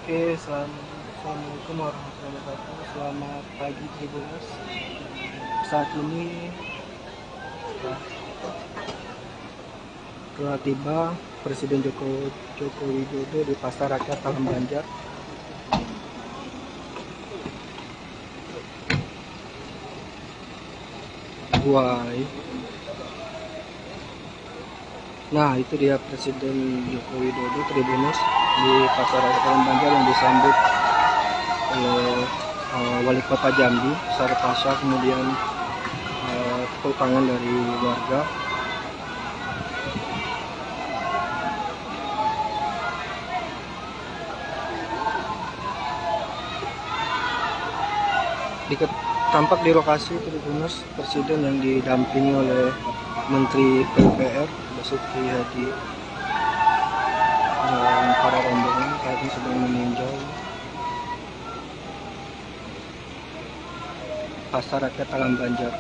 Oke, Assalamualaikum warahmatullahi wabarakatuh. Selamat pagi Tribuners. Saat ini telah tiba Presiden Joko Widodo di Pasar Rakyat Talam Banjar. Buai. Nah, itu dia Presiden Joko Widodo Tribuners di Pasar Rakyat Talam Banjar yang disambut oleh Wali Kota Jambi, Sarpasha, kemudian tepuk tangan dari warga. Tampak di lokasi Tribuners Presiden yang didampingi oleh Menteri PUPR Basuki Hadi dan para rombongan saat ini sedang meninjau Pasar Rakyat Talam Banjar.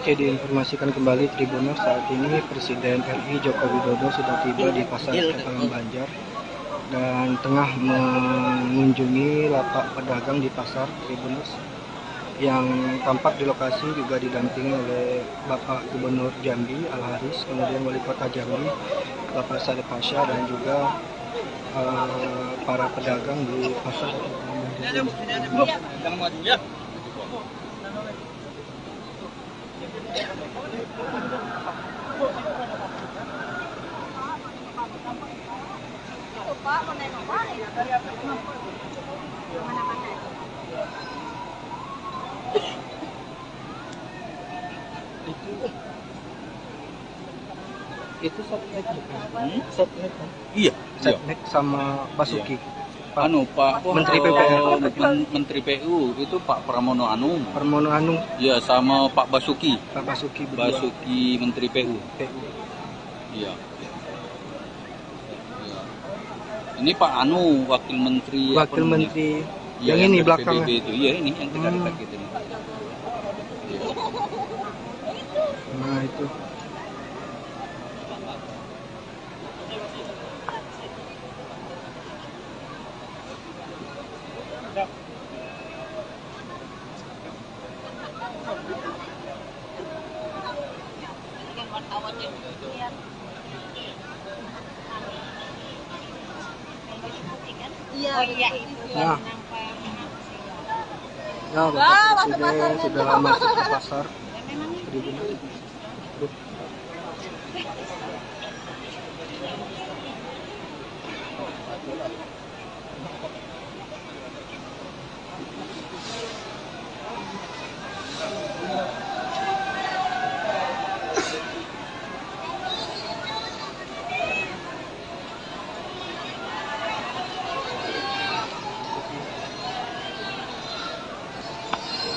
Oke, diinformasikan kembali Tribuners, saat ini Presiden RI Joko Widodo sudah tiba di Pasar Rakyat Talam Banjar dan tengah mengunjungi lapak pedagang di pasar Tribuners, yang tampak di lokasi juga didampingi oleh Bapak Gubernur Jambi Al-Haris, kemudian Wali Kota Jambi Bapak Sarpasha, dan juga para pedagang di pasar Rakyat Talam Banjar. Itu Setnek bukan? Setnek kan? Iya. Setnek sama Basuki. Pak Menteri PPR. Menteri PU itu Pak Pramono Anung. Pramono Anung. Iya, sama Pak Basuki. Pak Basuki berdua. Basuki Menteri PU. Iya. Iya. Ini Pak Anu, wakil menteri. Wakil menteri. Ya, yang ini belakangnya. itu. Iya, ini yang tegak-tegak gitu. Ya. Nah, itu. Nah, Bapak Presiden sudah masuk ke pasar Tribuners.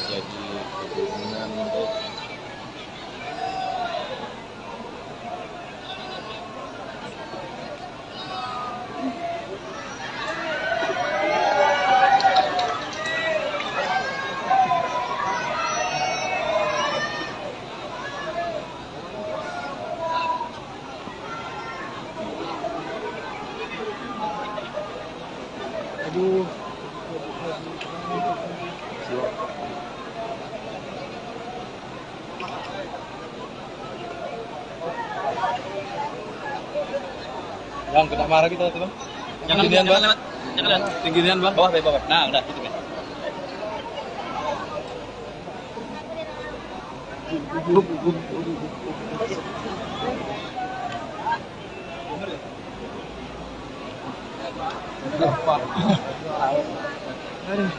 Jadi hubungan untuk Aduh. yang kena marah kita tuh, Bang. Jangan lewat. Tinggian, Bang. Bawah. Nah, udah gitu kan. Aduh.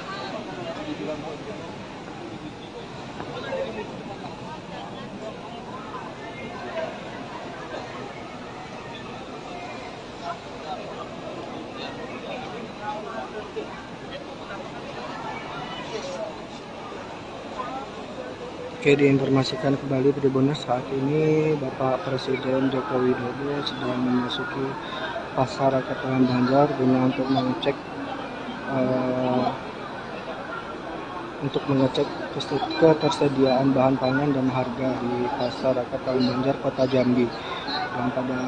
Oke, diinformasikan kembali Tribuners, saat ini Bapak Presiden Joko Widodo sedang memasuki pasar Katalan Banjar guna untuk mengecek ketersediaan bahan pangan dan harga di pasar Katalan Banjar Kota Jambi. Dan pada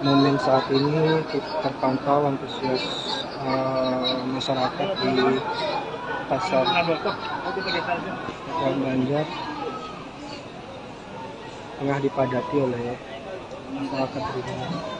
momen saat ini terpantau antusias masyarakat di pasar Katalan Banjar tengah dipadati oleh masyarakat Tribuners.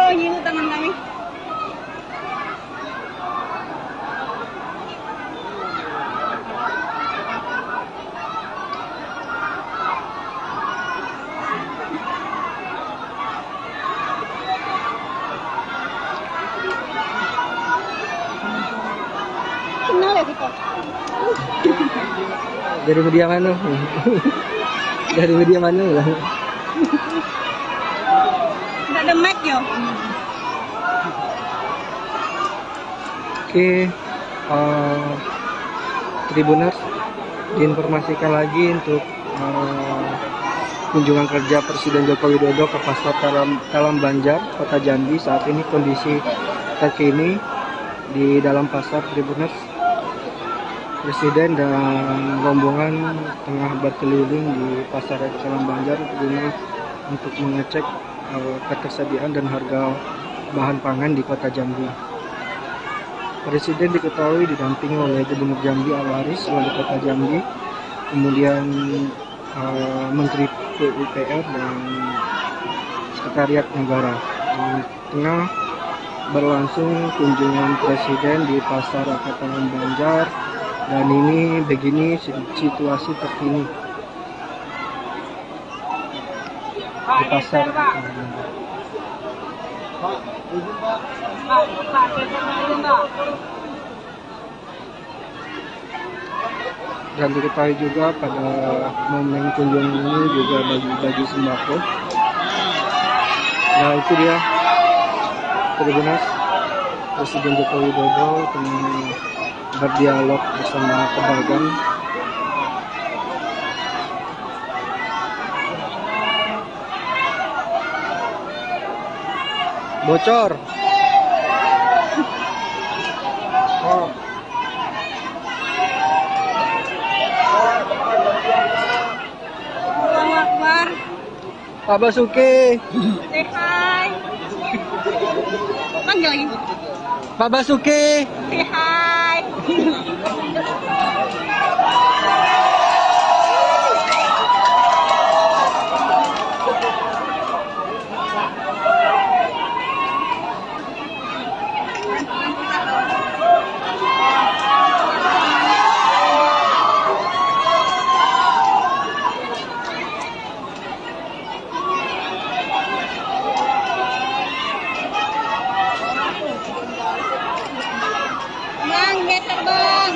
Nyilu tangan kami. Kenal ya kita? Dari media mana? Dari media mana? Nggak ada mic ya? Oke, Tribuners, diinformasikan lagi untuk kunjungan kerja Presiden Joko Widodo ke Pasar Talam Banjar, Kota Jambi. Saat ini kondisi terkini di dalam pasar Tribuners. Presiden dan rombongan tengah berkeliling di Pasar Talam Banjar guna untuk mengecek ketersediaan dan harga bahan pangan di Kota Jambi. Presiden diketahui didampingi oleh Gubernur Jambi Al-Haris, Wali Kota Jambi, kemudian Menteri PUPR dan Sekretariat Negara. Di tengah berlangsung kunjungan Presiden di Pasar Katangan Banjar, dan ini begini situasi terkini di Pasar Katangan Banjar. Dan diketahui juga pada momen kunjungan ini juga bagi-bagi sembako. Nah, itu dia Tribunas, Presiden Joko Widodo tengah berdialog bersama pedagang. Bocor. Oh. Allahu Akbar. Pak Basuki. Say hi. Panggil lagi. Pak Basuki. Say hi. Bang, geser bang.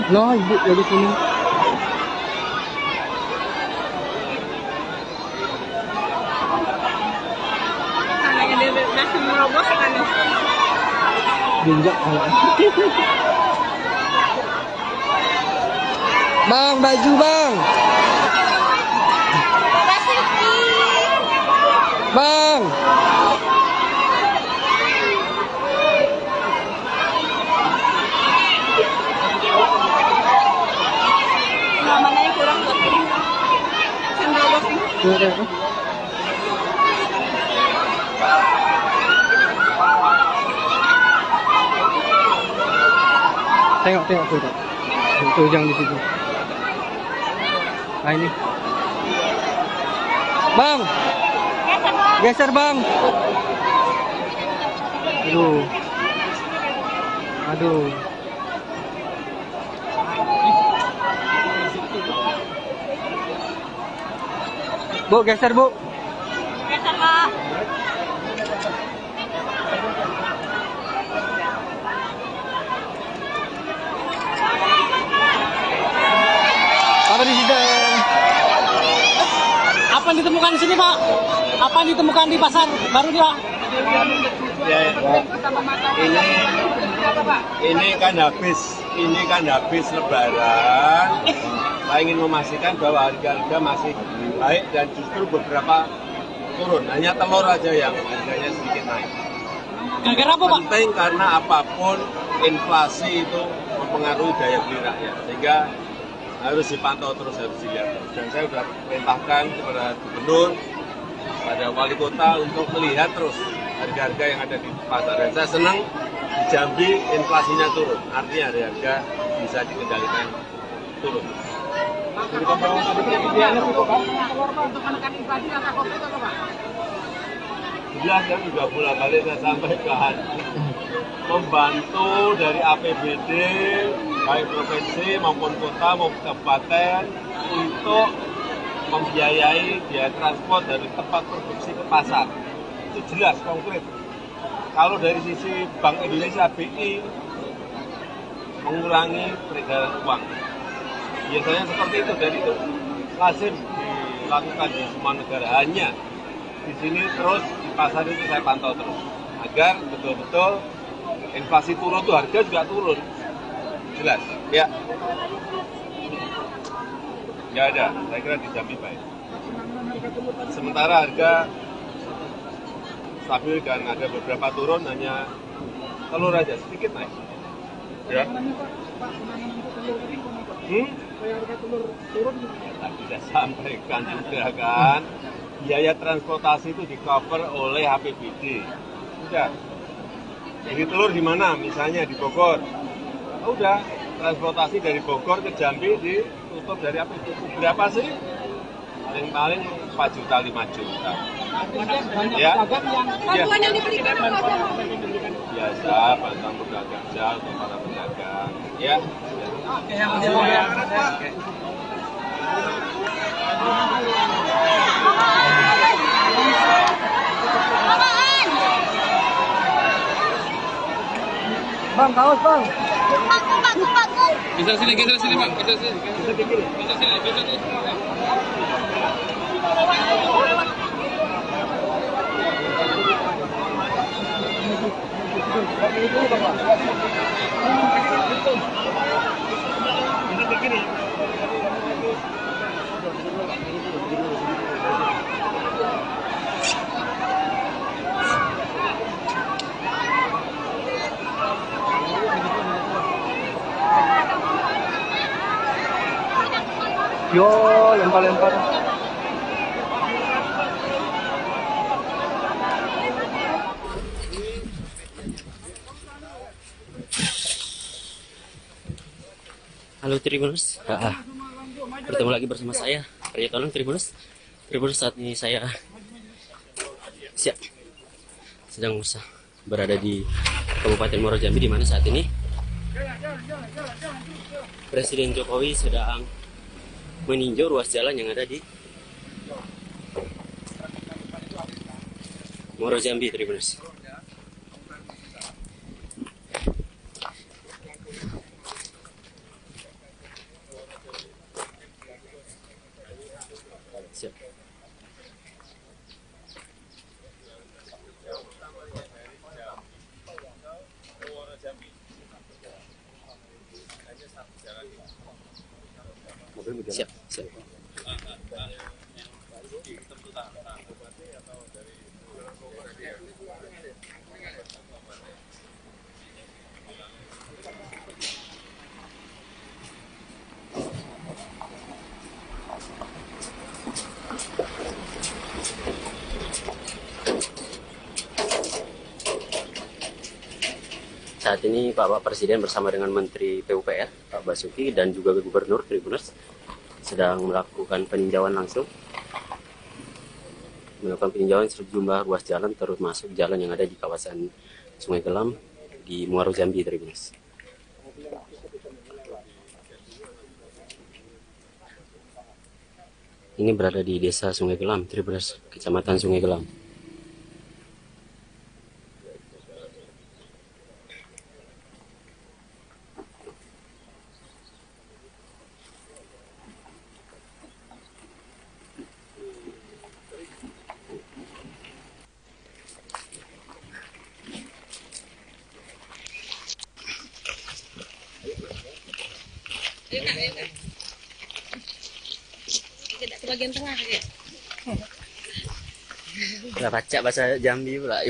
Loh, ibu dari sini. Tangannya dia berhasil merobos kan. Ginjak kalau. Bang, baju bang. Basuki. Bang. Nah, mana yang kurang buat ini? Sandal bos ini. Sudah. Tengok tuh, Kak. Itu ujang di situ. Nah ini. Bang, Geser bang. geser bang. Aduh. Aduh. Bu, geser bu. Geser pak. Apa di situ? Apa yang ditemukan di sini, Pak? Apa yang ditemukan di pasar baru dia? Ya, ini kan habis Lebaran. Saya ingin memastikan bahwa harga-harga masih baik dan justru beberapa turun. Hanya telur aja yang harganya sedikit naik. Gara-gara apa, Pak? Penting karena apapun inflasi itu mempengaruhi daya beli rakyat, sehingga harus dipantau terus, harus dilihat. Dan saya sudah perintahkan kepada gubernur, pada wali kota untuk melihat terus harga-harga yang ada di pasar. Dan saya senang di Jambi inflasinya turun, artinya harga bisa dikendalikan turun. Untuk menekan inflasi angka COVID apa, Pak? Jelas kan juga bolak-balik saya sampaikan, membantu dari APBD baik provinsi maupun kota maupun kabupaten untuk membiayai biaya transport dari tempat produksi ke pasar. Itu jelas konkret. Kalau dari sisi Bank Indonesia BI mengurangi peredaran uang, biasanya seperti itu, dan itu lazim dilakukan di semua negara. Hanya di sini terus di pasar itu saya pantau terus agar betul-betul inflasi turun, tuh harga juga turun. Jelas? Ya. Nggak ada, saya kira di Jambi baik. Sementara harga stabil dan ada beberapa turun, hanya telur aja sedikit naik. Ya. Tadi saya sampaikan juga kan, biaya transportasi itu di-cover oleh APBD. Udah. Jadi telur di mana? Misalnya di Bogor. Udah, transportasi dari Bogor ke Jambi ditutup dari APBD. Berapa sih? Paling-paling 4 juta, 5 juta. Ya. Bantuan yang diberikan apa aja? Biasa, bantuan modal kerja untuk para pedagang. Ya. Bang, kaos bang. Geser sini bang, geser sini. Geser sini. Yo, lempar-lempar. Halo Tribuners, bertemu lagi bersama saya, Arya Tolong Tribuners. Saat ini saya sedang berada di Kabupaten Muaro Jambi, di mana saat ini Presiden Jokowi sedang meninjau ruas jalan yang ada di Muaro Jambi, Tribuners. Siap. Siap. Saat ini Bapak Presiden bersama dengan Menteri PUPR, Pak Basuki, dan juga Gubernur Tribuners sedang melakukan peninjauan langsung. Melakukan peninjauan sejumlah ruas jalan, termasuk jalan yang ada di kawasan Sungai Gelam di Muaro Jambi, Tribuners. Ini berada di Desa Sungai Gelam, Tribuners, Kecamatan Sungai Gelam. Tidak ke bagian tengah ya. Nggak baca bahasa Jambi pula.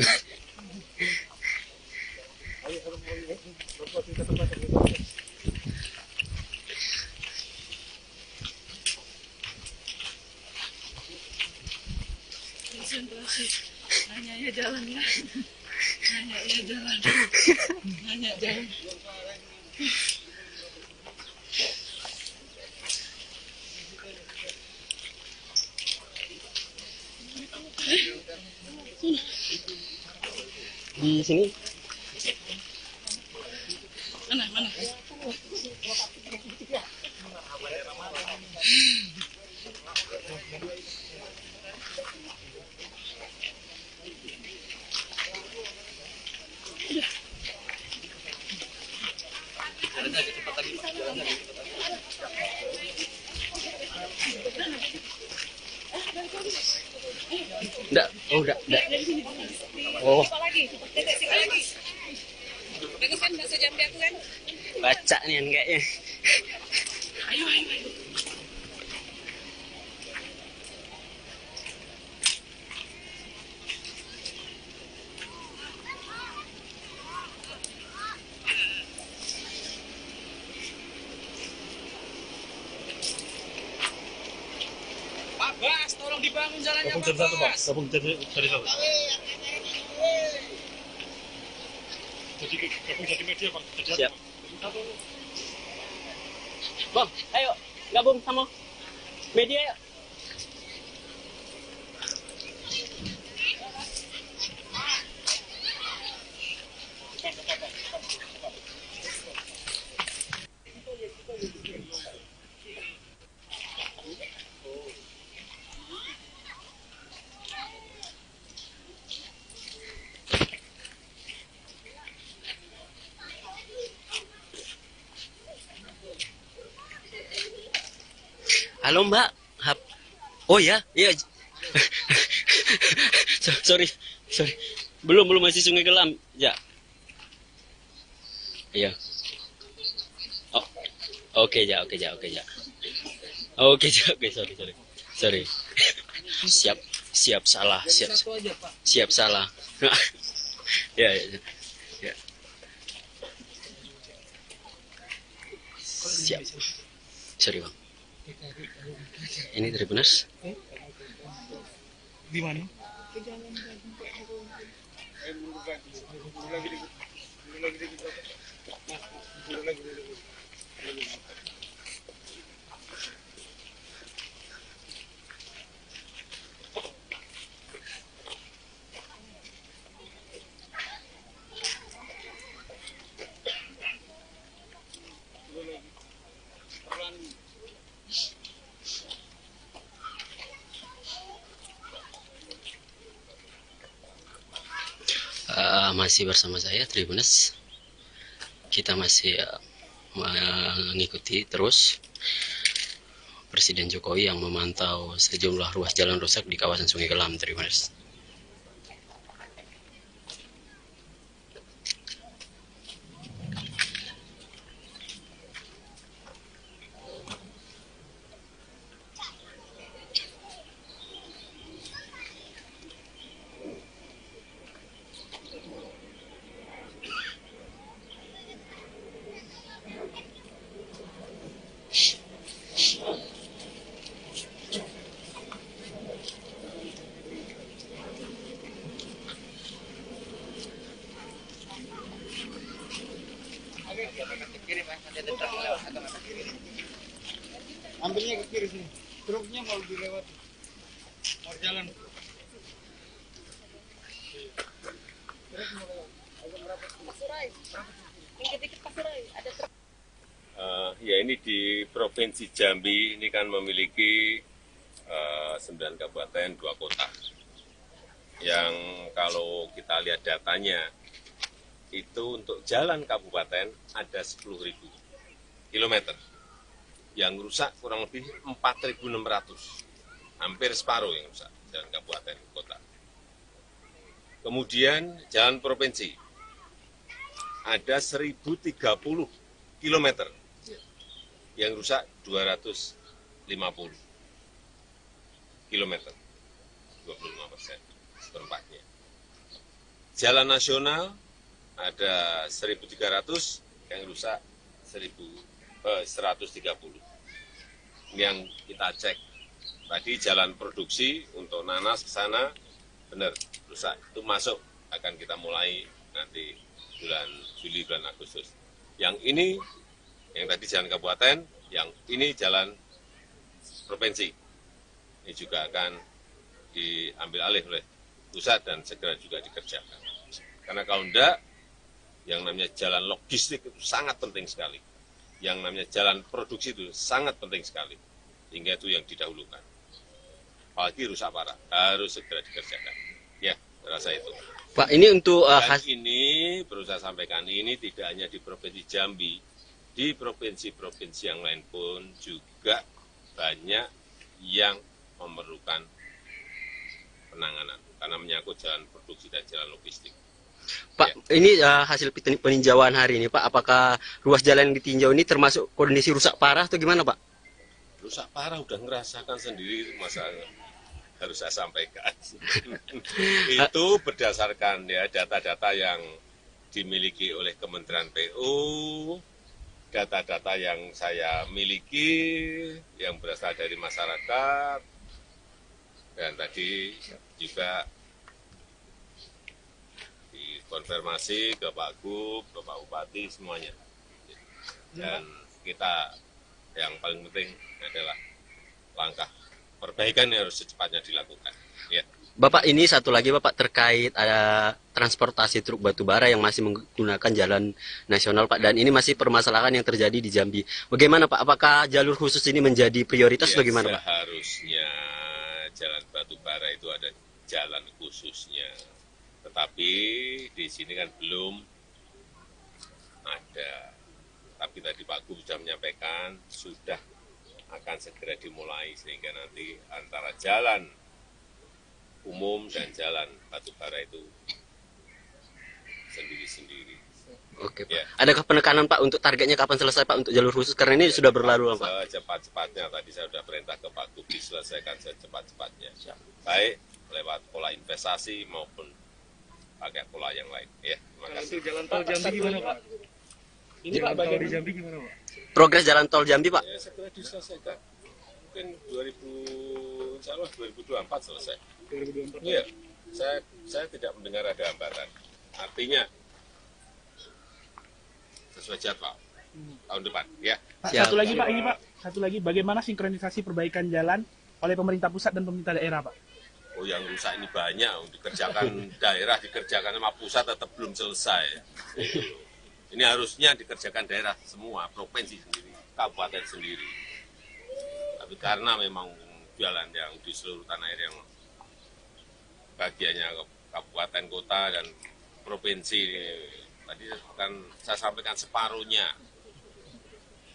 Nanya jalannya. Nanya jalan. Di sini. Mana? Enggak. Oh. Apa lagi? Tetek sini lagi. Bagus kan bahasa Jambi aku kan? Baca. Acak nih kayaknya. Ayo. Pak Bas, tolong dibangun jalannya Pak Bas. Gabung dari satu. Jadi media Pak. Siap. Bang, ayo gabung sama media yuk. Halo Mbak. Oh ya, iya. sorry. Belum masih Sungai Gelam. Ya. Iya. Oh. Oke ya. Oke, sorry. Siap salah. Siap salah. Ya. Siap. Sorry, Bang. Ini Tribuners. Di mana? Masih bersama saya Tribuners. Kita masih mengikuti terus Presiden Jokowi yang memantau sejumlah ruas jalan rusak di kawasan Sungai Gelam, Tribuners. Ambilnya ke kiri sini. Truknya mau dilewati. Mau jalan. Ya ini di Provinsi Jambi ini kan memiliki 9 kabupaten, 2 kota. Yang kalau kita lihat datanya, itu untuk jalan kabupaten ada 10.000 kilometer. Yang rusak kurang lebih 4.600. Hampir separuh yang rusak, jalan kabupaten kota. Kemudian jalan provinsi, ada 1.030 kilometer. Yang rusak 250 kilometer, 25% seperempatnya. Jalan nasional ada 1.300, yang rusak 130. Ini yang kita cek. Tadi jalan produksi untuk nanas ke sana, benar, rusak. Itu masuk, akan kita mulai nanti bulan Juli, bulan Agustus. Yang ini, yang tadi jalan kabupaten, yang ini jalan provinsi. Ini juga akan diambil alih oleh pusat dan segera juga dikerjakan. Karena kalau enggak, yang namanya jalan logistik itu sangat penting sekali. Yang namanya jalan produksi itu sangat penting sekali. Sehingga itu yang didahulukan. Apalagi rusak parah, harus segera dikerjakan. Ya, saya rasa itu. Pak, ini untuk Dan ini, perlu saya sampaikan, ini tidak hanya di Provinsi Jambi, di provinsi-provinsi yang lain pun juga banyak yang memerlukan penanganan. Karena menyangkut jalan produksi dan jalan logistik. Pak, ini hasil peninjauan hari ini, Pak. Apakah ruas jalan yang ditinjau ini termasuk kondisi rusak parah atau gimana, Pak? Rusak parah udah ngerasakan sendiri, masa harus saya sampaikan. Itu berdasarkan ya data-data yang dimiliki oleh Kementerian PU, data-data yang saya miliki, yang berasal dari masyarakat, dan tadi juga dikonfirmasi ke Pak Gub, ke Pak Bupati, semuanya. Dan kita yang paling penting adalah langkah perbaikan yang harus secepatnya dilakukan. Ya. Bapak, ini satu lagi Bapak terkait ada transportasi truk batubara yang masih menggunakan jalan nasional Pak, dan ini masih permasalahan yang terjadi di Jambi. Bagaimana Pak? Apakah jalur khusus ini menjadi prioritas Ya, bagaimana Pak? Seharusnya jalan batubara itu ada jalan khususnya. Tetapi di sini kan belum ada. Tapi tadi Pak Gub sudah menyampaikan, sudah akan segera dimulai sehingga nanti antara jalan umum dan jalan batubara itu sendiri-sendiri. Oke Pak. Ya. Adakah penekanan Pak untuk targetnya kapan selesai Pak untuk jalur khusus? Karena ini sudah berlalu Pak. Secepat-cepatnya, tadi saya sudah perintah ke Pak Gub diselesaikan secepat-cepatnya. Baik lewat pola investasi maupun pakai pola yang lain. Ya, terima kasih. Untuk jalan tol Jambi gimana Pak? Ini Pak bagian di Jambi gimana Pak? Progres jalan tol Jambi Pak? Ya, segera diselesaikan. Mungkin 2024 selesai. 2024. Iya, saya tidak mendengar ada hambatan. Artinya sesuai jadwal tahun depan. Ya. Pak, Siap. satu lagi Pak, ini Pak. Satu lagi, bagaimana sinkronisasi perbaikan jalan oleh pemerintah pusat dan pemerintah daerah Pak? Oh, yang rusak ini banyak, dikerjakan daerah, dikerjakan sama pusat tetap belum selesai. Ini harusnya dikerjakan daerah semua, provinsi sendiri, kabupaten sendiri. Tapi karena memang jalan yang di seluruh tanah air yang bagiannya kabupaten, kota, dan provinsi, tadi kan saya sampaikan separuhnya.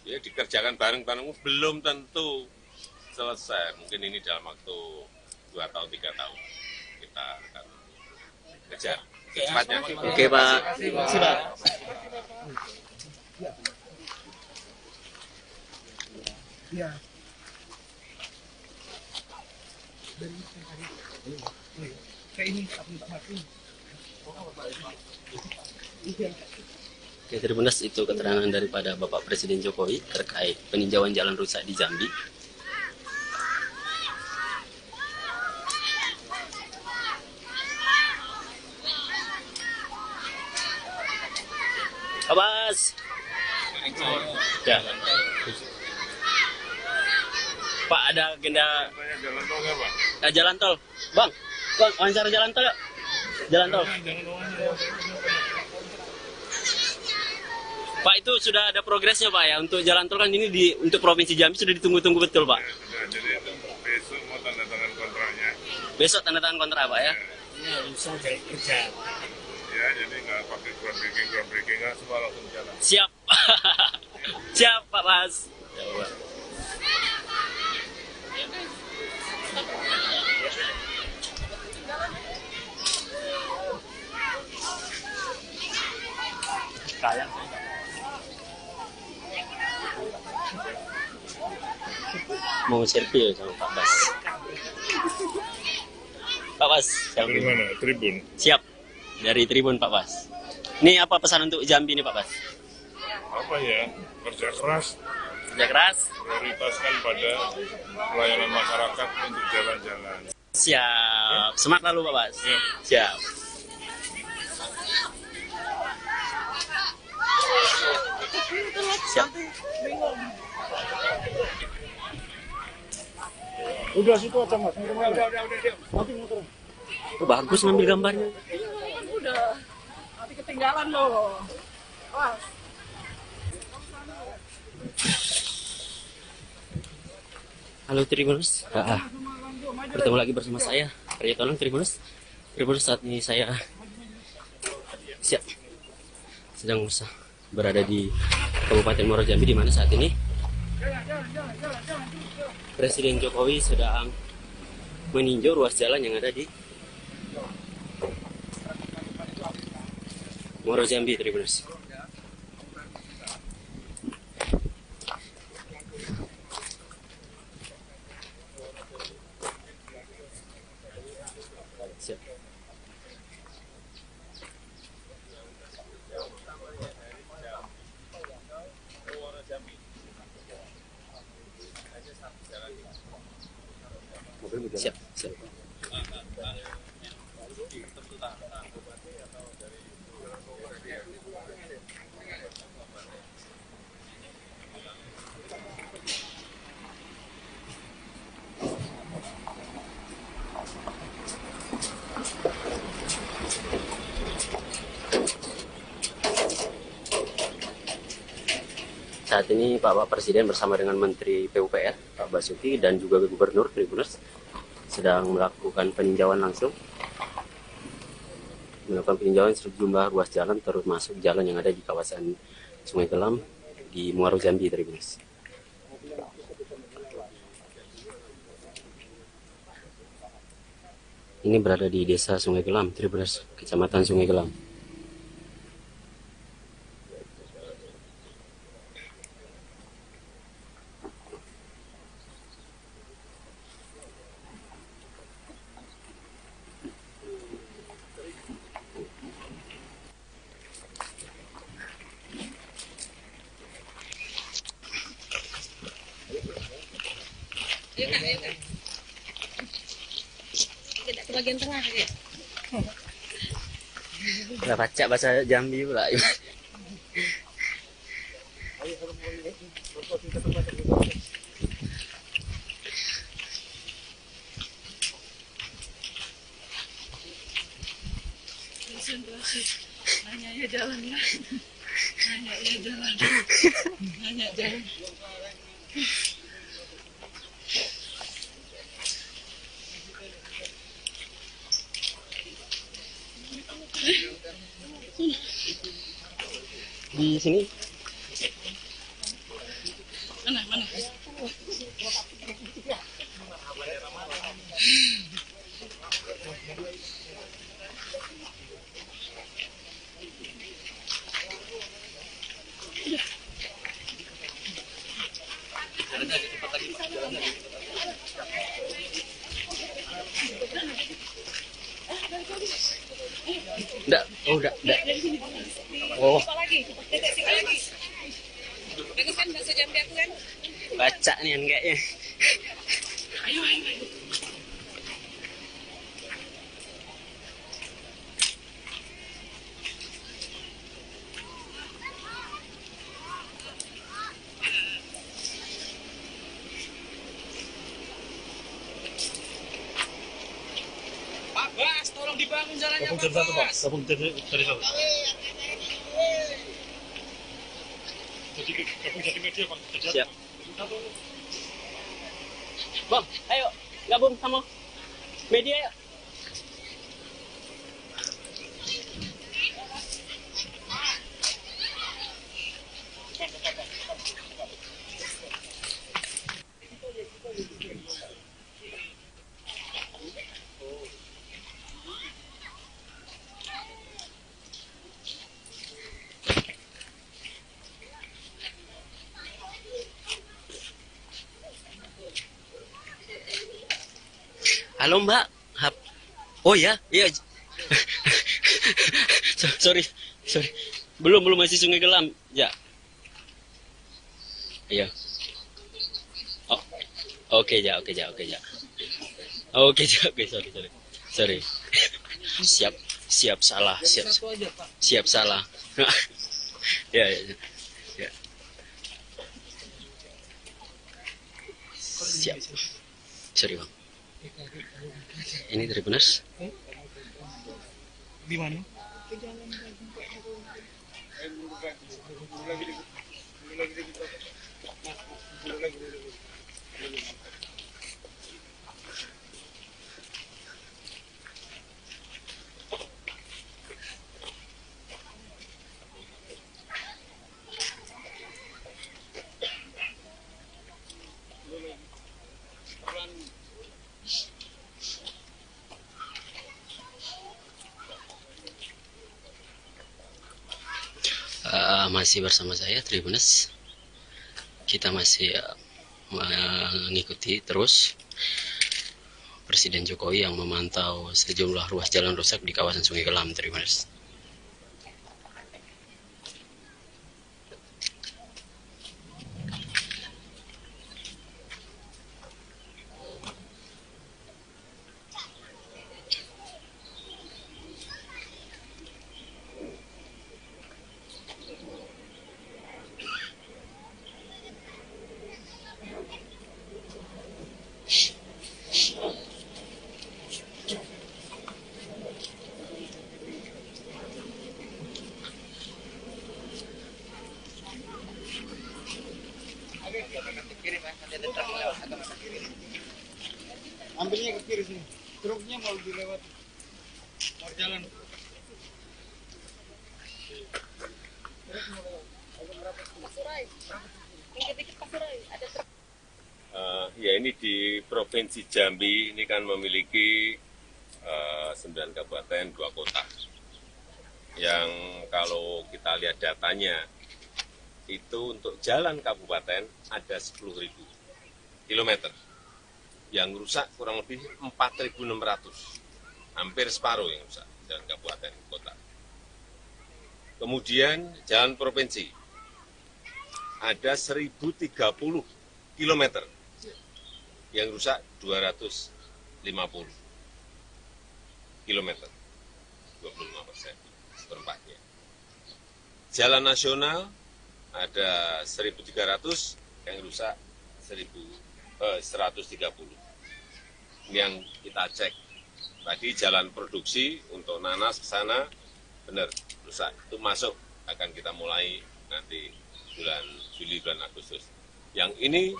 Ya, dikerjakan bareng-bareng, belum tentu selesai. Mungkin ini dalam waktu 2 tahun, 3 tahun. Kita akan kejar secepatnya. Oke Pak. Iya. Kayak ini, Oke, Tribuners, itu keterangan daripada Bapak Presiden Jokowi terkait peninjauan jalan rusak di Jambi. Awas. Ya. Pak, ada agenda jalan tol. Bang, wawancara jalan tol yuk. Jalan tol. Pak, itu sudah ada progresnya Pak ya untuk jalan tol kan ini untuk Provinsi Jambi sudah ditunggu-tunggu betul Pak. Jadi besok mau tanda tangan kontraknya. Besok tanda tangan kontrak Pak ya. Iya, bisa kerja. Ya, jadi nggak pakai groundbreaking, nggak semua langsung jalan. Siap. Siap Pak Mas. Kayak Mau selfie ya sama Pak Bas. Pak Bas, selfie. Dari mana? Tribun. Siap. Dari Tribun Pak Bas. Ini apa pesan untuk Jambi nih Pak Bas? Apa ya? Kerja keras, Kerja keras. prioritaskan pada pelayanan masyarakat untuk jalan-jalan. Siap. Semangat lalu Pak Bas. Ya. Siap. Siap. udah situ aja Mas. Udah. Nanti muter. Oh, bagus ngambil gambarnya. Udah. Nanti ketinggalan loh. Awas. Halo Tribuners. Bertemu lagi bersama saya, Arya Tolong Tribuners. Tribuners, saat ini saya sedang berada di Kabupaten Muaro Jambi, di mana saat ini Presiden Jokowi sedang meninjau ruas jalan yang ada di Muaro Jambi Tribuners. Siap. Siap, siap. Saat ini Bapak Presiden bersama dengan Menteri PUPR, Pak Basuki, dan juga Gubernur Tribuners sedang melakukan peninjauan langsung. Melakukan peninjauan sejumlah ruas jalan, termasuk jalan yang ada di kawasan Sungai Gelam di Muaro Jambi Tribuners. Ini berada di Desa Sungai Gelam Tribuners, Kecamatan Sungai Gelam. Tidak ke bagian tengah ya. Nggak baca bahasa Jambi pula. Nanya ya jalan ya. Nanya ya jalan. Nanya jalan. Di sini Mana? enggak, enggak. Oh, Apa lagi? Titik sini lagi. Bagus kan bahasa Jambi aku kan? baca nih kayaknya. Ayo. Pak Bas, tolong dibangun jalannya Pak Bas. Gabung dari satu. Jadi media Pak. Siap. Bang, ayo gabung sama media ya. Halo Mbak. Oh ya, iya. sorry. Belum masih Sungai Gelam. Ya. Iya. Oh. Oke ya. Oke, sorry. Siap salah. Siap salah. Ya. Siap. Sorry Bang. Ini Tribuners. Di mana? Masih bersama saya Tribuners. Kita masih mengikuti terus Presiden Jokowi yang memantau sejumlah ruas jalan rusak di kawasan Sungai Gelam, Tribuners. Ambilnya ke kiri sini. Truknya mau dilewat. Mau jalan. Ya ini di Provinsi Jambi ini kan memiliki 9 kabupaten, 2 kota. Yang kalau kita lihat datanya, itu untuk jalan kabupaten ada 10.000 kilometer. Yang rusak kurang lebih 4.600, hampir separuh yang rusak jalan kabupaten kota. Kemudian jalan provinsi ada 1.030 kilometer, yang rusak 250 kilometer, 25%, seperempatnya. Jalan nasional ada 1.300, yang rusak 130. Ini yang kita cek. Tadi jalan produksi untuk nanas ke sana, benar, rusak. Itu masuk, akan kita mulai nanti bulan Juli, bulan Agustus. Yang ini,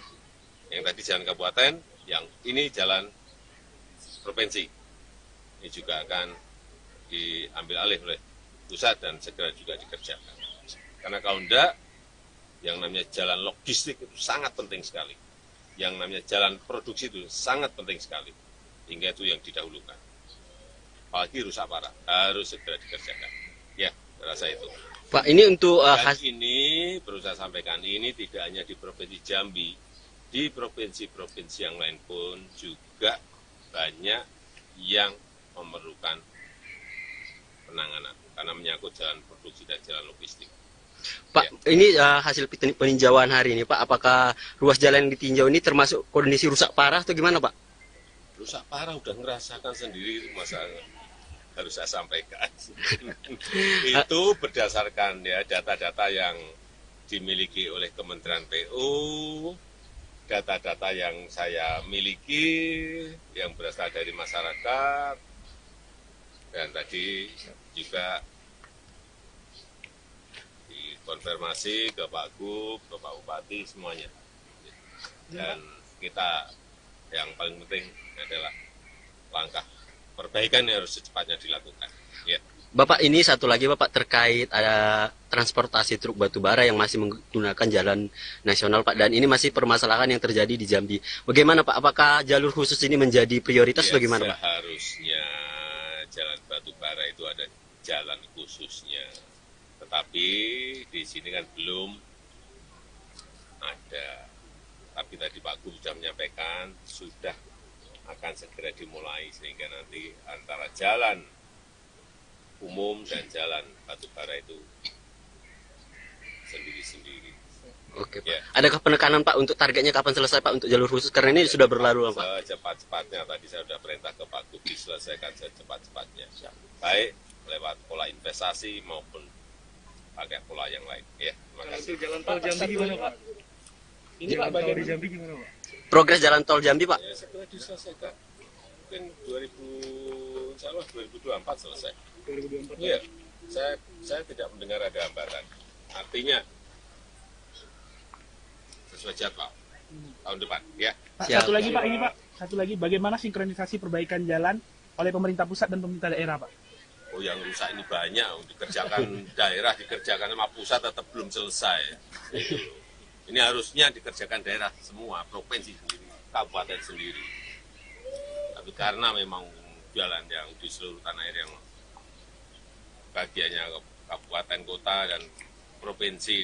yang tadi jalan kabupaten, yang ini jalan provinsi. Ini juga akan diambil alih oleh pusat dan segera juga dikerjakan. Karena kalau enggak, yang namanya jalan logistik itu sangat penting sekali. Yang namanya jalan produksi itu sangat penting sekali, hingga itu yang didahulukan. Apalagi rusak parah, harus segera dikerjakan. Ya, saya rasa itu. Pak, ini untuk Dan ini perlu saya sampaikan, ini tidak hanya di Provinsi Jambi, di provinsi-provinsi yang lain pun juga banyak yang memerlukan penanganan karena menyangkut jalan produksi dan jalan logistik. Pak, ya. Ini hasil peninjauan hari ini, Pak. Apakah ruas jalan yang ditinjau ini termasuk kondisi rusak parah atau gimana, Pak? Rusak parah udah ngerasakan sendiri, masa harus saya sampaikan. Itu berdasarkan ya data-data yang dimiliki oleh Kementerian PU, data-data yang saya miliki, yang berasal dari masyarakat, dan tadi juga konfirmasi ke Pak Gub, ke Pak Bupati, semuanya. Dan kita yang paling penting adalah langkah perbaikan yang harus secepatnya dilakukan. Ya. Bapak, ini satu lagi Bapak terkait ada transportasi truk batubara yang masih menggunakan jalan nasional Pak, dan ini masih permasalahan yang terjadi di Jambi. Bagaimana Pak? Apakah jalur khusus ini menjadi prioritas ya, bagaimana Pak? Seharusnya jalan batubara itu ada jalan khususnya. Tetapi di sini kan belum ada. Tapi tadi Pak Gub sudah menyampaikan, sudah akan segera dimulai, sehingga nanti antara jalan umum dan jalan batubara itu sendiri-sendiri. Oke Pak. Ya. Adakah penekanan Pak untuk targetnya kapan selesai Pak untuk jalur khusus? Karena ini sudah berlalu Pak. Secepat-cepatnya, tadi saya sudah perintah ke Pak Gub diselesaikan secepat-cepatnya. Baik lewat pola investasi maupun pakai pola yang lain. Ya, terima kasih. Untuk jalan tol Jambi gimana Pak? Ini Pak bagian di Jambi gimana Pak? Progres jalan tol Jambi Pak? Ya, setelah diselesaikan, mungkin 2024 selesai. 2024. Iya, saya tidak mendengar ada hambatan. Artinya sesuai jadwal tahun depan. Ya. Pak, Siap. satu lagi Pak, ini Pak. Satu lagi, bagaimana sinkronisasi perbaikan jalan oleh pemerintah pusat dan pemerintah daerah Pak? Oh, yang rusak ini banyak, dikerjakan daerah, dikerjakan sama pusat tetap belum selesai. Ini harusnya dikerjakan daerah semua, provinsi sendiri, kabupaten sendiri. Tapi karena memang jalan yang di seluruh tanah air yang bagiannya kabupaten, kota, dan provinsi.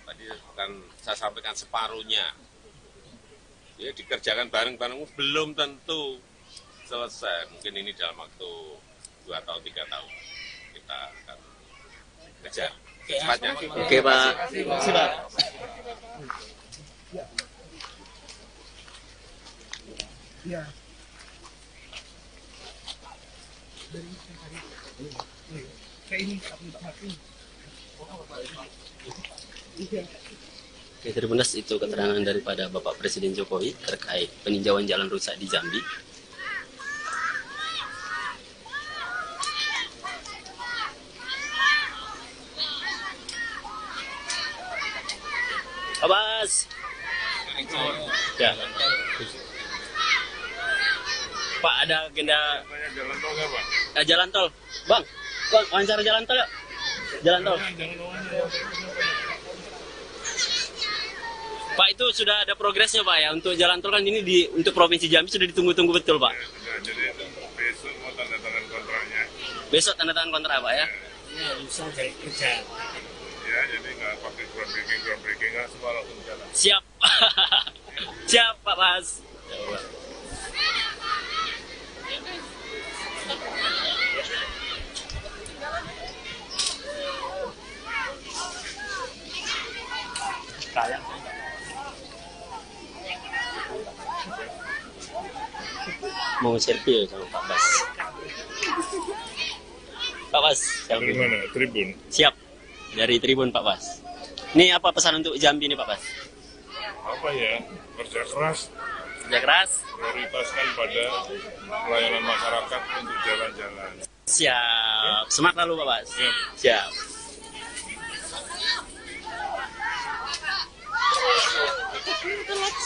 Tadi kan saya sampaikan separuhnya. Ya dikerjakan bareng-bareng belum tentu selesai. Mungkin ini dalam waktu 2 atau 3 tahun kita akan kejar secepatnya. Oke Pak. Sudah. Ya. Kayak ini, aku minta maafin. Oke, Tribuners, itu keterangan daripada Bapak Presiden Jokowi terkait peninjauan jalan rusak di Jambi. Pak Bas. Ya. Pak, ada agenda Jalan tol nggak, Pak? jalan tol. Bang, wawancara jalan tol yuk. Jalan tol. Pak, itu sudah ada progresnya Pak ya untuk jalan tol kan ini untuk Provinsi Jambi sudah ditunggu-tunggu betul Pak. Ya, jadi besok mau tanda tangan kontraknya. Besok tanda tangan kontrak Pak ya. Ya, bisa jadi kerja. Ya, jadi nggak pakai groundbreaking nggak semua langsung jalan. Siap. Siap Pak Bas. Kayak. Mau selfie ya sama Pak Bas. Pak Bas, Dari selfie. mana? Tribun. Siap. Dari Tribun Pak Bas. Ini apa pesan untuk Jambi nih Pak Bas? Apa ya? Kerja keras, Kerja keras. prioritaskan pada pelayanan masyarakat untuk jalan-jalan. Siap. Semangat lalu Pak Bas. Siap. Siap.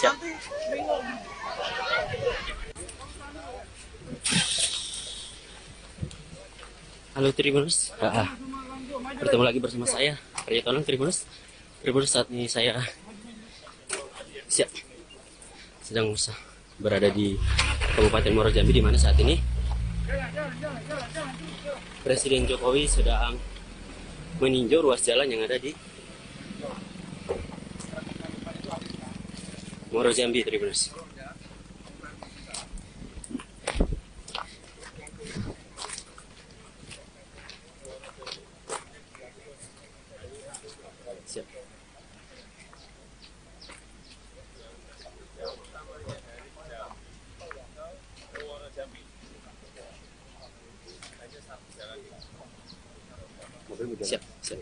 Siap. Halo Tribuners, bertemu lagi bersama saya, Arya Tonang Tribuners. Tribuners, saat ini saya sedang berada di Kabupaten Muaro Jambi, di mana saat ini Presiden Jokowi sedang meninjau ruas jalan yang ada di Muaro Jambi, Tribuners. Siap. Siap, siap.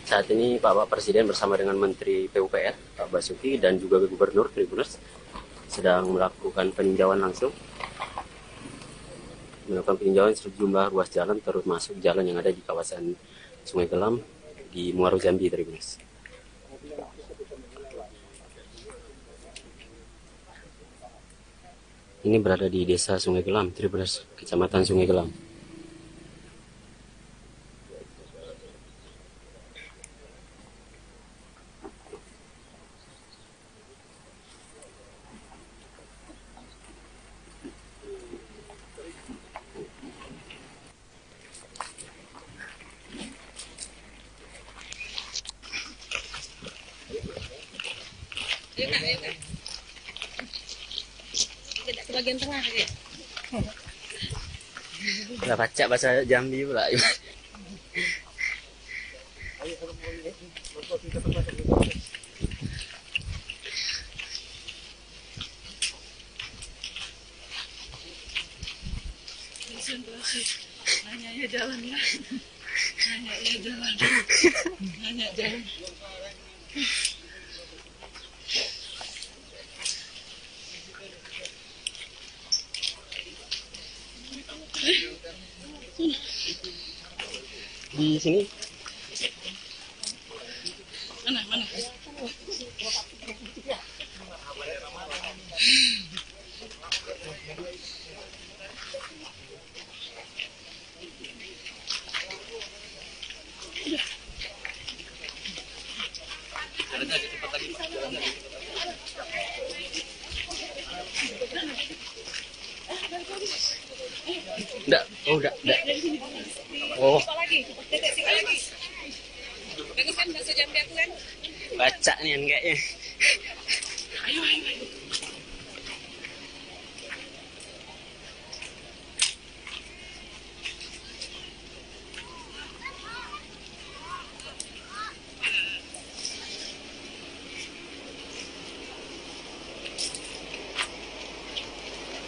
Saat ini Bapak Presiden bersama dengan Menteri PUPR, Pak Basuki, dan juga Gubernur Tribuners sedang melakukan peninjauan langsung. Melakukan peninjauan sejumlah ruas jalan, termasuk jalan yang ada di kawasan Sungai Gelam di Muaro Jambi, Tribuners. Ini berada di Desa Sungai Gelam, Tribuners, Kecamatan Sungai Gelam. Tidak ke bagian tengah ya. Nggak baca bahasa Jambi pula. Nanya ya jalan ya. Nanya ya jalan. Nanya jalan. Di sini Mana? Enggak, oh enggak. Oh, Apa lagi? Titik sini lagi. Bagus kan bakso Jambi aku kan? baca nih kayaknya.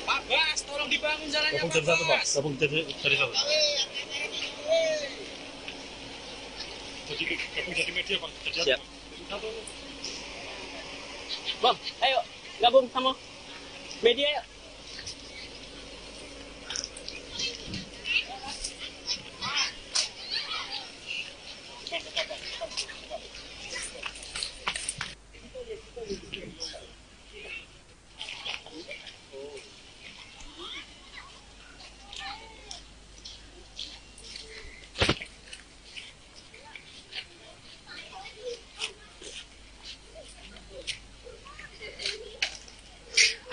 Pak Bas, tolong dibangun jalannya Pak Bas. Gabung dari satu. Gabung jadi media Pak. Siap. Bang, ayo gabung sama media yuk.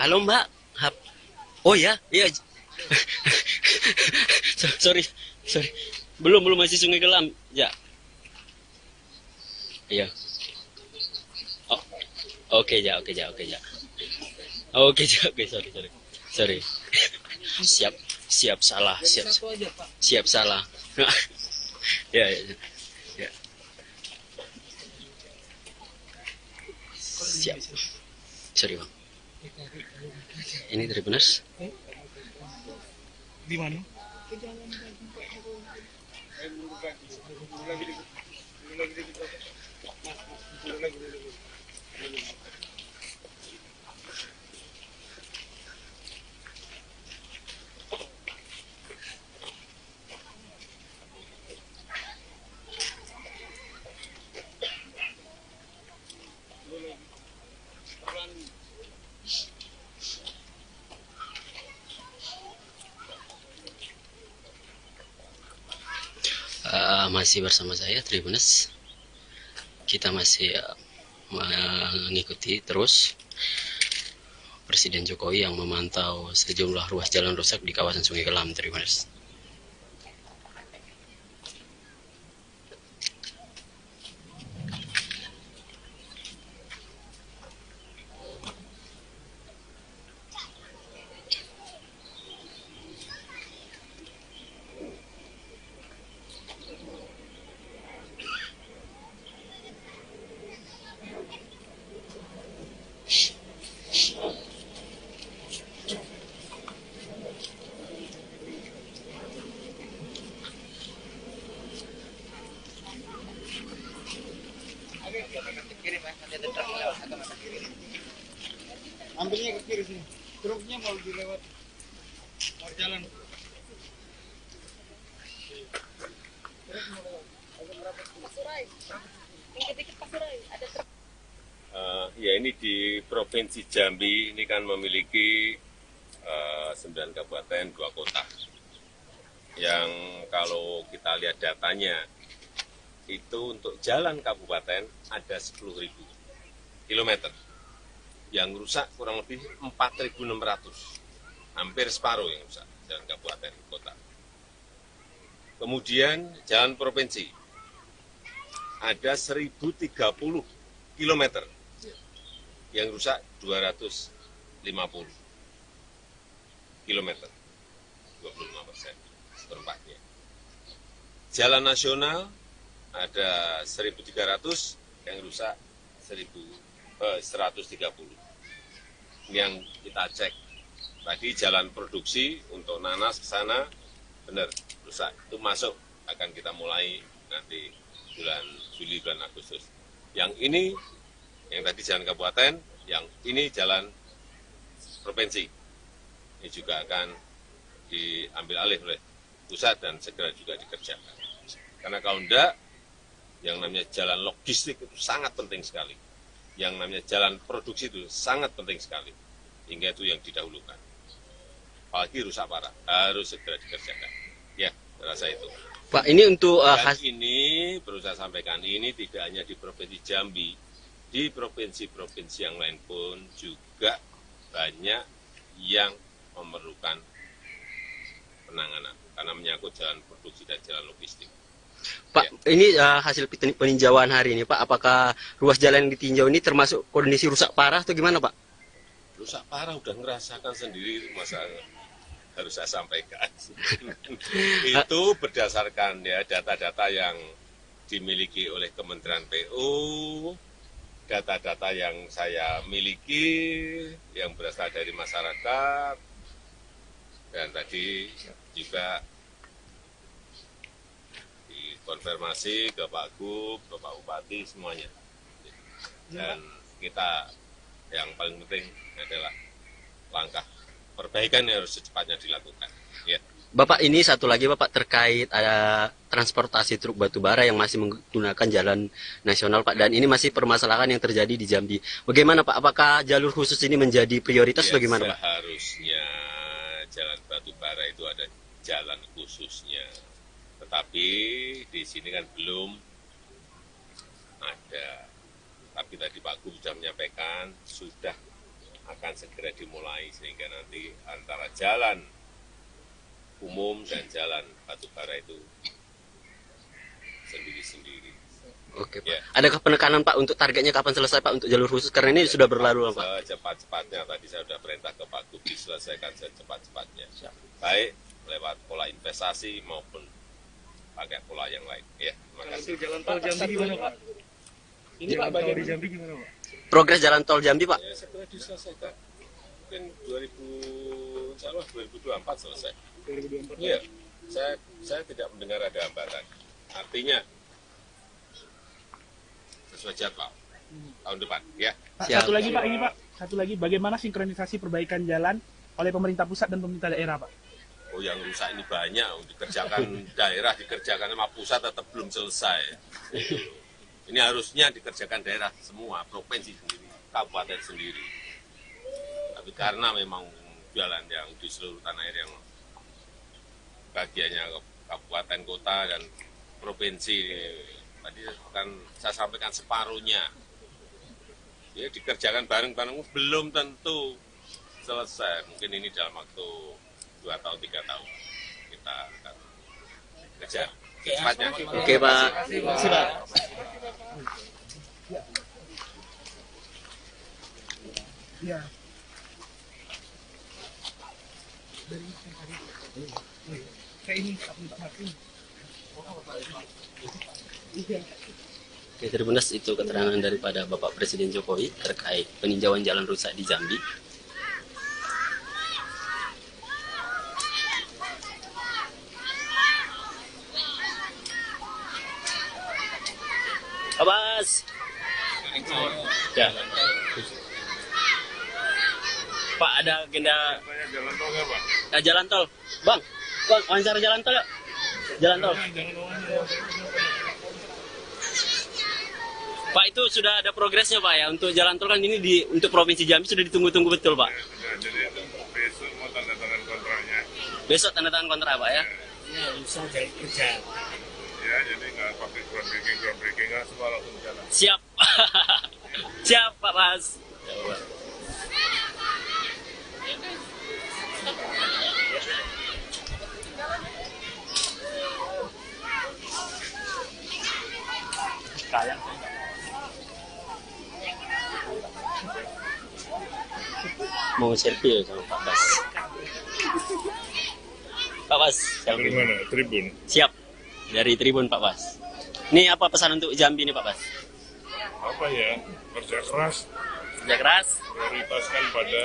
Halo Mbak. Oh ya, iya. sorry. Belum masih Sungai Gelam. Ya. Iya. Oh, oke ya. Oke, sorry. Siap salah. Siap salah. Ya. Siap. Sorry Bang. Ini Tribuners. Di mana? Masih bersama saya Tribuners. Kita masih mengikuti terus Presiden Jokowi yang memantau sejumlah ruas jalan rusak di kawasan Sungai Gelam, Tribuners. Ambilnya ke kiri sini. Truknya mau dilewat jalan. Ya ini di Provinsi Jambi ini kan memiliki 9 kabupaten, 2 kota. Yang kalau kita lihat datanya, itu untuk jalan kabupaten ada 10.000 kilometer. Yang rusak kurang lebih 4.600. Hampir separuh yang rusak, jalan kabupaten, kota. Kemudian jalan provinsi, ada 1.030 kilometer. Yang rusak 250 kilometer, 25%, seperempatnya. Jalan nasional ada 1.300, yang rusak 130. Ini yang kita cek. Tadi jalan produksi untuk nanas ke sana, benar, rusak. Itu masuk, akan kita mulai nanti bulan Juli, bulan Agustus. Yang ini, yang tadi jalan kabupaten, yang ini jalan provinsi. Ini juga akan diambil alih oleh pusat dan segera juga dikerjakan. Karena kalau enggak, yang namanya jalan logistik itu sangat penting sekali. Yang namanya jalan produksi itu sangat penting sekali. Hingga itu yang didahulukan. Apalagi rusak parah, harus segera dikerjakan. Ya, rasa itu. Pak, ini untuk Dan ini, perlu saya sampaikan, ini tidak hanya di Provinsi Jambi, di provinsi-provinsi yang lain pun juga banyak yang memerlukan menyangkut jalan produksi dan jalan logistik. Pak, ini hasil peninjauan hari ini, Pak. Apakah ruas jalan yang ditinjau ini termasuk kondisi rusak parah atau gimana, Pak? Rusak parah udah ngerasakan sendiri, masa harus saya sampaikan. Itu berdasarkan ya data-data yang dimiliki oleh Kementerian PU, data-data yang saya miliki, yang berasal dari masyarakat, dan tadi juga dikonfirmasi ke Pak Gub, ke Pak Bupati, semuanya. Dan kita yang paling penting adalah langkah perbaikan yang harus secepatnya dilakukan. Ya. Bapak, ini satu lagi Bapak terkait ada transportasi truk batubara yang masih menggunakan jalan nasional Pak, dan ini masih permasalahan yang terjadi di Jambi. Bagaimana Pak? Apakah jalur khusus ini menjadi prioritas Ya, bagaimana Pak? seharusnya jalan batubara itu ada jalan khususnya, tetapi di sini kan belum ada. Tapi tadi Pak Gub sudah menyampaikan sudah akan segera dimulai sehingga nanti antara jalan umum dan jalan batubara itu sendiri-sendiri. Oke Pak. Ya. Adakah penekanan Pak untuk targetnya kapan selesai Pak untuk jalur khusus? Karena ini sudah berlalu Pak. Secepat-cepatnya, tadi saya sudah perintah ke Pak Gub diselesaikan secepat-cepatnya. Baik lewat pola investasi maupun pakai pola yang lain. Ya, terima kasih. Untuk jalan tol Jambi gimana Pak? Ini Pak bagian di Jambi gimana Pak? Progres jalan tol Jambi Pak? Ya, segera diselesaikan. Mungkin 2024 selesai. 2024. Iya, saya tidak mendengar ada hambatan. Artinya sesuai jadwal tahun depan, ya. Pak, Siap. satu lagi Pak, ini Pak. Satu lagi, bagaimana sinkronisasi perbaikan jalan oleh pemerintah pusat dan pemerintah daerah Pak? Oh, yang rusak ini banyak, dikerjakan daerah, dikerjakan sama pusat tetap belum selesai. Ini harusnya dikerjakan daerah semua, provinsi sendiri, kabupaten sendiri. Tapi karena memang jalan yang di seluruh tanah air yang bagiannya kabupaten, kota, dan provinsi, tadi kan saya sampaikan separuhnya. Ya, dikerjakan bareng-bareng belum tentu selesai. Mungkin ini dalam waktu 2 atau 3 tahun kita akan kejar secepatnya. Oke Pak. Ya. Kayak ini, Pak Martin. Oke, Tribunas, itu keterangan daripada Bapak Presiden Jokowi terkait peninjauan jalan rusak di Jambi. Abbas. Ya. Pak, ada agenda Jalan tol nggak, Pak? jalan tol. Bang, wawancara jalan tol yuk. Jalan tol. Pak, itu sudah ada progresnya Pak ya untuk jalan tol kan ini untuk Provinsi Jambi sudah ditunggu-tunggu betul Pak. Jadi besok mau tanda tangan kontraknya. Besok tanda tangan kontrak Pak ya. Ya, bisa jadi kerja. Ya, jadi nggak pakai groundbreaking nggak semua langsung jalan. Siap. Siap Pak Mas. Kayak mau selfie ya sama Pak Bas. Pak Bas, Dari selfie. mana? Tribun. Siap. Dari Tribun Pak Bas. Ini apa pesan untuk Jambi nih Pak Bas? Apa ya? Kerja keras, Kerja keras. prioritaskan pada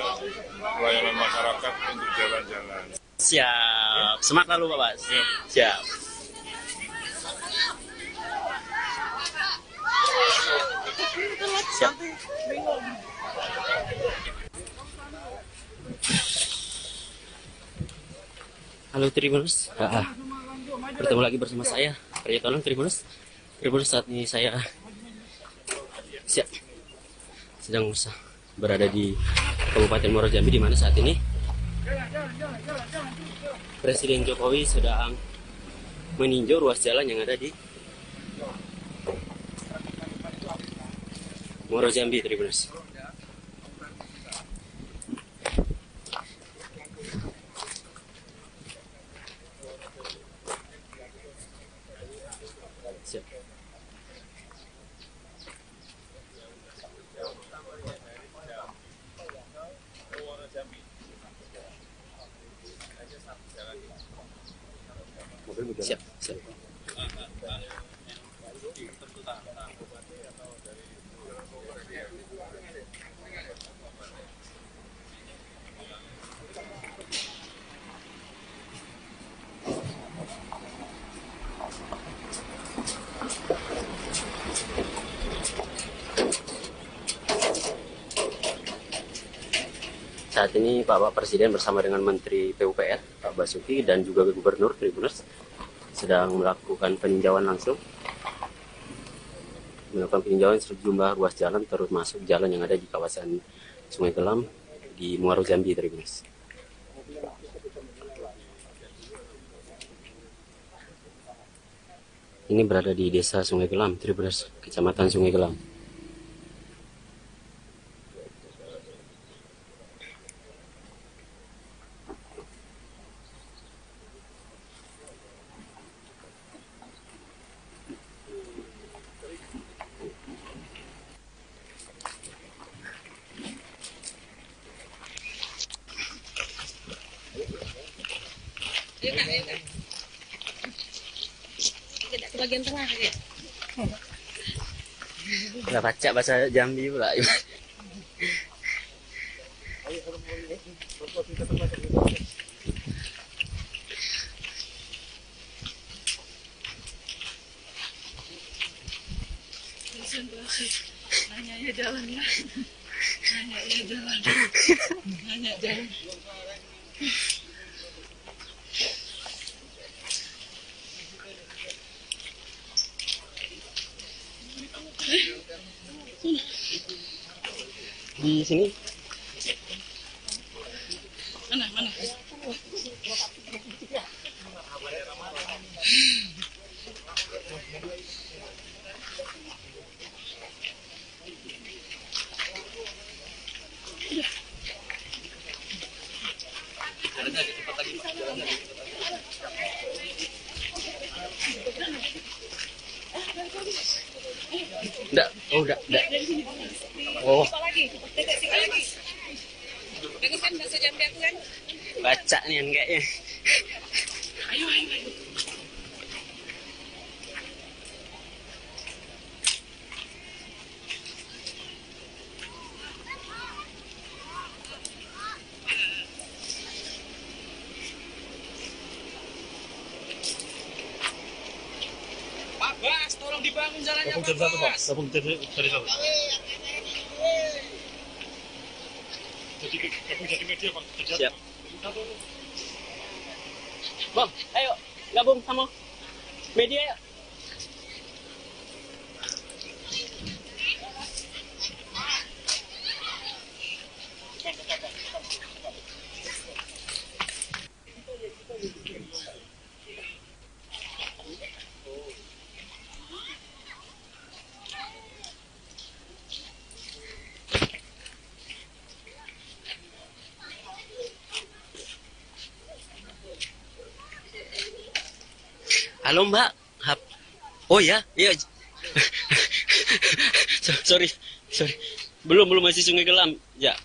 pelayanan masyarakat untuk jalan-jalan. Siap. Semangat lalu Pak Bas. Siap. Siap. Halo Tribuners, bertemu lagi bersama saya, Arya Tolong Tribuners. Tribuners, saat ini saya sedang berada di Kabupaten Muaro Jambi, di mana saat ini Presiden Jokowi sedang meninjau ruas jalan yang ada di Muaro Jambi, Tribuners. Siap, siap. Saat ini Bapak Presiden bersama dengan Menteri PUPR, Pak Basuki, dan juga Gubernur Tribuners sedang melakukan peninjauan langsung. Melakukan peninjauan sejumlah ruas jalan, termasuk jalan yang ada di kawasan Sungai Gelam di Muaro Jambi, Tribuners. Ini berada di Desa Sungai Gelam, Tribuners, Kecamatan Sungai Gelam. Tidak ke bagian tengah ya. Nggak baca bahasa Jambi pula. Nanya ya jalannya. Nanya ya jalan. Nanya jalan. Di sini Mana? enggak, enggak. Oh, Apa lagi? Tegak sini lagi. Bagus kan bahasa Jambi aku kan? baca nih kayaknya. Ayo. Pak Bas, tolong dibangun jalannya Pak Bas. Siap. Bang, ayo gabung sama media ya. Halo Mbak. Oh ya, iya. sorry. Belum masih Sungai Gelam. Ya.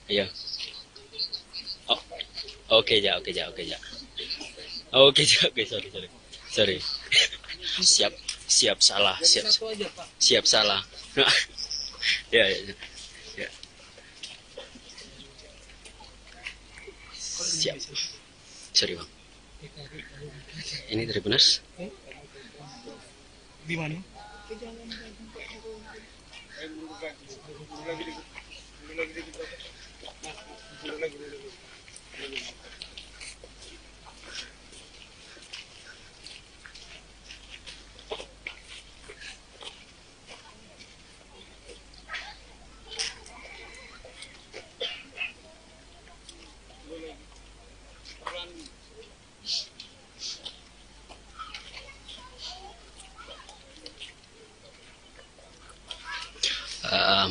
Iya. Oh. Oke ya. Oke, sorry. Siap salah. Siap salah. Ya. Siap. Sorry, Bang. Ini Tribuners. Di mana?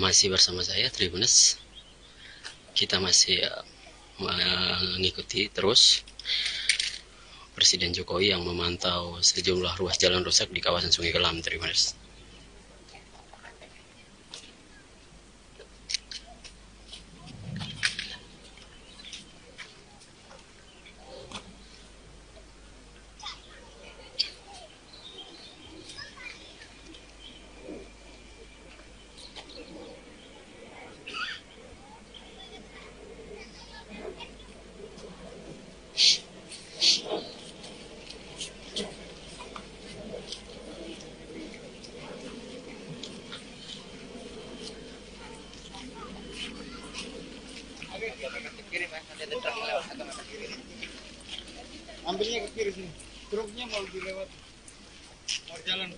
Masih bersama saya Tribuners. Kita masih mengikuti terus Presiden Jokowi yang memantau sejumlah ruas jalan rusak di kawasan Sungai Gelam, Tribuners. Ambilnya ke kiri sini. Truknya mau dilewat. Mau jalan.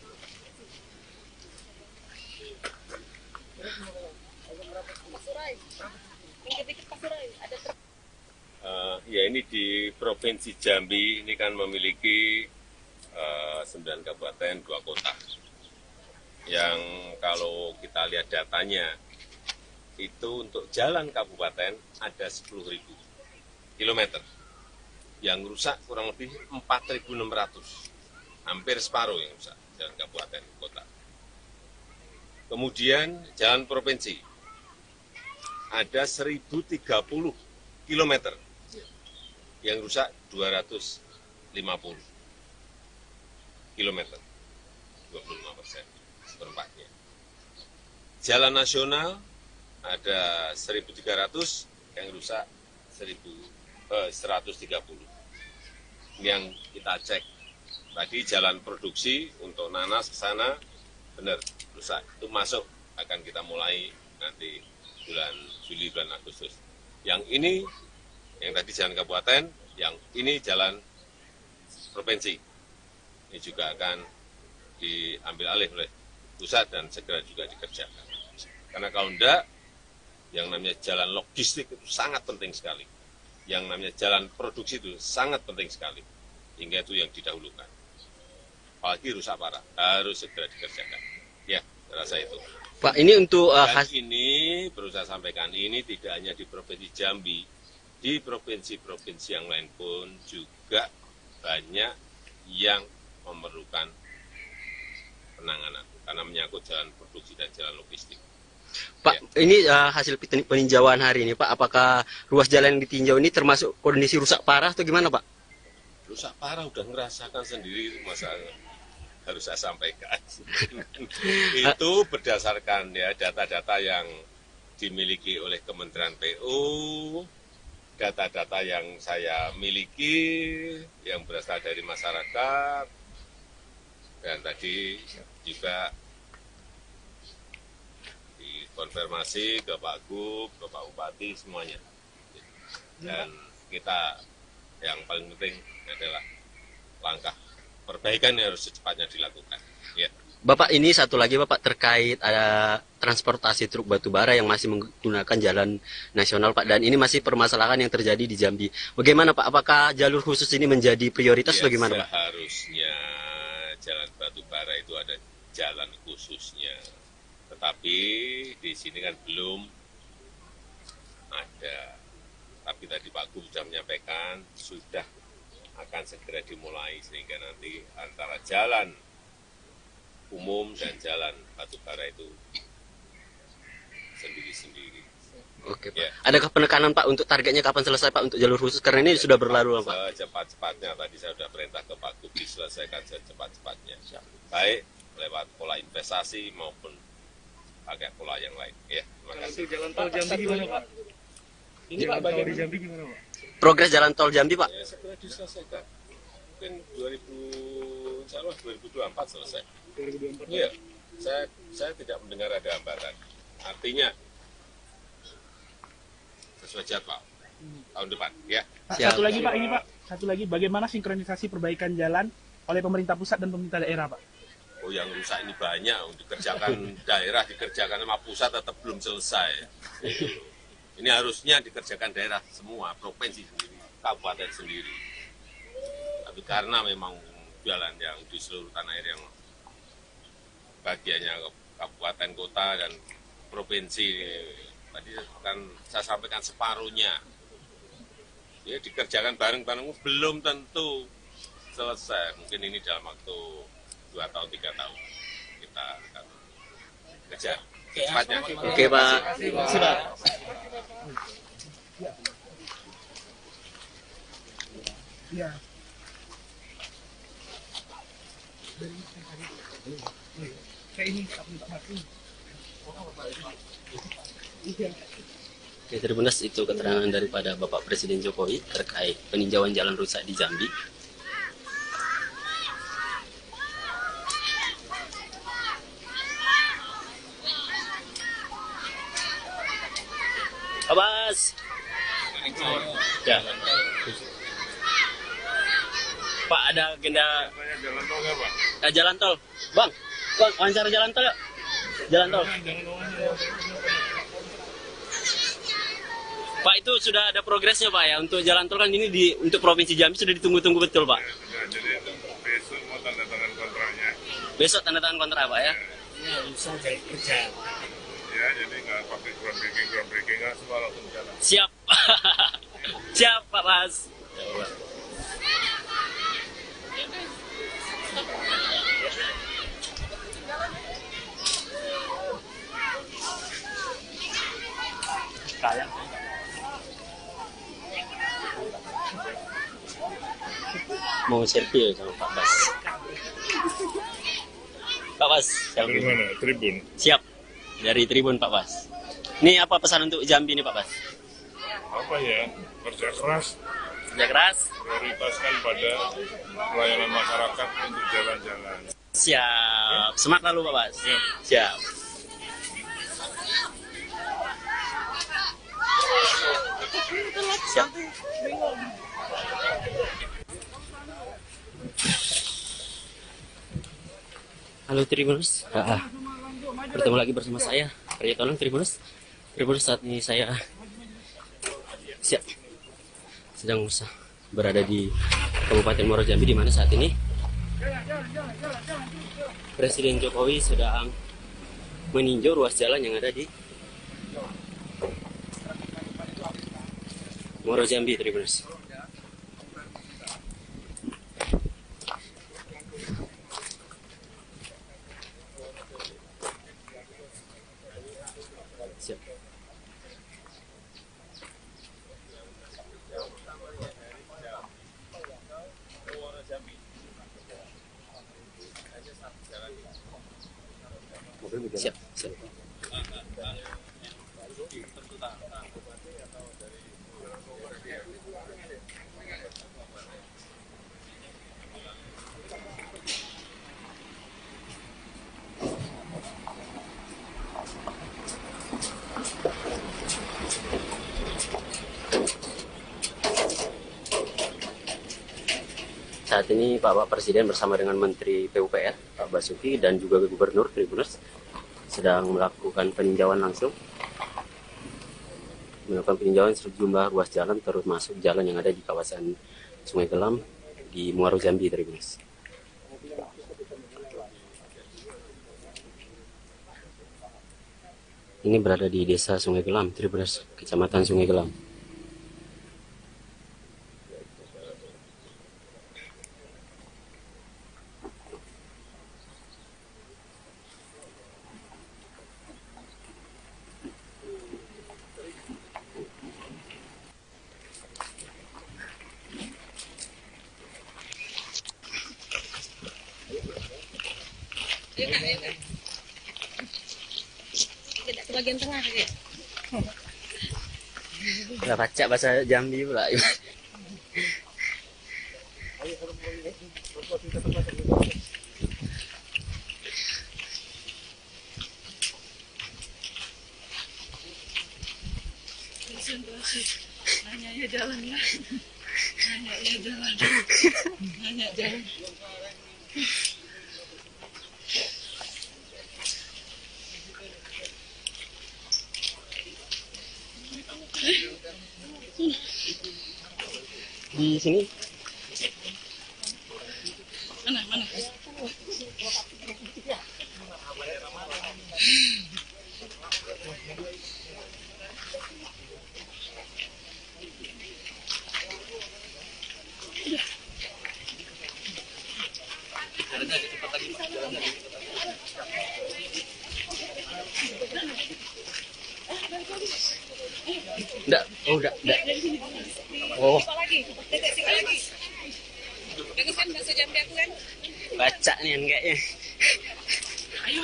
Ya ini di Provinsi Jambi ini kan memiliki 9 kabupaten, 2 kota. Yang kalau kita lihat datanya, itu untuk jalan kabupaten ada 10.000 kilometer. Yang rusak kurang lebih 4.600. Hampir separuh yang rusak, jalan kabupaten, kota. Kemudian jalan provinsi, ada 1.030 kilometer. Yang rusak 250 kilometer, 25%, seperempatnya. Jalan nasional ada 1.300, yang rusak 130. Ini yang kita cek. Tadi jalan produksi untuk nanas ke sana, benar, rusak. Itu masuk, akan kita mulai nanti bulan Juli, bulan Agustus. Yang ini, yang tadi jalan kabupaten, yang ini jalan provinsi. Ini juga akan diambil alih oleh pusat dan segera juga dikerjakan. Karena kalau enggak, yang namanya jalan logistik itu sangat penting sekali. Yang namanya jalan produksi itu sangat penting sekali. Hingga itu yang didahulukan. Apalagi rusak parah, harus segera dikerjakan. Ya, saya rasa itu. Pak, ini untuk Dan ini, perlu saya sampaikan, ini tidak hanya di Provinsi Jambi, di provinsi-provinsi yang lain pun juga banyak yang memerlukan penanganan. Karena menyangkut jalan produksi dan jalan logistik. Pak, Ya. ini hasil peninjauan hari ini, Pak. Apakah ruas jalan yang ditinjau ini termasuk kondisi rusak parah atau gimana, Pak? Rusak parah udah ngerasakan sendiri, masa harus saya sampaikan. Itu berdasarkan ya data-data yang dimiliki oleh Kementerian PU, data-data yang saya miliki, yang berasal dari masyarakat, dan tadi juga dikonfirmasi ke Pak Gub, ke Pak Bupati, semuanya. Dan kita yang paling penting adalah langkah perbaikan yang harus secepatnya dilakukan. Ya. Bapak, ini satu lagi Bapak terkait ada transportasi truk batubara yang masih menggunakan jalan nasional Pak, dan ini masih permasalahan yang terjadi di Jambi. Bagaimana Pak? Apakah jalur khusus ini menjadi prioritas Ya, bagaimana Pak? seharusnya jalan batubara itu ada jalan khususnya. Tetapi di sini kan belum ada. Tapi tadi Pak Gub sudah menyampaikan, sudah akan segera dimulai sehingga nanti antara jalan umum dan jalan batubara itu sendiri-sendiri. Oke Pak. Ya. Adakah penekanan Pak untuk targetnya kapan selesai Pak untuk jalur khusus? Karena ini sudah berlalu Pak. Secepat-cepatnya, tadi saya sudah perintah ke Pak Gub diselesaikan secepat-cepatnya. Baik lewat pola investasi maupun pakai pola yang lain. Ya, terima kasih. Jalan tol Jambi gimana Pak? Ini Pak, bagian di Jambi gimana Pak? Progres jalan tol Jambi Pak? Ya, segera diselesaikan. Mungkin 2024 selesai. 2024. Iya, saya tidak mendengar ada hambatan. Artinya sesuai jadwal tahun depan. Ya. Pak, Siap. satu lagi Pak, ini Pak. Satu lagi, bagaimana sinkronisasi perbaikan jalan oleh pemerintah pusat dan pemerintah daerah Pak? Oh, yang rusak ini banyak. Dikerjakan daerah, dikerjakan sama pusat tetap belum selesai. Ini harusnya dikerjakan daerah semua, provinsi sendiri, kabupaten sendiri. Tapi karena memang jalan yang di seluruh tanah air yang bagiannya kabupaten, kota, dan provinsi, tadi kan saya sampaikan separuhnya. Ya, dikerjakan bareng-bareng belum tentu selesai. Mungkin ini dalam waktu 2 tahun, 3 tahun kita akan kejar secepatnya. Oke Pak. Sudah. Ya. Kayak ini, tak minta mati. Iya. Oke, Tribuners, itu keterangan daripada Bapak Presiden Jokowi terkait peninjauan jalan rusak di Jambi. Pak Bas. Ya. Pak, ada agenda Jalan tol nggak, Pak? jalan tol. Bang, wawancara jalan tol yuk. Jalan tol. Pak, itu sudah ada progresnya Pak ya untuk jalan tol kan ini untuk Provinsi Jambi sudah ditunggu-tunggu betul Pak. Ya, jadi besok mau tanda tangan kontraknya. Besok tanda tangan kontrak Pak ya. Ya, jadi nggak pakai groundbreaking nggak semua langsung jalan. Siap. Siap Pak Bas. Kayak mau selfie ya sama Pak Bas. Pak Bas, Dari selfie. mana? Tribun. Siap. Dari Tribun Pak Bas. Ini apa pesan untuk Jambi nih Pak Bas? Apa ya? Kerja keras, Kerja keras. prioritaskan pada pelayanan masyarakat untuk jalan-jalan. Siap. Semangat lalu Pak Bas. Siap. Siap. Siap. Halo Tribuners, bertemu lagi bersama saya, Arya Tolong Tribuners. Tribuners, saat ini saya sedang berada di Kabupaten Muaro Jambi, di mana saat ini Presiden Jokowi sedang meninjau ruas jalan yang ada di Muaro Jambi, Tribuners. Siap. Siap, siap. Saat ini Bapak Presiden bersama dengan Menteri PUPR, Pak Basuki, dan juga Gubernur Tribuners sedang melakukan peninjauan langsung. Melakukan peninjauan sejumlah ruas jalan, termasuk jalan yang ada di kawasan Sungai Gelam di Muaro Jambi, Tribuners. Ini berada di Desa Sungai Gelam, Tribuners, Kecamatan Sungai Gelam. Tidak ke bagian tengah ya. Nggak baca bahasa Jambi pula. Nanya ya jalannya. Nanya ya jalan. Nanya jalan. Di sini Mana? enggak, enggak. Oh, Apa lagi? Titik sini lagi. Bagus kan bahasa Jambi aku kan? baca nih kayaknya. Ayo.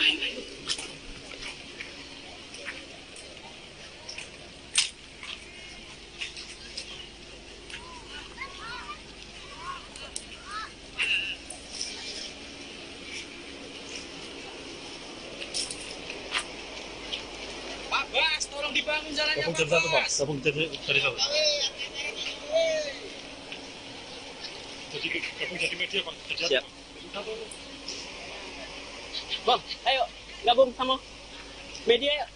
Gabung jadi satu Pak, gabung jadi satu. Gabung jadi media Pak. Siap. Bang, ayo gabung sama media ya.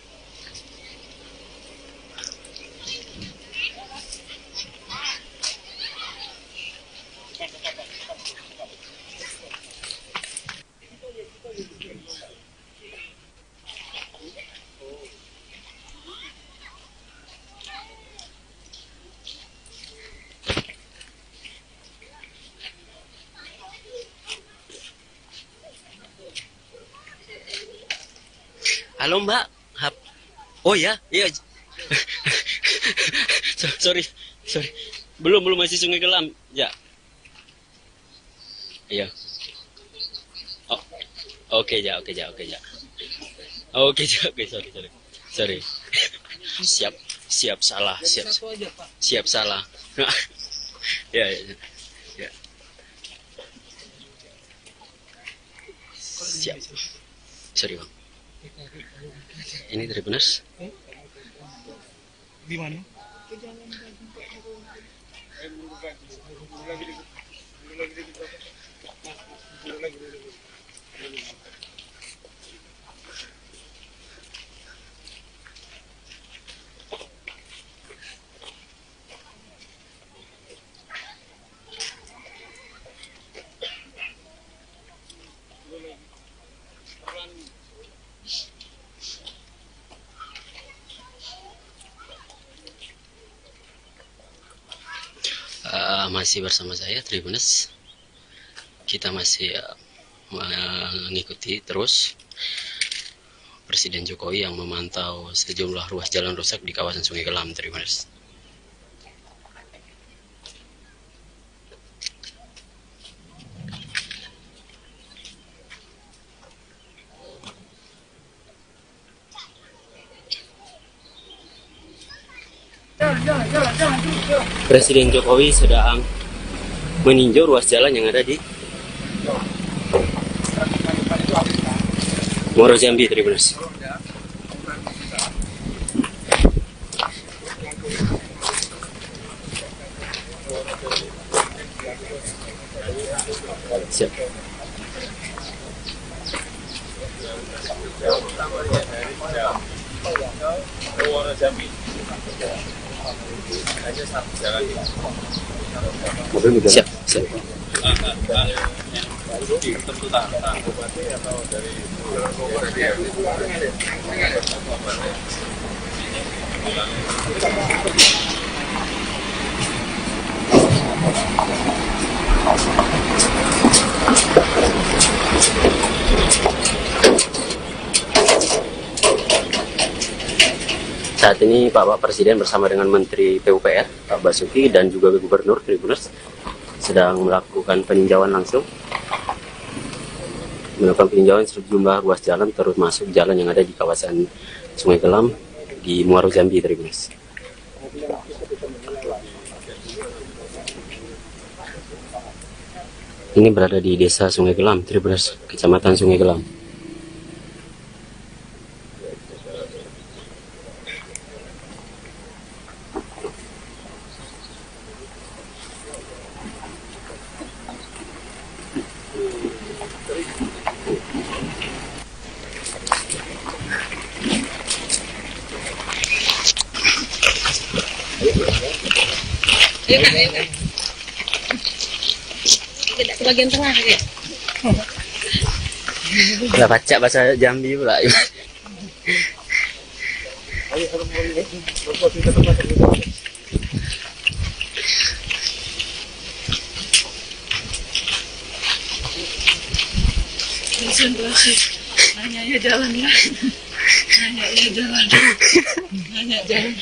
Halo Mbak. Oh ya, iya. sorry. Belum masih Sungai Gelam. Ya. Iya. Oh. Oke ya. Oke, sorry. Siap salah. Siap salah. Ya. Siap. Sorry, Bang. Ini Tribuners. Di mana? Masih bersama saya Tribuners. Kita masih mengikuti terus Presiden Jokowi yang memantau sejumlah ruas jalan rusak di kawasan Sungai Gelam, Tribuners. Presiden Jokowi sedang meninjau ruas jalan yang ada di Muaro Jambi, Tribuners. Siap. Siap. Saat ini Bapak Presiden bersama dengan Menteri PUPR, Pak Basuki, dan juga Gubernur Tribuners sedang melakukan peninjauan langsung. Melakukan peninjauan sejumlah ruas jalan, termasuk jalan yang ada di kawasan Sungai Gelam di Muaro Jambi, Tribuners. Ini berada di Desa Sungai Gelam, Tribuners, Kecamatan Sungai Gelam. Tidak ke bagian tengah ya. Udah baca bahasa Jambi pula. Konsentrasi. Nanya ya jalannya. Nanya jalan.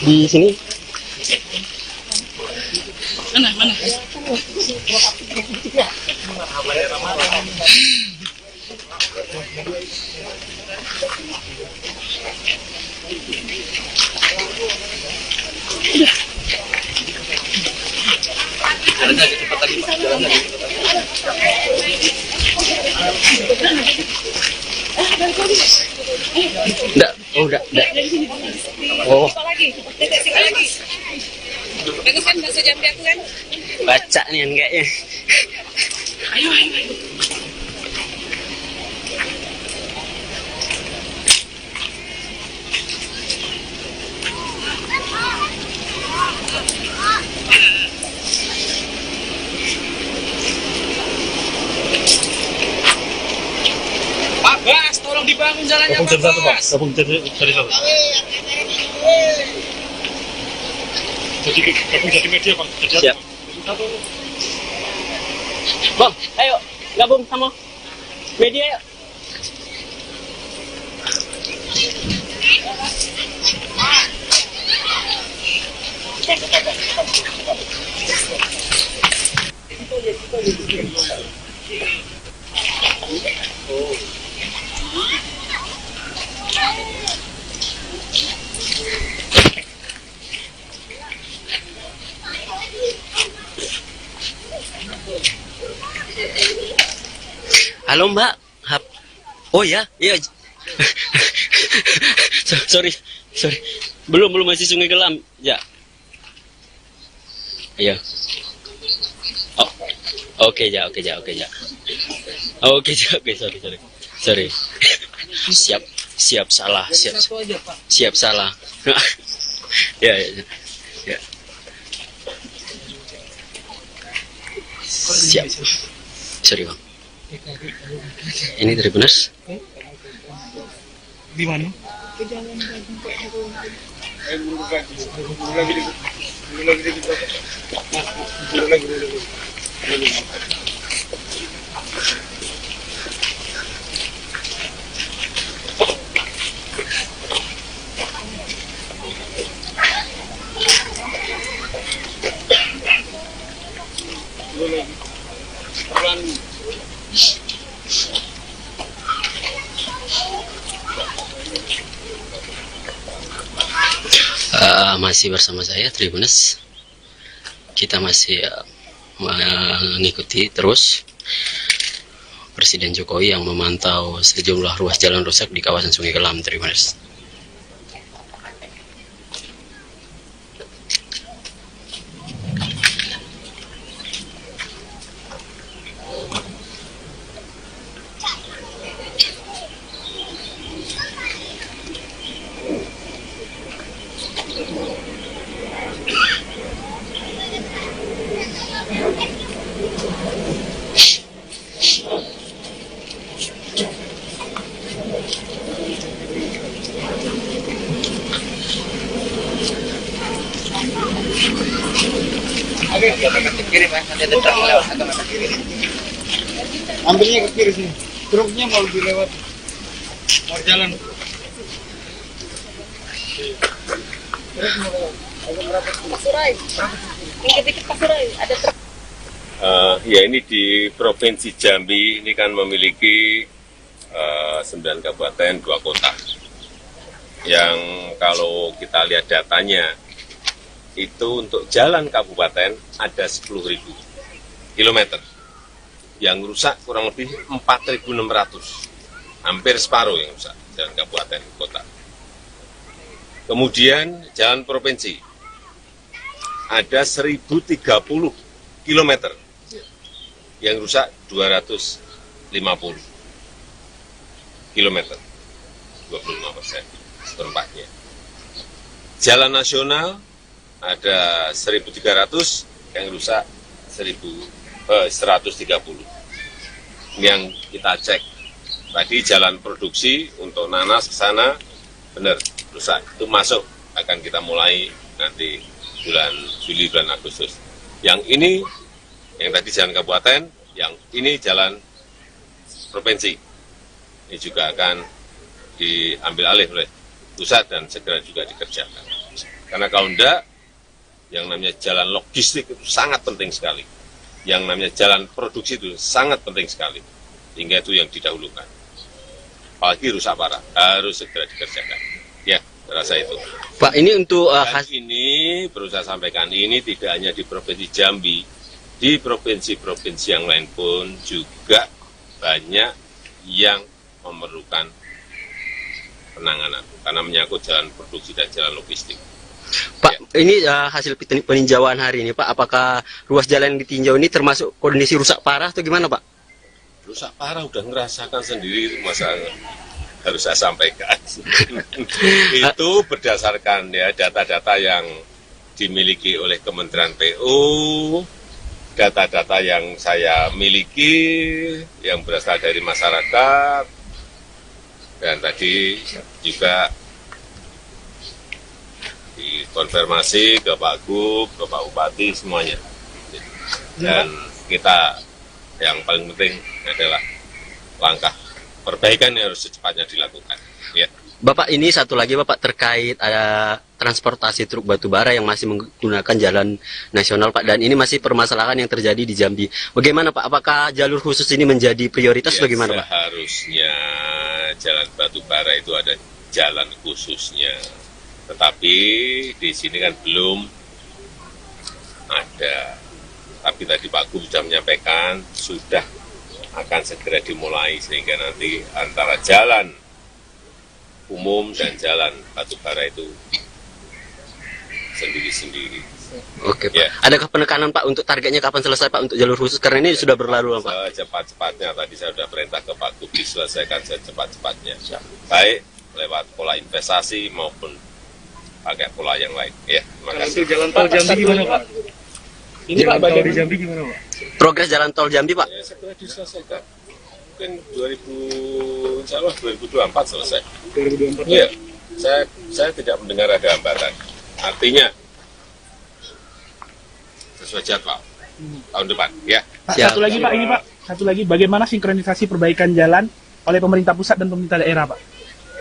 Di sini. Mana? Enggak, oh enggak. Oh, Apa lagi? Siapa lagi? Bagus kan bahasa Jambi aku kan? baca nih kayaknya. Ayo. Pak Bas, tolong dibangun jalannya Pak Bas. Gabung dari satu. Jadi media Pak. Siap. Bang, ayo gabung sama media yuk. Halo Mbak. Oh ya, iya. sorry. Belum masih Sungai Kelam. Ya. Iya. Oh. Oke, sorry. Siap salah. Siap salah. Ya. Siap. Sorry Bang. Ini dari Benes. Di mana? Masih bersama saya Tribunes. Kita masih mengikuti terus Presiden Jokowi yang memantau sejumlah ruas jalan rusak di kawasan Sungai Kelam, Tribunes. Ambilnya ke kiri sini. Truknya mau dilewat. Mau jalan. Pasurai. Dikit-dikit Pasurai. Ada truk. Ya ini di Provinsi Jambi ini kan memiliki 9 kabupaten, 2 kota. Yang kalau kita lihat datanya, itu untuk jalan kabupaten ada 10.000 kilometer. Yang rusak kurang lebih 4.600. Hampir separuh yang rusak, jalan kabupaten kota. Kemudian jalan provinsi, ada 1.030 kilometer. Yang rusak 250 kilometer, 25% seperempatnya. Jalan nasional ada 1.300, yang rusak 130. Yang kita cek tadi jalan produksi untuk nanas ke sana benar rusak, itu masuk, akan kita mulai nanti bulan Juli, bulan Agustus. Yang ini yang tadi jalan kabupaten, yang ini jalan provinsi. Ini juga akan diambil alih oleh pusat dan segera juga dikerjakan. Karena kalau enggak, yang namanya jalan logistik itu sangat penting sekali. Yang namanya jalan produksi itu sangat penting sekali. Hingga itu yang didahulukan. Apalagi rusak parah, harus segera dikerjakan. Ya, saya rasa itu. Pak, ini untuk Dan ini perlu saya sampaikan, ini tidak hanya di Provinsi Jambi, di provinsi-provinsi yang lain pun juga banyak yang memerlukan penanganan karena menyangkut jalan produksi dan jalan logistik. Pak, ini hasil peninjauan hari ini Pak, apakah ruas jalan yang ditinjau ini termasuk kondisi rusak parah atau gimana Pak? Rusak parah udah ngerasakan sendiri, masa harus saya sampaikan. Itu berdasarkan ya data-data yang dimiliki oleh Kementerian PU, data-data yang saya miliki, yang berasal dari masyarakat, dan tadi juga dikonfirmasi ke Pak Gub, ke Pak Bupati, semuanya. Dan kita yang paling penting adalah langkah perbaikan yang harus secepatnya dilakukan. Ya. Bapak, ini satu lagi Bapak terkait ada transportasi truk batubara yang masih menggunakan jalan nasional Pak, dan ini masih permasalahan yang terjadi di Jambi. Bagaimana Pak? Apakah jalur khusus ini menjadi prioritas Ya, bagaimana Pak? Seharusnya jalan batubara itu ada jalan khususnya. Tetapi di sini kan belum ada. Tapi tadi Pak Gub sudah menyampaikan, sudah akan segera dimulai sehingga nanti antara jalan umum dan jalan batubara itu sendiri-sendiri. Oke Pak. Ya. Adakah penekanan Pak untuk targetnya kapan selesai Pak untuk jalur khusus? Karena ini sudah berlalu Pak. Secepat-cepatnya, tadi saya sudah perintah ke Pak Gub diselesaikan secepat-cepatnya. Baik lewat pola investasi maupun pakai pola yang lain. Ya, terima kasih. Jalan tol Jambi gimana Pak? Ini Pak, bagian di Jambi gimana Pak? Progres jalan tol Jambi Pak? Ya, setelah diselesaikan, mungkin 2000, insya Allah 2024 selesai. 2024. Iya, saya tidak mendengar ada hambatan. Artinya sesuai jadwal tahun depan, ya. Pak, Siap. satu lagi Pak, ini Pak, satu lagi, bagaimana sinkronisasi perbaikan jalan oleh pemerintah pusat dan pemerintah daerah Pak?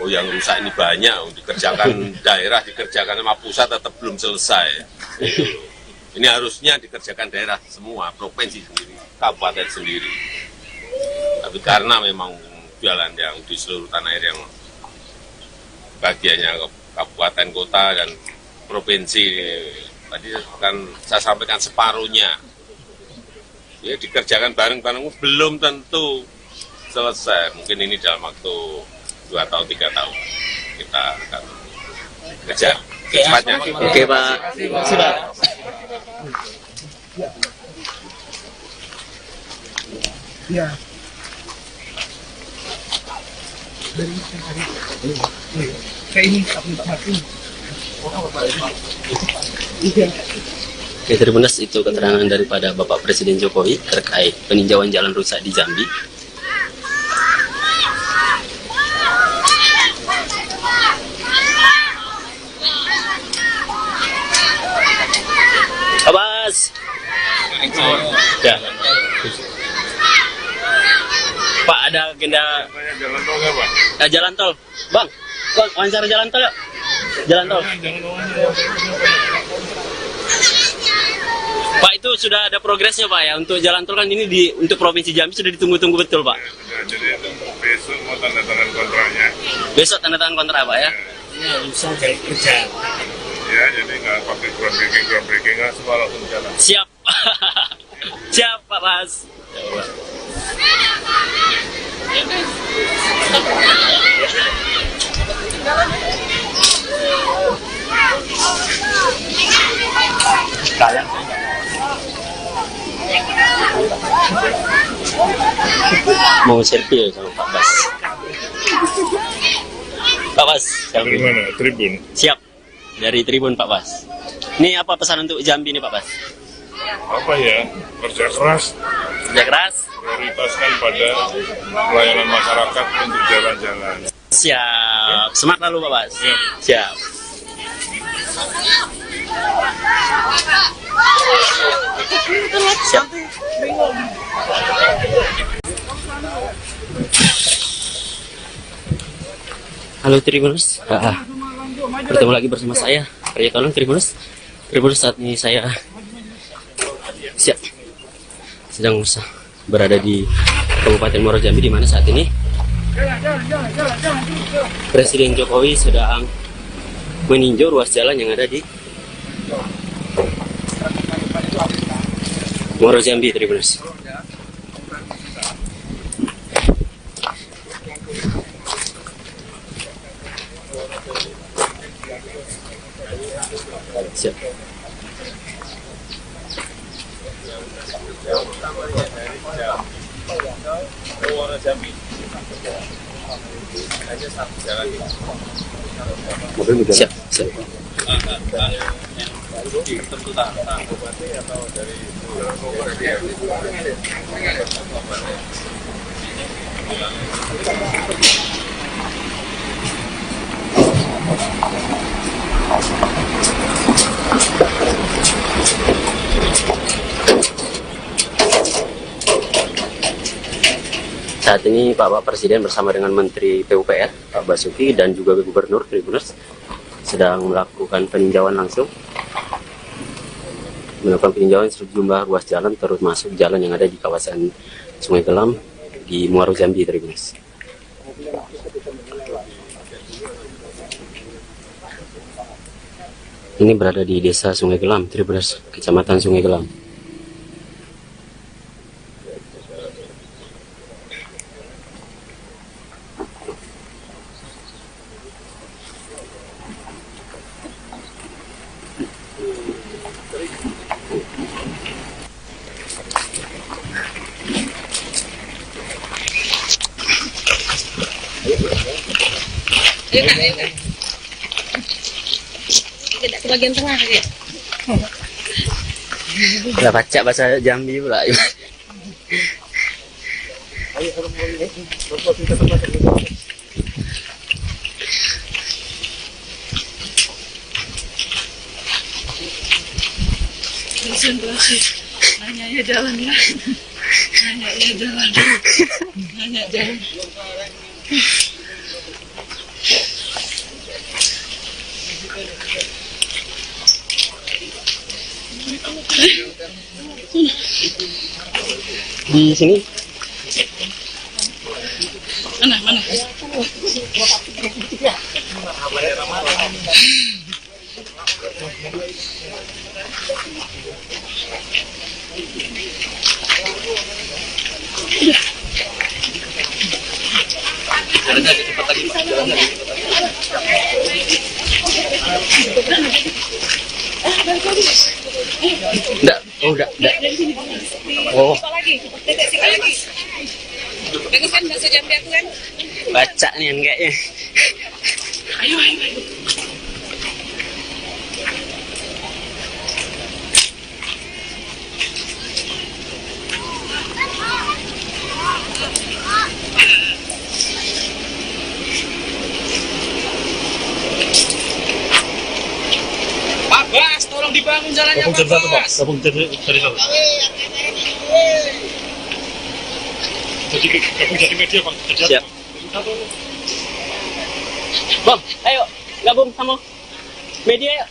Oh, yang rusak ini banyak, dikerjakan daerah, dikerjakan sama pusat tetap belum selesai. Itu. Ini harusnya dikerjakan daerah semua, provinsi sendiri, kabupaten sendiri. Tapi karena memang jalan yang di seluruh tanah air yang bagiannya kabupaten, kota, dan provinsi, tadi kan saya sampaikan separuhnya. Ya, dikerjakan bareng-bareng, belum tentu selesai. Mungkin ini dalam waktu 2 tahun, 3 tahun. Kita akan kejar secepatnya. Oke Pak. Ya. Kayak ini, Pak Martin. Oke, Tribunas, itu keterangan daripada Bapak Presiden Jokowi terkait peninjauan jalan rusak di Jambi. Abbas. Ya. Pak, ada agenda Jalan tol nggak, Pak? jalan tol. Bang, wawancara jalan tol ya? Jalan tol. Pak, itu sudah ada progresnya Pak ya, untuk jalan tol kan ini untuk Provinsi Jambi sudah ditunggu-tunggu betul Pak. Jadi besok mau tanda tangan kontraknya. Besok tanda tangan kontrak Pak ya? Ya, bisa jadi kerja. Ya, jadi nggak pakai groundbreaking nggak semua langsung jalan. Siap. Siap Pak Mas. Mau selfie sama Pak Bas. Pak Bas, Dari mana? Tribun. siap. Dari Tribun Pak Bas. Ini apa pesan untuk Jambi nih Pak Bas? Apa ya? Kerja keras, Kerja keras. prioritaskan pada pelayanan masyarakat untuk jalan-jalan. Siap. Semangat lalu Pak Bas. Siap. Siap. Halo Tribuners, bertemu lagi bersama saya, Arya Tolong Tribuners. Tribuners, saat ini saya sedang berada di Kabupaten Muaro Jambi, di mana saat ini Presiden Jokowi sedang meninjau ruas jalan yang ada di Muaro Jambi, Tribuners. Siap. Siap, siap. Saat ini Bapak Presiden bersama dengan Menteri PUPR, Pak Basuki, dan juga Gubernur Tribuners sedang melakukan peninjauan langsung. Melakukan peninjauan sejumlah ruas jalan, termasuk jalan yang ada di kawasan Sungai Gelam di Muaro Jambi, Tribuners. Ini berada di Desa Sungai Gelam, Tribuners, Kecamatan Sungai Gelam. Ayo kak, ayo kak. Tidak ke bagian tengah ya. Nggak baca bahasa Jambi pula. Konsentrasi. Nanya ya jalan ya. Nanya ya jalan. Nanya jalan. Di sini. Mana? Enggak. Oh, Siapa lagi? Tetek siapa lagi? Bagus kan bahasa Jambi aku kan? baca nih kayaknya. Ayo. Pak Bas, tolong dibangun jalannya Pak Bas. Gabung dari satu. Gabung dari media Pak. Siap. Bang, ayo gabung sama media yuk.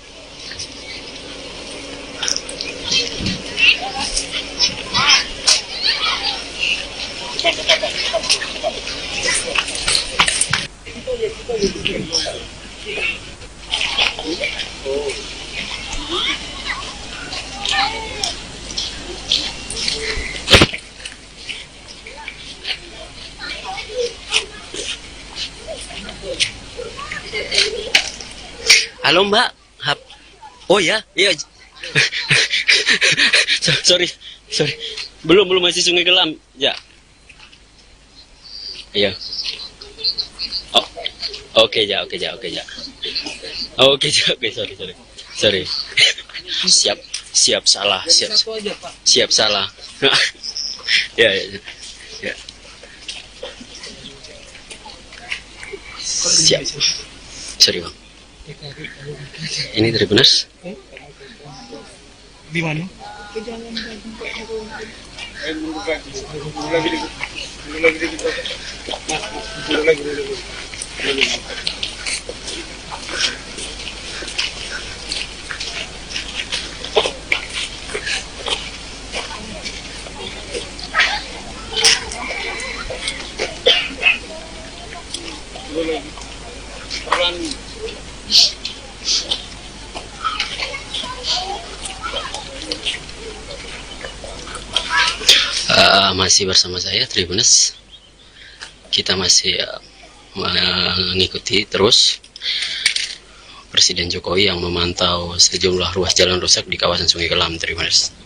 Halo Mbak. Oh ya, iya. sorry. Belum masih Sungai Gelam. Ya. Iya. Oh. Oke, sorry. Siap salah. Siap salah. Ya. Siap. Sorry Bang. Ini Tribuners. Di mana? Masih bersama saya Tribuners. Kita masih mengikuti terus Presiden Jokowi yang memantau sejumlah ruas jalan rusak di kawasan Sungai Kelam. Terima kasih.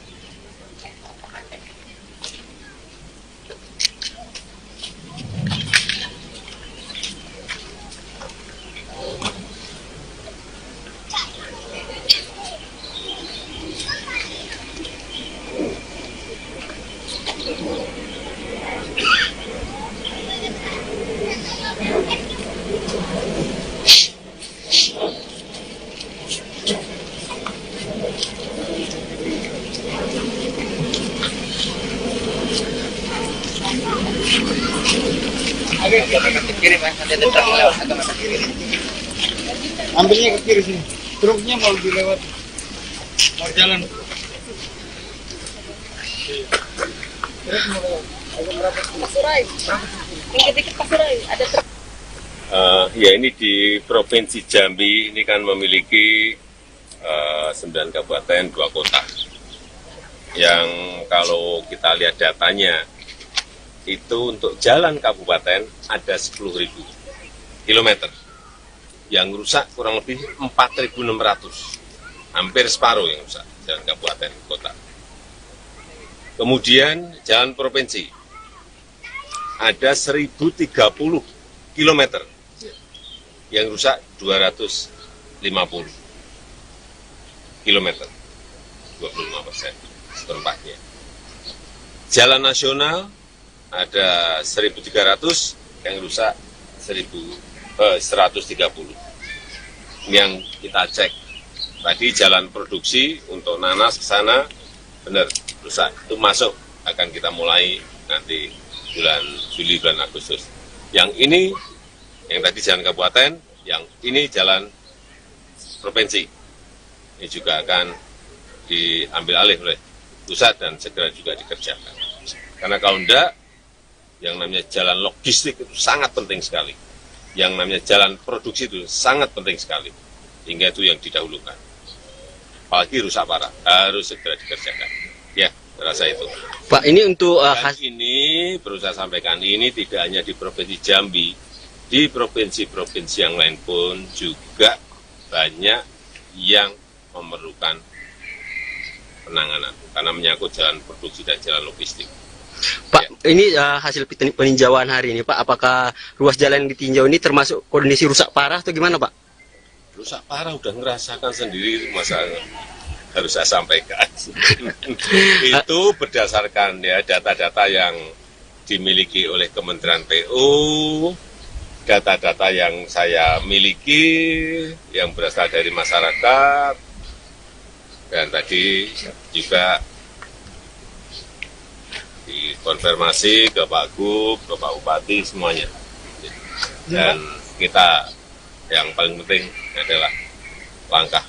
Ambilnya ke kiri sini. Truknya mau dilewat. Mau jalan. Pasurai. Dikit-dikit Pasurai. Ada truk. Ya ini di Provinsi Jambi ini kan memiliki 9 kabupaten, 2 kota. Yang kalau kita lihat datanya, itu untuk jalan kabupaten ada 10.000 kilometer. Yang rusak kurang lebih 4.600. Hampir separuh yang rusak, jalan kabupaten, kota. Kemudian jalan provinsi, ada 1.030 kilometer. Yang rusak 250 kilometer, 25% seperempatnya. Jalan nasional ada 1.300, yang rusak 130. Ini yang kita cek. Tadi jalan produksi untuk nanas ke sana, benar, rusak. Itu masuk, akan kita mulai nanti bulan Juli, bulan Agustus. Yang ini, yang tadi jalan kabupaten, yang ini jalan provinsi. Ini juga akan diambil alih oleh pusat dan segera juga dikerjakan. Karena kalau enggak, yang namanya jalan logistik itu sangat penting sekali. Yang namanya jalan produksi itu sangat penting sekali. Hingga itu yang didahulukan. Apalagi rusak parah, harus segera dikerjakan. Ya, rasa itu. Pak, ini untuk Dan ini, perlu saya sampaikan, ini tidak hanya di Provinsi Jambi, di provinsi-provinsi yang lain pun juga banyak yang memerlukan penanganan. Karena menyangkut jalan produksi dan jalan logistik. Pak, ini hasil peninjauan hari ini, Pak. Apakah ruas jalan yang ditinjau ini termasuk kondisi rusak parah atau gimana, Pak? Rusak parah udah ngerasakan sendiri, masa harus saya sampaikan. Itu berdasarkan ya data-data yang dimiliki oleh Kementerian PU, data-data yang saya miliki, yang berasal dari masyarakat, dan tadi juga dikonfirmasi ke Pak Gub, ke Pak Bupati, semuanya. Dan kita yang paling penting adalah langkah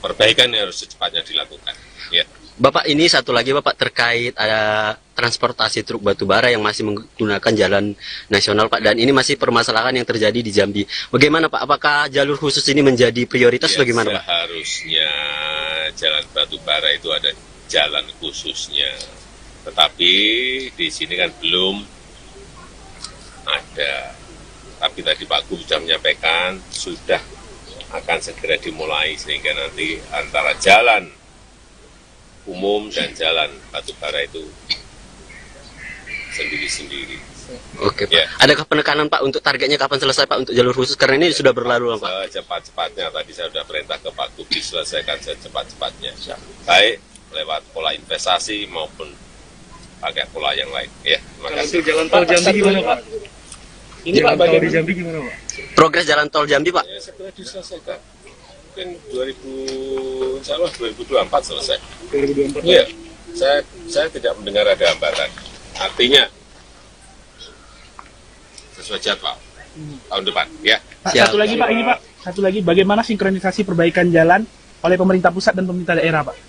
perbaikan yang harus secepatnya dilakukan. Ya. Bapak, ini satu lagi Bapak terkait ada transportasi truk batubara yang masih menggunakan jalan nasional Pak, dan ini masih permasalahan yang terjadi di Jambi. Bagaimana Pak? Apakah jalur khusus ini menjadi prioritas Ya, bagaimana Pak? Seharusnya jalan batubara itu ada jalan khususnya. Tetapi di sini kan belum ada. Tapi tadi Pak Gub sudah menyampaikan, sudah akan segera dimulai sehingga nanti antara jalan umum dan jalan batubara itu sendiri-sendiri. Oke Pak. Ya. Adakah penekanan Pak untuk targetnya kapan selesai Pak untuk jalur khusus? Karena ini sudah berlalu Pak. Secepat-cepatnya, tadi saya sudah perintah ke Pak Gub diselesaikan secepat-cepatnya. Baik lewat pola investasi maupun pakai pola yang lain. Ya, terima kasih. Untuk jalan tol Jambi gimana Pak? Ini Pak, bagian di Jambi gimana Pak? Progres jalan tol Jambi Pak? Ya, segera diselesaikan. Mungkin 2024 selesai. 2024. Iya, saya tidak mendengar ada hambatan. Artinya sesuai jadwal tahun depan. Ya. Pak, Siap. satu lagi Pak, ini Pak. Satu lagi, bagaimana sinkronisasi perbaikan jalan oleh pemerintah pusat dan pemerintah daerah Pak?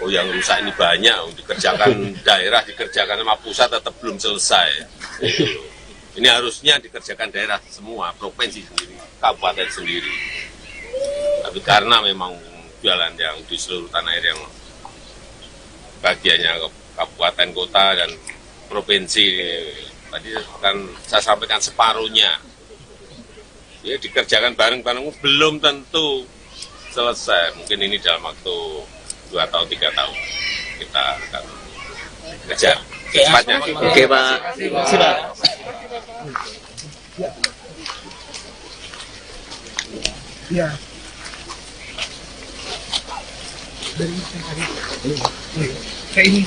Oh, yang rusak ini banyak, dikerjakan daerah, dikerjakan sama pusat tetap belum selesai. Ini harusnya dikerjakan daerah semua, provinsi sendiri, kabupaten sendiri. Tapi karena memang jalan yang di seluruh tanah air yang bagiannya kabupaten, kota, dan provinsi, tadi kan saya sampaikan separuhnya ya dikerjakan bareng-bareng, belum tentu selesai. Mungkin ini dalam waktu 2 atau 3 tahun kita akan kejar secepatnya. Oke Pak. Sudah. Ya. Dari kayak ini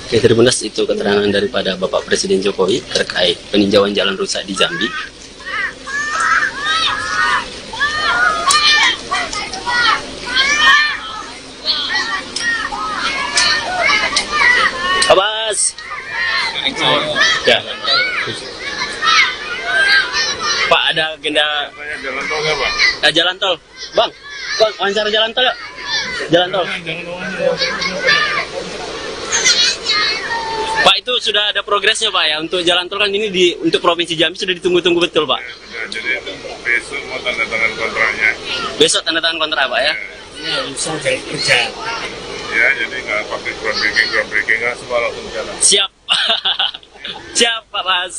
Oke, Tribuners, itu keterangan daripada Bapak Presiden Jokowi terkait peninjauan jalan rusak di Jambi. Awas. Ya. Pak, ada agenda Jalan tol nggak, Pak? jalan tol, Bang. Wawancara jalan tol ya? Jalan tol. Pak, itu sudah ada progresnya Pak ya untuk jalan tol kan ini untuk Provinsi Jambi sudah ditunggu-tunggu betul Pak. Ya, jadi besok mau tanda tangan kontraknya. Besok tanda tangan kontrak Pak ya? Ya, bisa jadi kerja. Ya, jadi nggak pakai groundbreaking nggak semua langsung jalan. Siap. Siap Pak Mas.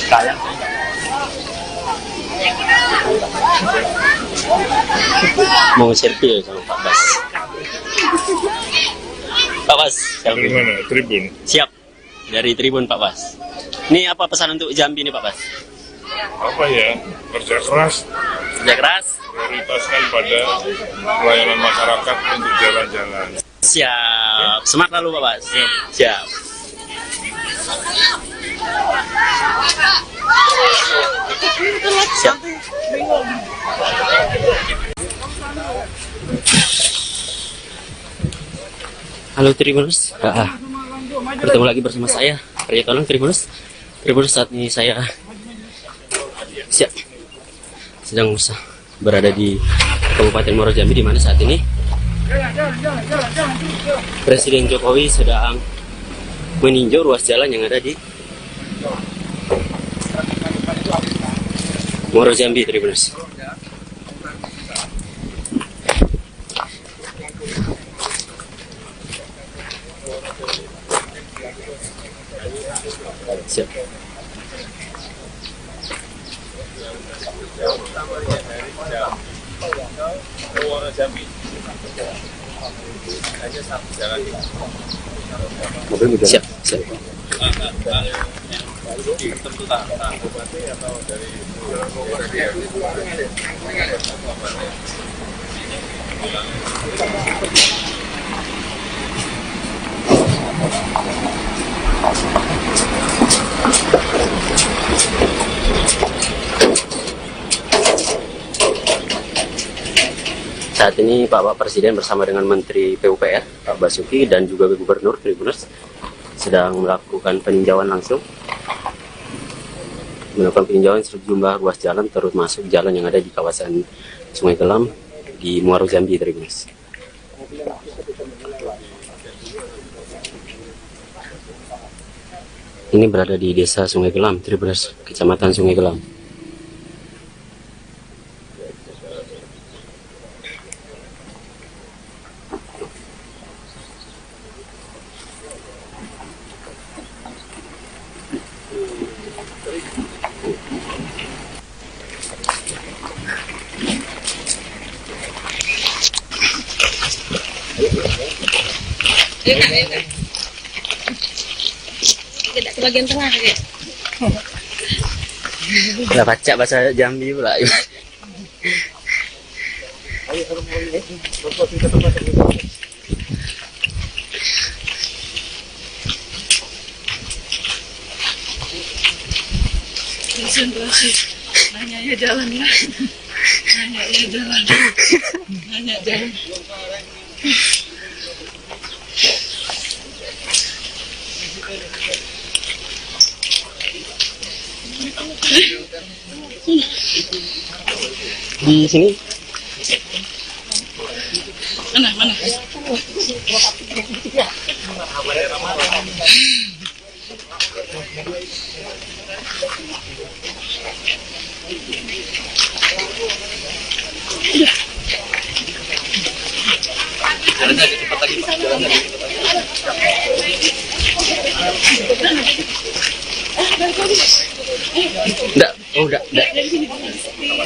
Sayang. Mau selfie sama Pak Bas. Pak Bas, Dari mana? Tribun. siap. Dari Tribun Pak Bas. Ini apa pesan untuk Jambi nih Pak Bas? Apa ya? Kerja keras, Kerja keras. prioritaskan pada pelayanan masyarakat untuk jalan-jalan. Siap. Semangat lalu Pak Bas. Siap. Siap. Halo Tribuners, bertemu lagi bersama saya, Arya Tolong Tribuners. Tribuners, saat ini saya sedang berada di Kabupaten Muaro Jambi, di mana saat ini Presiden Jokowi sedang meninjau ruas jalan yang ada di Muaro Jambi, Tribuners. Siap. Siap, siap. Saat ini Bapak Presiden bersama dengan Menteri PUPR, Pak Basuki, dan juga Gubernur Tribuners sedang melakukan peninjauan langsung. Melakukan peninjauan sejumlah ruas jalan, termasuk jalan yang ada di kawasan Sungai Gelam di Muaro Jambi, Tribuners. Ini berada di Desa Sungai Gelam, Tribuners, Kecamatan Sungai Gelam. Tidak ke bagian tengah ya. Nggak baca bahasa Jambi pula. Konsentrasi. Nanya ya jalan ya. Nanya ya jalan. Nanya jalan. Di sini Mana? Enggak, oh enggak.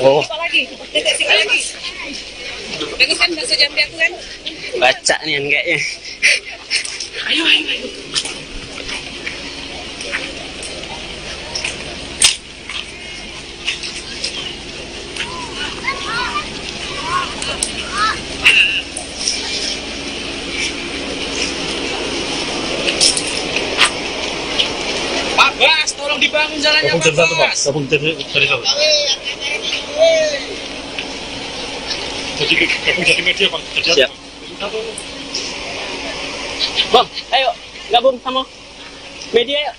Oh, Apa lagi? Tidak sih lagi. Bagus kan bakso Jambi aku kan? baca nih kayaknya. Ayo. Pak Bas, tolong dibangun jalannya Pak Bas. Jadi media Pak. Siap. Bang, ayo gabung sama media yuk.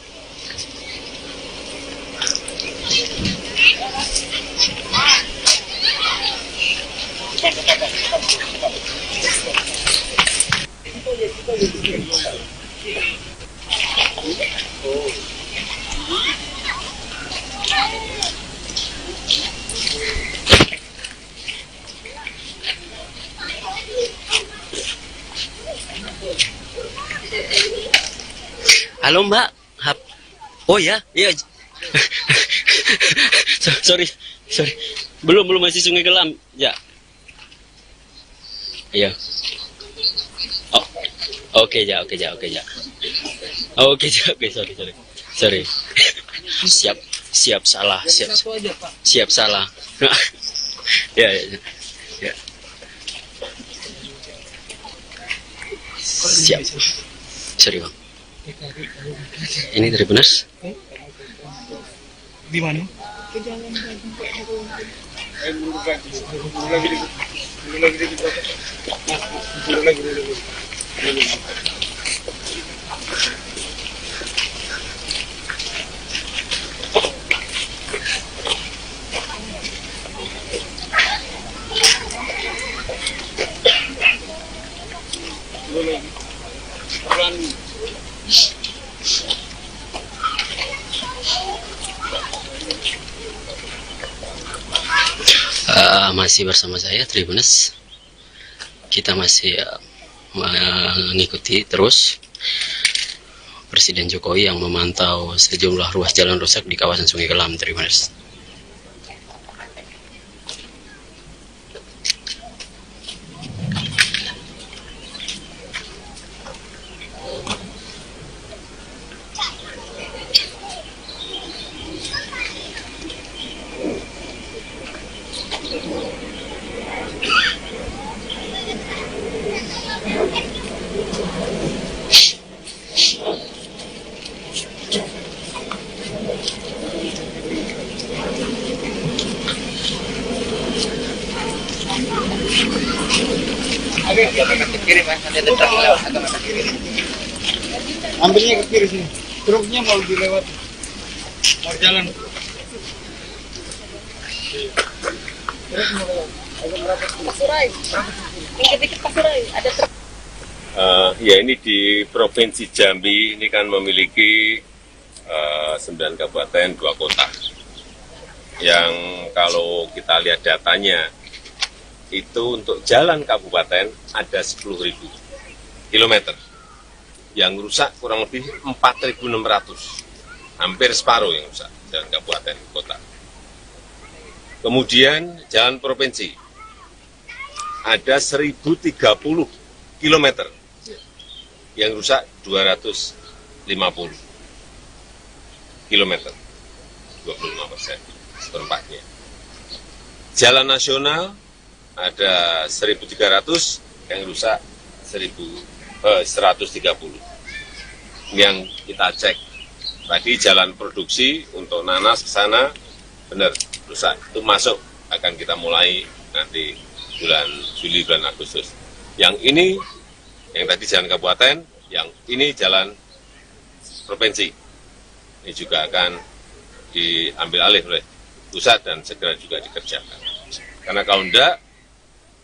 Halo Mbak. Oh ya, iya. sorry. Belum masih Sungai Gelam. Ya. Iya. Oh. Oke ya. Oke, sorry. Siap salah. Siap salah. Ya. Siap. Sorry Bang. Ini dari Benas. Di mana? Masih bersama saya Tribunes. Kita masih mengikuti terus Presiden Jokowi yang memantau sejumlah ruas jalan rusak di kawasan Sungai Gelam, Tribunes. Ambilnya ke kiri sini. Truknya mau dilewat. Mau jalan. Pasurai. Dikit-dikit Pasurai. Ada truk. Ya ini di Provinsi Jambi ini kan memiliki 9 kabupaten, 2 kota. Yang kalau kita lihat datanya, itu untuk jalan kabupaten ada 10.000 kilometer. Yang rusak kurang lebih 4.600. Hampir separuh yang rusak, jalan kabupaten, kota. Kemudian jalan provinsi, ada 1.030 kilometer. Yang rusak 250 kilometer, 25% seperempatnya. Jalan nasional ada 1.300, yang rusak 130. Ini yang kita cek. Tadi jalan produksi untuk nanas ke sana benar rusak. Itu masuk, akan kita mulai nanti bulan Juli, bulan Agustus. Yang ini, yang tadi jalan kabupaten, yang ini jalan provinsi. Ini juga akan diambil alih oleh pusat dan segera juga dikerjakan. Karena kalau enggak,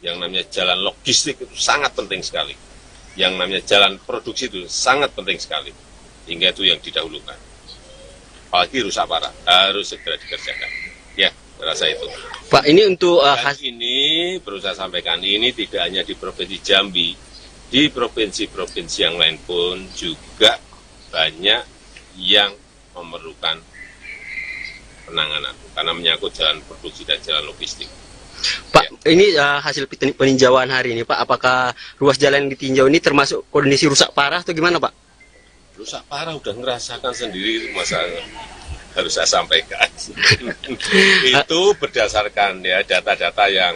yang namanya jalan logistik itu sangat penting sekali. Yang namanya jalan produksi itu sangat penting sekali. Hingga itu yang didahulukan. Apalagi rusak parah, harus segera dikerjakan. Ya. Rasa itu. Pak, ini untuk Dan ini perlu saya sampaikan, ini tidak hanya di Provinsi Jambi, di provinsi-provinsi yang lain pun juga banyak yang memerlukan penanganan karena menyangkut jalan produksi dan jalan logistik. Pak, ini hasil peninjauan hari ini, Pak, apakah ruas jalan yang ditinjau ini termasuk kondisi rusak parah atau gimana, Pak? Rusak parah udah ngerasakan sendiri, masa harus saya sampaikan. Itu berdasarkan ya data-data yang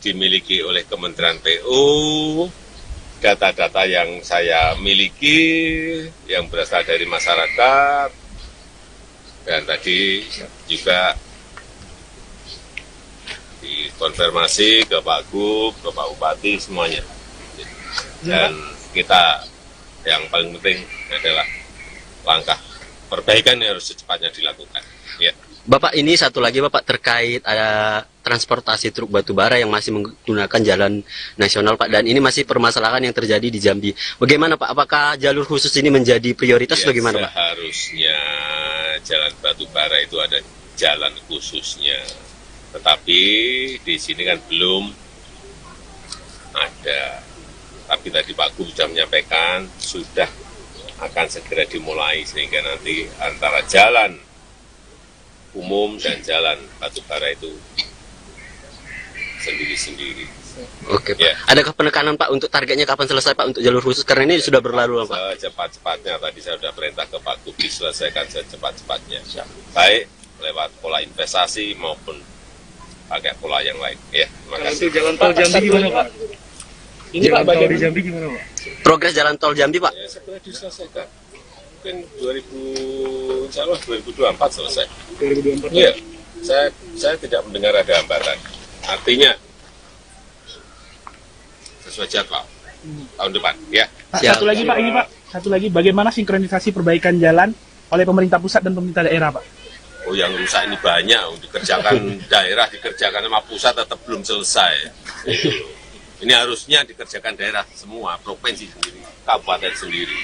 dimiliki oleh Kementerian PU, data-data yang saya miliki, yang berasal dari masyarakat, dan tadi juga dikonfirmasi ke Pak Gub, ke Pak Bupati, semuanya. Dan kita yang paling penting adalah langkah perbaikan yang harus secepatnya dilakukan. Ya. Bapak, ini satu lagi Bapak terkait ada transportasi truk batubara yang masih menggunakan jalan nasional Pak, dan ini masih permasalahan yang terjadi di Jambi. Bagaimana Pak? Apakah jalur khusus ini menjadi prioritas Ya, bagaimana Pak? Seharusnya jalan batubara itu ada jalan khususnya. Tetapi di sini kan belum ada. Tapi tadi Pak Gub sudah menyampaikan sudah akan segera dimulai sehingga nanti antara jalan umum dan jalan batubara itu sendiri-sendiri. Oke Pak. Ya. Adakah penekanan Pak untuk targetnya kapan selesai Pak untuk jalur khusus, karena ini sudah berlalu Pak? Secepat-cepatnya, tadi saya sudah perintah ke Pak Gub diselesaikan secepat-cepatnya. Baik lewat pola investasi maupun pakai pola yang lain. Ya, terima kasih. Untuk jalan tol Jambi gimana Pak? Ini Pak, bagaimana di Jambi gimana Pak? Progres jalan tol Jambi Pak? Ya, segera diselesaikan. Mungkin 2024 selesai. 2024. Iya, saya tidak mendengar ada hambatan. Artinya sesuai jadwal tahun depan. Ya. Pak, Siap. satu lagi Pak, ini Pak. Satu lagi, bagaimana sinkronisasi perbaikan jalan oleh pemerintah pusat dan pemerintah daerah Pak? Oh, yang rusak ini banyak. Dikerjakan daerah, dikerjakan sama pusat tetap belum selesai. Ini harusnya dikerjakan daerah semua, provinsi sendiri, kabupaten sendiri.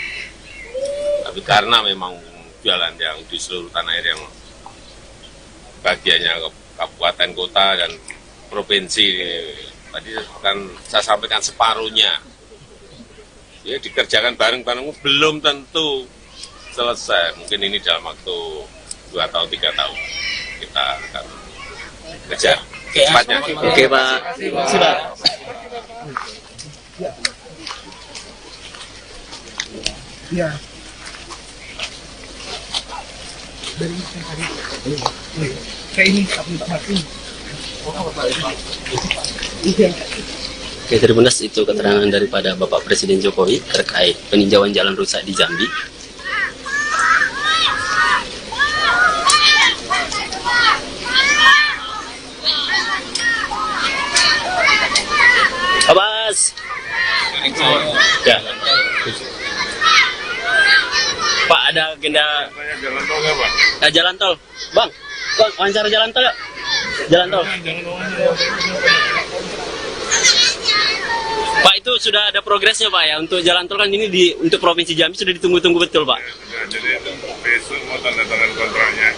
Tapi karena memang jalan yang di seluruh tanah air yang bagiannya ke kabupaten, kota, dan provinsi, tadi kan saya sampaikan separuhnya. Ya, dikerjakan bareng-bareng belum tentu selesai. Mungkin ini dalam waktu 2 atau 3 tahun kita akan kejar secepatnya. Oke Pak. Sudah. Ya. Dari tadi. Kayak ini ini. Iya. Oke, Tribuners, itu keterangan daripada Bapak Presiden Jokowi terkait peninjauan jalan rusak di Jambi. Abbas. Ya. Pak, ada agenda Jalan tol nggak, Pak? jalan tol. Bang, wawancara jalan tol yuk. Jalan tol. Pak, itu sudah ada progresnya Pak ya, untuk jalan tol kan ini untuk Provinsi Jambi sudah ditunggu-tunggu betul Pak. Jadi besok mau tanda tangan kontraknya.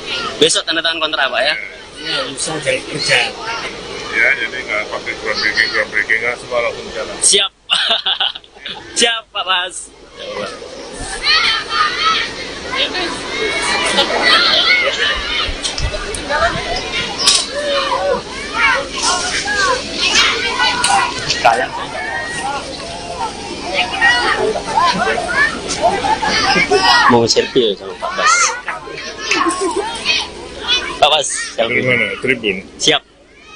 Besok tanda tangan kontrak Pak ya. Ya, bisa jadi kerja. Ya, jadi nggak pakai groundbreaking nggak semua langsung jalan. Siap. Siap Pak Mas. Mau selfie sama Pak Bas. Pak Bas, Dari mana? Tribun. siap.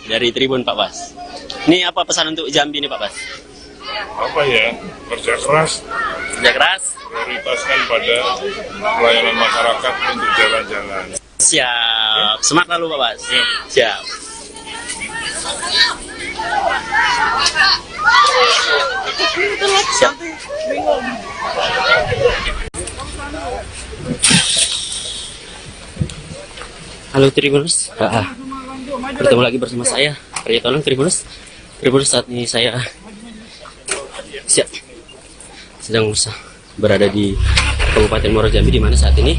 Dari Tribun Pak Bas. Ini apa pesan untuk Jambi nih Pak Bas? Apa ya? Kerja keras, Kerja keras. prioritaskan pada pelayanan masyarakat untuk jalan-jalan. Siap. Semangat lalu Pak Bas. Siap. Siap. Halo Tribuners. Bertemu lagi bersama saya, Arya Tonang, Tribuners. Tribuners, saat ini saya sedang berada di Kabupaten Muaro Jambi, di mana saat ini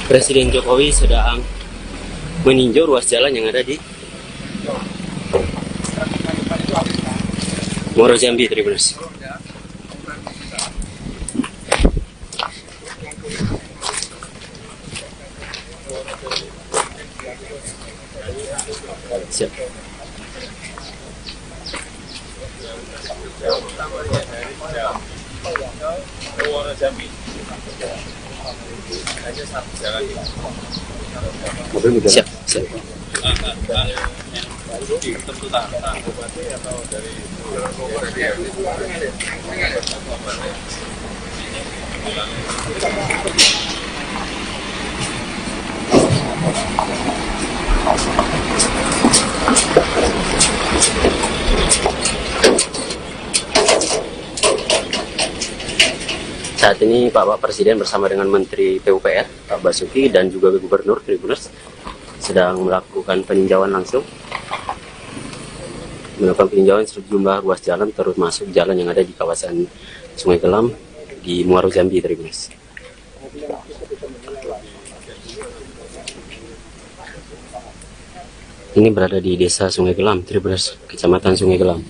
Presiden Jokowi sedang meninjau ruas jalan yang ada di Muaro Jambi, Tribuners. Siap. Siap, siap. Saat ini Bapak Presiden bersama dengan Menteri PUPR, Pak Basuki, dan juga Gubernur Tribuners sedang melakukan peninjauan langsung. Melakukan peninjauan sejumlah ruas jalan, termasuk jalan yang ada di kawasan Sungai Gelam di Muaro Jambi, Tribuners. Ini berada di Desa Sungai Gelam, Tribuners, Kecamatan Sungai Gelam.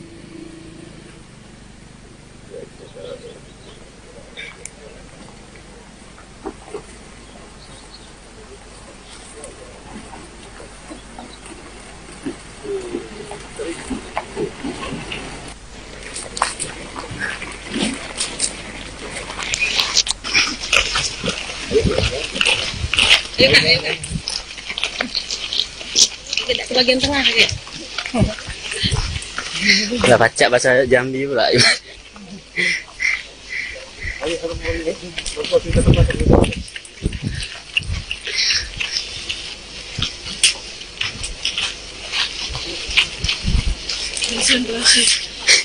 Ayo kak, ayo kak. Tidak ke bagian tengah ya. Nggak baca bahasa Jambi pula. Konsentrasi.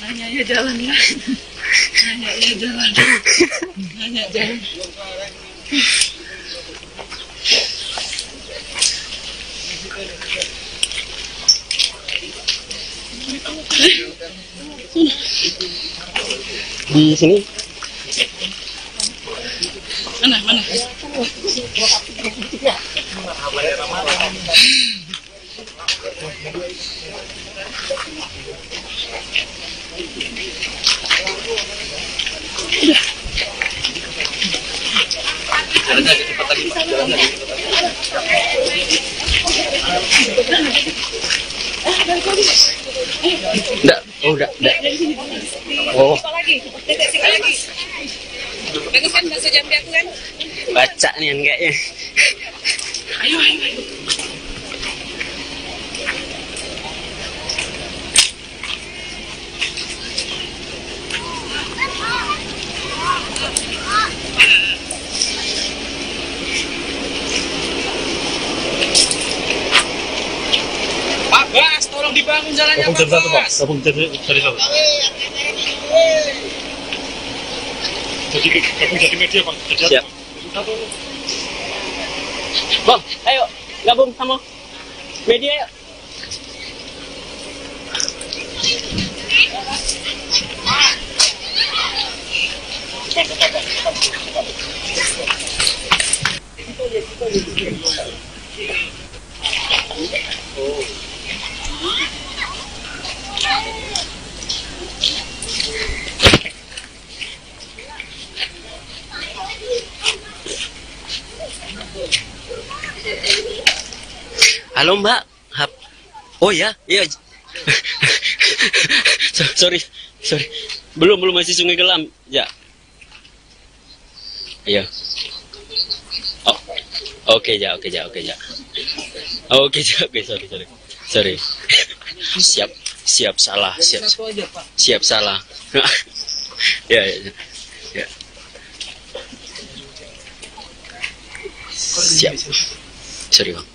Nanya ya jalannya. Nanya ya jalan. Nanya jalan. Di sini. Mana? Jalannya agak cepat lagi, Pak. Jalannya agak cepat lagi. Enggak, udah. Oh, Lagi. Bagus kan bahasa Jambi aku kan? baca nih kayaknya. Ayo. Pak Bas, tolong dibangun jalannya Pak Bas. Jadi media Pak. Siap. Bang, ayo gabung sama media yuk. Halo Mbak. Oh ya, iya. sorry. Belum masih Sungai Gelam. Ya. Iya. Oh. Oke, sorry. Siap salah. Siap salah. Ya. Siap. Sorry Bang.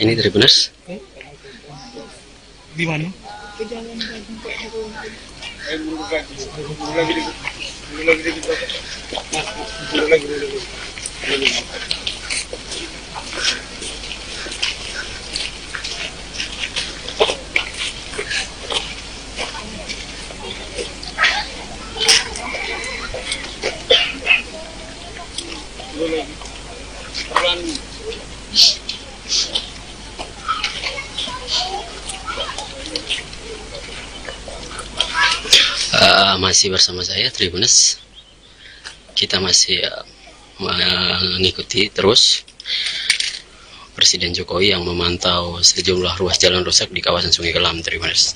Ini Tribuners. Di mana? Masih bersama saya Tribuners. Kita masih mengikuti terus Presiden Jokowi yang memantau sejumlah ruas jalan rusak di kawasan Sungai Kelam, Tribuners.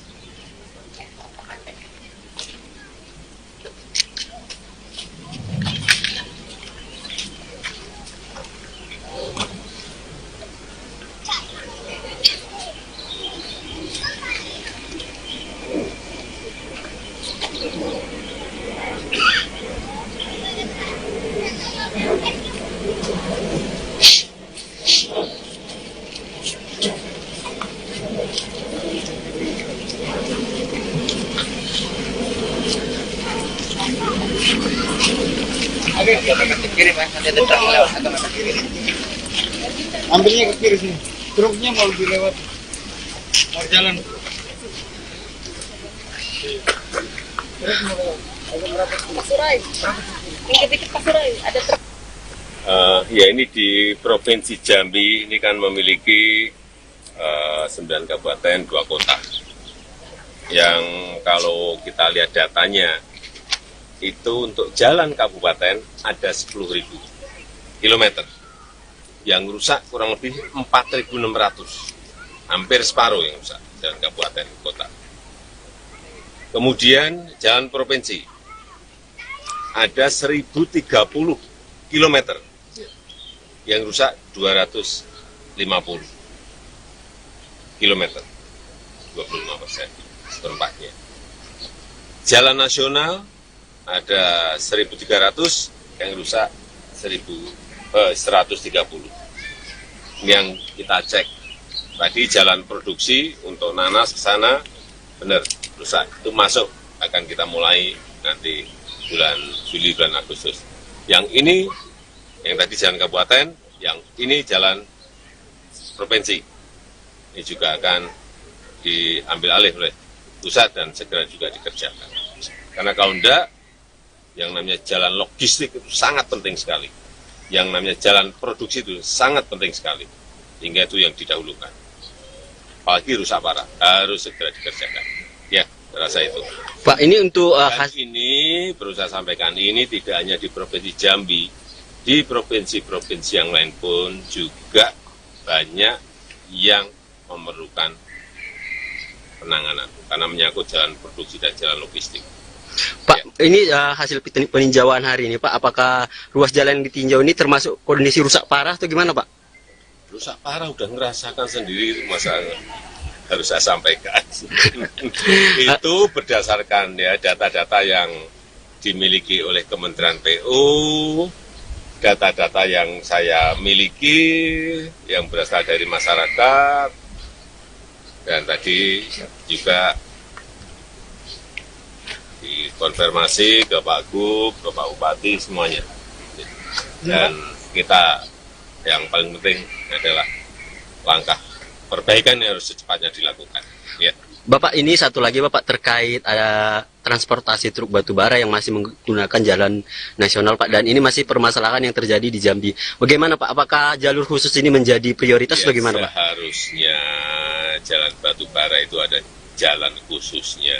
Ambilnya ke kiri sini. Truknya mau lebih lewat. Mau jalan. Pasurai. Dikit-dikit Pasurai. Ada truk. Ya ini di Provinsi Jambi ini kan memiliki 9 kabupaten, 2 kota. Yang kalau kita lihat datanya, itu untuk jalan kabupaten ada 10.000 kilometer. Yang rusak kurang lebih 4.600. Hampir separuh yang rusak, jalan kabupaten kota. Kemudian jalan provinsi, ada 1.030 kilometer. Yang rusak 250 kilometer, 25% seperempatnya. Jalan nasional ada 1.300, yang rusak 130. Ini yang kita cek. Tadi jalan produksi untuk nanas ke sana, benar, rusak. Itu masuk, akan kita mulai nanti bulan Juli, bulan Agustus. Yang ini, yang tadi jalan kabupaten, yang ini jalan provinsi. Ini juga akan diambil alih oleh pusat dan segera juga dikerjakan. Karena kalau enggak, yang namanya jalan logistik itu sangat penting sekali. Yang namanya jalan produksi itu sangat penting sekali. Hingga itu yang didahulukan. Apalagi rusak parah, harus segera dikerjakan. Ya, rasa itu. Pak, ini untuk Dan ini perlu saya sampaikan, ini tidak hanya di Provinsi Jambi, di provinsi-provinsi yang lain pun juga banyak yang memerlukan penanganan karena menyangkut jalan produksi dan jalan logistik. Pak, ini hasil peninjauan hari ini, Pak, apakah ruas jalan yang ditinjau ini termasuk kondisi rusak parah atau gimana, Pak? Rusak parah udah ngerasakan sendiri, masa harus saya sampaikan. Itu berdasarkan ya data-data yang dimiliki oleh Kementerian PU, data-data yang saya miliki, yang berasal dari masyarakat, dan tadi juga dikonfirmasi ke Pak Gub, ke Pak Bupati, semuanya. Dan kita yang paling penting adalah langkah perbaikan yang harus secepatnya dilakukan. Ya. Bapak, ini satu lagi Bapak terkait ada transportasi truk batubara yang masih menggunakan jalan nasional Pak, dan ini masih permasalahan yang terjadi di Jambi. Bagaimana Pak? Apakah jalur khusus ini menjadi prioritas Ya, bagaimana Pak? Seharusnya jalan batubara itu ada jalan khususnya.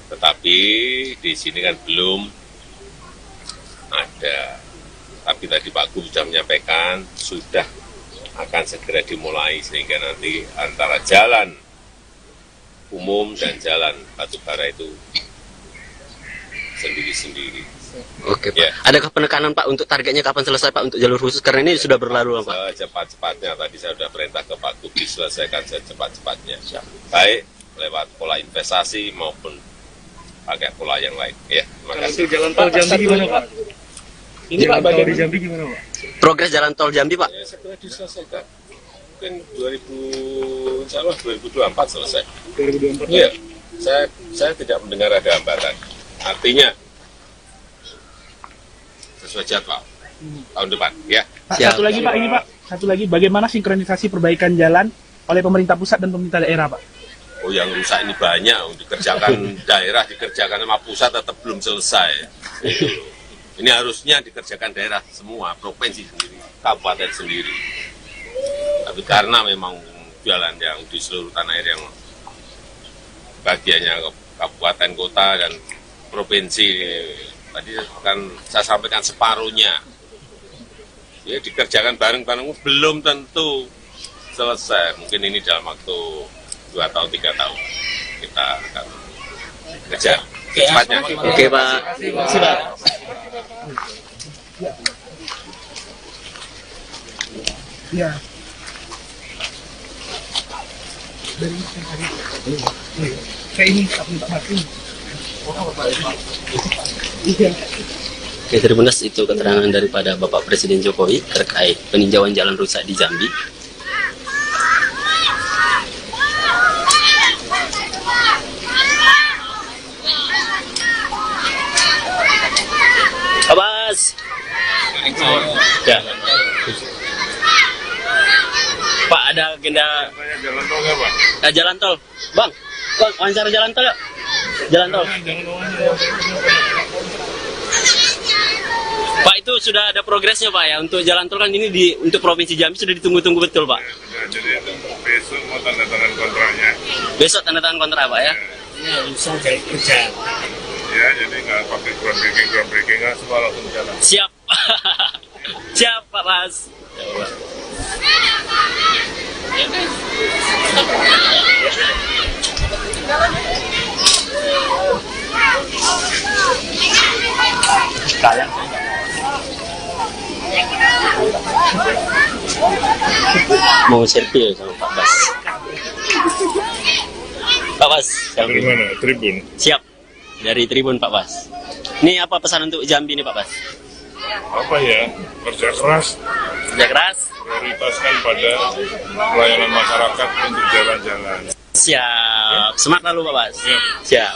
Tetapi di sini kan belum ada. Tapi tadi Pak Gub sudah menyampaikan, sudah akan segera dimulai sehingga nanti antara jalan umum dan jalan batubara itu sendiri-sendiri. Oke Pak. Ya. Adakah penekanan Pak untuk targetnya kapan selesai Pak untuk jalur khusus? Karena ini sudah berlalu Pak. Secepat-cepatnya, tadi saya sudah perintah ke Pak Gub diselesaikan secepat-cepatnya. Baik lewat pola investasi maupun pakai pola yang lain. Ya, terima kasih. Jalan tol Jambi gimana Pak? Ini Pak, bagian di Jambi gimana Pak? Progres jalan tol Jambi Pak? Ya, segera diselesaikan. Mungkin 2024 selesai. 2024. Iya, saya tidak mendengar ada hambatan. Artinya sesuai jadwal tahun depan. Ya. Pak, Siap. satu lagi Pak, ini Pak. Satu lagi, bagaimana sinkronisasi perbaikan jalan oleh pemerintah pusat dan pemerintah daerah Pak? Oh, yang rusak ini banyak, dikerjakan daerah, dikerjakan sama pusat tetap belum selesai. Itu. Ini harusnya dikerjakan daerah semua, provinsi sendiri, kabupaten sendiri. Tapi karena memang jalan yang di seluruh tanah air yang bagiannya kabupaten, kota, dan provinsi. Tadi kan saya sampaikan separuhnya. Ya dikerjakan bareng-bareng belum tentu selesai. Mungkin ini dalam waktu 2 atau 3 tahun kita akan kejar secepatnya. Oke Pak. Ya. Kayak ini, Oke, Tribuners, itu keterangan daripada Bapak Presiden Jokowi terkait peninjauan jalan rusak di Jambi. Abbas. Ya. Pak, ada agenda Jalan tol nggak, Pak? jalan tol, Bang. Bang, wawancara jalan tol yuk. Jalan tol. Pak, itu sudah ada progresnya Pak ya untuk jalan tol kan ini untuk Provinsi Jambi sudah ditunggu-tunggu betul Pak. Jadi besok mau tanda tangan kontraknya. Besok tanda tangan kontrak Pak ya. Ya, bisa jadi kerja. Ya, jadi nggak pakai groundbreaking semua langsung jalan. Siap. Siap Pak Bas. Mau selfie sama Pak Bas. Pak Bas, Dari mana? Tribun. siap. Dari Tribun Pak Bas. Ini apa pesan untuk Jambi nih Pak Bas? Apa ya? Kerja keras, Kerja keras. prioritaskan pada pelayanan masyarakat untuk jalan-jalan. Siap. Semangat lalu Pak Bas. Siap. Siap.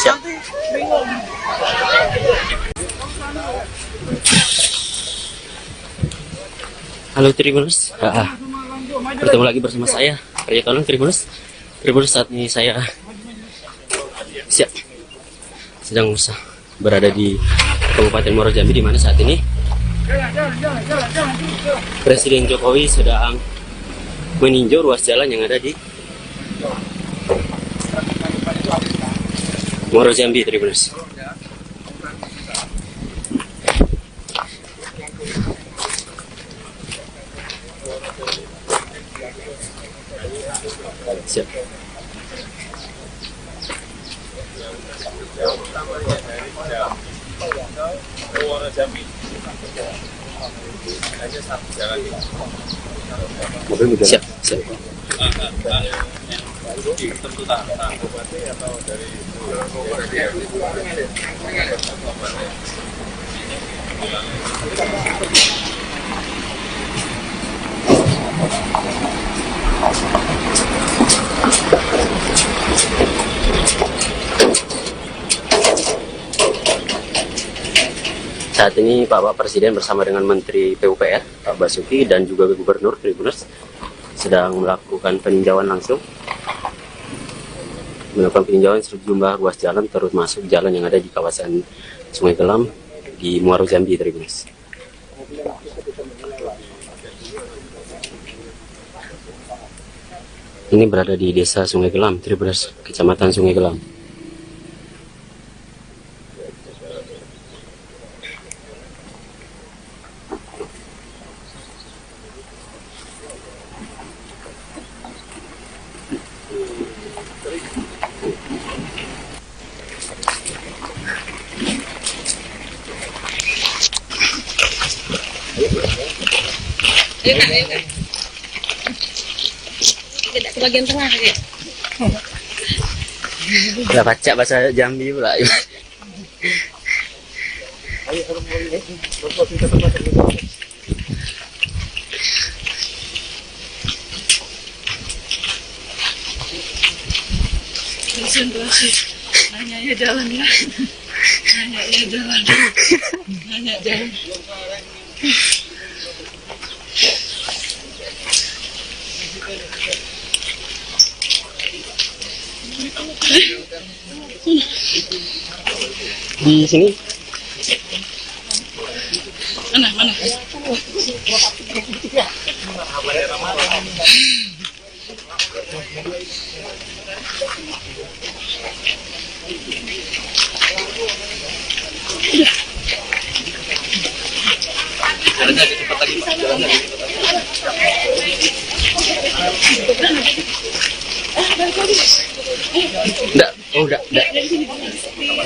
Siap. Halo Tribuners, bertemu lagi bersama saya, Arya Tolong Tribuners. Tribuners, saat ini saya sedang berada di Kabupaten Muaro Jambi, di mana saat ini Presiden Jokowi sedang meninjau ruas jalan yang ada di Muaro Jambi, Tribuners. Siap. Siap, siap. Saat ini Bapak Presiden bersama dengan Menteri PUPR, Pak Basuki, dan juga Gubernur Tribuners sedang melakukan peninjauan langsung. Melakukan peninjauan sejumlah ruas jalan, termasuk jalan yang ada di kawasan Sungai Gelam di Muaro Jambi, Tribuners. Ini berada di Desa Sungai Gelam, Tribuners, Kecamatan Sungai Gelam. Tidak bagian tengah ya. Udah baca bahasa Jambi pula. Konsentrasi. Hanya ya jalan ya. Hanya ya jalan. Hanya jalan. Di sini Mana? Enggak, oh enggak.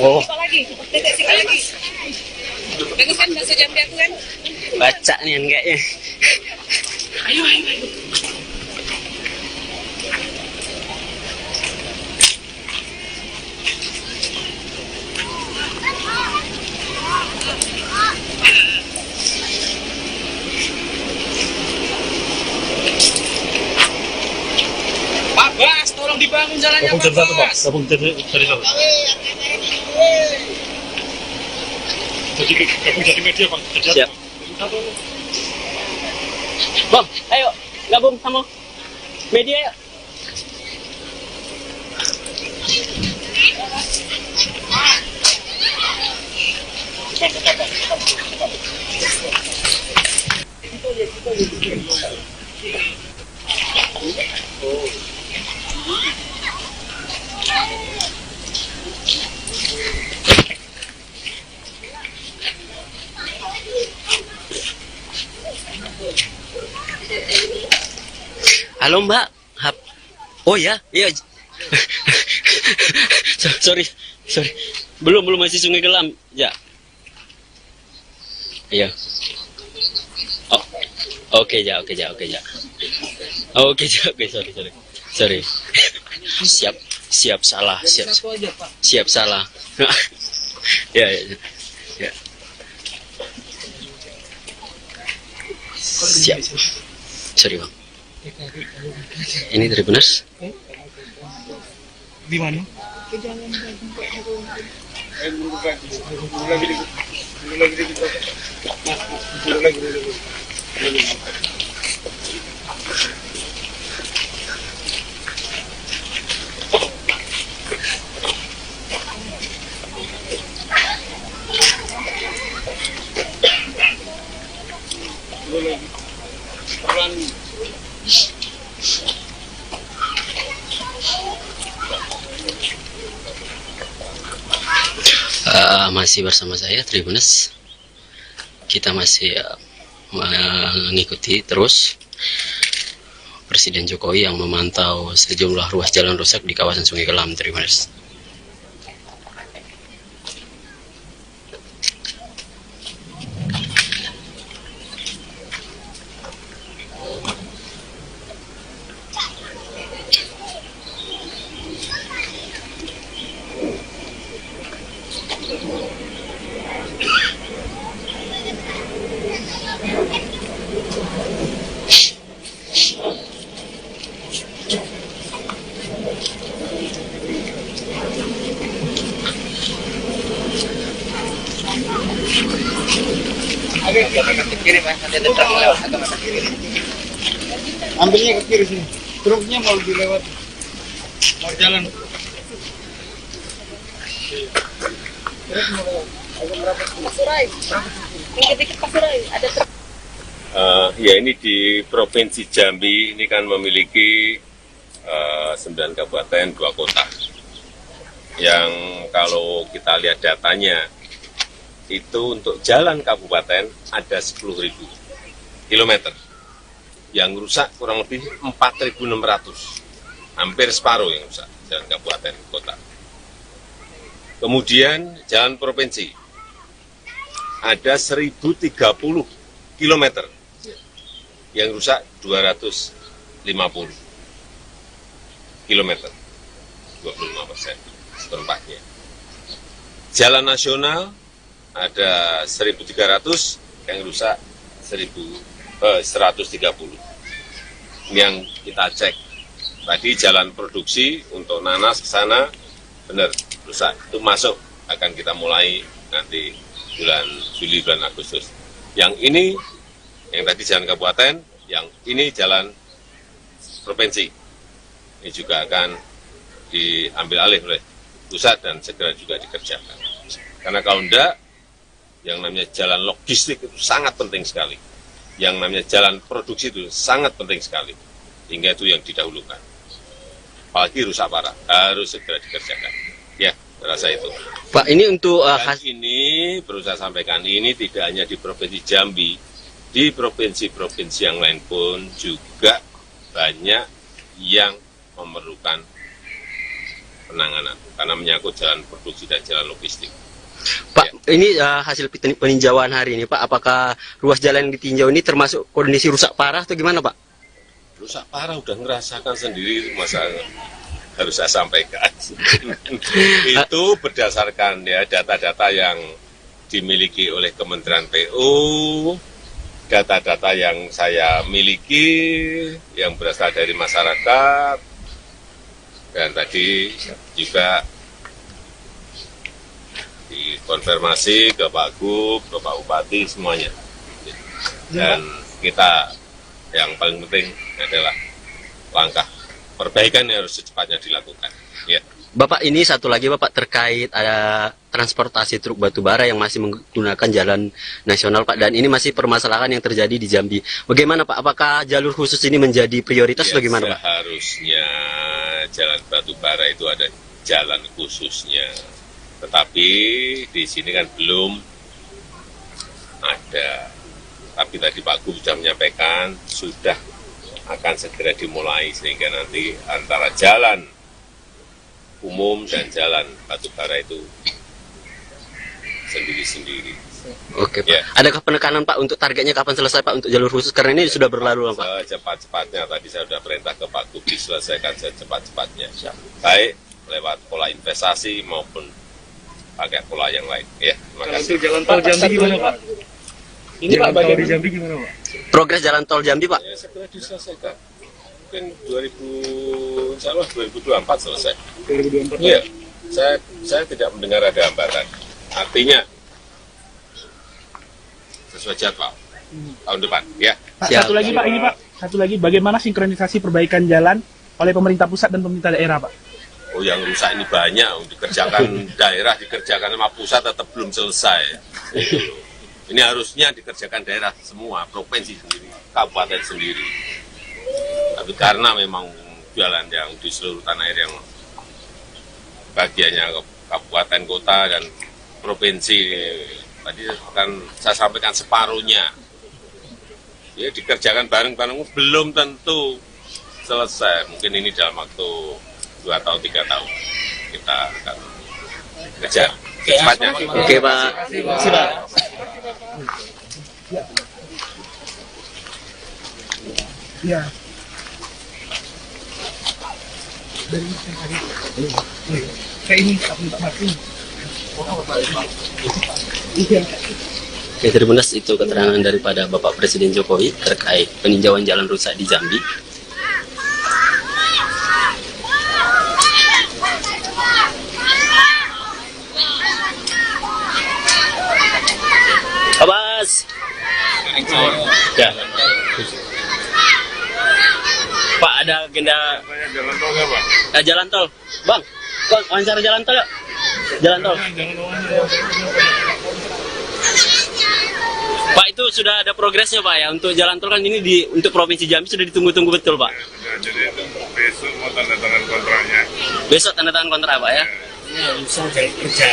Oh, Apa lagi? Titik sini lagi. Bagus kan bahasa Jambi aku kan? baca nih kayaknya. Ayo. Pak Bas, tolong dibangun jalannya Pak Bas. Gabung dari satu. Jadi media Pak. Siap. Bang, ayo gabung sama media yuk. Halo Mbak. Oh ya, iya. sorry. Belum masih Sungai Gelam. Ya. Iya. Oh. Oke ya. Oke, sorry. Siap salah. Siap salah. Ya. Siap. Sorry Bang. Ini dari Benas? Di mana? Masih bersama saya Tribunas. Kita masih mengikuti terus Presiden Jokowi yang memantau sejumlah ruas jalan rusak di kawasan Sungai Gelam, Tribunas. Ambilnya ke kiri sini. Truknya mau dilewat. Mau jalan. Pasurai. Dikit-dikit Pasurai. Ada truk. Ya ini di Provinsi Jambi ini kan memiliki 9 kabupaten, 2 kota. Yang kalau kita lihat datanya, itu untuk jalan kabupaten ada 10.000 kilometer. Yang rusak kurang lebih 4.600. Hampir separuh yang rusak, jalan kabupaten kota. Kemudian jalan provinsi, ada 1.030 kilometer. Yang rusak 250 kilometer, 25% seperempatnya. Jalan nasional ada 1.300, yang rusak 130. Ini yang kita cek. Tadi jalan produksi untuk nanas ke sana, benar, rusak. Itu masuk, akan kita mulai nanti bulan Juli, bulan Agustus. Yang ini, yang tadi jalan kabupaten, yang ini jalan provinsi. Ini juga akan diambil alih oleh pusat dan segera juga dikerjakan. Karena kalau enggak, yang namanya jalan logistik itu sangat penting sekali. Yang namanya jalan produksi itu sangat penting sekali. Hingga itu yang didahulukan. apalagi rusak parah, harus segera dikerjakan. Ya, rasa itu. Pak, ini untuk Dan ini perlu saya sampaikan, ini tidak hanya di Provinsi Jambi, di provinsi-provinsi yang lain pun juga banyak yang memerlukan penanganan karena menyangkut jalan produksi dan jalan logistik. Pak, ini hasil peninjauan hari ini, Pak, apakah ruas jalan yang ditinjau ini termasuk kondisi rusak parah atau gimana, Pak? Rusak parah udah ngerasakan sendiri, masa harus saya sampaikan. Itu berdasarkan ya data-data yang dimiliki oleh Kementerian PU, data-data yang saya miliki, yang berasal dari masyarakat, dan tadi juga dikonfirmasi ke Pak Gub, ke Pak Bupati, semuanya. Dan kita yang paling penting adalah langkah perbaikan yang harus secepatnya dilakukan. Ya. Bapak, ini satu lagi Bapak terkait ada transportasi truk batubara yang masih menggunakan jalan nasional Pak, dan ini masih permasalahan yang terjadi di Jambi. Bagaimana Pak? Apakah jalur khusus ini menjadi prioritas bagaimana Pak? Seharusnya jalan batubara itu ada jalan khususnya, tetapi di sini kan belum ada. Tapi tadi Pak Gub sudah menyampaikan sudah akan segera dimulai sehingga nanti antara jalan umum dan jalan batubara itu sendiri-sendiri. Oke Pak. Ya. Adakah penekanan Pak untuk targetnya kapan selesai Pak untuk jalur khusus, karena ini sudah berlalu Pak? Secepat-cepatnya, tadi saya sudah perintah ke Pak Gub diselesaikan secepat-cepatnya. Baik lewat pola investasi maupun pakai pola yang lain. Ya, terima kasih. Untuk jalan tol Jambi gimana Pak? Ini Pak, tol di Jambi gimana Pak? Progres jalan tol Jambi Pak? Ya, segera diselesaikan. Mungkin 2024 selesai. 2024. Iya, saya tidak mendengar ada hambatan. Artinya sesuai jadwal tahun depan. Ya. Pak, satu lagi Pak, ini Pak, satu lagi, bagaimana sinkronisasi perbaikan jalan oleh pemerintah pusat dan pemerintah daerah Pak? Oh, yang rusak ini banyak, dikerjakan daerah, dikerjakan sama pusat tetap belum selesai. Itu loh. Ini harusnya dikerjakan daerah semua, provinsi sendiri, kabupaten sendiri. Tapi karena memang jalan yang di seluruh tanah air yang bagiannya kabupaten, kota, dan provinsi, tadi kan saya sampaikan separuhnya. Ya, dikerjakan bareng-bareng belum tentu selesai. Mungkin ini dalam waktu 2 atau 3 tahun kita akan kejar secepatnya. Oke Pak. Terima kasih Pak. Ya. Dari saya ini Pak Martin. Oke, Tribuners, itu keterangan daripada Bapak Presiden Jokowi terkait peninjauan jalan rusak di Jambi. Abbas. Ya. Pak, ada agenda Jalan tol nggak, Pak? jalan tol. Bang, wawancara jalan tol yuk. Jalan tol. Pak, itu sudah ada progresnya Pak ya untuk jalan tol kan ini untuk Provinsi Jambi sudah ditunggu-tunggu betul Pak. Jadi besok mau tanda tangan kontraknya. Besok tanda tangan kontrak Pak ya. Ya, bisa jadi kerja.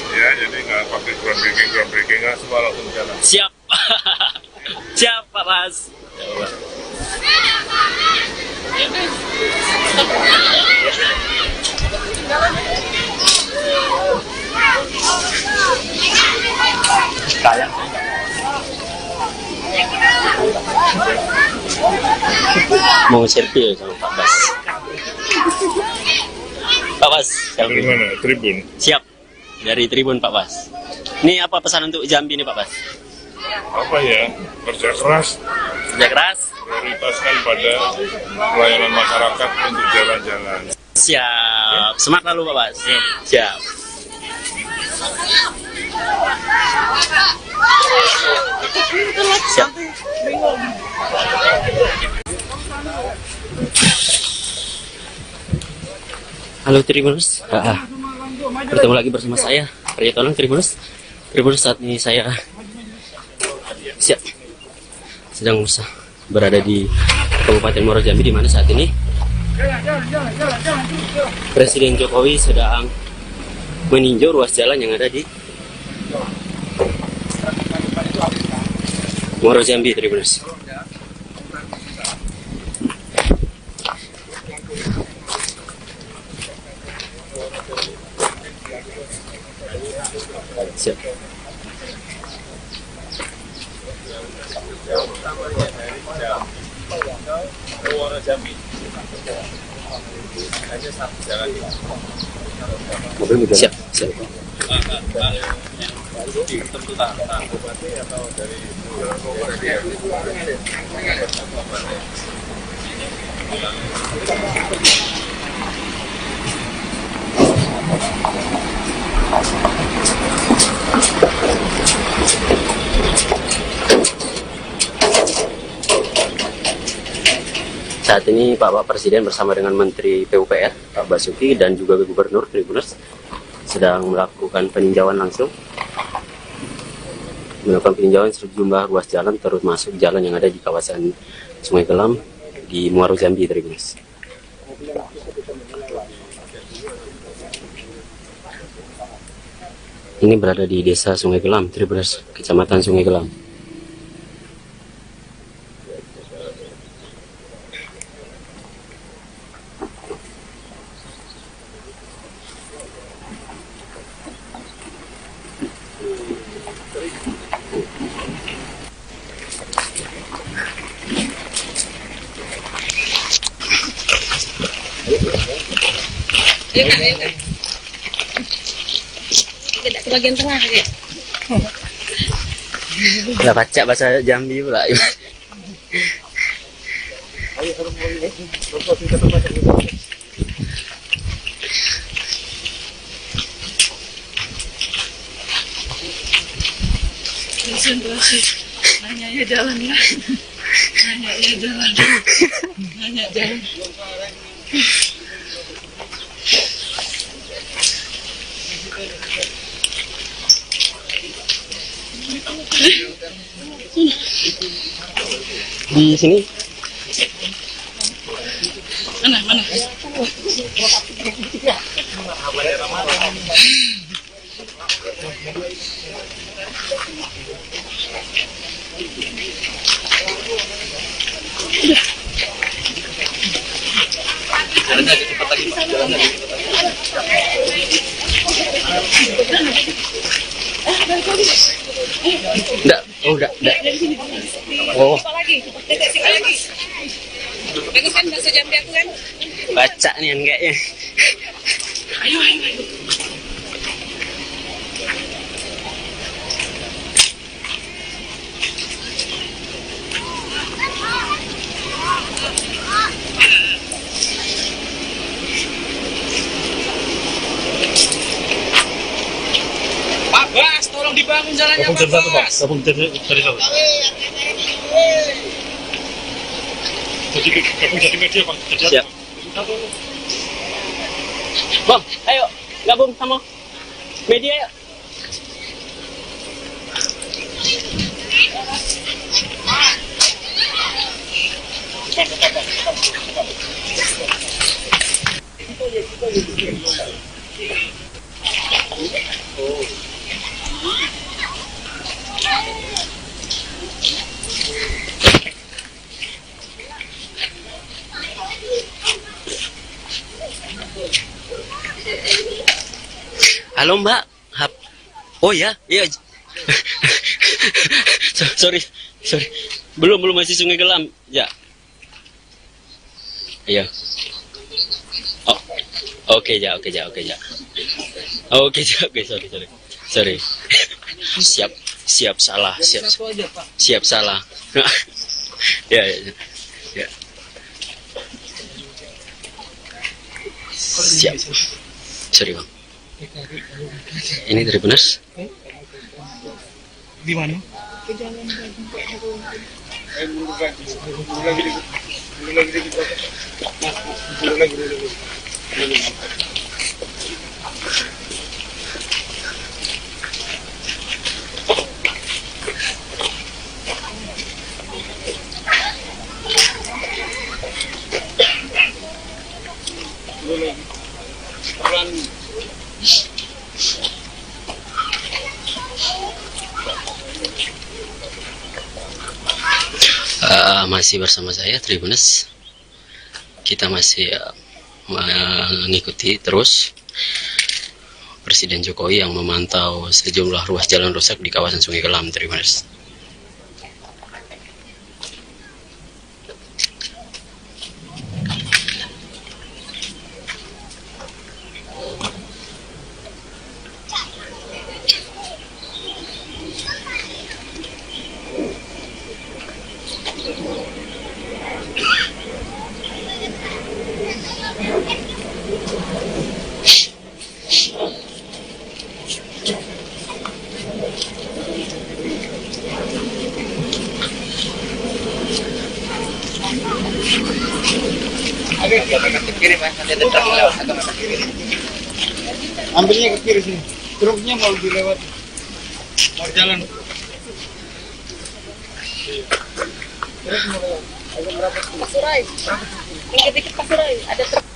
Ya, jadi nggak pakai groundbreaking nggak semua langsung jalan. Siap. Siap Pak Mas. Mau selfie ya sama Pak Bas. Pak Bas, Dari mana? Tribun. siap. Dari Tribun Pak Bas. Ini apa pesan untuk Jambi nih Pak Bas? Apa ya? Kerja keras, Kerja keras. prioritaskan pada pelayanan masyarakat untuk jalan-jalan. Siap. Semangat lalu Pak Bas. Siap. Siap. Halo Tribuners, bertemu lagi bersama saya Arya Tolong Tribuners. Tribuners, saat ini saya sedang berada di Kabupaten Muaro Jambi, di mana saat ini Presiden Jokowi sedang meninjau ruas jalan yang ada di Muaro Jambi, Tribuners. Siap. Siap, siap. Saat ini Bapak Presiden bersama dengan Menteri PUPR, Pak Basuki, dan juga Gubernur Tribuners sedang melakukan peninjauan langsung. Melakukan peninjauan sejumlah ruas jalan, termasuk jalan yang ada di kawasan Sungai Gelam di Muaro Jambi, Tribuners. Ini berada di Desa Sungai Gelam, Tribuners, Kecamatan Sungai Gelam. Ayo kak, ayo kak. Tidak ke bagian tengah kak. Lah baca bahasa Jambi pula. Konsentrasi. Nanya ya jalan lah. Nanya ya jalan. Nanya jalan. Di sini Mana? enggak, enggak. Oh, Apa lagi? Dekat sini lagi. Bagus kan bahasa Jambi aku kan? baca nih kan kayaknya. Ayo. Pak Bas, tolong dibangun jalannya Pak Bas. Gabung dari satu. Jadi media Pak. Siap. Bang, ayo gabung sama media yuk. Halo Mbak. Oh ya, iya. sorry. Belum masih Sungai Gelam. Ya. Iya. Oh. Oke, Oke, sorry. Siap salah. Siap salah. Ya. Siap. Sorry, Bang. Ini Tribuners. Di mana? Masih bersama saya Tribuners. Kita masih mengikuti terus Presiden Jokowi yang memantau sejumlah ruas jalan rusak di kawasan Sungai Kelam, Tribuners. Ambilnya ke kiri sini. Truknya mau dilewat. Mau jalan. Pasurai. Dikit-dikit Pasurai. Ada truk.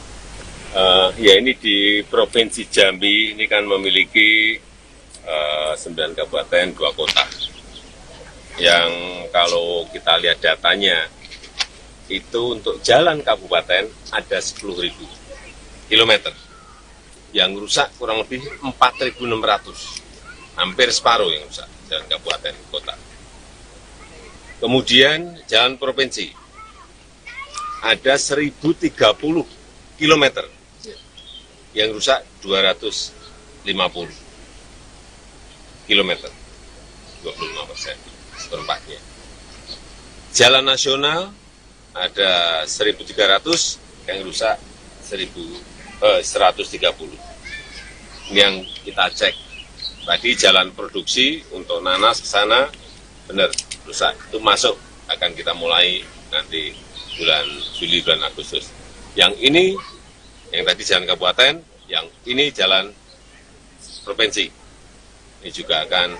Ya ini di Provinsi Jambi ini kan memiliki 9 kabupaten, 2 kota. Yang kalau kita lihat datanya, itu untuk jalan kabupaten ada 10.000 kilometer. Yang rusak kurang lebih 4.600. Hampir separuh yang rusak, jalan kabupaten kota. Kemudian jalan provinsi, ada 1.030 kilometer. Yang rusak 250 kilometer, 25%, seperempatnya. Jalan nasional ada 1.300, yang rusak 130. Ini yang kita cek. Tadi jalan produksi untuk nanas ke sana, benar, rusak. Itu masuk, akan kita mulai nanti bulan Juli, bulan Agustus. Yang ini, yang tadi jalan kabupaten, yang ini jalan provinsi. Ini juga akan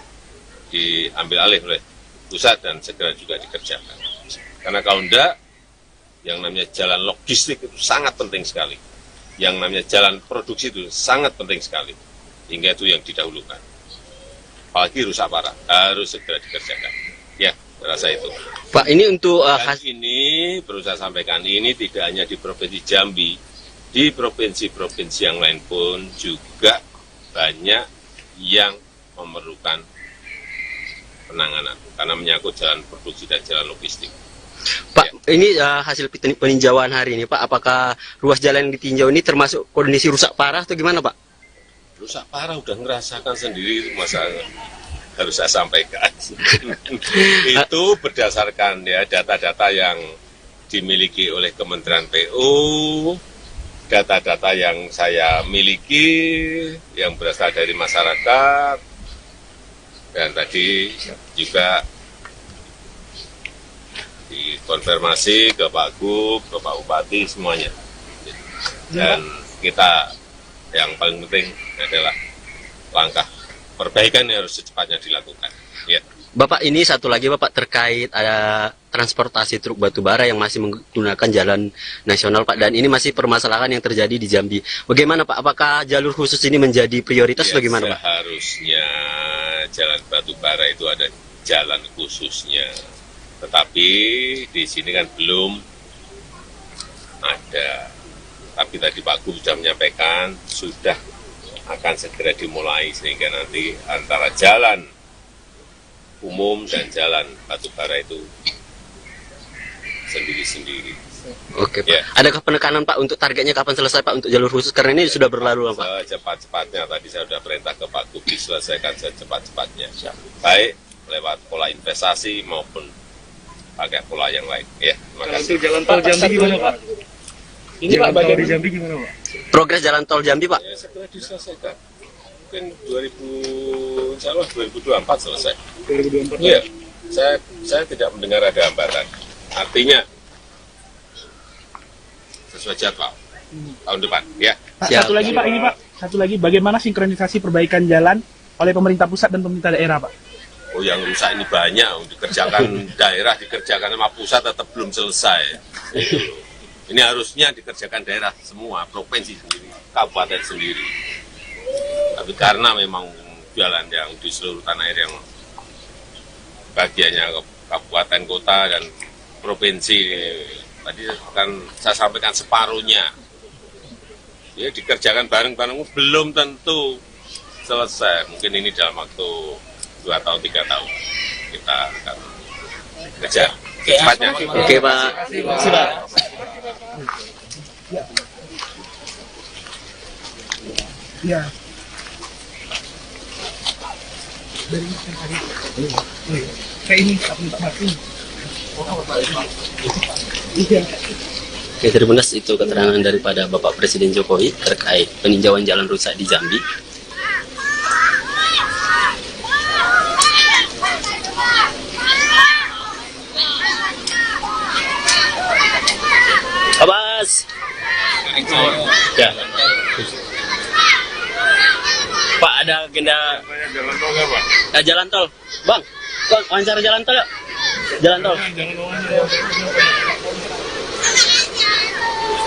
diambil alih oleh pusat dan segera juga dikerjakan. Karena kalau enggak, yang namanya jalan logistik itu sangat penting sekali. Yang namanya jalan produksi itu sangat penting sekali. Hingga itu yang didahulukan. Apalagi rusak parah, harus segera dikerjakan. Ya, saya rasa itu. Pak, ini untuk Dan ini, perlu saya sampaikan, ini tidak hanya di Provinsi Jambi, di provinsi-provinsi yang lain pun juga banyak yang memerlukan penanganan. Karena menyangkut jalan produksi dan jalan logistik. Pak, ini hasil peninjauan hari ini, Pak. Apakah ruas jalan yang ditinjau ini termasuk kondisi rusak parah atau gimana, Pak? Rusak parah udah ngerasakan sendiri, masa harus saya sampaikan. Itu berdasarkan ya data-data yang dimiliki oleh Kementerian PU, data-data yang saya miliki, yang berasal dari masyarakat, dan tadi juga dikonfirmasi ke Pak Gub, ke Pak Bupati, semuanya. Dan kita yang paling penting adalah langkah perbaikan yang harus secepatnya dilakukan. Ya. Bapak, ini satu lagi Bapak terkait ada transportasi truk batubara yang masih menggunakan jalan nasional, Pak, dan ini masih permasalahan yang terjadi di Jambi. Bagaimana, Pak? Apakah jalur khusus ini menjadi prioritas? Ya, bagaimana, Pak? Seharusnya jalan batubara itu ada jalan khususnya. Tetapi di sini kan belum ada. Tapi tadi Pak Gub sudah menyampaikan, sudah akan segera dimulai, sehingga nanti antara jalan umum dan jalan batubara itu sendiri-sendiri. Oke, Pak. Ya. Adakah penekanan, Pak, untuk targetnya kapan selesai, Pak, untuk jalur khusus? Karena ini sudah berlalu, Pak. Secepat-cepatnya, tadi saya sudah perintah ke Pak Gub diselesaikan secepat-cepatnya. Baik lewat pola investasi maupun pakai pola yang lain. Ya, terima kasih. Untuk jalan tol Jambi gimana, Pak? Ini Pak, bagian di Jambi gimana, Pak? Progres jalan tol Jambi, Pak? Ya, segera diselesaikan. Mungkin 2024 selesai. 2024. Iya, saya tidak mendengar ada hambatan. Artinya sesuai jadwal tahun depan, ya. Pak, Siap. satu lagi Pak, ini Pak. Satu lagi, bagaimana sinkronisasi perbaikan jalan oleh pemerintah pusat dan pemerintah daerah, Pak? Oh, yang rusak ini banyak, dikerjakan daerah, dikerjakan sama pusat tetap belum selesai. Itu loh. Ini harusnya dikerjakan daerah semua, provinsi sendiri, kabupaten sendiri. Tapi karena memang jalan yang di seluruh tanah air yang bagiannya kabupaten, kota, dan provinsi. Tadi kan saya sampaikan separuhnya. Ya dikerjakan bareng-bareng belum tentu selesai. Mungkin ini dalam waktu 2 tahun 3 tahun kita akan kejar secepatnya. Oke Pak. Ya. Kayak ini, Pak Martin. Oke, Tribuners, itu keterangan daripada Bapak Presiden Jokowi terkait peninjauan jalan rusak di Jambi. Abbas. Ya. Pak, ada agenda Jalan tol nggak, Pak? jalan tol. Bang, wawancara jalan tol ya? Jalan tol.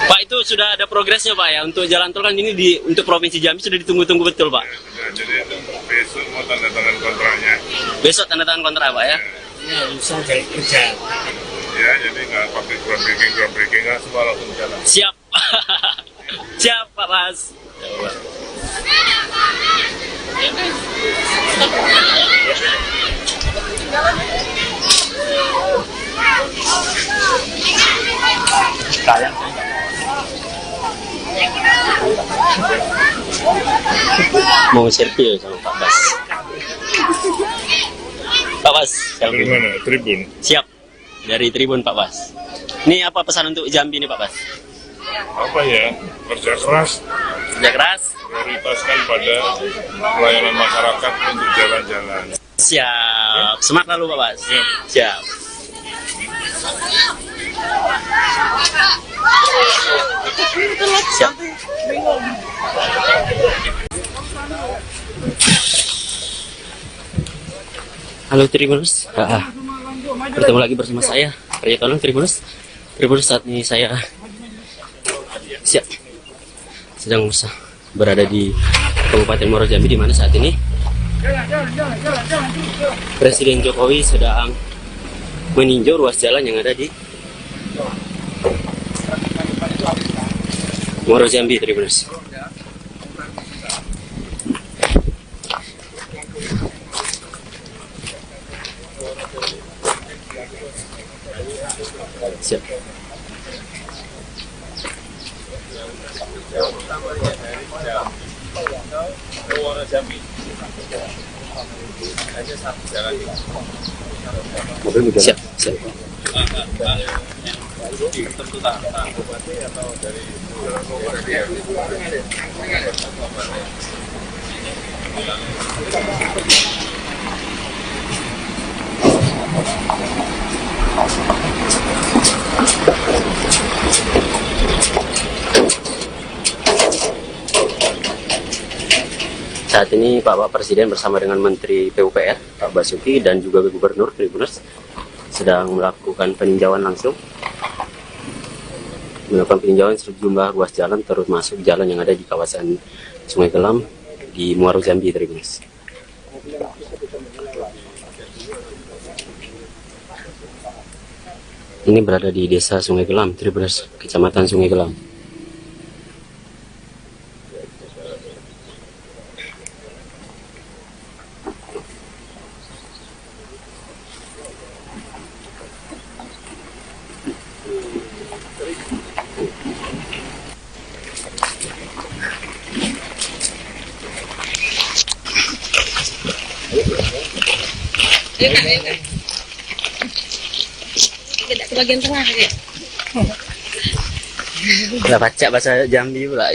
Pak, itu sudah ada progresnya Pak ya untuk jalan tol kan ini untuk Provinsi Jambi sudah ditunggu-tunggu betul Pak. Jadi itu besok mau tanda tangan kontraknya. Besok tanda tangan kontrak Pak ya. Ya, bisa jadi kerja. Ya, jadi nggak pakai groundbreaking nggak semua langsung jalan. Siap. Siap Pak Mas. Mau selfie sama Pak Bas. Pak Bas, Dari selfie. mana? Tribun. Siap. Dari Tribun Pak Bas. Ini apa pesan untuk Jambi nih Pak Bas? Apa ya? Kerja keras, Kerja keras. prioritaskan pada pelayanan masyarakat untuk jalan-jalan. Siap. Semangat lalu Pak Bas. Siap. Siap. Halo Tribuners, bertemu lagi bersama saya Arya Tolong Tribuners. Tribuners, saat ini saya sedang berada di Kabupaten Muaro Jambi, di mana saat ini Presiden Jokowi sedang meninjau ruas jalan yang ada di Muaro Jambi, Tribuners. Siap. Siap, siap. Saat ini Bapak Presiden bersama dengan Menteri PUPR Pak Basuki dan juga Gubernur Tribuners sedang melakukan peninjauan langsung, melakukan peninjauan sejumlah ruas jalan termasuk jalan yang ada di kawasan Sungai Gelam di Muaro Jambi, Tribuners. Ini berada di Desa Sungai Gelam, Tribuners, Kecamatan Sungai Gelam. Tidak ke bagian tengah ya. Udah baca bahasa Jambi pula.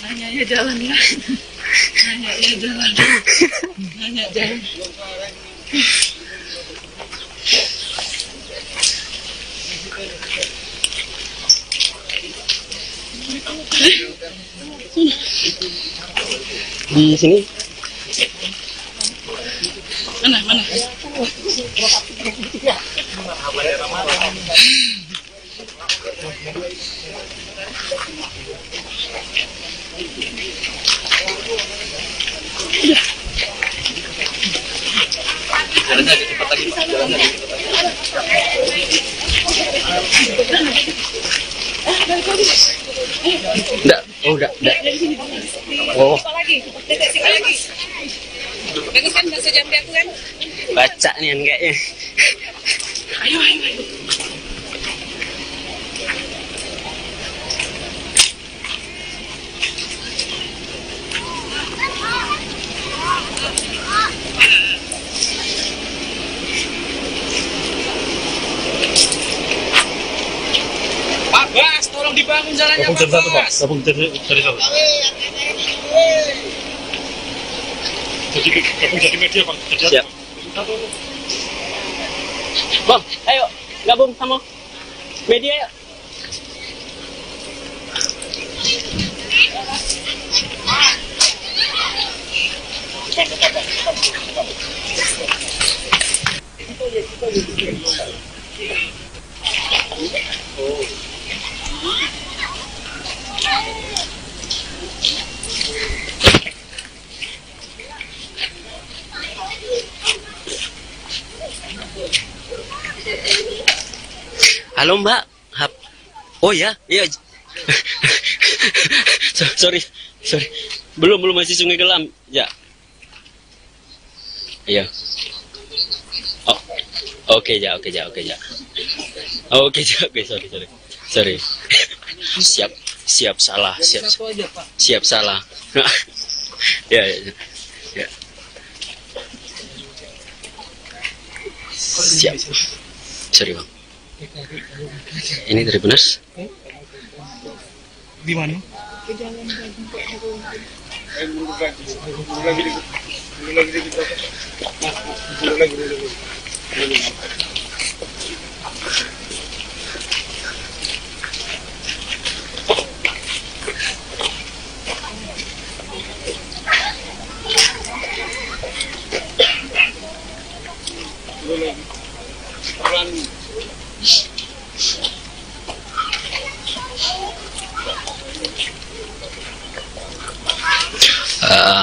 Nanya ya jalan ya. Nanya ya jalan. Nanya jalan. Di sini Mana? Enggak, oh enggak. Oh, Apa lagi? Siapa lagi? Bagus kan bahasa Jambi aku kan? baca nih kayaknya. Ayo. Pak Bas, tolong dibangun jalannya Pak Bas. Gabung dari satu. Jadi media Pak. Siap. Bang, ayo gabung sama media ya. Halo Mbak. Oh ya, iya. sorry. Belum masih Sungai Gelam. Ya. Iya. Oh. Oke, Oke, sorry. Siap salah. Siap salah. Ya. Siap. Sorry Bang. Ini dari Benas. Di mana?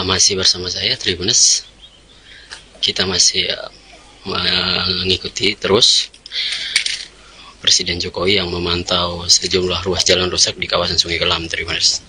Masih bersama saya Tribuners. Kita masih mengikuti terus Presiden Jokowi yang memantau sejumlah ruas jalan rusak di kawasan Sungai Gelam, Tribuners.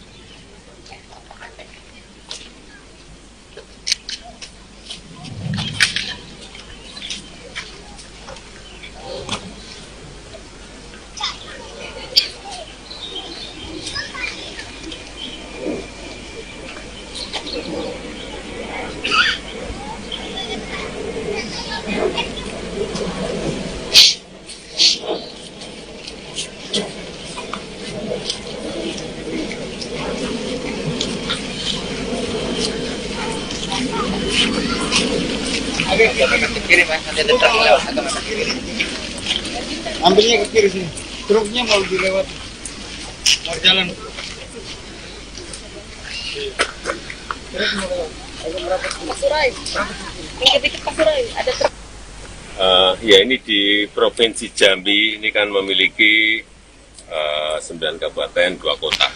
Ambilnya ke kiri sini. Truknya mau dilewat. Mau jalan. Pasurai. Dikit-dikit Pasurai. Ada truk. Ya ini di Provinsi Jambi ini kan memiliki 9 kabupaten, 2 kota.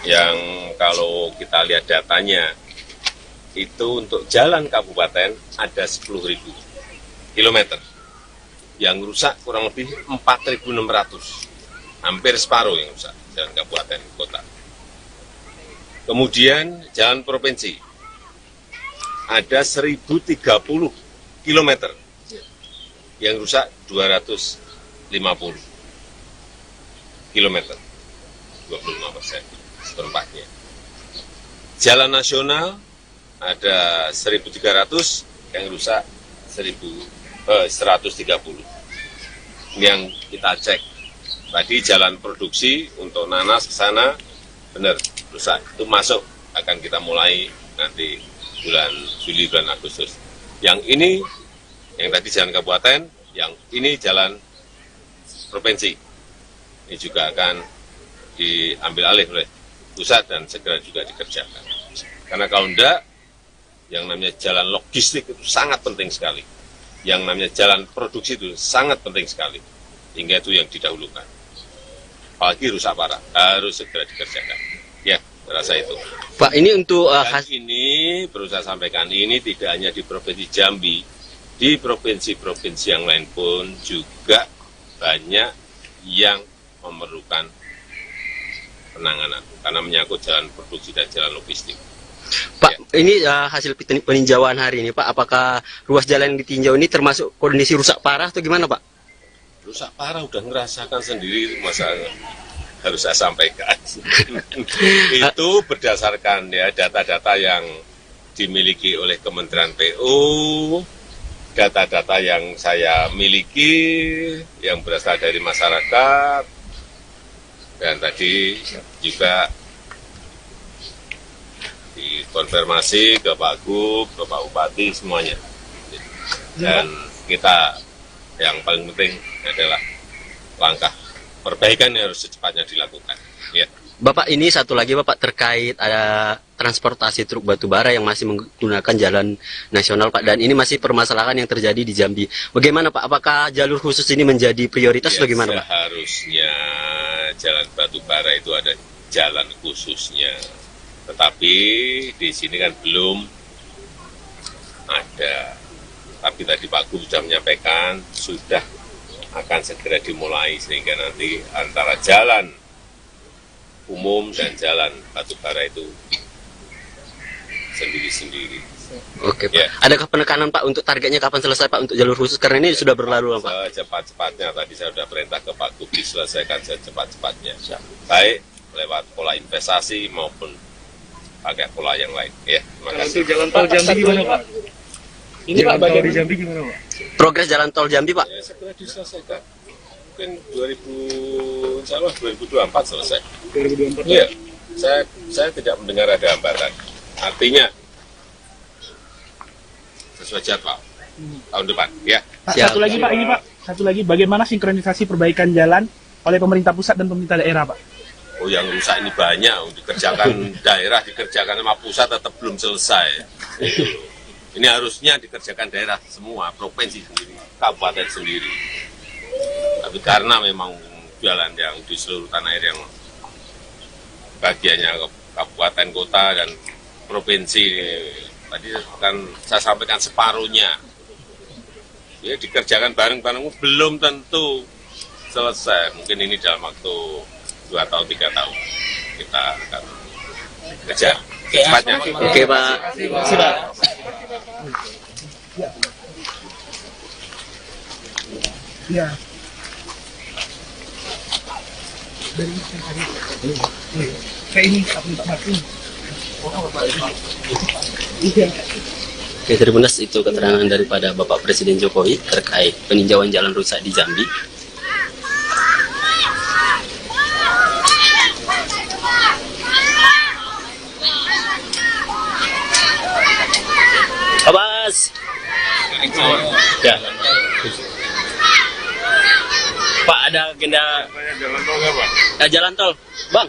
Yang kalau kita lihat datanya, itu untuk jalan kabupaten ada 10.000 kilometer. Yang rusak kurang lebih 4.600. Hampir separuh yang rusak, jalan kabupaten kota. Kemudian jalan provinsi, ada 1.030 kilometer. Yang rusak 250 kilometer, 25%, seperempatnya. Jalan nasional ada 1.300, yang rusak 130. Ini yang kita cek. Tadi jalan produksi untuk nanas ke sana, benar, rusak. Itu masuk, akan kita mulai nanti bulan Juli, bulan Agustus. Yang ini, yang tadi jalan kabupaten, yang ini jalan provinsi. Ini juga akan diambil alih oleh pusat dan segera juga dikerjakan. Karena kalau enggak, yang namanya jalan logistik itu sangat penting sekali. Yang namanya jalan produksi itu sangat penting sekali. Hingga itu yang didahulukan. apalagi rusak parah, harus segera dikerjakan. Ya, rasa itu. Pak, ini untuk Dan ini perlu saya sampaikan, ini tidak hanya di Provinsi Jambi, di provinsi-provinsi yang lain pun juga banyak yang memerlukan penanganan karena menyangkut jalan produksi dan jalan logistik. Pak, ini hasil peninjauan hari ini, Pak, apakah ruas jalan yang ditinjau ini termasuk kondisi rusak parah atau gimana, Pak? Rusak parah udah ngerasakan sendiri, masa harus saya sampaikan. Itu berdasarkan ya data-data yang dimiliki oleh Kementerian PU, data-data yang saya miliki, yang berasal dari masyarakat, dan tadi juga dikonfirmasi ke Pak Gub, ke Pak Bupati, semuanya. Dan kita yang paling penting adalah langkah perbaikan yang harus secepatnya dilakukan. Ya. Bapak, ini satu lagi Bapak terkait ada transportasi truk batubara yang masih menggunakan jalan nasional, Pak, dan ini masih permasalahan yang terjadi di Jambi. Bagaimana, Pak? Apakah jalur khusus ini menjadi prioritas Ya, bagaimana, Pak? Seharusnya jalan batubara itu ada jalan khususnya. Tetapi di sini kan belum ada. Tapi tadi Pak Gub sudah menyampaikan, sudah akan segera dimulai sehingga nanti antara jalan umum dan jalan batubara itu sendiri-sendiri. Oke, Pak. Ya. Adakah penekanan, Pak, untuk targetnya kapan selesai, Pak, untuk jalur khusus? Karena ini sudah berlalu, Pak. Secepat-cepatnya, tadi saya sudah perintah ke Pak Gub diselesaikan secepat-cepatnya. Baik lewat pola investasi maupun pakai pola yang lain. Ya, terima kasih. Jalan tol Jambi gimana, Pak? Ini Pak, bagian di Jambi gimana, Pak? Progres jalan tol Jambi, Pak? Ya, segera diselesaikan. Mungkin 2024 selesai. 2024. Iya, saya tidak mendengar ada hambatan. Artinya sesuai jadwal tahun depan, ya. Pak, Siap. satu lagi, Pak, ini Pak. Satu lagi, bagaimana sinkronisasi perbaikan jalan oleh pemerintah pusat dan pemerintah daerah, Pak? Oh, yang rusak ini banyak, dikerjakan daerah, dikerjakan sama pusat tetap belum selesai. Itu. Ini harusnya dikerjakan daerah semua, provinsi sendiri, kabupaten sendiri. Tapi karena memang jalan yang di seluruh tanah air yang bagiannya kabupaten, kota, dan provinsi, tadi kan saya sampaikan separuhnya. Ya, dikerjakan bareng-bareng belum tentu selesai. Mungkin ini dalam waktu 2 atau 3 tahun kita akan kejar secepatnya. Oke, Pak. Ya. Kayak ini, Pak Martin. Oke, Tribunas, itu keterangan daripada Bapak Presiden Jokowi terkait peninjauan jalan rusak di Jambi. Abbas. Ya. Pak, ada agenda Jalan tol nggak, Pak? jalan tol. Bang,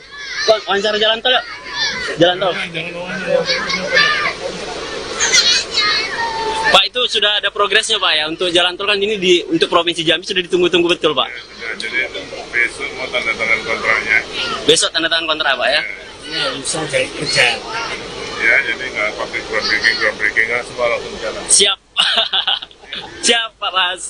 wawancara jalan tol ya? Jalan tol. Pak, itu sudah ada progresnya, Pak, ya? Untuk jalan tol kan ini untuk Provinsi Jambi sudah ditunggu-tunggu betul, Pak. Ya, jadi besok mau tanda tangan kontraknya. Besok tanda tangan kontrak, Pak, ya? Ya, jadi nggak pakai groundbreaking nggak semua langsung jalan. Siap. Siap, Pak Mas.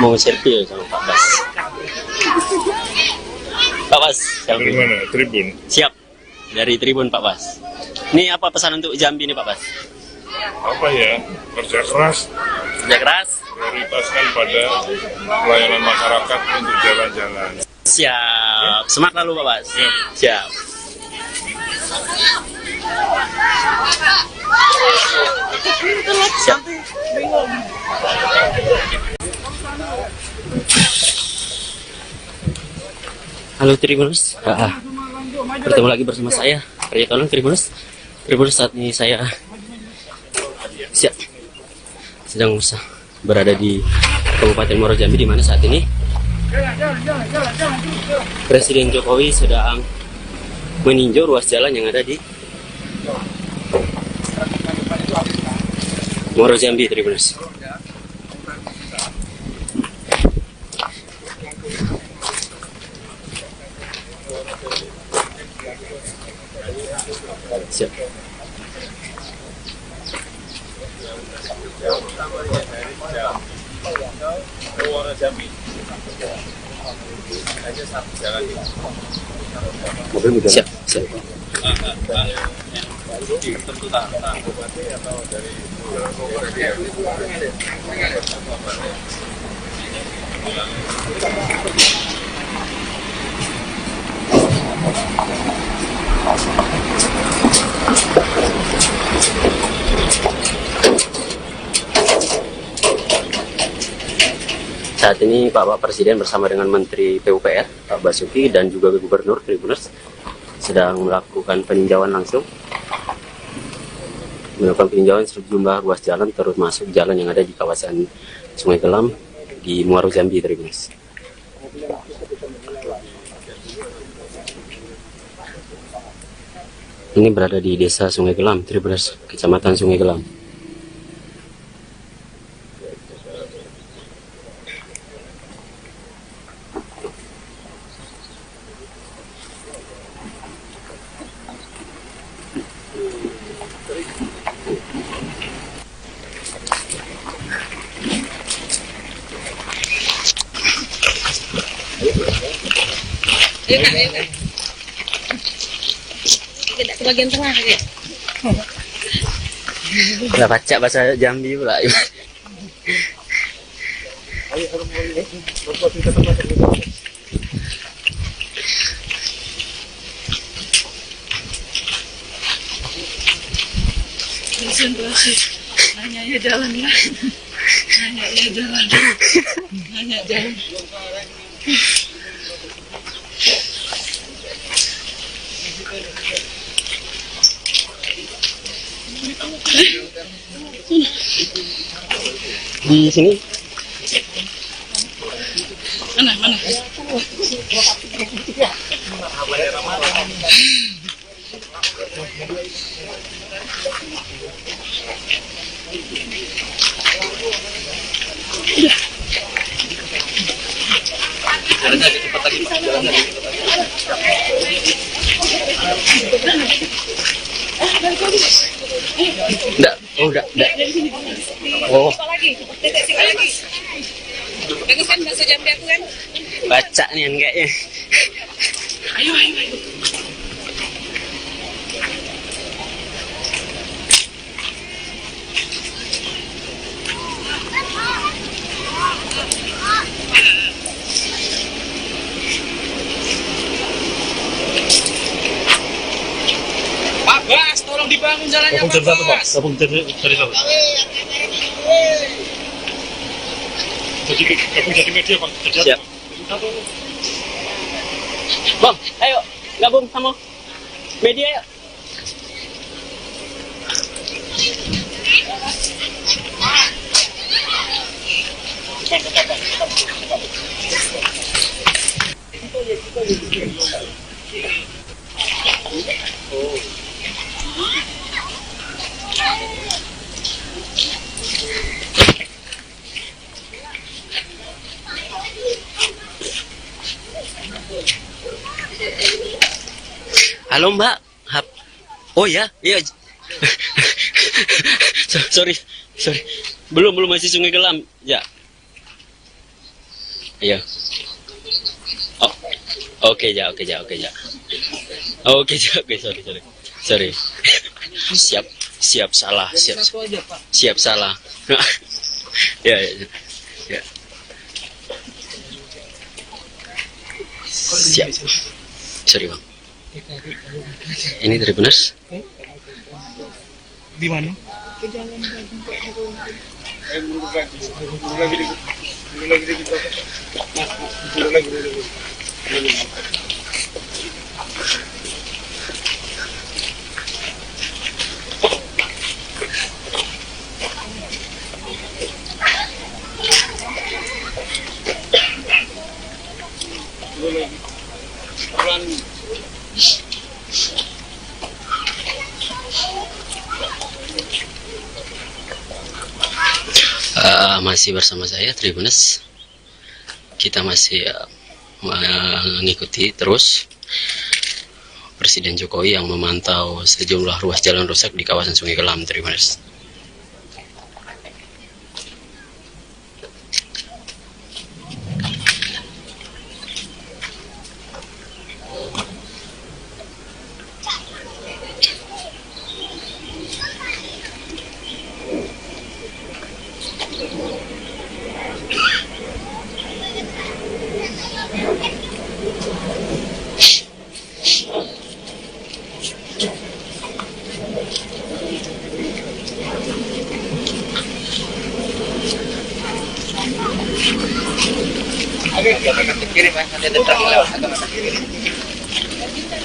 Mau selfie sama Pak Bas. Pak Bas, Dari selfie. mana? Tribun. Siap. Dari Tribun, Pak Bas. Ini apa pesan untuk Jambi nih, Pak Bas? Apa ya? Kerja keras, Kerja keras. prioritaskan pada pelayanan masyarakat untuk jalan-jalan. Siap. Semangat lalu, Pak Bas. Siap. Siap. Halo Tribuners, bertemu lagi bersama saya Arya Tolong Tribuners. Tribuners, saat ini saya sedang berada di Kabupaten Muaro Jambi, di mana saat ini Presiden Jokowi sedang meninjau ruas jalan yang ada di Muaro Jambi, Tribuners. Siap. Siap, siap. Saat ini Bapak Presiden bersama dengan Menteri PUPR, Pak Basuki, dan juga Gubernur Tribuners sedang melakukan peninjauan langsung. Melakukan peninjauan sejumlah ruas jalan, termasuk jalan yang ada di kawasan Sungai Gelam di Muaro Jambi, Tribuners. Ini berada di Desa Sungai Gelam, Tribuners, Kecamatan Sungai Gelam. Ayo kak, ayo kak. Tidak ke bagian tengah ya. Udah baca bahasa Jambi pula. Konsentrasi. Nanya ya jalan ya. Nanya ya jalan. Nanya jalan. Di sini Mana? enggak, enggak. Oh, Apa lagi? Tetek sini lagi. Bagus kan bahasa Jambi aku kan? baca nih kayaknya. Ayo. Pak Bas, tolong dibangun jalannya Pak Bas. Gabung dari satu. Jadi media Pak. Siap. Bang, ayo gabung sama media ya. Halo Mbak. Oh ya, iya. sorry. Belum masih Sungai Gelam. Ya. Iya. Oh. Oke, Oke, sorry. Siap salah. Siap salah. Ya. Siap. Sorry Bang. Ini Tribuners. Di mana? masih bersama saya Tribuners. Kita masih mengikuti terus Presiden Jokowi yang memantau sejumlah ruas jalan rusak di kawasan Sungai Kelam, Tribuners.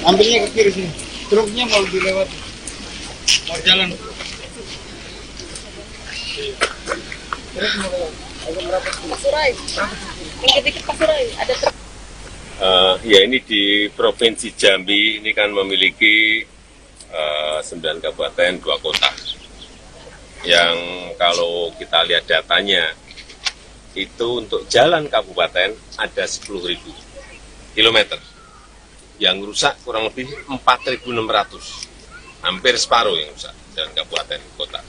Ambilnya ke kiri sini. Truknya mau dilewat. Mau jalan. Pasurai. Yang deket Pasurai ada truk. Ya ini di Provinsi Jambi ini kan memiliki 9 kabupaten, 2 kota. Yang kalau kita lihat datanya, itu untuk jalan kabupaten ada 10.000 kilometer. Yang rusak kurang lebih 4.600. Hampir separuh yang rusak, jalan kabupaten, kota.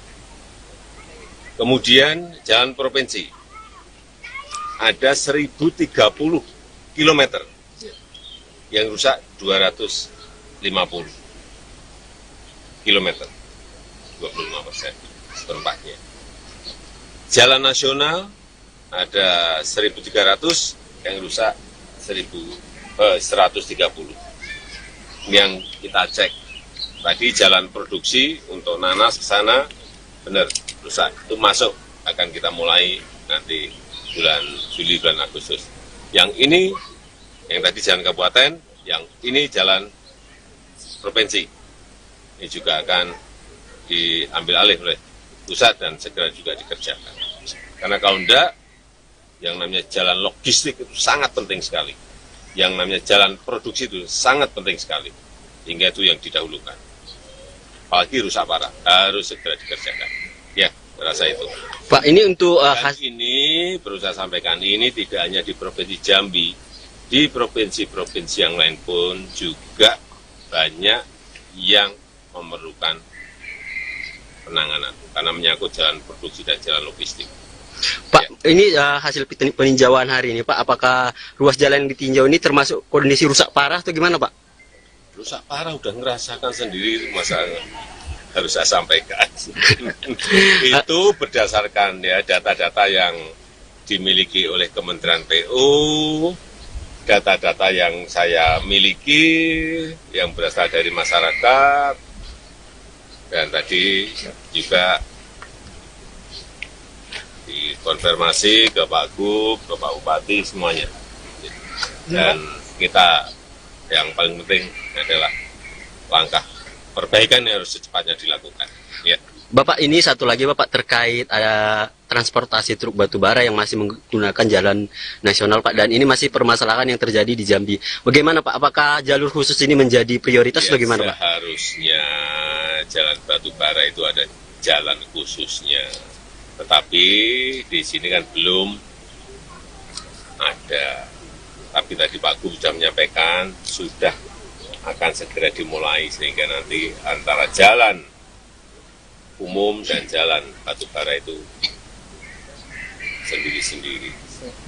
Kemudian jalan provinsi, ada 1.030 kilometer. Yang rusak 250 kilometer, 25% seperempatnya. Jalan nasional ada 1.300, yang rusak 130. Yang kita cek tadi jalan produksi untuk nanas ke sana benar rusak. Itu masuk, akan kita mulai nanti bulan Juli, bulan Agustus. Yang ini, yang tadi jalan kabupaten, yang ini jalan provinsi. Ini juga akan diambil alih oleh pusat dan segera juga dikerjakan. Karena kalau enggak, yang namanya jalan logistik itu sangat penting sekali. Yang namanya jalan produksi itu sangat penting sekali. Hingga itu yang didahulukan. Apalagi rusak parah, harus segera dikerjakan. Ya, rasa itu. Pak, ini untuk Dan ini perlu saya sampaikan, ini tidak hanya di Provinsi Jambi, di provinsi-provinsi yang lain pun juga banyak yang memerlukan penanganan karena menyangkut jalan produksi dan jalan logistik. Pak, ini hasil peninjauan hari ini, Pak. Apakah ruas jalan yang ditinjau ini termasuk kondisi rusak parah atau gimana, Pak? Rusak parah udah ngerasakan sendiri, masa harus saya sampaikan. Itu berdasarkan ya data-data yang dimiliki oleh Kementerian PU, data-data yang saya miliki, yang berasal dari masyarakat, dan tadi juga dikonfirmasi ke Pak Gub, ke Pak Bupati, semuanya. Dan kita yang paling penting adalah langkah perbaikan yang harus secepatnya dilakukan. Ya. Bapak, ini satu lagi Bapak terkait ada transportasi truk batubara yang masih menggunakan jalan nasional Pak, dan ini masih permasalahan yang terjadi di Jambi. Bagaimana Pak? Apakah jalur khusus ini menjadi prioritas Ya, bagaimana Pak? Seharusnya jalan batubara itu ada jalan khususnya. Tetapi di sini kan belum ada. Tapi tadi Pak Gub sudah menyampaikan, sudah akan segera dimulai sehingga nanti antara jalan umum dan jalan batubara itu sendiri-sendiri.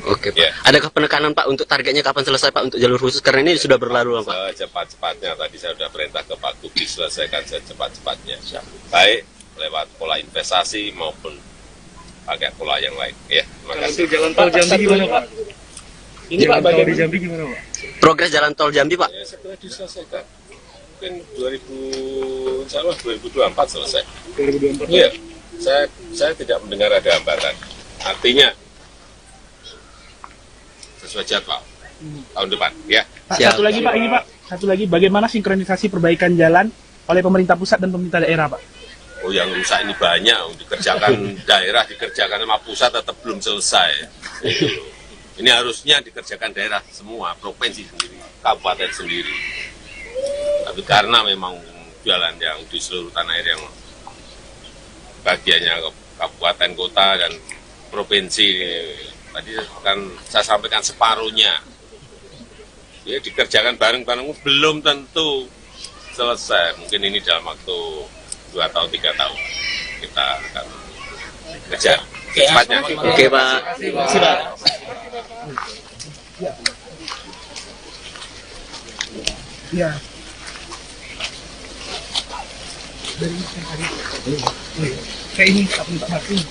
Oke Pak. Ya. Adakah penekanan Pak untuk targetnya kapan selesai Pak untuk jalur khusus? Karena ini sudah berlalu Pak. Secepat-cepatnya, tadi saya sudah perintah ke Pak Gub diselesaikan secepat-cepatnya. Baik lewat pola investasi maupun pakai pola yang lain. Ya, terima kasih. Jalan tol Jambi gimana Pak? Ini Pak, Jalan tol di bagaimana? Jambi gimana Pak? Progres jalan tol Jambi Pak? Ya, setelah diselesaikan, mungkin insya Allah 2024 selesai. 2024. Iya, saya tidak mendengar ada hambatan. Artinya sesuai jadwal tahun depan, ya. Pak, Siap. satu lagi Pak, ini Pak. Satu lagi, bagaimana sinkronisasi perbaikan jalan oleh pemerintah pusat dan pemerintah daerah Pak? Oh, yang rusak ini banyak, dikerjakan daerah, dikerjakan sama pusat tetap belum selesai. Ini harusnya dikerjakan daerah semua, provinsi sendiri, kabupaten sendiri. Tapi karena memang jalan yang di seluruh tanah air yang bagiannya kabupaten, kota, dan provinsi. Tadi kan saya sampaikan separuhnya. Ya dikerjakan bareng-bareng belum tentu selesai. Mungkin ini dalam waktu 2 atau 3 tahun kita akan kejar secepatnya. Oke Pak. Ya. Kayak ini, Pak Martin.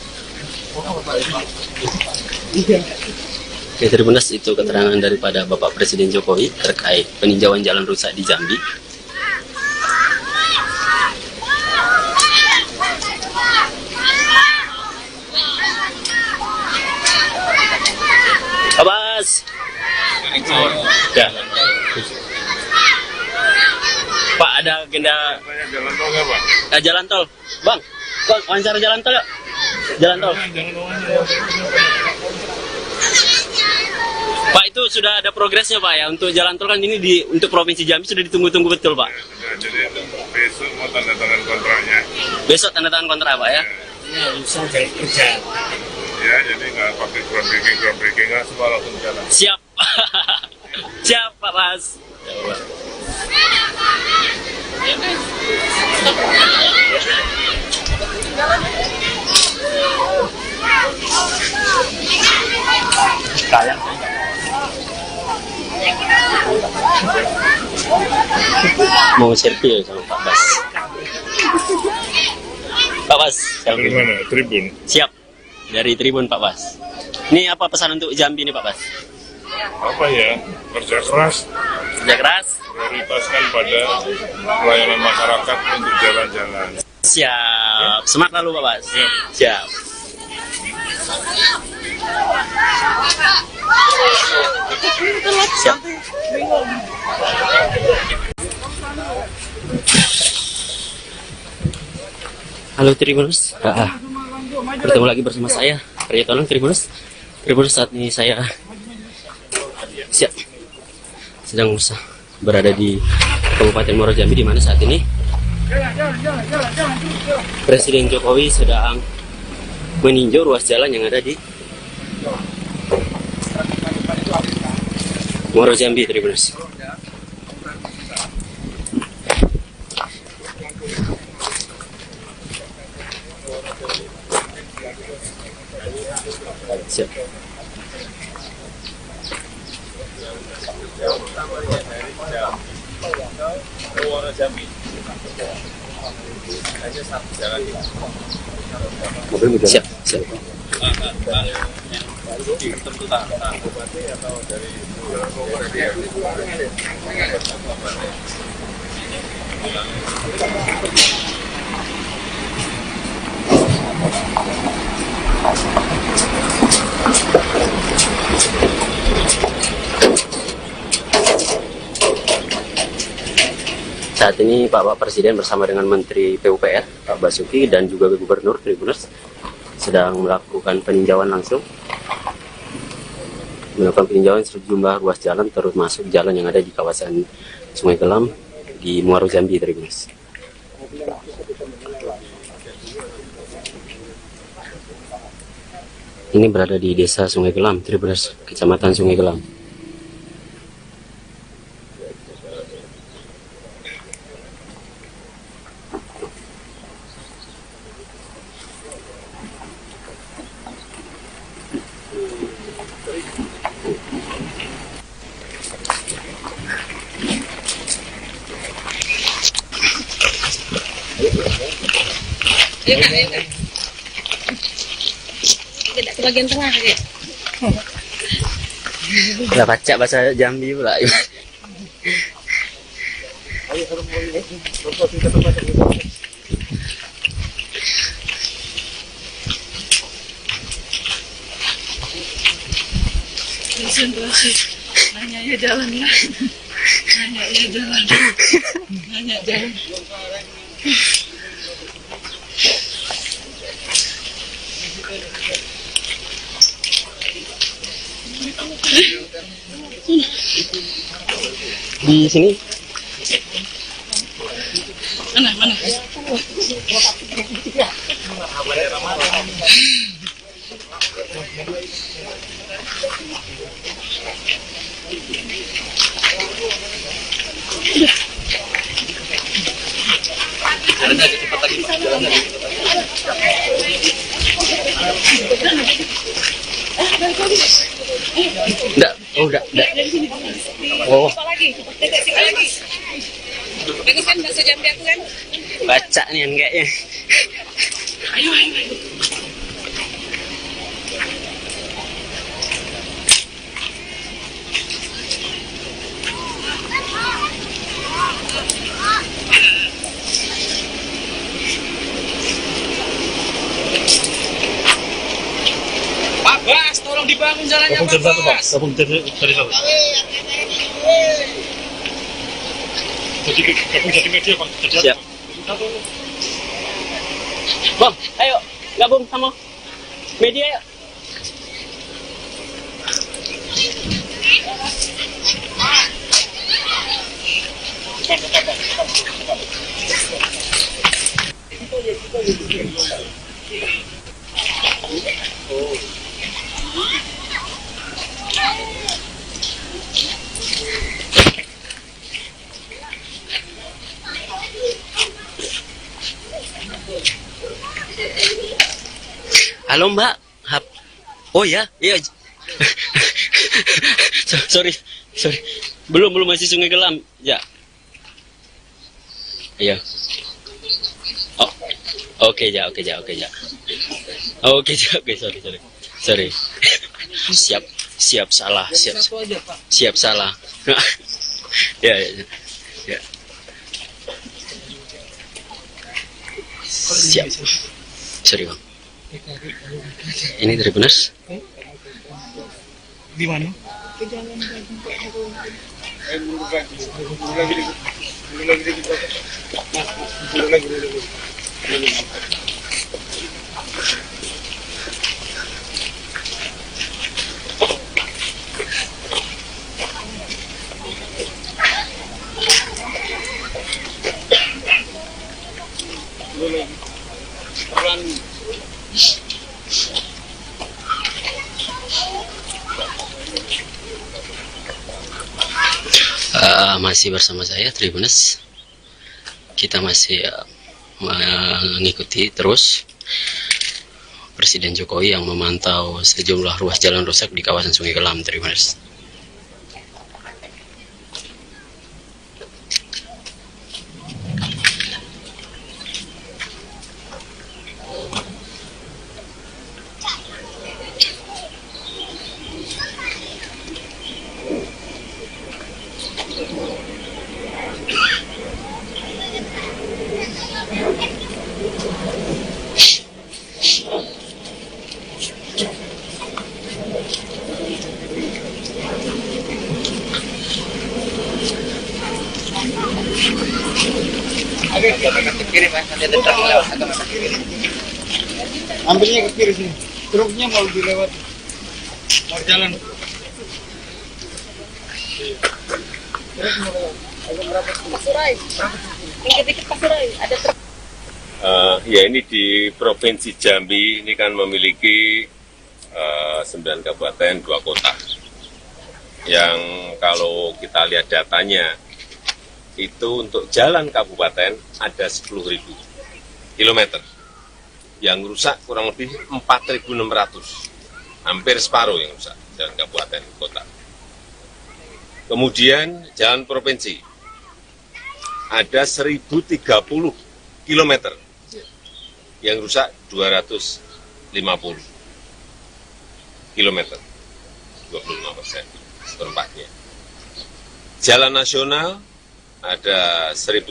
Oke, Tribunas, itu keterangan daripada Bapak Presiden Jokowi terkait peninjauan jalan rusak di Jambi. Pak Bas. Ya. Pak, ada agenda Jalan tol nggak, Pak? jalan tol. Bang, kok wawancara jalan tol ya? Jalan tol. Pak, itu sudah ada progresnya Pak ya, untuk jalan tol kan ini untuk Provinsi Jambi sudah ditunggu-tunggu betul Pak. Ya, jadi besok mau tanda tangan kontraknya. Besok tanda tangan kontrak Pak ya? Ya, jadi nggak pakai groundbreaking nggak semua langsung jalan. Siap. Siap Pak Bas. Mau selfie sama Pak Bas. Pak Bas, Dari selfie. mana? Tribun. Siap. Dari Tribun Pak Bas. Ini apa pesan untuk Jambi nih Pak Bas? Apa ya? Kerja keras, Kerja keras. prioritaskan pada pelayanan masyarakat untuk jalan-jalan. Siap. Semangat lalu Pak Bas. Siap. Siap. Halo Tribuners, bertemu lagi bersama saya Arya Tolong Tribuners. Tribuners, saat ini saya sedang berada di Kabupaten Muaro Jambi, di mana saat ini Presiden Jokowi sedang meninjau ruas jalan yang ada di Muaro Jambi, Tribuners. Siap. Siap, siap. Saat ini Bapak Presiden bersama dengan Menteri PUPR Pak Basuki dan juga Gubernur Tribuners sedang melakukan peninjauan langsung, melakukan peninjauan sejumlah ruas jalan termasuk jalan yang ada di kawasan Sungai Gelam di Muaro Jambi, Tribuners. Ini berada di Desa Sungai Gelam, Tribuners, Kecamatan Sungai Gelam. Tidak ke bagian tengah ya. Udah baca bahasa Jambi pula. Konsentrasi. Nanya ya jalan ya. Nanya ya jalan. Nanya jalan. Di sini Mana? Enggak, oh enggak. Oh, Apa lagi? Lagi. Bagus kan bahasa Jambi aku kan? baca nih kayaknya. Ayo. Pak Bas, tolong dibangun jalannya Pak Bas. Gabung dari satu. Jadi media Pak. Siap. Bang, ayo gabung sama media ya. Halo Mbak. Oh ya, iya. sorry. Belum masih Sungai Gelam. Ya. Iya. Oh. Oke, Oke, sorry. Siap salah. Siap salah. Ya. Siap. Sorry Bang. Ini dari Benas. Di mana? Masih bersama saya Tribunes. Kita masih mengikuti terus Presiden Jokowi yang memantau sejumlah ruas jalan rusak di kawasan Sungai Gelam, Tribunes. Ambilnya ke kiri sini. Truknya mau dilewat. Mau jalan. Pasurai. Dikit-dikit Pasurai. Ada truk. Ya ini di Provinsi Jambi ini kan memiliki 9 kabupaten, 2 kota. Yang kalau kita lihat datanya, itu untuk jalan kabupaten ada 10.000 kilometer. Yang rusak kurang lebih 4.600. Hampir separuh yang rusak, jalan kabupaten kota. Kemudian jalan provinsi, ada 1.030 kilometer. Yang rusak 250 kilometer, 25%, seperempatnya. Jalan nasional ada 1.300,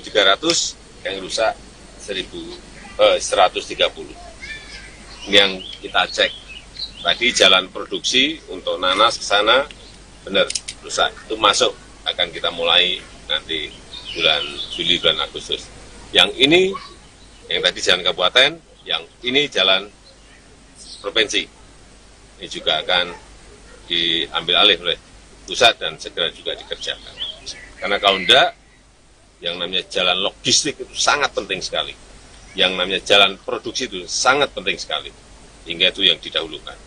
yang rusak 130. Ini yang kita cek. Tadi jalan produksi untuk nanas ke sana, benar, rusak. Itu masuk, akan kita mulai nanti bulan Juli, bulan Agustus. Yang ini, yang tadi jalan kabupaten, yang ini jalan provinsi. Ini juga akan diambil alih oleh pusat dan segera juga dikerjakan. Karena kalau enggak, yang namanya jalan logistik itu sangat penting sekali. Yang namanya jalan produksi itu sangat penting sekali. Hingga itu yang didahulukan.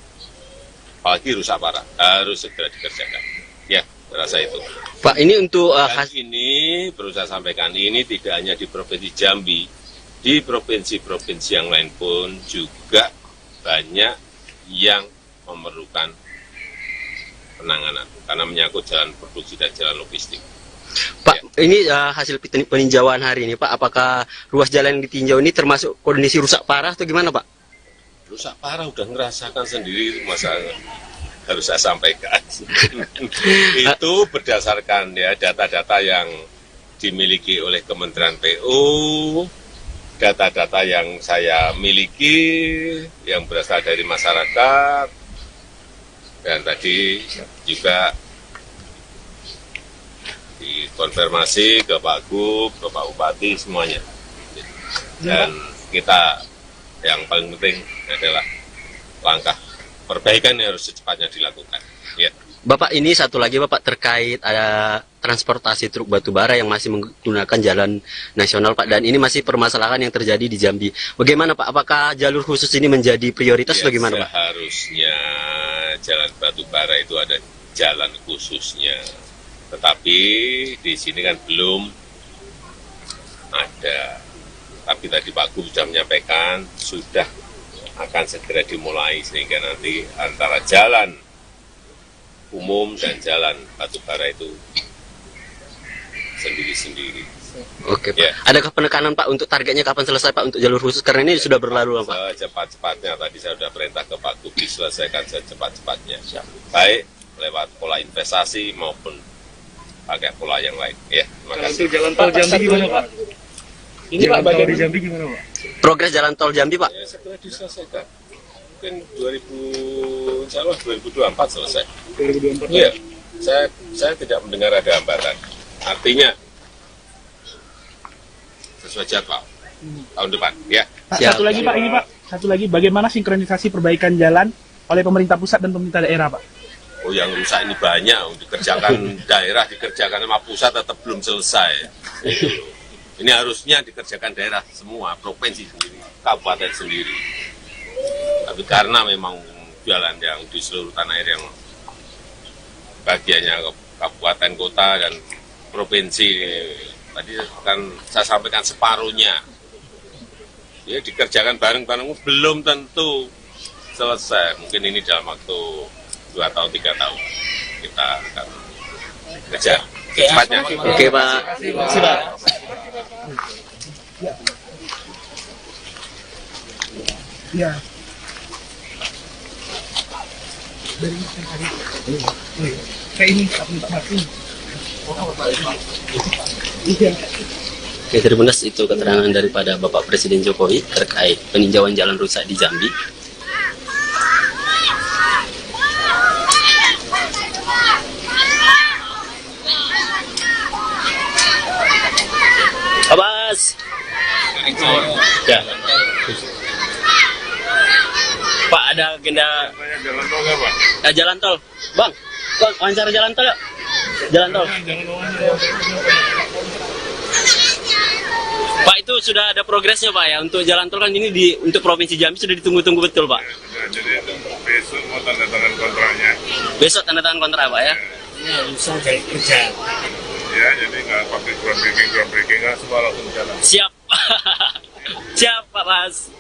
apalagi rusak parah, harus segera dikerjakan. Ya, rasa itu. Pak, ini untuk Dan ini perlu saya sampaikan, ini tidak hanya di Provinsi Jambi, di provinsi-provinsi yang lain pun juga banyak yang memerlukan penanganan karena menyangkut jalan produksi dan jalan logistik. Pak, ini hasil peninjauan hari ini, Pak, apakah ruas jalan yang ditinjau ini termasuk kondisi rusak parah atau gimana, Pak? Rusak parah udah ngerasakan sendiri, masa harus saya sampaikan. Itu berdasarkan ya data-data yang dimiliki oleh Kementerian PU, data-data yang saya miliki, yang berasal dari masyarakat, dan tadi juga dikonfirmasi ke Pak Gub, ke Pak Bupati, semuanya. Dan kita yang paling penting adalah langkah perbaikan yang harus secepatnya dilakukan. Ya. Bapak, ini satu lagi Bapak terkait ada transportasi truk batubara yang masih menggunakan jalan nasional, Pak, dan ini masih permasalahan yang terjadi di Jambi. Bagaimana, Pak? Apakah jalur khusus ini menjadi prioritas Ya, bagaimana, Pak? Seharusnya jalan batubara itu ada jalan khususnya. Tetapi di sini kan belum ada. Tapi tadi Pak Gub sudah menyampaikan, sudah akan segera dimulai sehingga nanti antara jalan umum dan jalan batubara itu sendiri-sendiri. Oke, Pak. Ya. Adakah penekanan, Pak, untuk targetnya kapan selesai, Pak, untuk jalur khusus? Karena ini sudah berlalu, Pak. Secepat-cepatnya, tadi saya sudah perintah ke Pak Gub diselesaikan secepat-cepatnya. Baik lewat pola investasi maupun pakai pola yang lain. Ya, terima kasih. Jalan tol Jambi gimana, Pak? Ini Pak, bagian di Jambi gimana, Pak? Progres jalan tol Jambi, Pak? Ya, setelah diselesaikan, mungkin 2024 selesai. 2024. Iya, saya tidak mendengar ada hambatan. Artinya sesuai jadwal tahun depan, ya. Pak, Siap. satu lagi, Pak, ini Pak. Satu lagi, bagaimana sinkronisasi perbaikan jalan oleh pemerintah pusat dan pemerintah daerah, Pak? Oh, yang rusak ini banyak, dikerjakan daerah, dikerjakan sama pusat tetap belum selesai. Ini harusnya dikerjakan daerah semua, provinsi sendiri, kabupaten sendiri. Tapi karena memang jalan yang di seluruh tanah air yang bagiannya kabupaten, kota, dan provinsi, tadi kan saya sampaikan separuhnya. Ya, dikerjakan bareng-bareng belum tentu selesai. Mungkin ini dalam waktu 2 tahun, 3 tahun kita akan kejar secepatnya. Oke, Pak. Ya. Kayak ini, Pak Martin. Oke, Tribunas, itu keterangan daripada Bapak Presiden Jokowi terkait peninjauan jalan rusak di Jambi. Abbas. Ya. Pak, ada agenda Jalan tol nggak, Pak? jalan tol. Bang, wawancara jalan tol ya? Jalan tol. Pak, itu sudah ada progresnya, Pak, ya? Untuk jalan tol kan ini untuk Provinsi Jambi sudah ditunggu-tunggu betul, Pak. Nah, jadi itu besok mau tanda tangan kontraknya. Besok tanda tangan kontrak, Pak, ya? Ya, jadi nggak pakai groundbreaking nggak semua langsung jalan. Siap. Siap, Pak Mas.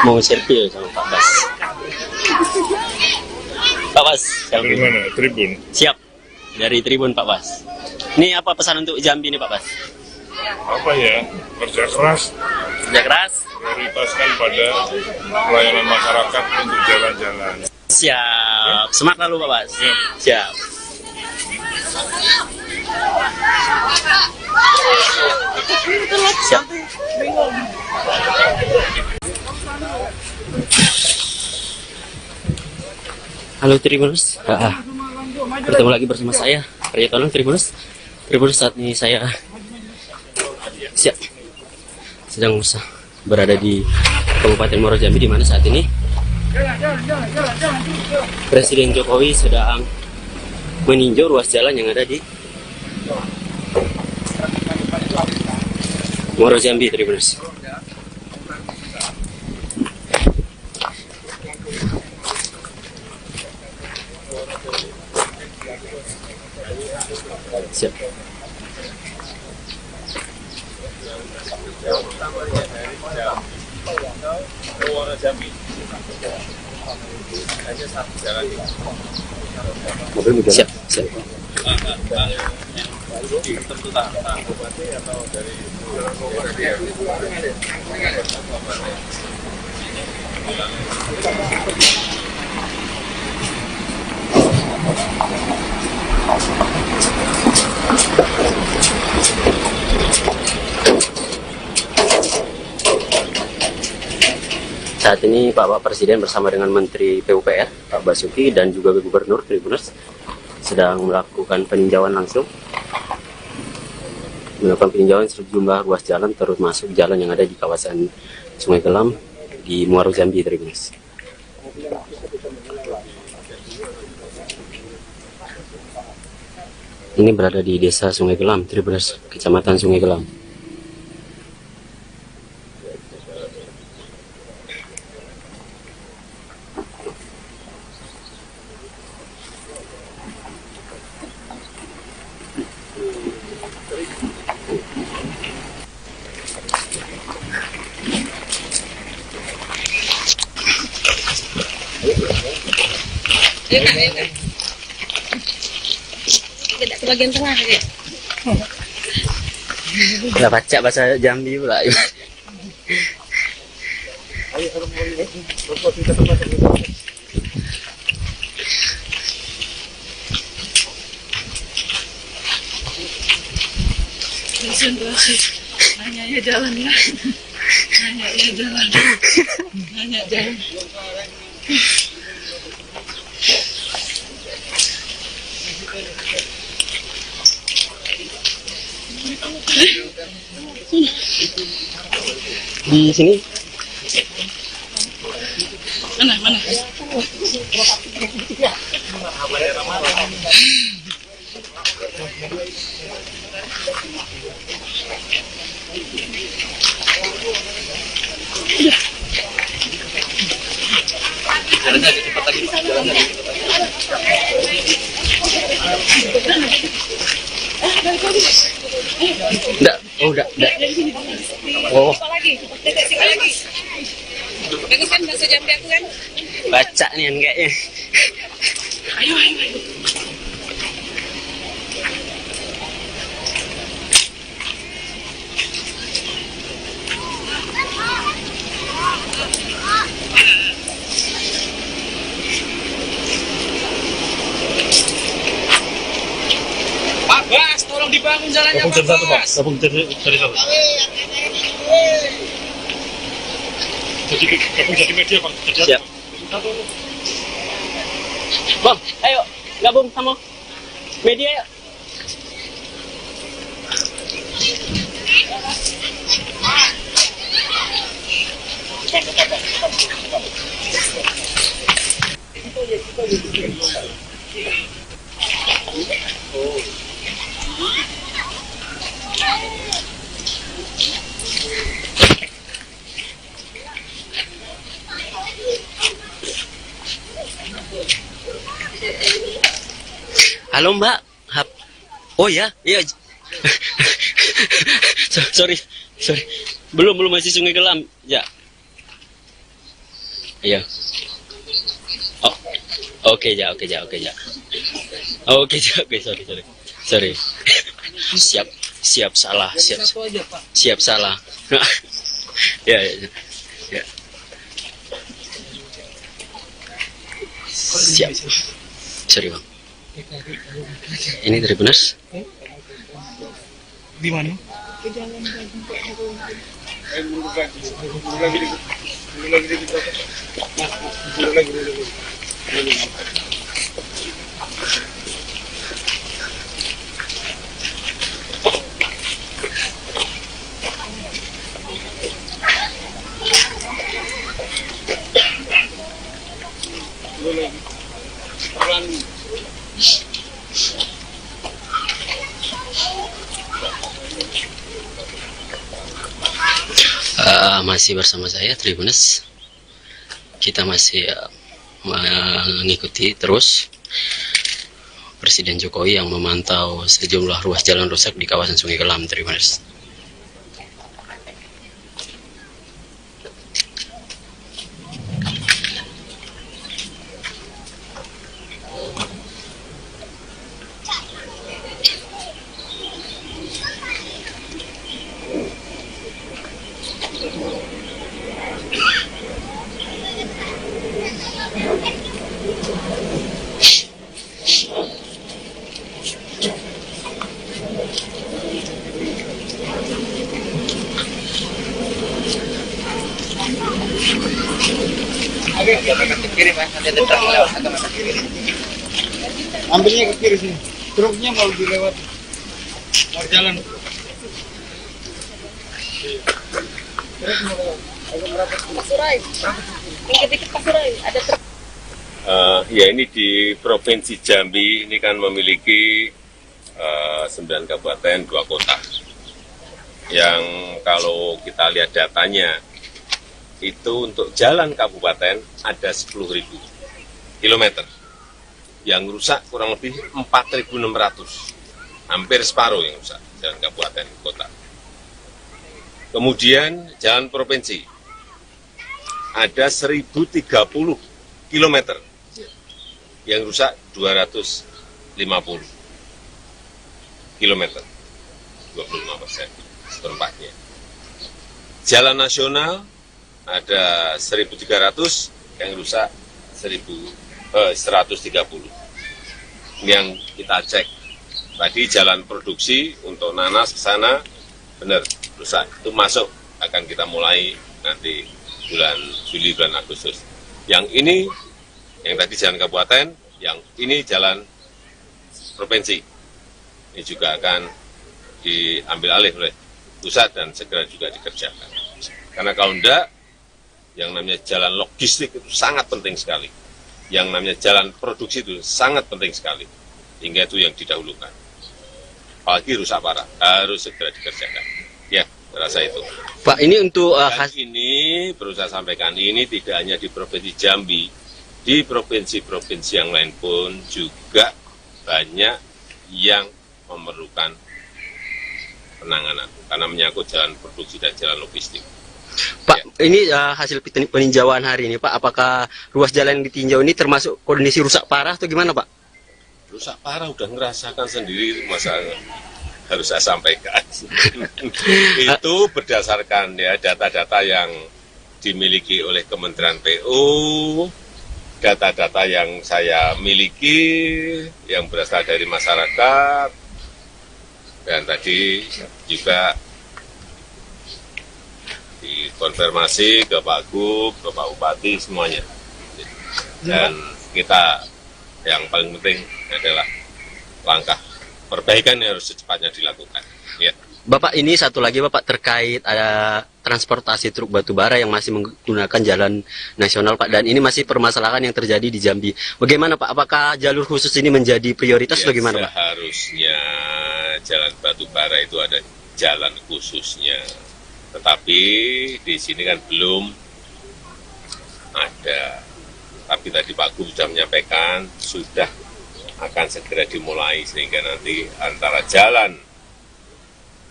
Mau selfie sama Pak Bas. Pak Bas, Dari mana? Tribun. siap. Dari Tribun, Pak Bas. Ini apa pesan untuk Jambi nih, Pak Bas? Apa ya? Kerja keras, Kerja keras. prioritaskan pada pelayanan masyarakat untuk jalan-jalan. Siap. Semangat lalu, Pak Bas. Siap. Siap. Halo Tribuners, bertemu lagi bersama saya, Arya Tolong Tribuners. Tribuners, saat ini saya sedang berada di Kabupaten Muaro Jambi, di mana saat ini Presiden Jokowi sedang meninjau ruas jalan yang ada di Muaro Jambi, Tribuners. Siap. Siap, siap. Saat ini Bapak Presiden bersama dengan Menteri PUPR, Pak Basuki, dan juga Gubernur Tribuners sedang melakukan peninjauan langsung. Melakukan peninjauan sejumlah ruas jalan, termasuk jalan yang ada di kawasan Sungai Gelam di Muaro Jambi, Tribuners. Ini berada di Desa Sungai Gelam, Tribuners, Kecamatan Sungai Gelam. Tidak ke bagian tengah ya. Nggak baca bahasa Jambi pula. Nanya ya jalan ya. Nanya ya jalan. Nanya jalan. Di sini Mana? Jalannya agak cepat lagi, Pak. Jalannya agak cepat lagi. enggak, enggak. Oh, Lagi. Bagus kan bahasa Jambi aku kan? baca nih kayaknya. Ayo. Pak Bas, tolong dibangun jalannya, Pak Bas. Jadi media, Pak. Siap. Bang, ayo gabung sama media yuk. Halo Mbak. Oh ya, iya. sorry. Belum masih Sungai Gelam. Ya. Iya. Oh. Oke, sorry. Siap salah. Siap salah. Ya. Siap. Sorry, Bang. Ini Tribuners. Di mana? Masih bersama saya Tribuners. Kita masih mengikuti terus Presiden Jokowi yang memantau sejumlah ruas jalan rusak di kawasan Sungai Kelam, Tribuners. Ambilnya ke kiri sini. Truknya mau dilewat jalan. Pasurai. Dikit-dikit Pasurai. Ada truk. Ya ini di Provinsi Jambi ini kan memiliki 9 kabupaten, 2 kota. Yang kalau kita lihat datanya, itu untuk jalan kabupaten ada 10.000 kilometer. Yang rusak kurang lebih 4.600. Hampir separuh yang rusak, jalan kabupaten kota. Kemudian jalan provinsi, ada 1.030 kilometer. Yang rusak 250 kilometer, 25% seperempatnya. Jalan nasional ada 1.300, yang rusak 130. Ini yang kita cek. Tadi jalan produksi untuk nanas ke sana benar rusak. Itu masuk, akan kita mulai nanti bulan Juli, bulan Agustus. Yang ini, yang tadi jalan kabupaten, yang ini jalan provinsi. Ini juga akan diambil alih oleh pusat dan segera juga dikerjakan. Karena kalau enggak, yang namanya jalan logistik itu sangat penting sekali. Yang namanya jalan produksi itu sangat penting sekali. Hingga itu yang didahulukan. Apalagi rusak parah, harus segera dikerjakan. Ya, rasa itu. Pak, ini untuk Dan ini perlu saya sampaikan, ini tidak hanya di Provinsi Jambi, di provinsi-provinsi yang lain pun juga banyak yang memerlukan penanganan karena menyangkut jalan produksi dan jalan logistik. Pak, ini hasil peninjauan hari ini, Pak. Apakah ruas jalan yang ditinjau ini termasuk kondisi rusak parah atau gimana, Pak? Rusak parah udah ngerasakan sendiri, masa harus saya sampaikan. Itu berdasarkan ya data-data yang dimiliki oleh Kementerian PU, data-data yang saya miliki, yang berasal dari masyarakat, dan tadi juga dikonfirmasi ke Pak Gub, ke Pak Bupati, semuanya. Dan kita yang paling penting adalah langkah perbaikan yang harus secepatnya dilakukan. Ya. Bapak, ini satu lagi Bapak terkait ada transportasi truk batubara yang masih menggunakan jalan nasional Pak, dan ini masih permasalahan yang terjadi di Jambi. Bagaimana Pak? Apakah jalur khusus ini menjadi prioritas atau gimana Pak? Seharusnya jalan batubara itu ada jalan khususnya. Tetapi di sini kan belum ada. Tapi tadi Pak Gub sudah menyampaikan, sudah akan segera dimulai sehingga nanti antara jalan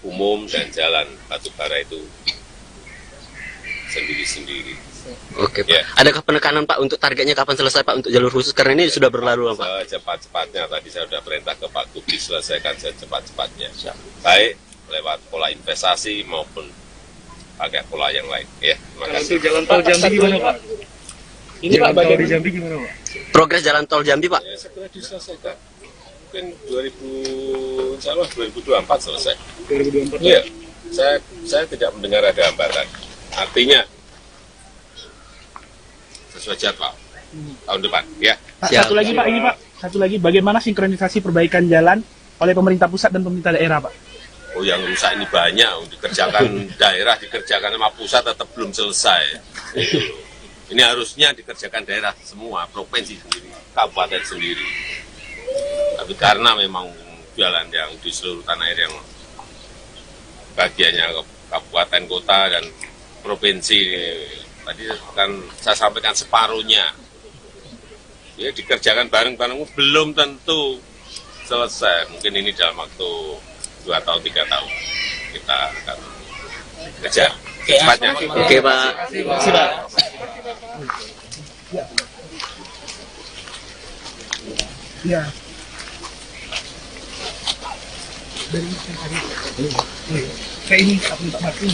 umum dan jalan batubara itu sendiri-sendiri. Oke Pak. Ya. Adakah penekanan Pak untuk targetnya kapan selesai Pak untuk jalur khusus? Karena ini sudah berlalu Pak. Secepat-cepatnya, tadi saya sudah perintah ke Pak Gub diselesaikan secepat-cepatnya. Baik lewat pola investasi maupun pakai pola yang lain. Ya, terima kasih. Untuk jalan tol Jambi gimana Pak? Ini Pak, bagaimana di Jambi gimana Pak? Progres jalan tol Jambi Pak? Ya, segera diselesaikan. Mungkin 2024 selesai. 2024. Iya, saya tidak mendengar ada hambatan. Artinya sesuai jadwal tahun depan. Ya. Pak, satu lagi Pak, ini Pak. Satu lagi, bagaimana sinkronisasi perbaikan jalan oleh pemerintah pusat dan pemerintah daerah Pak? Oh, yang rusak ini banyak. Dikerjakan daerah, dikerjakan sama pusat tetap belum selesai. Itu. Ini harusnya dikerjakan daerah semua, provinsi sendiri, kabupaten sendiri. Tapi karena memang jalan yang di seluruh tanah air yang bagiannya kabupaten, kota, dan provinsi. Tadi kan saya sampaikan separuhnya. Ya dikerjakan bareng-bareng belum tentu selesai. Mungkin ini dalam waktu 2 atau 3 tahun kita akan kejar cepatnya. Oke Pak. Ya. Kayak ini, Pak Martin.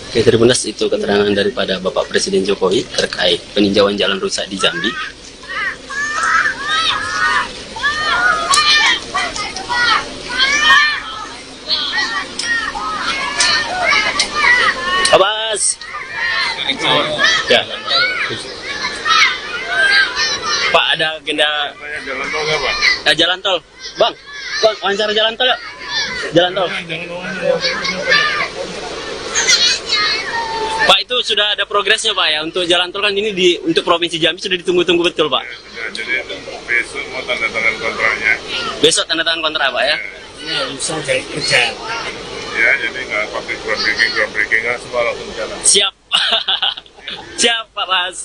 Oke, Tribuners, itu keterangan daripada Bapak Presiden Jokowi terkait peninjauan jalan rusak di Jambi. Pak Bas. Ya. Pak, ada agenda Jalan tol nggak, Pak? jalan tol. Bang, wawancara jalan tol yuk. Jalan tol. Pak, itu sudah ada progresnya Pak ya untuk jalan tol kan ini untuk Provinsi Jambi sudah ditunggu-tunggu betul Pak. Ya, jadi besok mau tanda tangan kontraknya. Besok tanda tangan kontrak Pak ya. Ya, jadi nggak pakai groundbreaking nggak semua langsung jalan. Siap. Siap Pak Bas.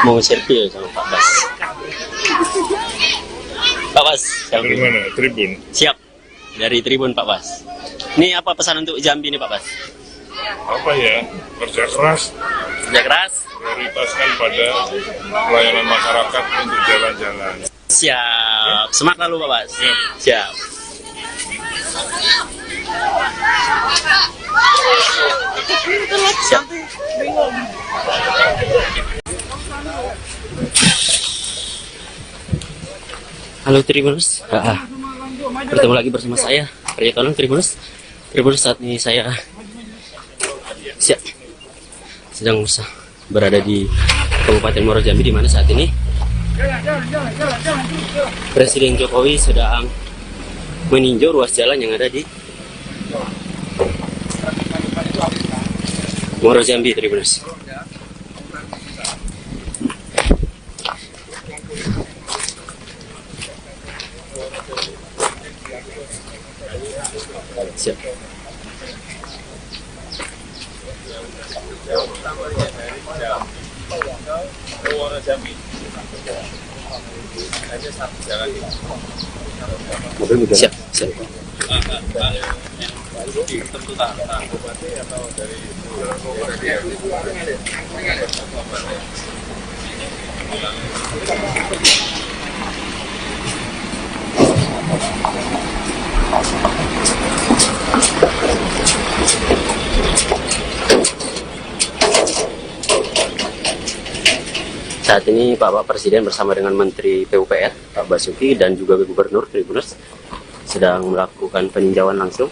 Mau selfie ya sama Pak Bas. Pak Bas, Dari mana? Tribun. siap. Dari Tribun Pak Bas. Ini apa pesan untuk Jambi nih Pak Bas? Apa ya? Kerja keras, Kerja keras. prioritaskan pada pelayanan masyarakat untuk jalan-jalan. Siap. Semangat lalu Pak Bas. Siap. Siap. Siap. Halo Tribuners, bertemu lagi bersama saya Arya Tolong Tribuners. Tribuners, saat ini saya sedang berada di Kabupaten Muaro Jambi, di mana saat ini Presiden Jokowi sedang meninjau ruas jalan yang ada di Muaro Jambi, Tribuners. Siap. Siap, siap. Saat ini Bapak Presiden bersama dengan Menteri PUPR Pak Basuki dan juga Gubernur Tribuners sedang melakukan peninjauan langsung,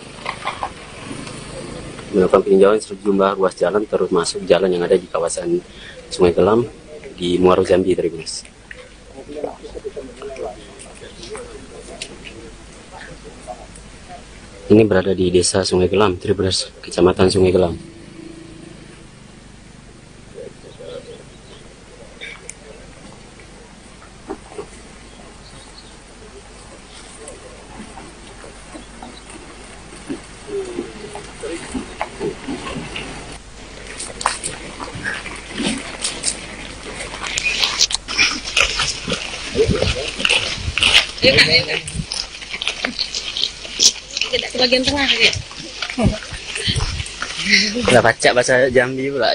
melakukan peninjauan sejumlah ruas jalan termasuk jalan yang ada di kawasan Sungai Gelam di Muaro Jambi, Tribuners. Ini berada di Desa Sungai Gelam, Tribuners, Kecamatan Sungai Gelam. Tidak ke bagian tengah ya. Udah baca bahasa Jambi pula.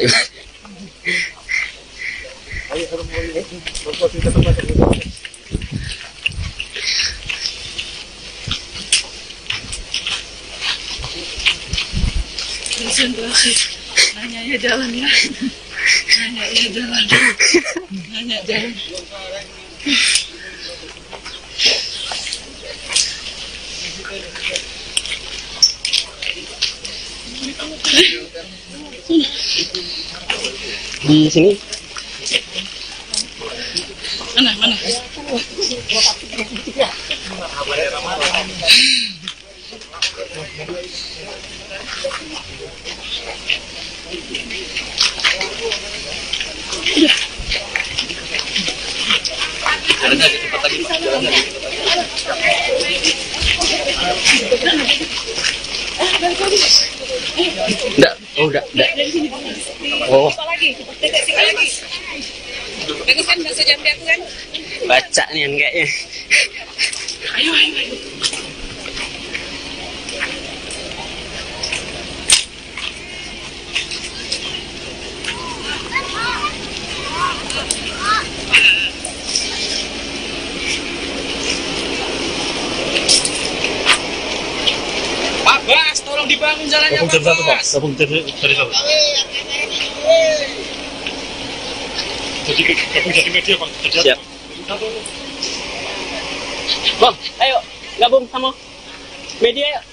Nanya ya jalan ya. Nanya ya jalan. Nanya jalan. Di sini Mana? Jalan lagi cepat lagi, jalan lagi. Enggak, oh enggak. Oh, Apa lagi? Sini lagi. Bagus kan bahasa Jambi aku kan? baca nih kayaknya. Ayo. Pak Bas, tolong dibangun jalannya Pak Bas. Gabung dari satu. Jadi media Pak. Siap. Bang, ayo gabung sama media yuk.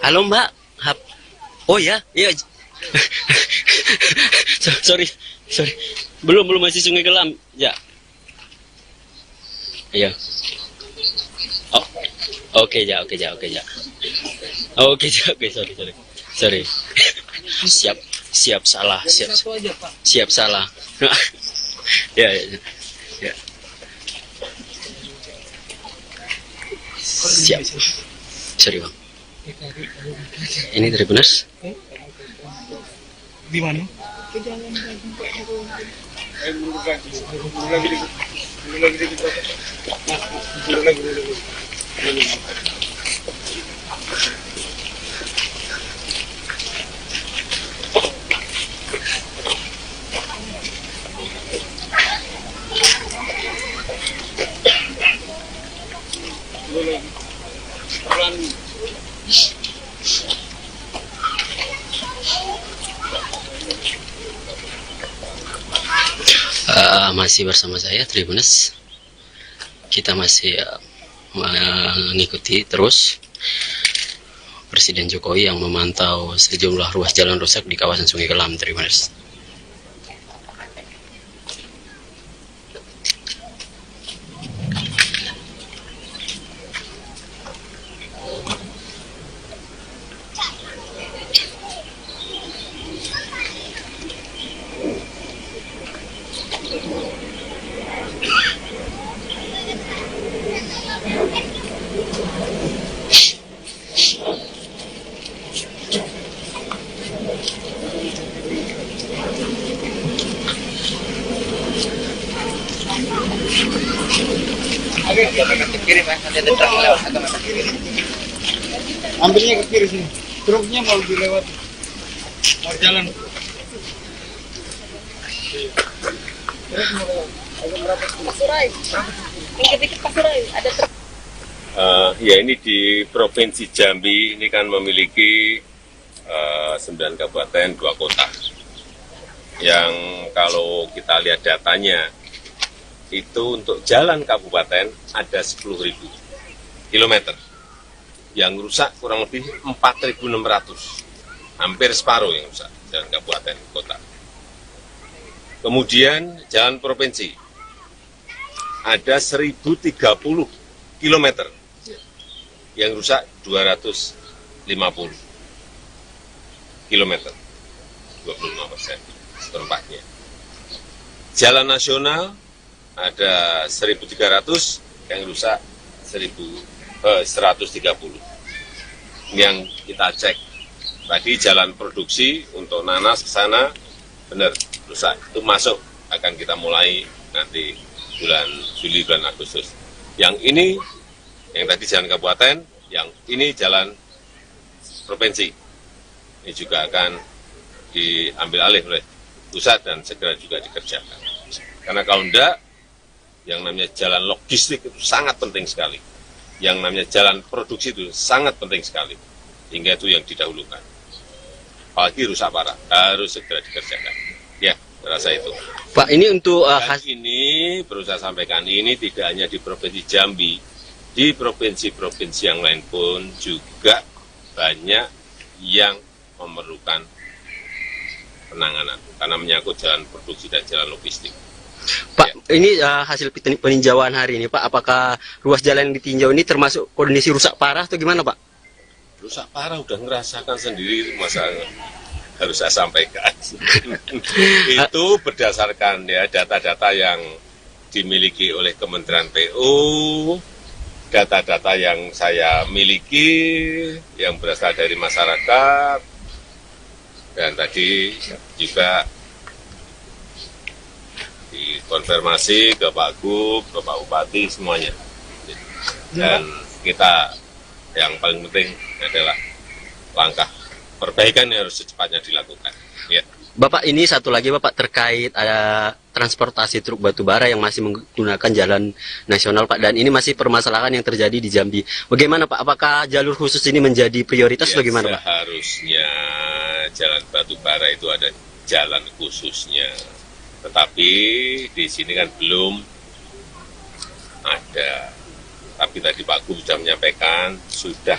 Halo Mbak. Oh ya, iya. sorry. Belum masih Sungai Kelam. Ya. Iya. Oh. Oke, Oke, sorry. Siap salah. Siap salah. Ya. Siap. Sorry, Bang. Ini dari Benas? Di mana? Masih bersama saya Tribunes. Kita masih mengikuti terus Presiden Jokowi yang memantau sejumlah ruas jalan rusak di kawasan Sungai Kelam, Tribunes. Ambilnya ke kiri sini. Truknya mau dilewati. Mau jalan. Pasurai. Dikit-dikit Pasurai. Ada truk. Ya ini di Provinsi Jambi ini kan memiliki 9 kabupaten, 2 kota. Yang kalau kita lihat datanya, itu untuk jalan kabupaten ada 10.000 kilometer. Yang rusak kurang lebih 4.600. Hampir separuh yang rusak, jalan kabupaten, kota. Kemudian jalan provinsi, ada 1.030 kilometer. Yang rusak 250 kilometer, 25% seperempatnya. Jalan nasional ada 1.300, yang rusak 130. Ini yang kita cek. Tadi jalan produksi untuk nanas ke sana benar rusak. Itu masuk, akan kita mulai nanti bulan Juli, bulan Agustus. Yang ini, yang tadi jalan kabupaten, yang ini jalan provinsi. Ini juga akan diambil alih oleh pusat dan segera juga dikerjakan. Karena kalau enggak, yang namanya jalan logistik itu sangat penting sekali. Yang namanya jalan produksi itu sangat penting sekali. Hingga itu yang didahulukan. apalagi rusak parah, harus segera dikerjakan. Ya, rasa itu. Pak, ini untuk Dan ini perlu saya sampaikan, ini tidak hanya di Provinsi Jambi, di provinsi-provinsi yang lain pun juga banyak yang memerlukan penanganan karena menyangkut jalan produksi dan jalan logistik. Pak, ini hasil peninjauan hari ini, Pak, apakah ruas jalan yang ditinjau ini termasuk kondisi rusak parah atau gimana, Pak? Rusak parah udah ngerasakan sendiri, masa harus saya sampaikan. Itu berdasarkan ya data-data yang dimiliki oleh Kementerian PU, data-data yang saya miliki, yang berasal dari masyarakat, dan tadi juga dikonfirmasi ke Pak Gub, ke Pak Bupati, semuanya. Dan kita yang paling penting adalah langkah perbaikan yang harus secepatnya dilakukan. Ya. Bapak, ini satu lagi Bapak terkait ada transportasi truk batubara yang masih menggunakan jalan nasional Pak, dan ini masih permasalahan yang terjadi di Jambi. Bagaimana Pak? Apakah jalur khusus ini menjadi prioritas Ya, bagaimana Pak? Seharusnya jalan batubara itu ada jalan khususnya. Tetapi di sini kan belum ada. Tapi tadi Pak Gub sudah menyampaikan, sudah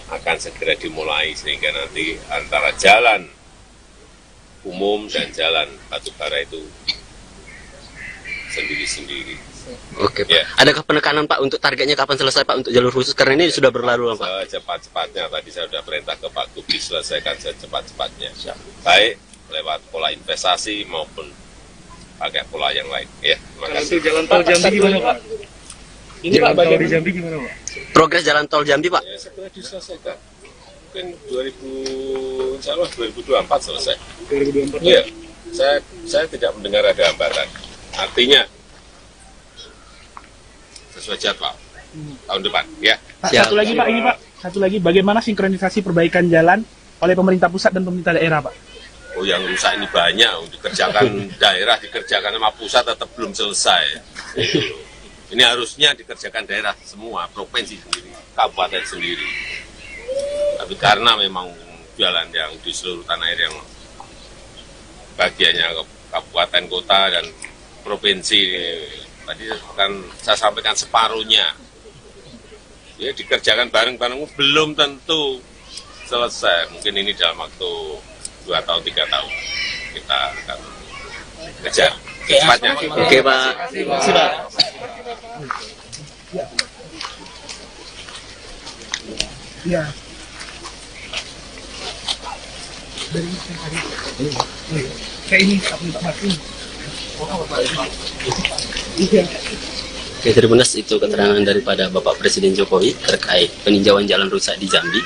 akan segera dimulai sehingga nanti antara jalan umum dan jalan batubara itu sendiri-sendiri. Oke Pak. Ya. Adakah penekanan Pak untuk targetnya kapan selesai Pak untuk jalur khusus? Karena ini sudah berlalu Pak. Secepat-cepatnya, tadi saya sudah perintah ke Pak Gub diselesaikan secepat-cepatnya. Baik lewat pola investasi maupun pakai pola yang lain. Ya, terima kasih. Jalan tol Jambi gimana Pak? Ini Pak, bagian di Jambi gimana Pak? Progres jalan tol Jambi Pak? Ya, segera diselesaikan. Mungkin insya Allah 2024 selesai. 2024. Iya, saya tidak mendengar ada hambatan. Artinya sesuai jadwal tahun depan, ya. Pak, satu lagi Pak, ini Pak, satu lagi, bagaimana sinkronisasi perbaikan jalan oleh pemerintah pusat dan pemerintah daerah Pak? Oh, yang rusak ini banyak, dikerjakan daerah, dikerjakan sama pusat tetap belum selesai. Ini harusnya dikerjakan daerah semua, provinsi sendiri, kabupaten sendiri. Tapi karena memang jalan yang di seluruh tanah air yang bagiannya kabupaten, kota, dan provinsi, tadi kan saya sampaikan separuhnya. Ya, dikerjakan bareng-bareng belum tentu selesai. Mungkin ini dalam waktu 2 tahun, 3 tahun kita akan kejar secepatnya. Oke Pak. Sudah. Ya. Kayak ini, Pak Martin. Oke, Tribunas, itu keterangan daripada Bapak Presiden Jokowi terkait peninjauan jalan rusak di Jambi.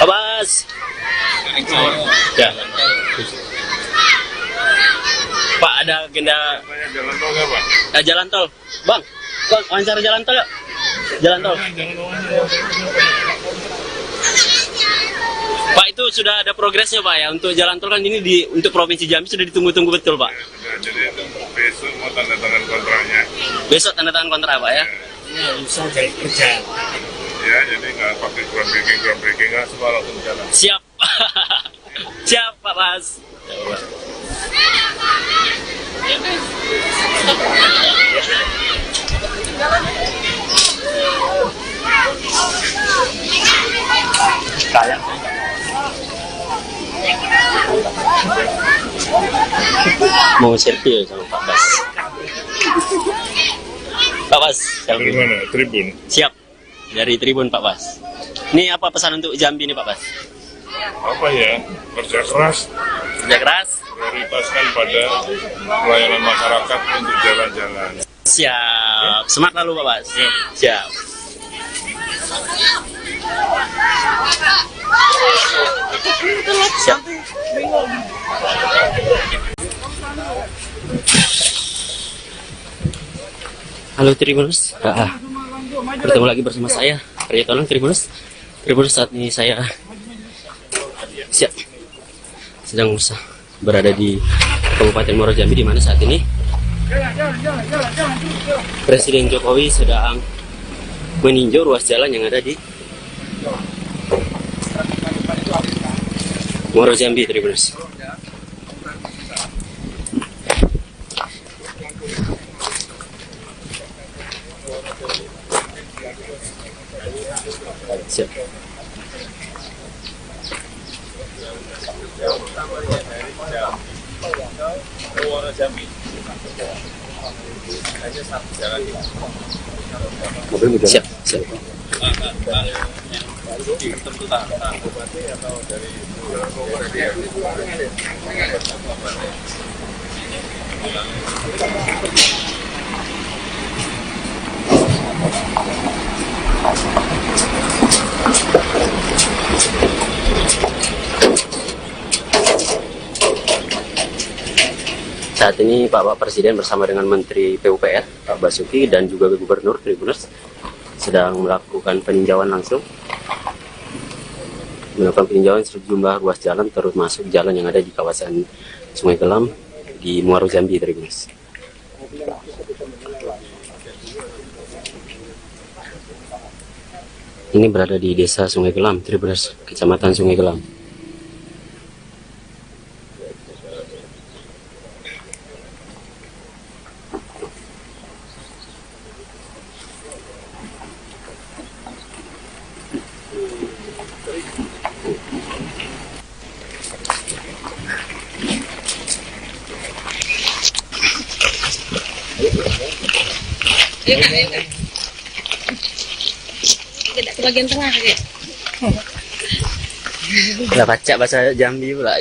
Abbas. Ya. Pak, ada agenda Jalan tol nggak, Pak? jalan tol. Bang, wawancara jalan tol ya? Jalan tol. Pak, itu sudah ada progresnya Pak ya, untuk jalan tol kan ini untuk Provinsi Jambi sudah ditunggu-tunggu betul Pak. Ya, jadi besok mau tanda tangan kontraknya. Besok tanda tangan kontrak Pak ya? Ya, bisa jadi kerja. Ya, jadi nggak pakai groundbreaking nggak semua langsung jalan. Siap. Siap Pak Mas. Mau selfie sama Pak Bas. Pak Bas, Dari selfie. mana? Tribun. Siap. Dari Tribun Pak Bas. Ini apa pesan untuk Jambi nih Pak Bas? Apa ya? Kerja keras, Kerja keras. prioritaskan pada pelayanan masyarakat untuk jalan-jalan. Siap. Semangat lalu Pak Bas. Siap. Siap. Halo Tribuners, bertemu lagi bersama saya, Arya Tolong Tribuners. Tribuners, saat ini saya sedang berada di Kabupaten Muaro Jambi, di mana saat ini Presiden Jokowi sedang meninjau ruas jalan yang ada di Muaro Jambi, Tribuners. Siap. Siap, siap. Saat ini Bapak Presiden bersama dengan Menteri PUPR, Pak Basuki, dan juga Gubernur Tribuners sedang melakukan peninjauan langsung. Melakukan peninjauan sejumlah ruas jalan, termasuk jalan yang ada di kawasan Sungai Gelam di Muaro Jambi, Tribuners. Ini berada di Desa Sungai Gelam, Tribuners, Kecamatan Sungai Gelam. Ayo kak, ayo kak. Tidak ke bagian tengah ya. Nggak baca bahasa Jambi pula.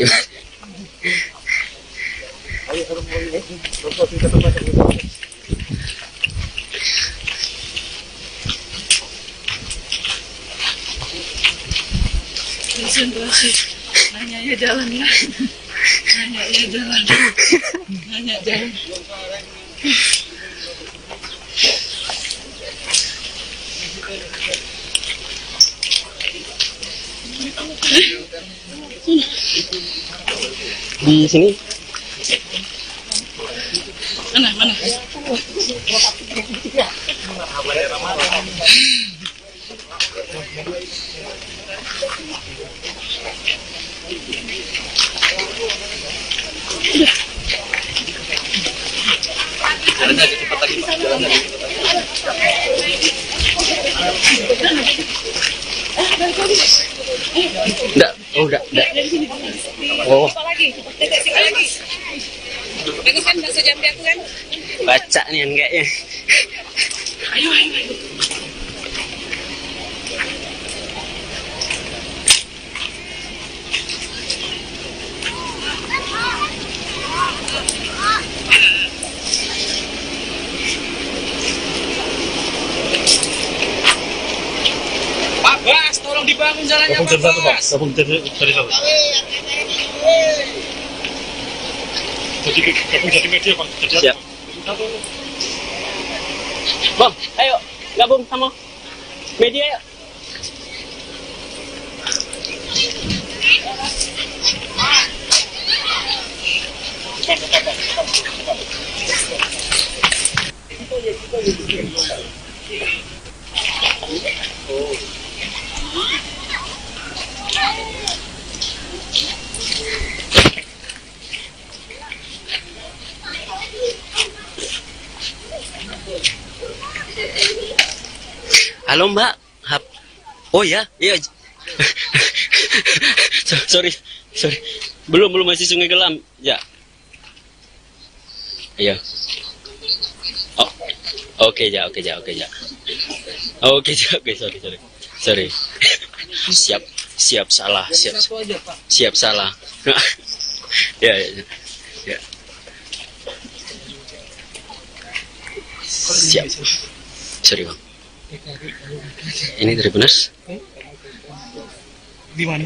Konsentrasi. Nanya ya jalan ya. Nanya ya jalan. Nanya jalan. Di sini. Mana? Enggak. Oh, Apa lagi? Titik lagi. Bagus kan bahasa Jambi aku kan? baca nih kayaknya. Ayo. Pak Bas, tolong dibangun jalannya Pak Bas. Jadi media Pak. Siap. Bang, ayo gabung sama media yuk. Halo Mbak. Oh ya, iya. sorry. Belum masih Sungai Gelam. Ya. Iya. Oh. Oke, sorry. Siap salah. Siap salah. Ya. Siap. Sorry Bang. Ini Tribuners. Di mana?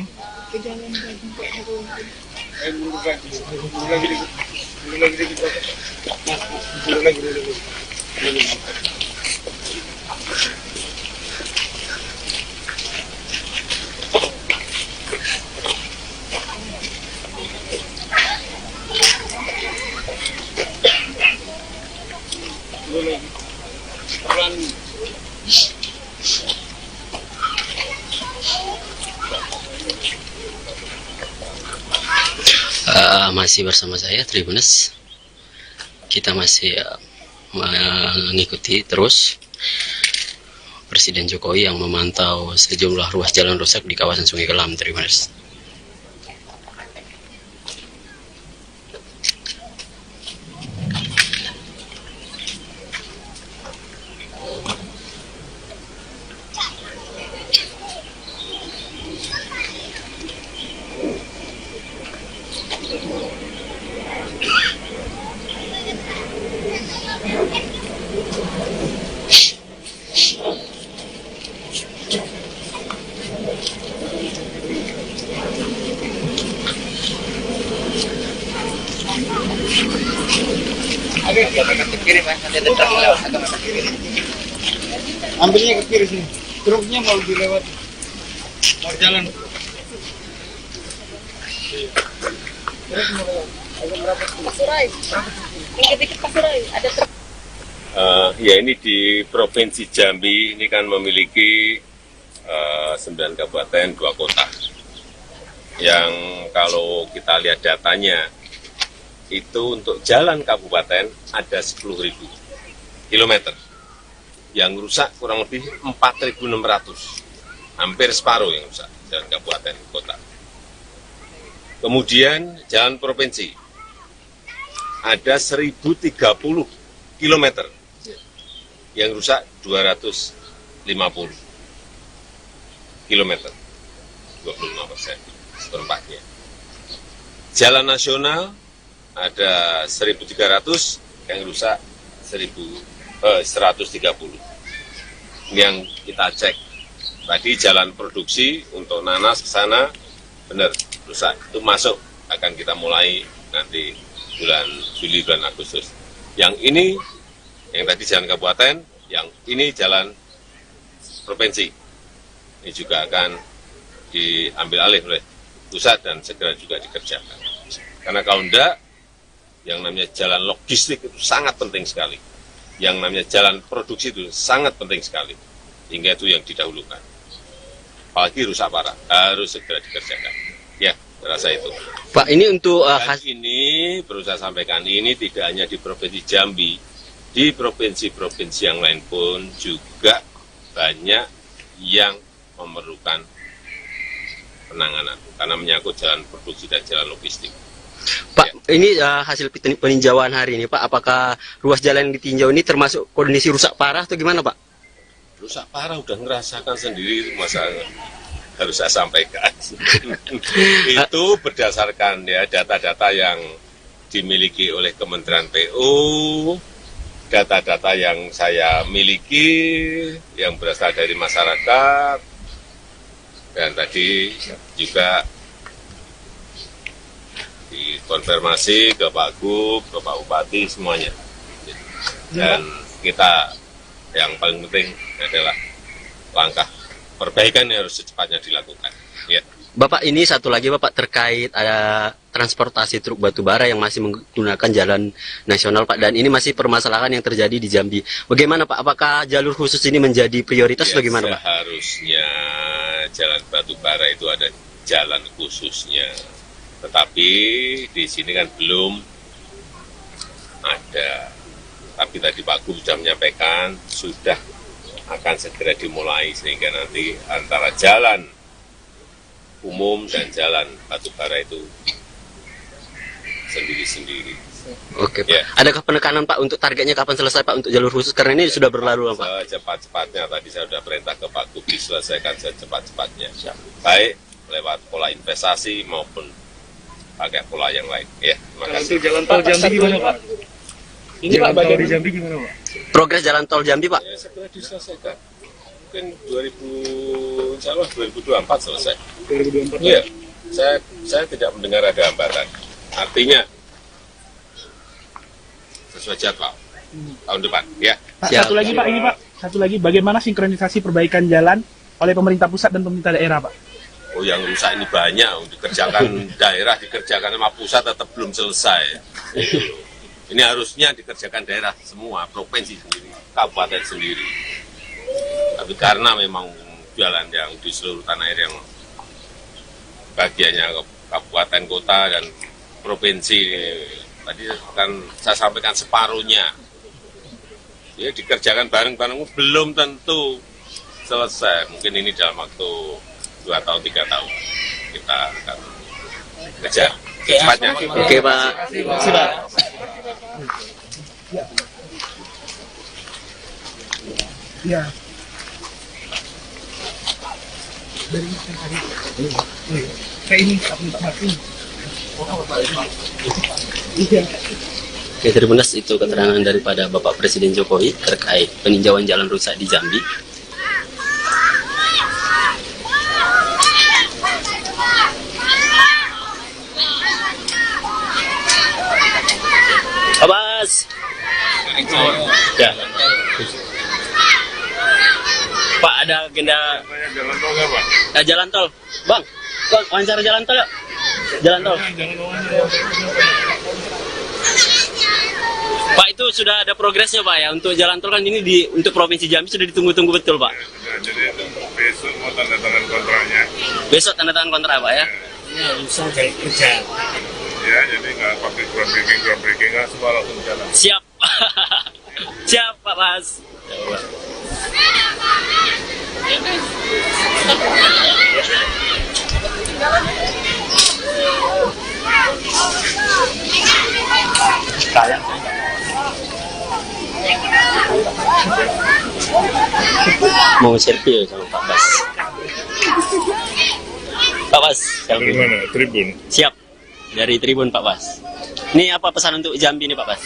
Masih bersama saya Tribuners. Kita masih mengikuti terus Presiden Jokowi yang memantau sejumlah ruas jalan rusak di kawasan Sungai Kelam, Tribuners. Ambilnya ke kiri sini. Truknya mau dilewat. Mau jalan. Pasurai. Dikit-dikit Pasurai. Ada truk. Ya ini di Provinsi Jambi ini kan memiliki 9 kabupaten, 2 kota. Yang kalau kita lihat datanya, itu untuk jalan kabupaten ada 10.000 kilometer. Yang rusak kurang lebih 4.600. Hampir separuh yang rusak, jalan kabupaten, kota. Kemudian jalan provinsi, ada 1.030 kilometer. Yang rusak 250 kilometer, 25%, seperempatnya. Jalan nasional ada 1.300, yang rusak 130. Ini yang kita cek. Tadi jalan produksi untuk nanas ke sana, benar, rusak. Itu masuk, akan kita mulai nanti bulan Juli, bulan Agustus. Yang ini, yang tadi jalan kabupaten, yang ini jalan provinsi. Ini juga akan diambil alih oleh pusat dan segera juga dikerjakan. Karena kalau enggak, yang namanya jalan logistik itu sangat penting sekali. Yang namanya jalan produksi itu sangat penting sekali. Hingga itu yang didahulukan. Apalagi rusak parah, harus segera dikerjakan. Ya, rasa itu. Pak, ini untuk Dan ini perlu saya sampaikan, ini tidak hanya di Provinsi Jambi, di provinsi-provinsi yang lain pun juga banyak yang memerlukan penanganan karena menyangkut jalan produksi dan jalan logistik. Pak, ini hasil peninjauan hari ini, Pak. Apakah ruas jalan yang ditinjau ini termasuk kondisi rusak parah atau gimana, Pak? Rusak parah udah ngerasakan sendiri, masa harus saya sampaikan. Itu berdasarkan ya data-data yang dimiliki oleh Kementerian PU, data-data yang saya miliki, yang berasal dari masyarakat, dan tadi juga dikonfirmasi ke Pak Gub, ke Pak Bupati, semuanya. Dan kita yang paling penting adalah langkah perbaikan yang harus secepatnya dilakukan. Ya. Bapak, ini satu lagi Bapak terkait ada transportasi truk batubara yang masih menggunakan jalan nasional Pak, dan ini masih permasalahan yang terjadi di Jambi. Bagaimana Pak? Apakah jalur khusus ini menjadi prioritas Ya, bagaimana Pak? Seharusnya jalan batubara itu ada jalan khususnya. Tetapi di sini kan belum ada. Tapi tadi Pak Gub sudah menyampaikan, sudah akan segera dimulai sehingga nanti antara jalan umum dan jalan batubara itu sendiri-sendiri. Oke Pak. Ya. Adakah penekanan Pak untuk targetnya kapan selesai Pak untuk jalur khusus, karena ini sudah berlalu Pak? Secepat-cepatnya, tadi saya sudah perintah ke Pak Gub diselesaikan secepat-cepatnya. Baik lewat pola investasi maupun pakai pola yang lain. Ya, terima kasih. Untuk jalan tol Jambi gimana Pak? Ini Pak, bagian di Jambi gimana Pak? Progres jalan tol Jambi Pak? Ya, segera diselesaikan. Mungkin insya Allah 2024 selesai. 2024. Iya, saya tidak mendengar ada hambatan. Artinya sesuai jadwal tahun depan. Ya. Pak, Siap. satu lagi Pak, ini Pak. Satu lagi, bagaimana sinkronisasi perbaikan jalan oleh pemerintah pusat dan pemerintah daerah Pak? Oh, yang rusak ini banyak, dikerjakan daerah, dikerjakan sama pusat tetap belum selesai. Ini harusnya dikerjakan daerah semua, provinsi sendiri, kabupaten sendiri. Tapi karena memang jalan yang di seluruh tanah air yang bagiannya kabupaten, kota, dan provinsi. Tadi kan saya sampaikan separuhnya. Ya dikerjakan bareng-bareng belum tentu selesai. Mungkin ini dalam waktu 2 tahun 3 tahun kita akan kejar secepatnya. Oke Pak. Ya. Kayak ini, Oke, Tribuners, itu keterangan daripada Bapak Presiden Jokowi terkait peninjauan jalan rusak di Jambi. Abbas. Ya. Pak, ada agenda Jalan tol nggak, Pak? jalan tol. Bang, wawancara jalan tol yuk. Jalan tol. Pak, itu sudah ada progresnya Pak ya untuk jalan tol kan ini untuk Provinsi Jambi sudah ditunggu-tunggu betul Pak. Ya, jadi itu besok mau tanda tangan kontraknya. Besok tanda tangan kontrak Pak ya. Ya, jadi nggak pakai groundbreaking nggak semua langsung jalan. Siap. Siap Pak Mas. Mau selfie sama Pak Bas. Pak Bas, Dari selfie. mana? Tribun. Siap. Dari Tribun Pak Bas. Ini apa pesan untuk Jambi nih Pak Bas?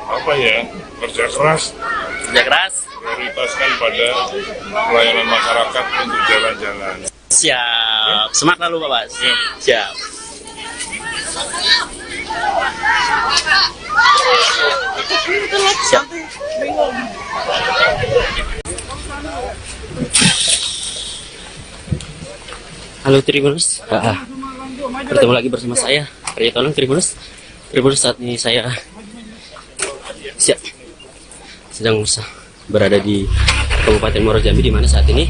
Apa ya? Kerja keras, Kerja keras. prioritaskan pada pelayanan masyarakat untuk jalan-jalan. Siap. Semangat lalu Pak Bas. Siap. Siap. Halo Tribuners, bertemu lagi bersama saya, Arya Tolong Tribuners. Tribuners, saat ini saya sedang berada di Kabupaten Muaro Jambi, di mana saat ini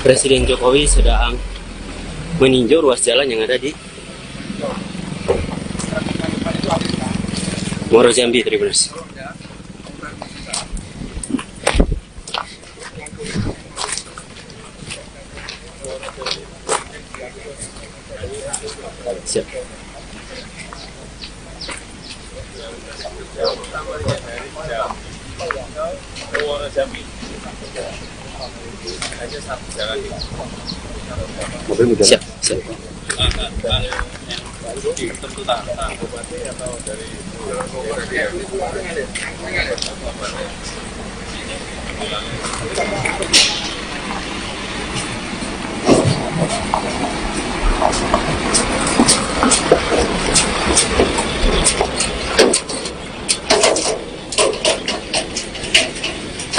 Presiden Jokowi sedang meninjau ruas jalan yang ada di Muaro Jambi, Tribuners. Siap. Siap, siap.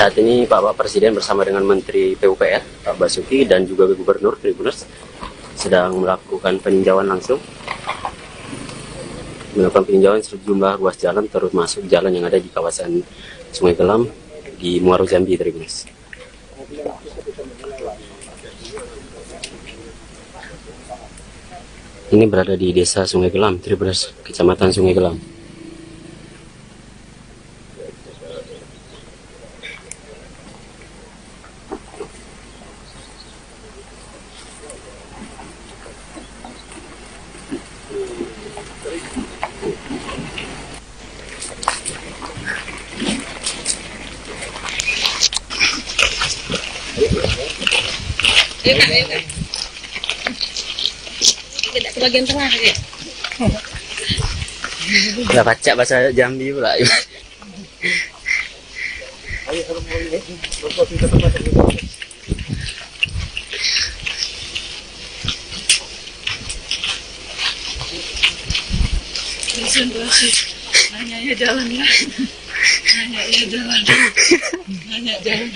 Saat ini Bapak Presiden bersama dengan Menteri PUPR, Pak Basuki, dan juga Gubernur Tribuners sedang melakukan peninjauan langsung. Melakukan peninjauan sejumlah ruas jalan, termasuk jalan yang ada di kawasan Sungai Gelam di Muaro Jambi, Tribuners. Ini berada di Desa Sungai Gelam, Tribuners, Kecamatan Sungai Gelam. Ayo Kak, ayo Kak. Tidak ke bagian tengah ya. Nggak baca bahasa Jambi pula. Konsentrasi. Nanya ya jalan ya. Nanya ya jalan. Nanya jalan.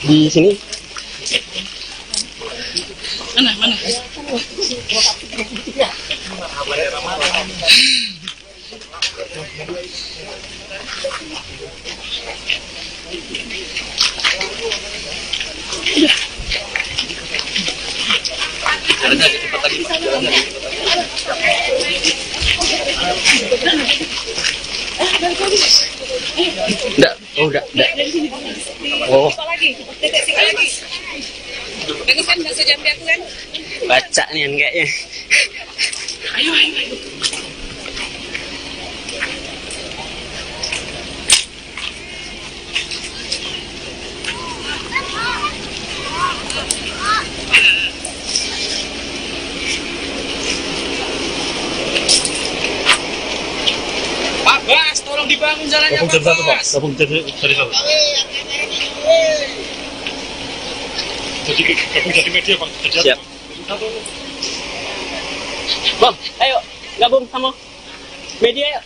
Di sini Mana? Jalannya agak cepat lagi, Pak. Jalannya agak cepat lagi. Enggak, oh enggak. Oh, Apa lagi? Titik sini lagi. Bagus kan bakso Jambi aku kan? baca nih kayaknya. Ayo. Pak Bas, tolong dibangun jalannya, Pak Bas. Gabung jadi satu. Jadi media, Pak. Siap. Bang, ayo gabung sama media yuk.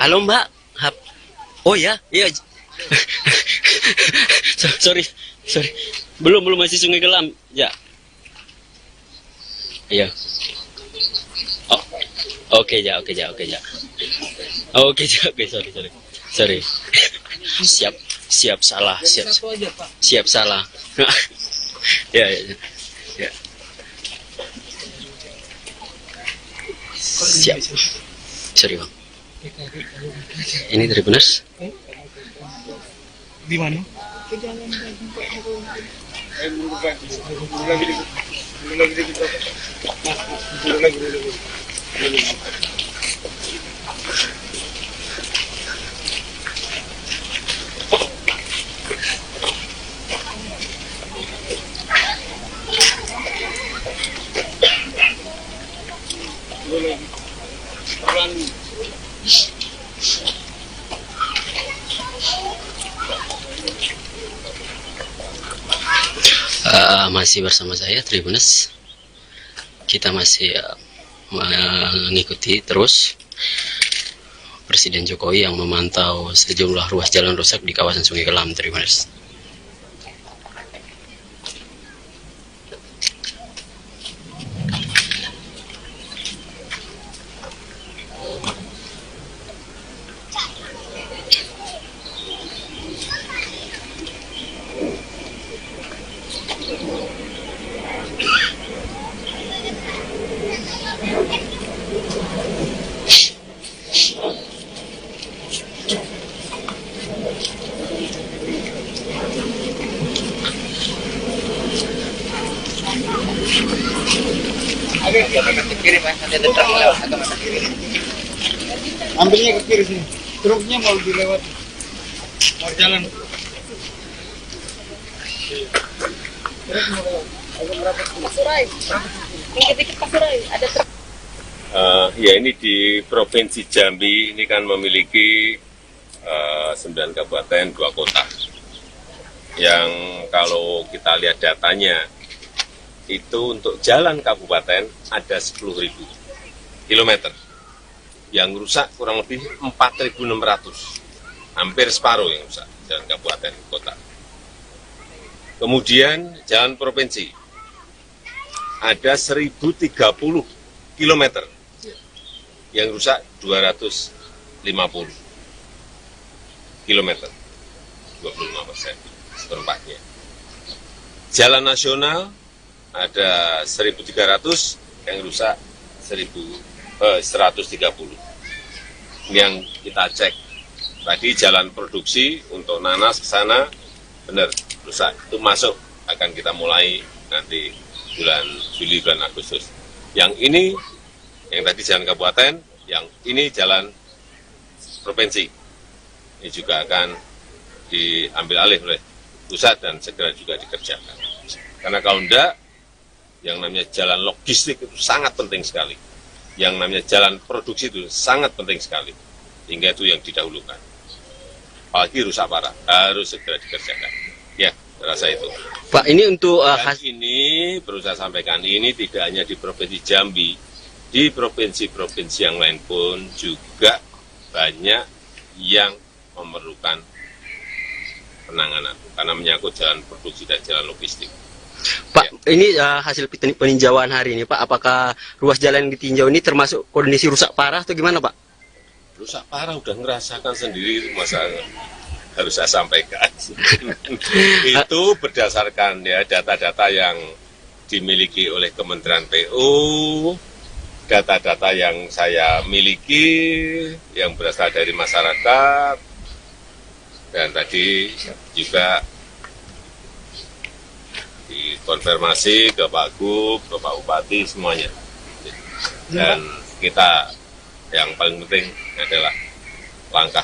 Halo Mbak. Oh ya, iya. sorry. Belum masih Sungai Gelam. Ya. Iya. Oh. Oke ya. Oke, sorry. Siap salah. Siap salah. Ya. Siap. Sorry, Bang. Ini dari Benes. Di mana? Masih bersama saya Tribunes. Kita masih mengikuti terus Presiden Jokowi yang memantau sejumlah ruas jalan rusak di kawasan Sungai Gelam, Tribunes. Ambilnya ke kiri sini. Truknya mau dilewat. Mau jalan. Pasurai. Dikit-dikit Pasurai. Ada truk. Ya ini di Provinsi Jambi ini kan memiliki 9 kabupaten, 2 kota. Yang kalau kita lihat datanya, itu untuk jalan kabupaten ada 10.000 kilometer. Yang rusak kurang lebih 4.600. Hampir separuh yang rusak, jalan kabupaten kota. Kemudian jalan provinsi, ada 1.030 kilometer. Yang rusak 250 kilometer, 25% seperempatnya. Jalan nasional ada 1.300, yang rusak 130. Ini yang kita cek. Tadi jalan produksi untuk nanas ke sana benar rusak. Itu masuk, akan kita mulai nanti bulan Juli, bulan Agustus. Yang ini, yang tadi jalan kabupaten, yang ini jalan provinsi. Ini juga akan diambil alih oleh pusat dan segera juga dikerjakan. Karena kalau enggak, yang namanya jalan logistik itu sangat penting sekali. Yang namanya jalan produksi itu sangat penting sekali. Hingga itu yang didahulukan. apalagi rusak parah, harus segera dikerjakan. Ya, rasa itu. Pak, ini untuk Dan ini perlu saya sampaikan, ini tidak hanya di Provinsi Jambi, di provinsi-provinsi yang lain pun juga banyak yang memerlukan penanganan karena menyangkut jalan produksi dan jalan logistik. Pak, ini hasil peninjauan hari ini, Pak, apakah ruas jalan yang ditinjau ini termasuk kondisi rusak parah atau gimana, Pak? Rusak parah udah ngerasakan sendiri, masa harus saya sampaikan. Itu berdasarkan ya data-data yang dimiliki oleh Kementerian PU, data-data yang saya miliki, yang berasal dari masyarakat, dan tadi juga dikonfirmasi ke Pak Gub, ke Pak Bupati, semuanya. Dan kita yang paling penting adalah langkah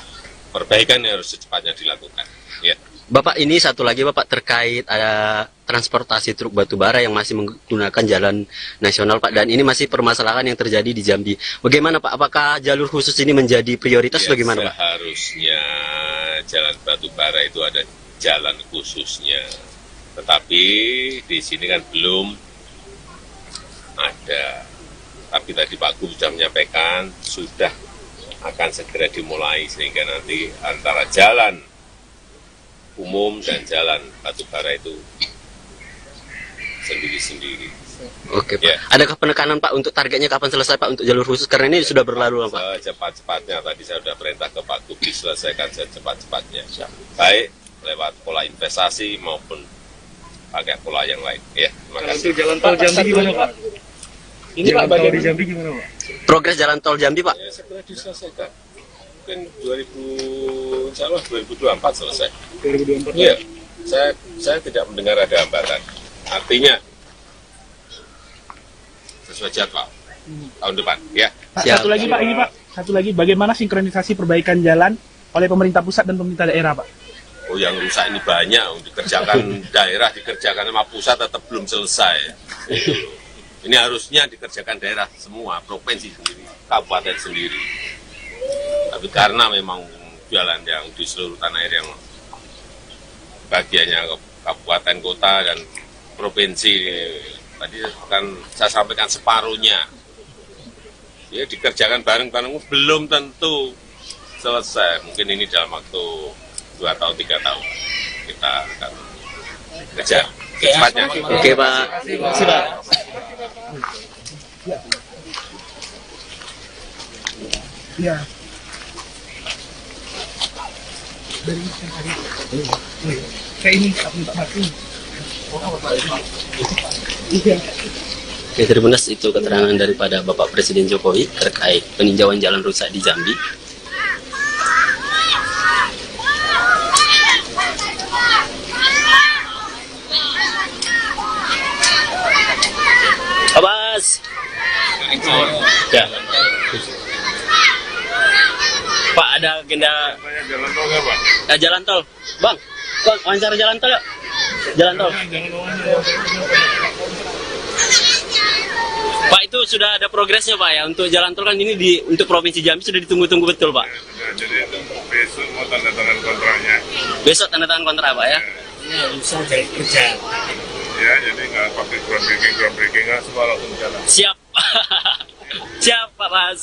perbaikan yang harus secepatnya dilakukan. Ya. Bapak, ini satu lagi Bapak terkait ada transportasi truk batubara yang masih menggunakan jalan nasional Pak, dan ini masih permasalahan yang terjadi di Jambi. Bagaimana Pak? Apakah jalur khusus ini menjadi prioritas Ya, bagaimana Pak? seharusnya jalan batubara itu ada jalan khususnya. Tetapi di sini kan belum ada. Tapi tadi Pak Gub sudah menyampaikan, sudah akan segera dimulai sehingga nanti antara jalan umum dan jalan batubara itu sendiri-sendiri. Oke Pak. Ya. Adakah penekanan Pak untuk targetnya kapan selesai Pak untuk jalur khusus, karena ini sudah berlalu Pak? Secepat-cepatnya, tadi saya sudah perintah ke Pak Gub diselesaikan secepat-cepatnya. Baik lewat pola investasi maupun pakai pola yang lain. Ya, terima kasih. Untuk jalan tol Jambi gimana Pak? Ini Pak, bagaimana di Jambi gimana Pak? Progres jalan tol Jambi Pak? Ya, segera diselesaikan. Mungkin 2024 selesai. 2024. Iya, saya tidak mendengar ada hambatan. Artinya sesuai jadwal tahun depan. Ya. Pak, Siap. satu lagi Pak, ini Pak. Satu lagi, bagaimana sinkronisasi perbaikan jalan oleh pemerintah pusat dan pemerintah daerah Pak? Oh, yang rusak ini banyak, dikerjakan daerah, dikerjakan sama pusat tetap belum selesai. Itu. Ini harusnya dikerjakan daerah semua, provinsi sendiri, kabupaten sendiri. Tapi karena memang jalan yang di seluruh tanah air yang bagiannya kabupaten, kota, dan provinsi, tadi kan saya sampaikan separuhnya. Ya, dikerjakan bareng-bareng belum tentu selesai. Mungkin ini dalam waktu 2 atau 3 tahun kita akan kejar secepatnya. Oke Pak. Iya. Kayak ini, Pak ini. Iya. Oke, Tribunas, itu keterangan daripada Bapak Presiden Jokowi terkait peninjauan jalan rusak di Jambi. Abbas. Ya. Pak, ada agenda Jalan tol nggak, Pak? jalan tol. Bang, wawancara jalan tol yuk. Jalan tol. Pak, itu sudah ada progresnya Pak ya, untuk jalan tol kan ini untuk Provinsi Jambi sudah ditunggu-tunggu betul Pak. Ya, jadi besok mau tanda tangan kontraknya. Besok tanda tangan kontrak Pak ya. Ya, jadi nggak pakai groundbreaking nggak semua langsung jalan. Siap. Siap Pak Mas.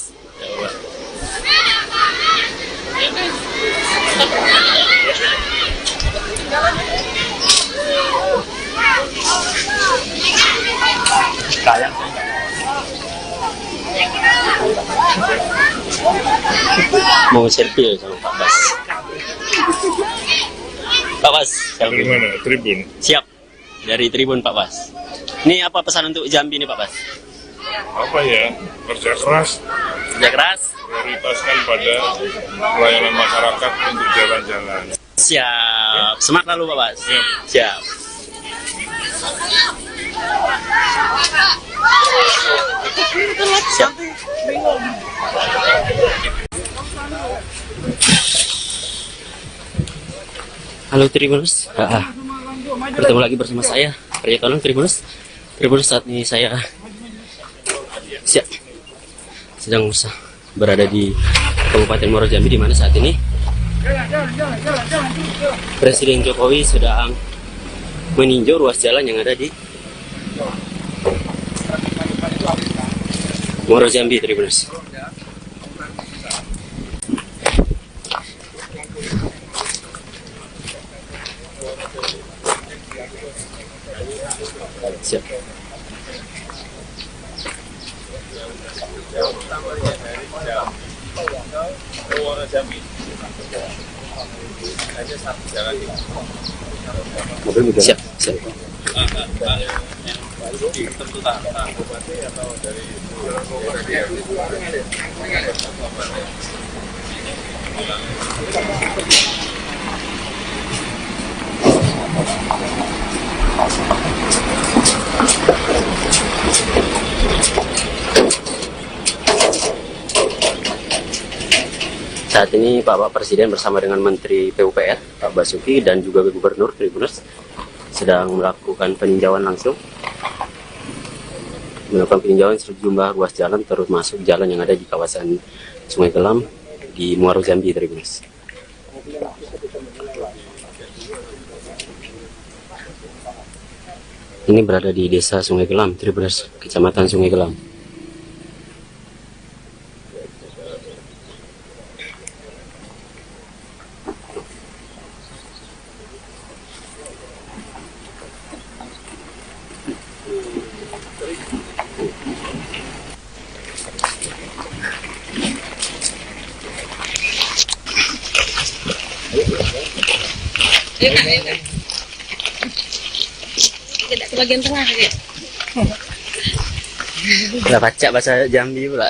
Mau selfie sama Pak Bas. Pak Bas, Dari mana? Tribun. siap. Dari Tribun Pak Bas. Ini apa pesan untuk Jambi nih Pak Bas? Apa ya? Kerja keras, Kerja keras. prioritaskan pada pelayanan masyarakat untuk jalan-jalan. Siap. Semangat lalu Pak Bas. Siap. Siap. Siap. Halo Tribuners, bertemu lagi bersama saya, Arya Tolong Tribuners. Tribuners, saat ini saya sedang berada di Kabupaten Muaro Jambi, di mana saat ini Presiden Jokowi sedang meninjau ruas jalan yang ada di Muaro Jambi, Tribuners. Siap. Siap, siap. Saat ini Bapak Presiden bersama dengan Menteri PUPR, Pak Basuki, dan juga Gubernur Tribuners sedang melakukan peninjauan langsung. Melakukan peninjauan sejumlah ruas jalan, termasuk jalan yang ada di kawasan Sungai Gelam di Muaro Jambi, Tribuners. Ini berada di Desa Sungai Gelam, Tribuners, Kecamatan Sungai Gelam. Ayo kak, ayo kak. Tidak ke bagian tengah ya. Nggak baca bahasa Jambi pula.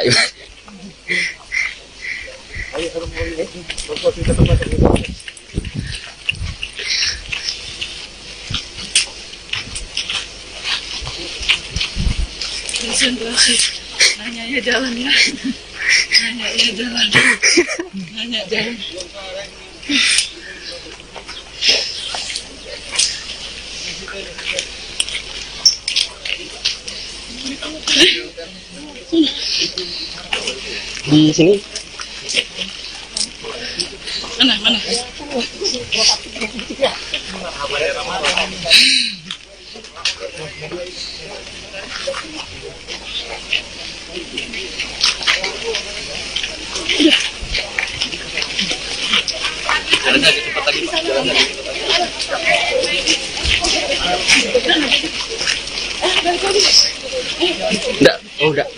Nanya ya jalan ya. Nanya ya jalan. Nanya jalan. Di sini. Mana? Jalannya agak cepat lagi, Pak. Jalannya agak cepat lagi. Enggak, enggak.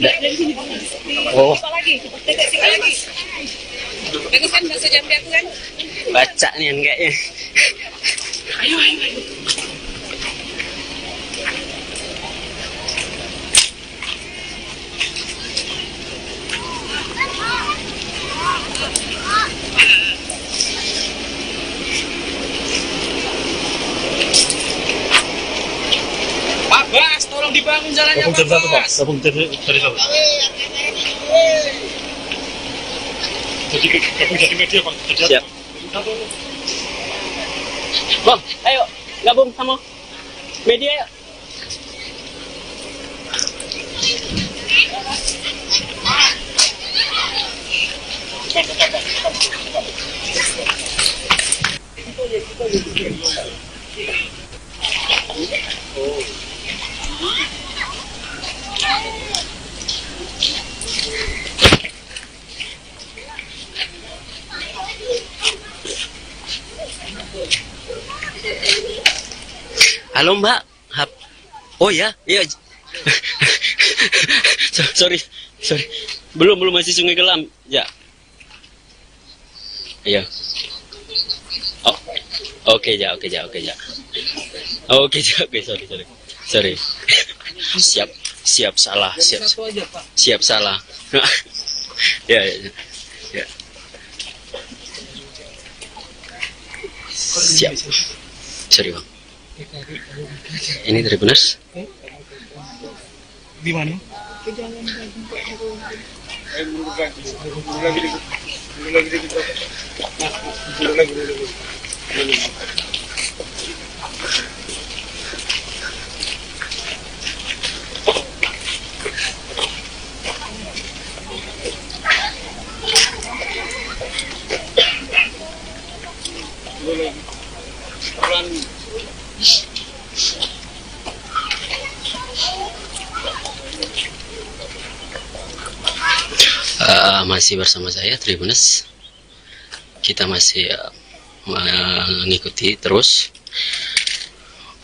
Oh, Lagi. Bagus kan bahasa Jambi aku kan? baca nih kayaknya. Ayo. Pak Bas, tolong dibangun jalannya, Pak Bas. Gabung dari satu. Jadi media, Pak. Siap. Bang, ayo gabung sama media yuk. Halo Mbak. Oh ya, iya. sorry. Belum masih Sungai Gelam. Ya. Iya. Oh. Oke, sorry. Siap salah. Siap salah. Ya. Siap. Sorry, Bang. Ini Tribuners. Di mana? masih bersama saya Tribuners. Kita masih mengikuti terus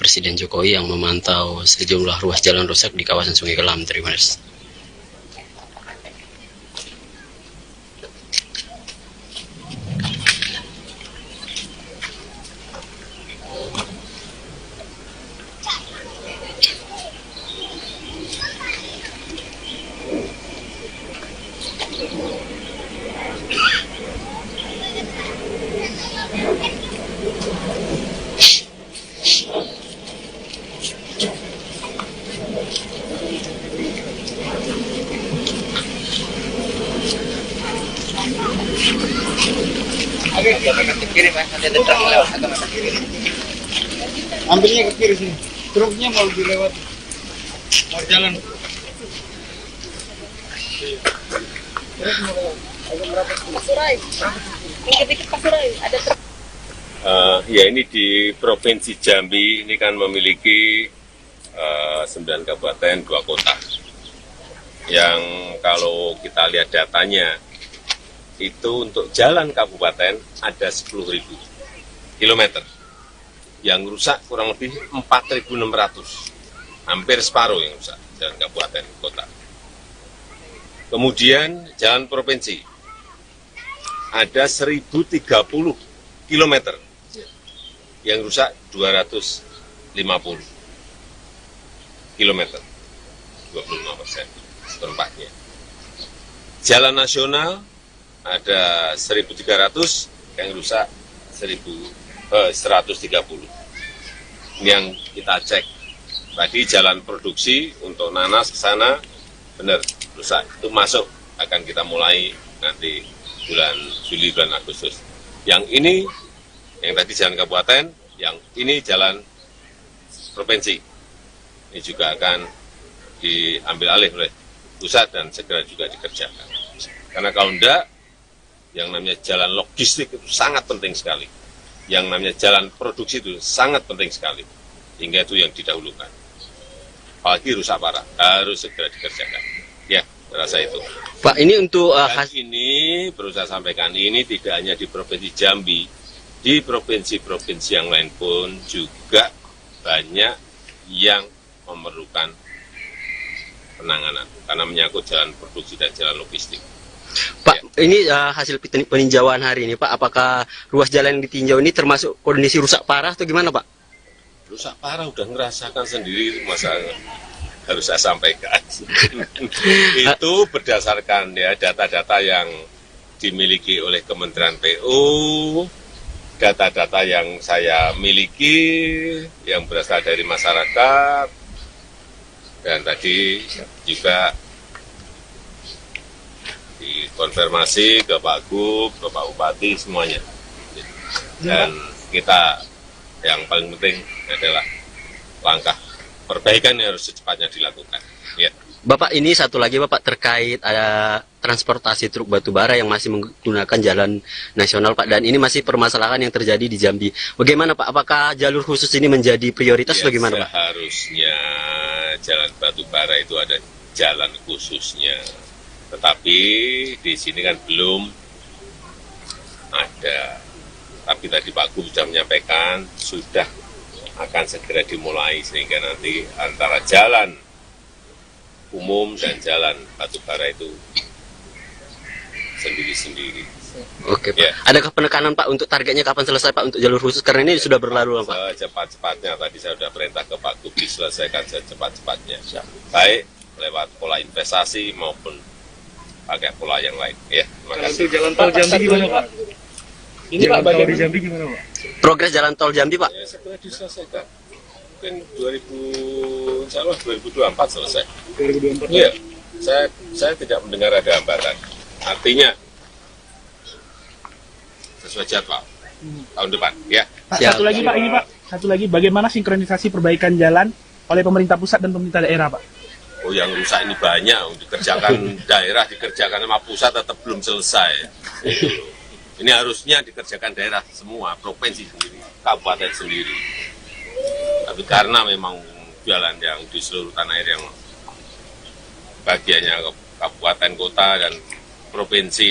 Presiden Jokowi yang memantau sejumlah ruas jalan rusak di kawasan Sungai Kelam, Tribuners. Ambilnya ke kiri sini. Truknya mau dilewat. Mau jalan. Pasurai. Dikit-dikit Pasurai. Ada truk. Ya ini di Provinsi Jambi ini kan memiliki 9 kabupaten, 2 kota. Yang kalau kita lihat datanya, itu untuk jalan kabupaten ada 10.000 kilometer. Yang rusak kurang lebih 4.600. Hampir separuh yang rusak, jalan kabupaten, kota. Kemudian jalan provinsi, ada 1.030 kilometer. Yang rusak 250 kilometer, 25% seperempatnya. Jalan nasional ada 1.300, yang rusak 130. Ini yang kita cek. Tadi jalan produksi untuk nanas ke sana, benar, rusak. Itu masuk, akan kita mulai nanti bulan Juli, bulan Agustus. Yang ini, yang tadi jalan kabupaten, yang ini jalan provinsi. Ini juga akan diambil alih oleh pusat dan segera juga dikerjakan. Karena kalau enggak, yang namanya jalan logistik itu sangat penting sekali. Yang namanya jalan produksi itu sangat penting sekali. Hingga itu yang didahulukan. Apalagi rusak parah, harus segera dikerjakan. Ya, rasa itu. Pak, ini untuk Dan ini, perlu saya sampaikan, ini tidak hanya di Provinsi Jambi, di provinsi-provinsi yang lain pun juga banyak yang memerlukan penanganan. Karena menyangkut jalan produksi dan jalan logistik. Pak, ini hasil peninjauan hari ini, Pak. Apakah ruas jalan yang ditinjau ini termasuk kondisi rusak parah atau gimana, Pak? Rusak parah udah ngerasakan sendiri, masa harus saya sampaikan. Itu berdasarkan ya data-data yang dimiliki oleh Kementerian PU, data-data yang saya miliki, yang berasal dari masyarakat, dan tadi juga dikonfirmasi ke Pak Gub, ke Pak Bupati, semuanya. Dan kita yang paling penting adalah langkah perbaikan yang harus secepatnya dilakukan. Ya. Bapak, ini satu lagi Bapak terkait ada transportasi truk batubara yang masih menggunakan jalan nasional Pak, dan ini masih permasalahan yang terjadi di Jambi. Bagaimana Pak? Apakah jalur khusus ini menjadi prioritas Ya, bagaimana Pak? Seharusnya jalan batubara itu ada jalan khususnya. Tetapi di sini kan belum ada. Tapi tadi Pak Gub sudah menyampaikan, sudah akan segera dimulai sehingga nanti antara jalan umum dan jalan batubara itu sendiri-sendiri. Oke Pak. Ya. Adakah penekanan Pak untuk targetnya kapan selesai Pak untuk jalur khusus? Karena ini sudah berlalu Pak. Secepat-cepatnya, tadi saya sudah perintah ke Pak Gub diselesaikan secepat-cepatnya. Baik lewat pola investasi maupun pakai pola yang lain. Ya, terima kasih. Jalan tol Jambi gimana Pak? Ini Pak, bagaimana di Jambi gimana Pak? Progres jalan tol Jambi Pak? Ya, segera diselesaikan. Mungkin 2024 selesai. 2024. Iya, saya tidak mendengar ada hambatan. Artinya sesuai jadwal tahun depan. Ya. Pak, Ya. satu lagi Pak, ini Pak. Satu lagi, bagaimana sinkronisasi perbaikan jalan oleh pemerintah pusat dan pemerintah daerah Pak? Oh, yang rusak ini banyak, dikerjakan daerah, dikerjakan sama pusat tetap belum selesai. Ini harusnya dikerjakan daerah semua, provinsi sendiri, kabupaten sendiri. Tapi karena memang jalan yang di seluruh tanah air yang bagiannya kabupaten, kota, dan provinsi.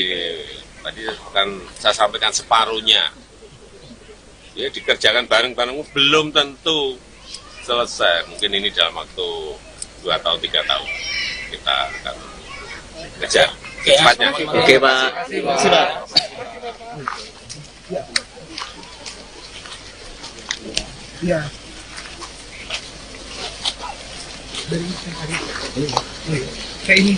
Tadi kan saya sampaikan separuhnya. Ya dikerjakan bareng-bareng belum tentu selesai. Mungkin ini dalam waktu 2 atau 3 tahun kita akan kejar secepatnya. Oke Pak. Sudah. Ya. Dari kayak ini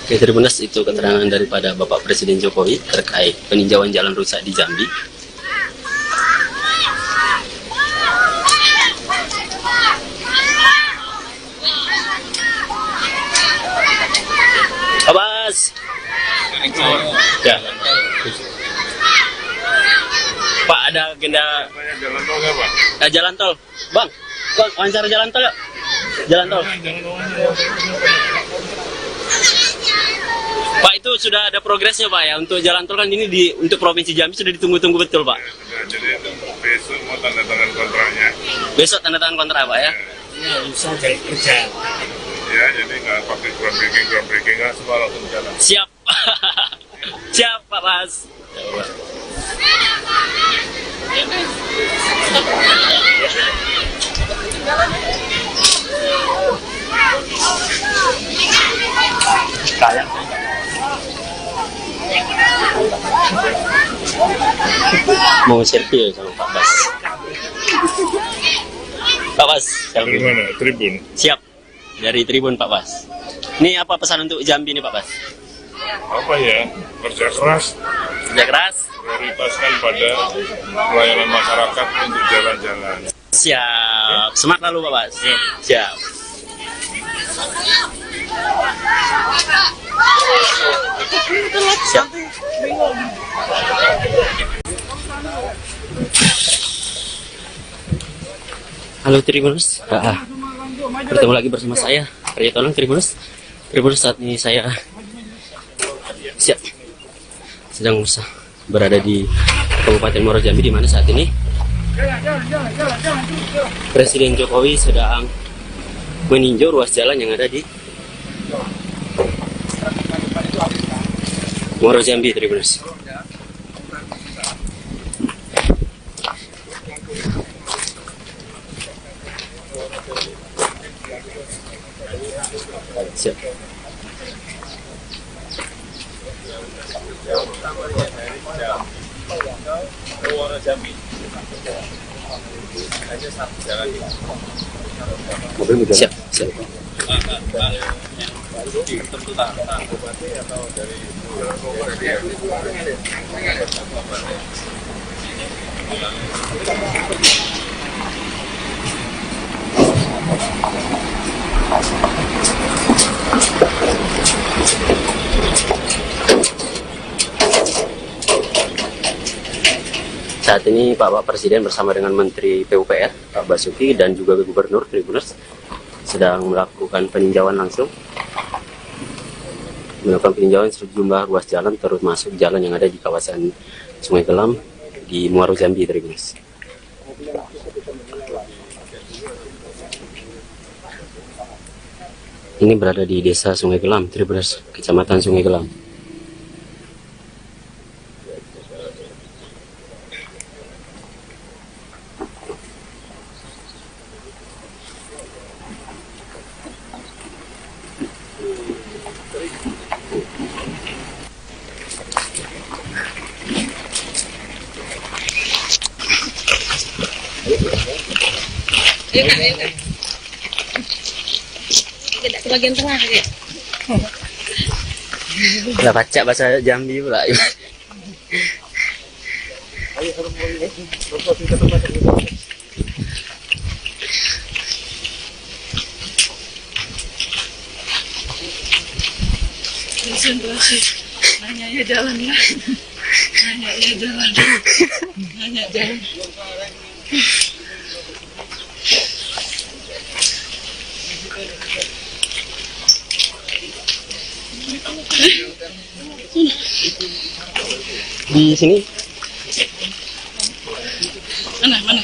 Oke, Tribuners, itu keterangan daripada Bapak Presiden Jokowi terkait peninjauan jalan rusak di Jambi. Awas. Ya. Pak, ada agenda Jalan tol nggak, Pak? jalan tol. Bang, wawancara jalan tol yuk. Jalan tol. Pak, itu sudah ada progresnya Pak ya untuk jalan tol kan ini untuk Provinsi Jambi sudah ditunggu-tunggu betul Pak. Ya, jadi besok mau tanda tangan kontraknya. Besok tanda tangan kontrak Pak ya. Ya, bisa jadi kerja. Ya, jadi nggak pakai groundbreaking nggak semua langsung jalan. Siap. Siap Pak Mas. Kayak mau selfie sama Pak Bas. Pak Bas, Dari mana? Tribun. siap dari Tribun Pak Bas. Ini apa pesan untuk Jambi nih Pak Bas? Apa ya? Kerja keras, Kerja keras. prioritaskan pada pelayanan masyarakat untuk jalan-jalan. Siap. Semangat lalu Pak Bas. Siap. Siap. Halo Tribuners, bertemu lagi bersama saya Arya Tonang Tribuners. Tribuners, saat ini saya sedang berada di Kabupaten Muaro Jambi, di mana saat ini Presiden Jokowi sedang meninjau ruas jalan yang ada di Muaro Jambi, Tribuners. Siap. Siap. Siap. Saat ini Bapak Presiden bersama dengan Menteri PUPR, Pak Basuki, dan juga Gubernur Tribuners sedang melakukan peninjauan langsung. Melakukan peninjauan sejumlah ruas jalan, termasuk jalan yang ada di kawasan Sungai Gelam di Muaro Jambi, Tribuners. Ini berada di Desa Sungai Gelam, Tribuners, Kecamatan Sungai Gelam. Bagian tengah ya. Nggak baca bahasa Jambi pula. Konsentrasi. Nanya ya jalan lah. Nanya ya jalan. Nanya jalan. Di sini. Mana?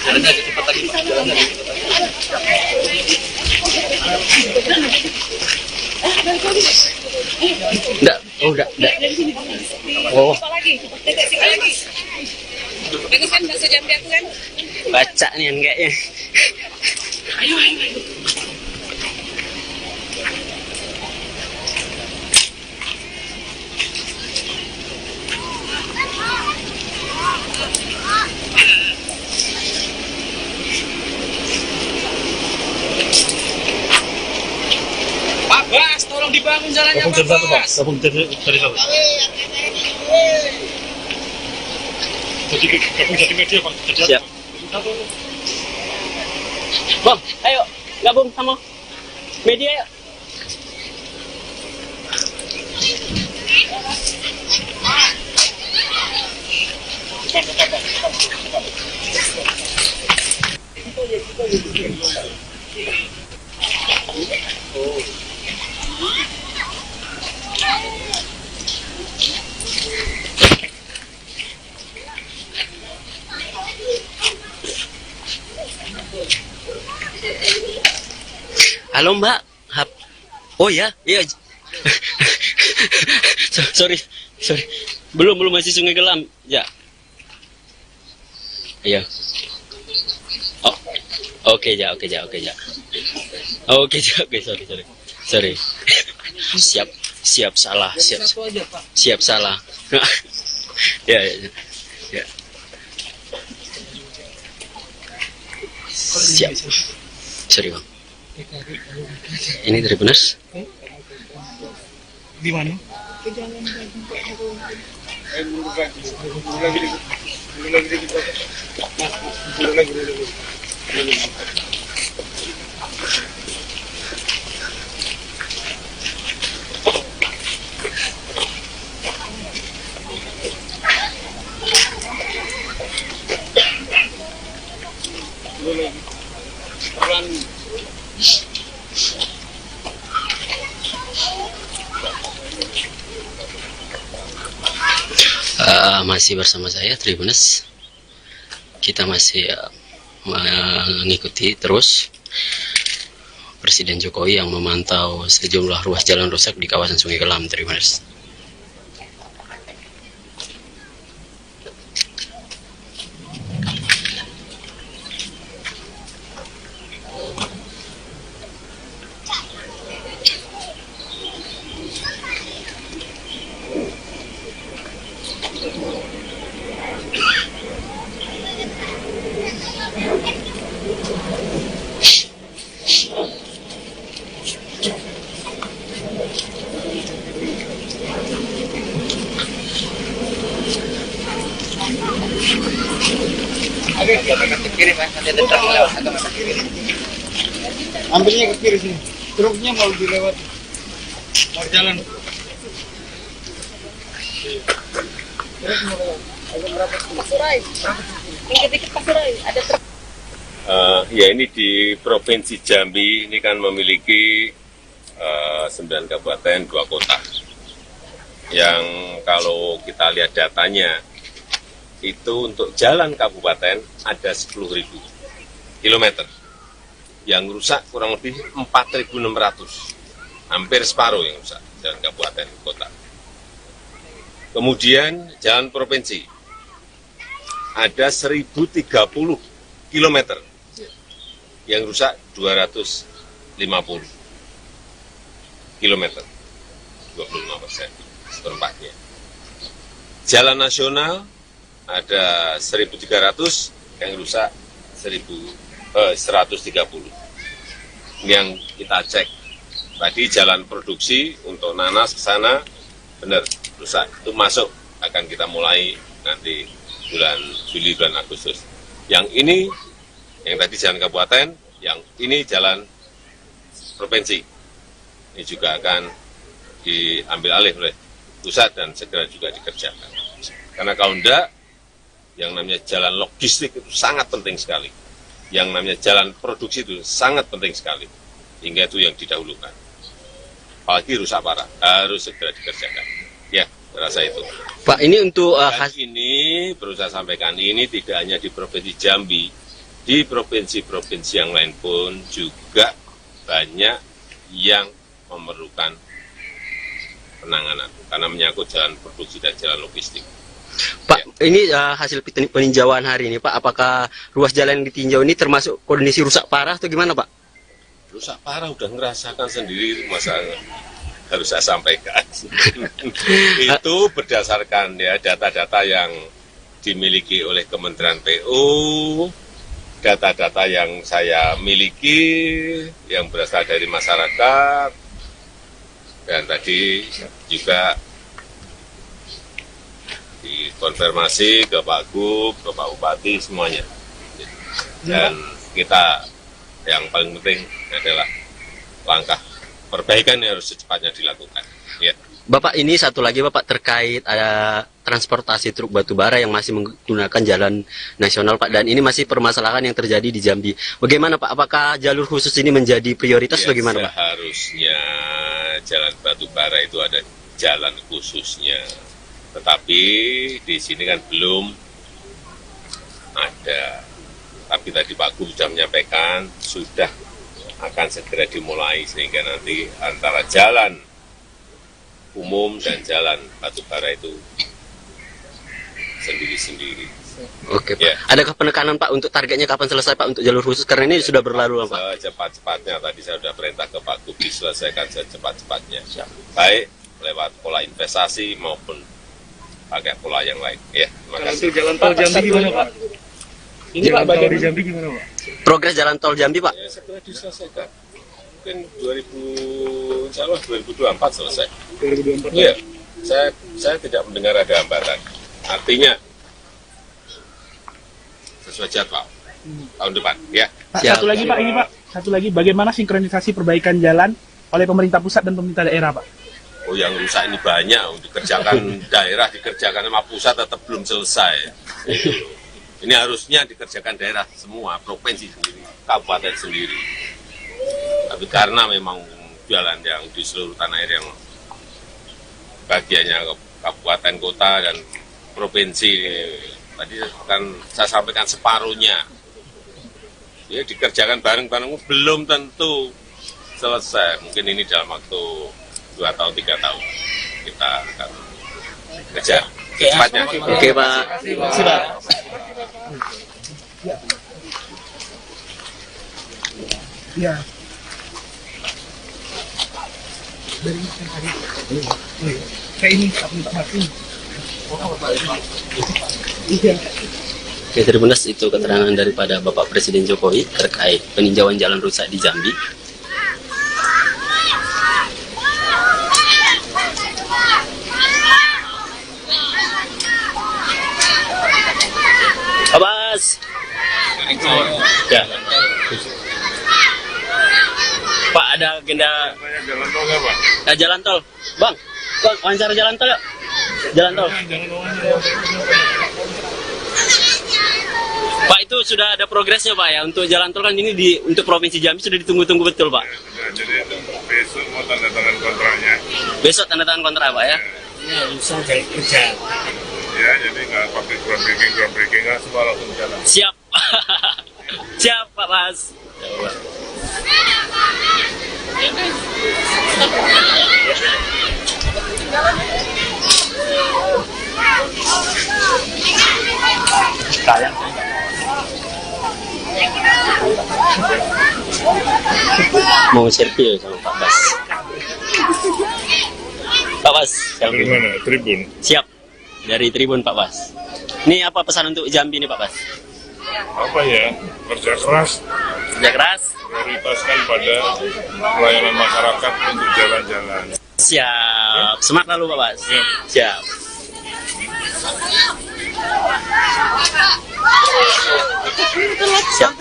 Jalannya agak cepat lagi, Pak. Jalannya agak cepat lagi. Enggak, oh enggak. Oh, Apa lagi? Dekat sini lagi. Bagus kan bahasa Jambi aku kan? baca nih kayaknya. Pak Bas, tolong dibangun jalannya, Pak Bas. Gabung dari satu. Jadi media, Pak. Siap. Bang, ayo gabung sama media yuk. Halo Mbak. Oh ya, iya. sorry. Belum masih Sungai Gelam. Ya. Iya. Oh. Oke, Oke, sorry. Siap salah. Siap salah. Ya. Siap. Sorry, Bang. Ini dari Benas. Di mana? Masih bersama saya Tribunes. Kita masih mengikuti terus Presiden Jokowi yang memantau sejumlah ruas jalan rusak di kawasan Sungai Gelam, Tribunes. Ambilnya ke kiri sini. Truknya mau dilewati. Mau jalan. Pasurai. Dikit-dikit Pasurai. Ada truk. Ya ini di Provinsi Jambi ini kan memiliki 9 kabupaten, 2 kota. Yang kalau kita lihat datanya, itu untuk jalan kabupaten ada 10.000 kilometer. Yang rusak kurang lebih 4.600. Hampir separuh yang rusak, jalan kabupaten kota. Kemudian jalan provinsi, ada 1.030 kilometer. Yang rusak 250 kilometer, 25%, seperempatnya. Jalan nasional ada 1.300, yang rusak 130. Ini yang kita cek. Tadi jalan produksi untuk nanas ke sana, benar, rusak. Itu masuk, akan kita mulai nanti bulan Juli, bulan Agustus. Yang ini, yang tadi jalan kabupaten, yang ini jalan provinsi. Ini juga akan diambil alih oleh pusat dan segera juga dikerjakan. Karena kalau enggak, yang namanya jalan logistik itu sangat penting sekali. Yang namanya jalan produksi itu sangat penting sekali. Hingga itu yang didahulukan. Apalagi rusak parah, harus segera dikerjakan. Ya, rasa itu. Pak, ini untuk Dan ini perlu saya sampaikan, ini tidak hanya di Provinsi Jambi, di provinsi-provinsi yang lain pun juga banyak yang memerlukan penanganan karena menyangkut jalan produksi dan jalan logistik. Pak, ini hasil peninjauan hari ini, Pak, apakah ruas jalan yang ditinjau ini termasuk kondisi rusak parah atau gimana, Pak? Rusak parah udah ngerasakan sendiri, masa harus saya sampaikan. Itu berdasarkan ya data-data yang dimiliki oleh Kementerian PU, data-data yang saya miliki, yang berasal dari masyarakat, dan tadi juga dikonfirmasi ke Pak Gub, ke Pak Bupati, semuanya. Dan kita yang paling penting adalah langkah perbaikan yang harus secepatnya dilakukan. Ya. Bapak, ini satu lagi Bapak terkait ada transportasi truk batubara yang masih menggunakan jalan nasional Pak, dan ini masih permasalahan yang terjadi di Jambi. Bagaimana Pak? Apakah jalur khusus ini menjadi prioritas bagaimana Pak? Seharusnya jalan batubara itu ada jalan khususnya, tetapi di sini kan belum ada. Tapi tadi Pak Gub sudah menyampaikan sudah akan segera dimulai sehingga nanti antara jalan umum dan jalan batubara itu sendiri-sendiri. Oke Pak. Ya. Adakah penekanan Pak untuk targetnya kapan selesai Pak untuk jalur khusus, karena ini sudah berlalu Pak? Secepat-cepatnya, tadi saya sudah perintah ke Pak Gub diselesaikan secepat-cepatnya. Baik lewat pola investasi maupun pakai pola yang lain. Ya, terima kasih. Jalan tol Jambi gimana Pak? Ini Pak, bagian di Jambi gimana Pak? Progres jalan tol Jambi Pak? Ya, segera diselesaikan. Mungkin 2024 selesai. 2024. Iya, saya tidak mendengar ada hambatan. Artinya sesuai jadwal tahun depan. Ya. Pak, satu lagi Pak, ini Pak, satu lagi, bagaimana sinkronisasi perbaikan jalan oleh pemerintah pusat dan pemerintah daerah Pak? Oh, yang rusak ini banyak. Dikerjakan daerah, dikerjakan sama pusat tetap belum selesai. Itu. Ini harusnya dikerjakan daerah semua, provinsi sendiri, kabupaten sendiri. Tapi karena memang jalan yang di seluruh tanah air yang bagiannya ke kabupaten, kota, dan provinsi, tadi kan saya sampaikan separuhnya. Ya, dikerjakan bareng-bareng belum tentu selesai. Mungkin ini dalam waktu 2 tahun, 3 tahun kita akan kejar secepatnya. Oke Pak. Ya. Kayak ini, Oke, Tribuners, itu keterangan daripada Bapak Presiden Jokowi terkait peninjauan jalan rusak di Jambi. Abbas. Ya. Pak, ada agenda Jalan tol nggak, Pak? jalan tol. Bang, wawancara jalan tol yuk. Jalan tol. Pak, itu sudah ada progresnya Pak ya untuk jalan tol kan ini untuk Provinsi Jambi sudah ditunggu-tunggu betul Pak. Ya, jadi itu besok mau tanda tangan kontraknya. Besok tanda tangan kontrak Pak ya. Ya, jadi nggak pakai groundbreaking nggak semua langsung jalan. Siap. Siap Pak Mas. Mau selfie sama Pak Bas. Pak Bas, Dari mana? Tribun. siap. Dari Tribun Pak Bas. Ini apa pesan untuk Jambi nih Pak Bas? Apa ya? Kerja keras, Kerja keras. prioritaskan pada pelayanan masyarakat untuk jalan-jalan. Siap. Semangat lalu Pak Bas. Ya. Siap. Siap.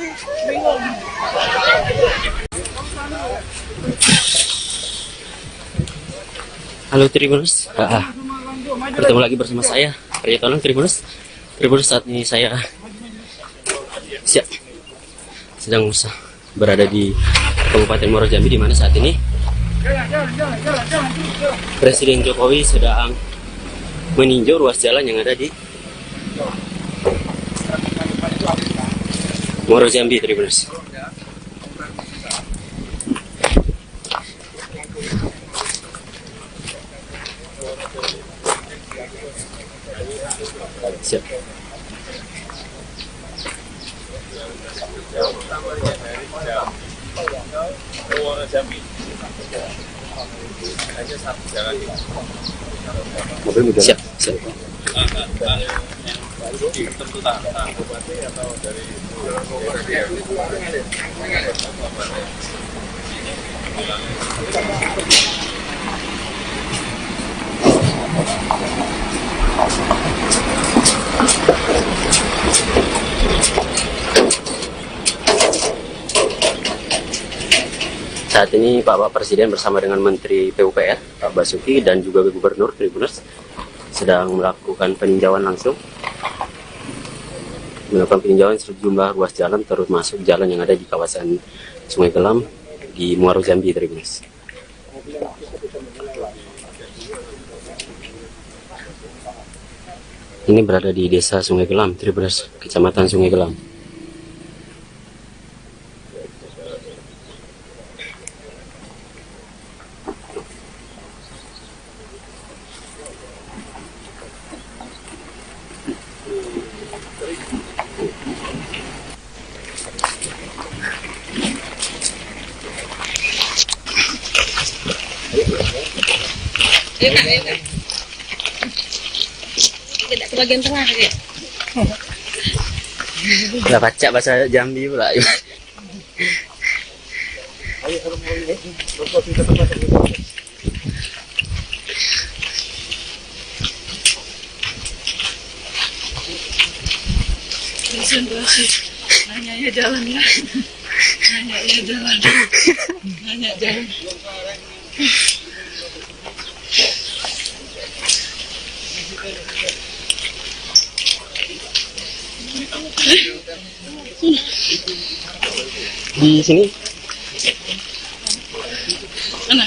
Halo Tribuners, bertemu lagi bersama saya, Arya Tonang Tribuners. Tribuners, saat ini saya sedang berada di Kabupaten Muaro Jambi, di mana saat ini Presiden Jokowi sedang meninjau ruas jalan yang ada di Muaro Jambi, Tribuners. Siap. Siap, siap. Saat ini Bapak Presiden bersama dengan Menteri PUPR, Pak Basuki, dan juga Gubernur Tribuners sedang melakukan peninjauan langsung. Melakukan peninjauan sejumlah ruas jalan, termasuk jalan yang ada di kawasan Sungai Gelam di Muaro Jambi, Tribuners. Ini berada di Desa Sungai Gelam, Tribuners, Kecamatan Sungai Gelam. Ayo kak, ayo kak. Tidak ke bagian tengah ya. Nggak baca bahasa Jambi pula. Konsentrasi. Hanya ya jalan ya. Hanya ya jalan. Hanya jalan. Di sini Mana?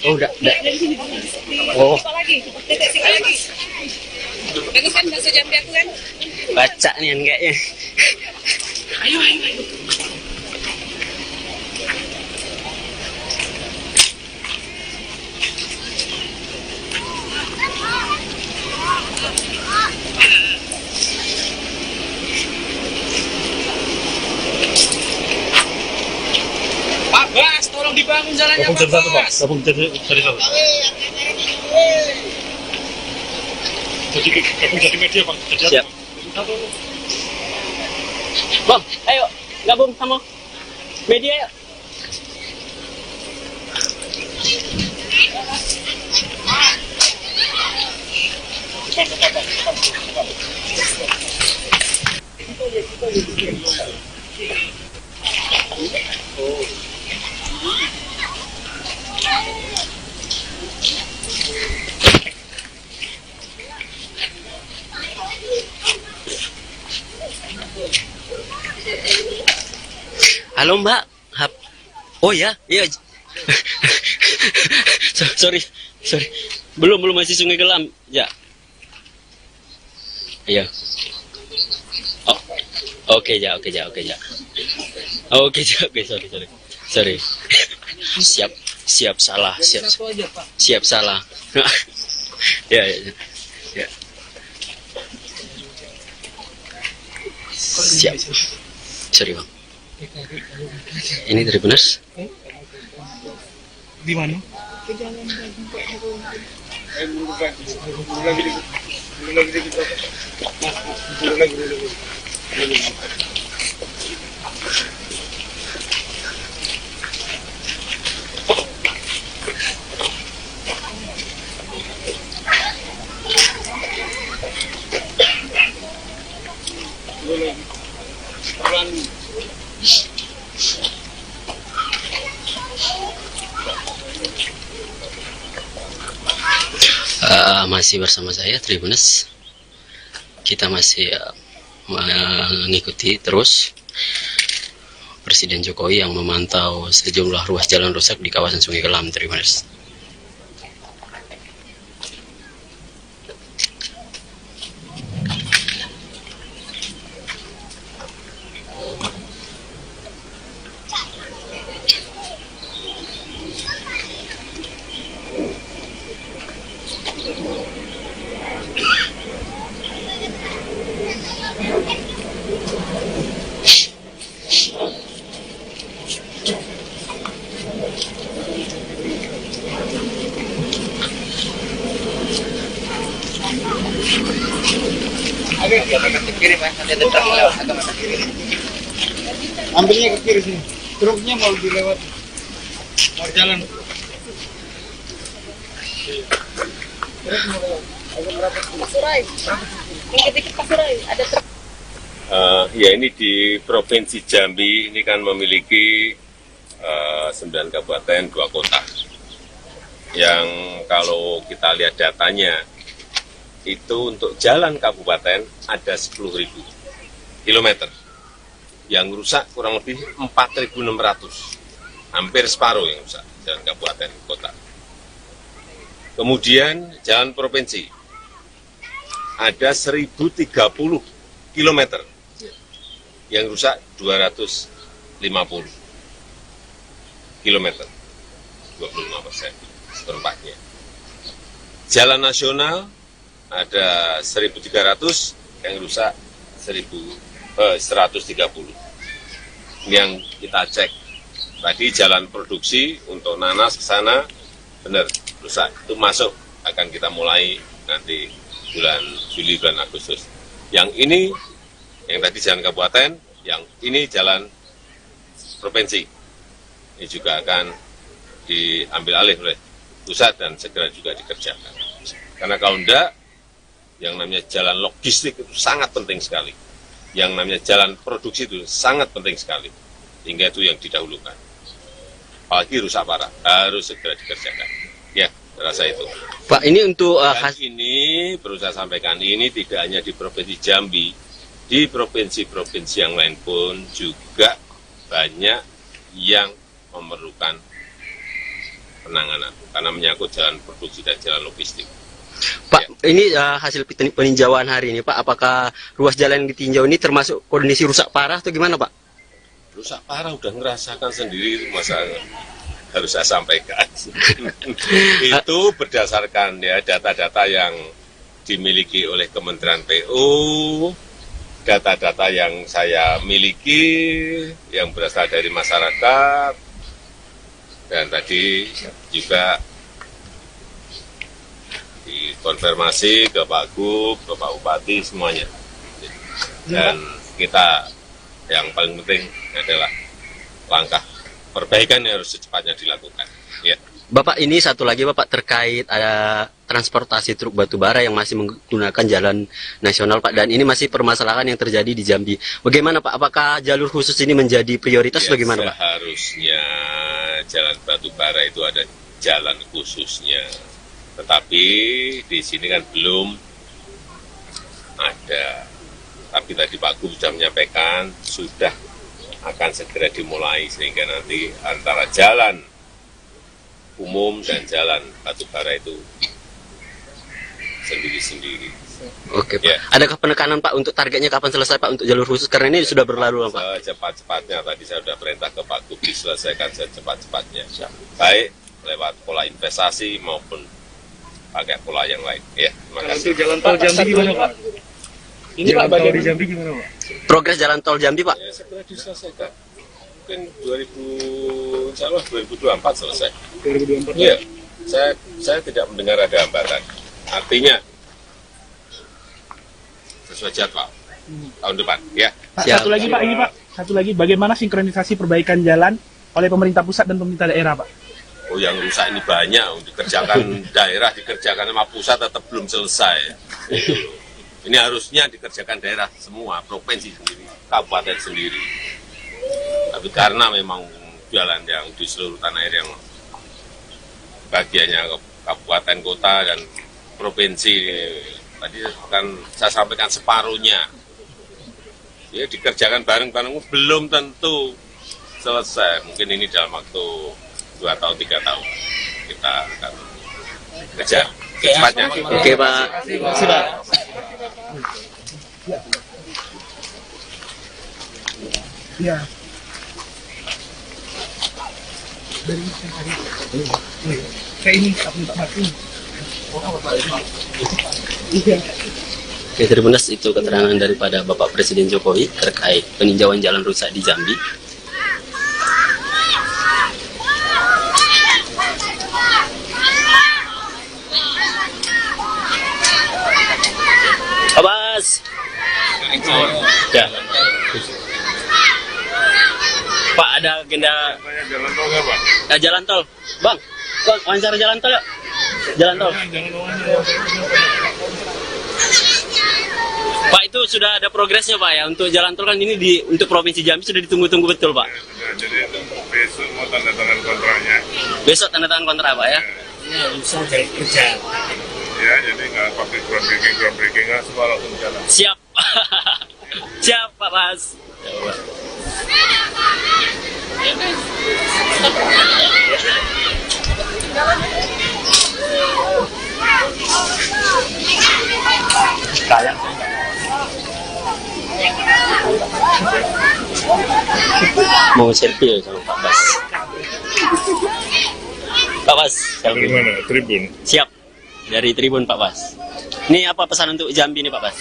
enggak, enggak. Oh, Apa lagi? Titik sini lagi. Bagus kan bahasa Jambi aku kan? baca nih kayaknya. Ayo. Pak Bas, tolong dibangun jalannya Pak Bas. Gabung jadi satu. Jadi media Pak. Siap. Bang, ayo gabung sama media yuk. Halo Mbak. Oh ya, iya. sorry. Belum masih Sungai Gelam. Ya. Iya. Oh. Oke, Oke, sorry. Siap salah. Siap salah. Ya. Siap. Sorry Bang. Ini Tribuners. Di mana? Masih bersama saya Tribuners. Kita masih mengikuti terus Presiden Jokowi yang memantau sejumlah ruas jalan rusak di kawasan Sungai Kelam, Tribuners. Ambilnya ke kiri sini. Truknya mau dilewat. Mau jalan. Pasurai. Dikit-dikit Pasurai. Ada truk. Ya ini di Provinsi Jambi ini kan memiliki 9 kabupaten, 2 kota. Yang kalau kita lihat datanya, itu untuk jalan kabupaten ada 10.000 kilometer. Yang rusak kurang lebih 4.600. Hampir separuh yang rusak, jalan kabupaten kota. Kemudian jalan provinsi, ada 1.030 kilometer. Yang rusak 250 kilometer, 25% seperempatnya. Jalan nasional ada 1.300, yang rusak 130. Ini yang kita cek. Tadi jalan produksi untuk nanas ke sana, benar, rusak. Itu masuk, akan kita mulai nanti bulan Juli, bulan Agustus. Yang ini, yang tadi jalan kabupaten, yang ini jalan provinsi. Ini juga akan diambil alih oleh pusat dan segera juga dikerjakan. Karena kalau enggak, yang namanya jalan logistik itu sangat penting sekali. Yang namanya jalan produksi itu sangat penting sekali. Hingga itu yang didahulukan. Apalagi rusak parah, harus segera dikerjakan. Ya, rasa itu. Pak, ini untuk Dan ini perlu saya sampaikan, ini tidak hanya di Provinsi Jambi, di provinsi-provinsi yang lain pun juga banyak yang memerlukan penanganan karena menyangkut jalan produksi dan jalan logistik. Pak, ini hasil peninjauan hari ini, Pak, apakah ruas jalan yang ditinjau ini termasuk kondisi rusak parah atau gimana, Pak? Rusak parah udah ngerasakan sendiri, masa harus saya sampaikan. Itu berdasarkan ya data-data yang dimiliki oleh Kementerian PU, data-data yang saya miliki, yang berasal dari masyarakat, dan tadi juga dikonfirmasi ke Pak Gub, ke Pak Bupati, semuanya. Dan kita yang paling penting adalah langkah perbaikan yang harus secepatnya dilakukan. Ya. Bapak, ini satu lagi Bapak terkait ada transportasi truk batubara yang masih menggunakan jalan nasional Pak, dan ini masih permasalahan yang terjadi di Jambi. Bagaimana Pak? Apakah jalur khusus ini menjadi prioritas? Bagaimana Pak? Seharusnya jalan batubara itu ada jalan khususnya, tetapi di sini kan belum ada. Tapi tadi Pak Gub sudah menyampaikan sudah akan segera dimulai sehingga nanti antara jalan umum dan jalan batubara itu sendiri-sendiri. Oke Pak. Ya. Adakah penekanan Pak untuk targetnya kapan selesai Pak untuk jalur khusus, karena ini sudah berlalu Pak? Secepat-cepatnya, tadi saya sudah perintah ke Pak Gub diselesaikan secepat-cepatnya. Baik lewat pola investasi maupun pakai pola yang lain. Ya, terima kasih. Untuk jalan tol Jambi gimana Pak? Ini Jalan Pak, tol di Jambi gimana Pak? Progres jalan tol Jambi Pak? Ya, segera diselesaikan. Mungkin 2024 selesai. 2024. Ya, saya tidak mendengar ada hambatan. Artinya sesuai jadwal tahun depan. Ya. Pak, Siap. satu lagi Pak, ini Pak. Satu lagi, bagaimana sinkronisasi perbaikan jalan oleh pemerintah pusat dan pemerintah daerah Pak? Oh, yang rusak ini banyak, dikerjakan daerah, dikerjakan sama pusat tetap belum selesai. Itu. Ini harusnya dikerjakan daerah semua, provinsi sendiri, kabupaten sendiri. Tapi karena memang jalan yang di seluruh tanah air yang bagiannya kabupaten, kota, dan provinsi. Tadi kan saya sampaikan separuhnya. Ya dikerjakan bareng-bareng belum tentu selesai. Mungkin ini dalam waktu 2 tahun 3 tahun kita akan kejar secepatnya. Oke Pak. Terima Pak. Ya. Dari saya ini Pak Martin. Oke, Tribuners, itu keterangan daripada Bapak Presiden Jokowi terkait peninjauan jalan rusak di Jambi. Abbas. Ya. Pak, ada agenda Jalan tol nggak, Pak? jalan tol. Bang, wawancara jalan tol yuk. Jalan tol. Pak, itu sudah ada progresnya Pak ya untuk jalan tol kan ini untuk Provinsi Jambi sudah ditunggu-tunggu betul Pak. Ya, jadi besok mau tanda tangan kontraknya. Besok tanda tangan kontrak Pak ya. Bisa jadi kerja. Ya, jadi nggak pakai groundbreaking nggak semua langsung jalan. Siap. Siap Pak Mas. Mau selfie ya sama Pak Bas. Pak Bas, Dari mana? Tribun. siap. Dari Tribun Pak Bas. Ini apa pesan untuk Jambi nih Pak Bas?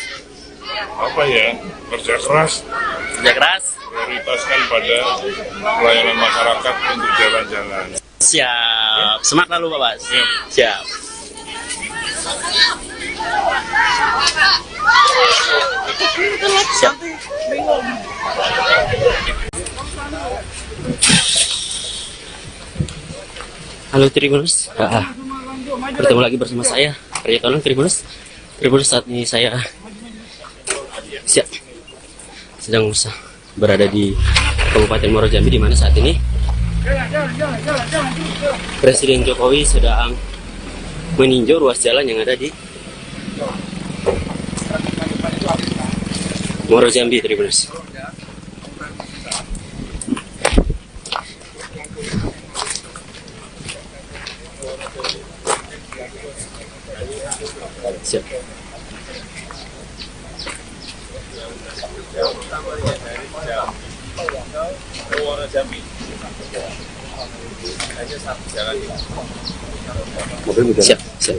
Apa ya? Kerja keras, Kerja keras. prioritaskan pada pelayanan masyarakat untuk jalan-jalan. Siap. Semangat lalu Pak Bas. Siap. Siap. Siap. Halo Tribuners, bertemu lagi bersama saya Arya Tolong Tribuners. Tribuners, saat ini saya sedang berada di Kabupaten Muaro Jambi, di mana saat ini Presiden Jokowi sedang meninjau ruas jalan yang ada di Muaro Jambi, Tribuners. Siap. Siap, siap.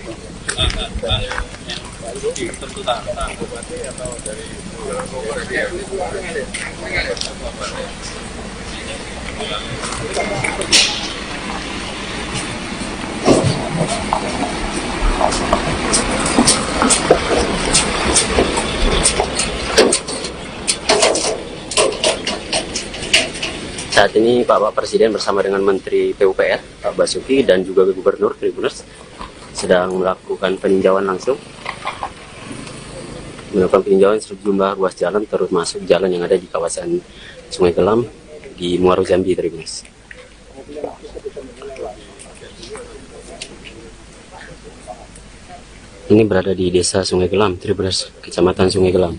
Saat ini Bapak Presiden bersama dengan Menteri PUPR Pak Basuki dan juga Gubernur Tribuners sedang melakukan peninjauan langsung, melakukan peninjauan sejumlah ruas jalan termasuk jalan yang ada di kawasan Sungai Gelam di Muaro Jambi, Tribuners. Ini berada di Desa Sungai Gelam, Tribuners, Kecamatan Sungai Gelam.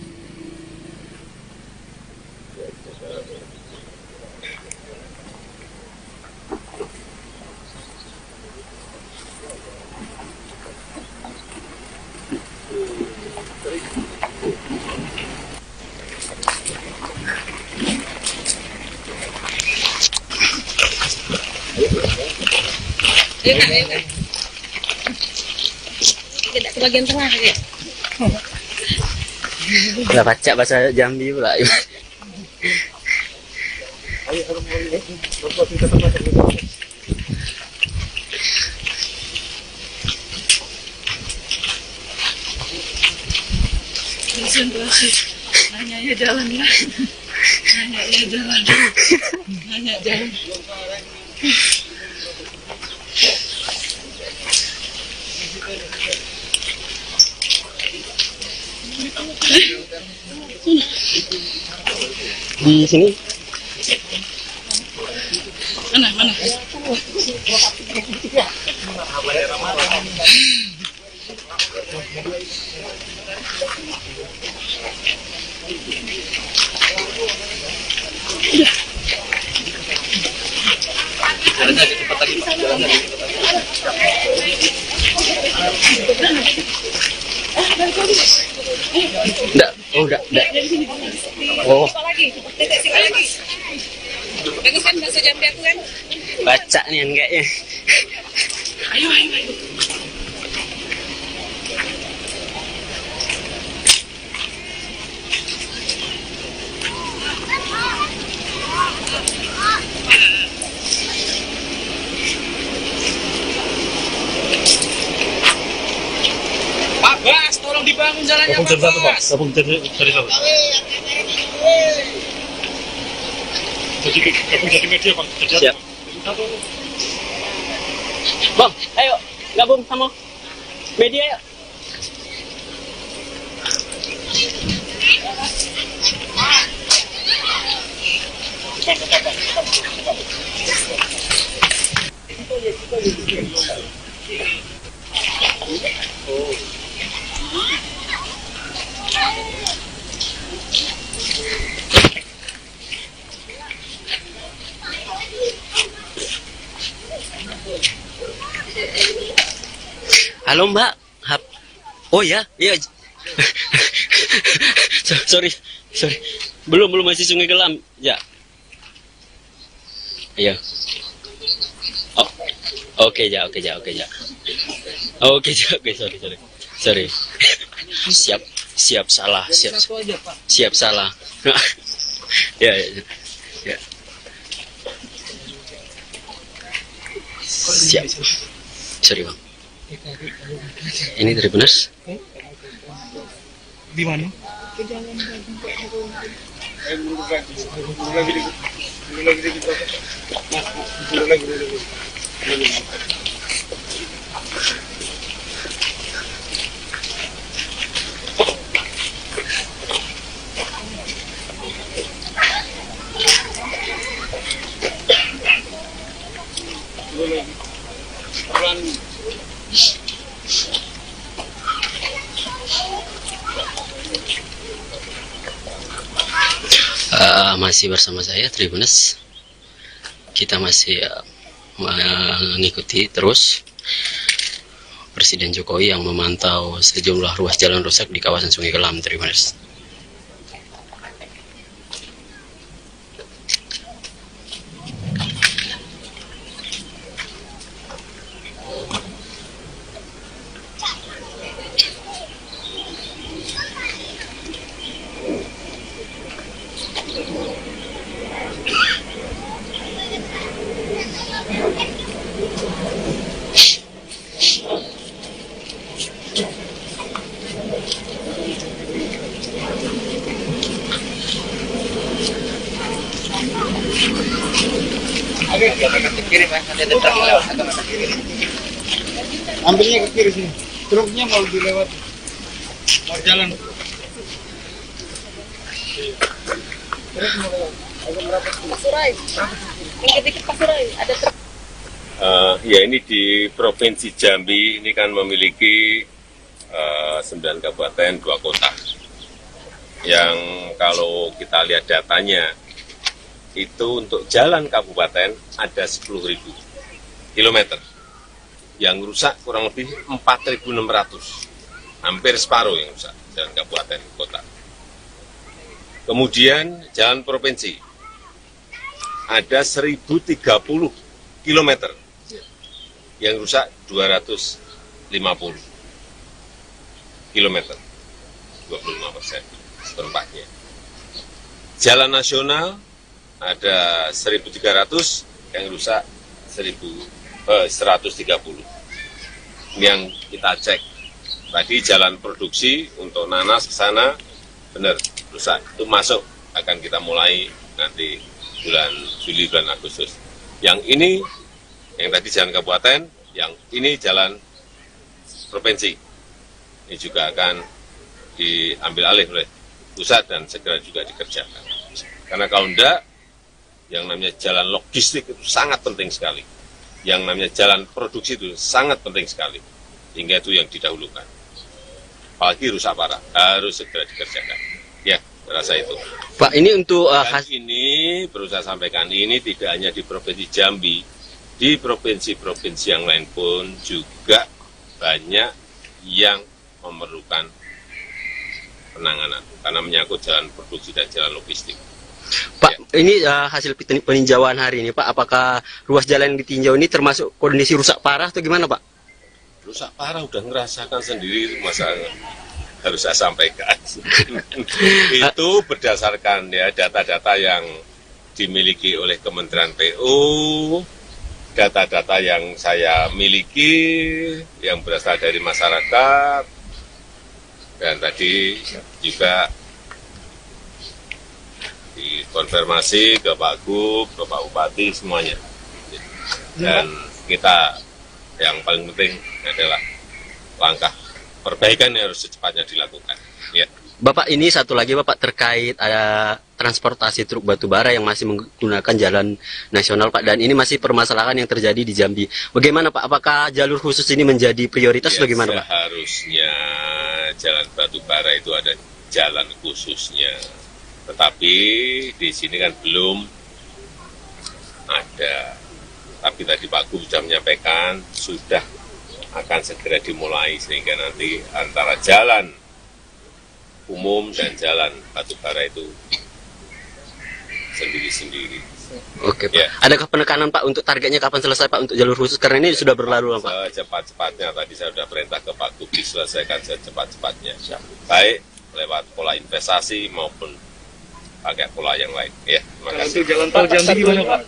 Tidak ke bagian tengah ya. Udah baca bahasa Jambi pula. Konsentrasi. Hanya ya jalan lah. Hanya ya jalan. Hanya jalan. Di sini Mana? Jalan lagi cepat lagi Pak. Jalan lagi cepat lagi. Enggak, oh enggak. Oh, Apa lagi? Titik sini lagi. Bagus kan bahasa Jambi aku kan? baca nih kayaknya. Ayo. Pak Bas, tolong dibangun jalannya Pak Bas. Gabung dari satu. Jadi media Pak. Siap. Bang, ayo gabung sama media yuk. Halo Mbak. Oh ya, iya. sorry. Belum masih Sungai Gelam. Ya. Iya. Oh. Oke, Oke, sorry. Siap salah. Siap salah. Ya. Siap. Sorry, Bang. Ini dari benar? Di mana? Masih bersama saya Tribuners. Kita masih mengikuti terus Presiden Jokowi yang memantau sejumlah ruas jalan rusak di kawasan Sungai Gelam, Tribuners. Ambilnya ke kiri sini. Truknya mau dilewat. Mau jalan. Pasurai. Dikit-dikit Pasurai. Ada Ya ini di Provinsi Jambi ini kan memiliki 9 kabupaten, 2 kota. Yang kalau kita lihat datanya, itu untuk jalan kabupaten ada 10.000 kilometer. Yang rusak kurang lebih 4.600. Hampir separuh yang rusak, jalan kabupaten kota. Kemudian jalan provinsi, ada 1.030 kilometer. Yang rusak 250 kilometer, 25% seperempatnya. Jalan nasional ada 1.300, yang rusak 130. Ini yang kita cek. Tadi jalan produksi untuk nanas ke sana benar rusak. Itu masuk, akan kita mulai nanti bulan Juli, bulan Agustus. Yang ini, yang tadi jalan kabupaten, yang ini jalan provinsi. Ini juga akan diambil alih oleh pusat dan segera juga dikerjakan. Karena kalau enggak, yang namanya jalan logistik itu sangat penting sekali. Yang namanya jalan produksi itu sangat penting sekali. Hingga itu yang didahulukan. apalagi rusak parah, harus segera dikerjakan. Ya, rasa itu. Pak, ini untuk Dan ini perlu saya sampaikan, ini tidak hanya di Provinsi Jambi, di provinsi-provinsi yang lain pun juga banyak yang memerlukan penanganan karena menyangkut jalan produksi dan jalan logistik. Pak, ini hasil peninjauan hari ini, Pak, apakah ruas jalan yang ditinjau ini termasuk kondisi rusak parah atau gimana, Pak? Rusak parah udah ngerasakan sendiri, masa harus saya sampaikan. Itu berdasarkan ya data-data yang dimiliki oleh Kementerian PU, data-data yang saya miliki, yang berasal dari masyarakat, dan tadi juga dikonfirmasi ke Pak Gub, ke Pak Bupati, semuanya. Dan kita yang paling penting adalah langkah perbaikan yang harus secepatnya dilakukan. Ya. Bapak, ini satu lagi Bapak terkait ada transportasi truk batu bara yang masih menggunakan jalan nasional, Pak, dan ini masih permasalahan yang terjadi di Jambi. Bagaimana, Pak? Apakah jalur khusus ini menjadi prioritas? Ya, bagaimana, Pak? Seharusnya jalan batu bara itu ada jalan khususnya, tetapi di sini kan belum ada. Tapi tadi Pak Gub sudah menyampaikan sudah akan segera dimulai sehingga nanti antara jalan umum dan jalan batubara itu sendiri-sendiri. Oke, Pak. Ya. Adakah penekanan, Pak, untuk targetnya kapan selesai, Pak, untuk jalur khusus? Karena ini sudah berlalu, Pak. Secepat-cepatnya, tadi saya sudah perintah ke Pak Gub diselesaikan secepat-cepatnya. Baik lewat pola investasi maupun pakai pola yang lain. Ya, terima kasih. Untuk jalan tol Jambi gimana, Pak?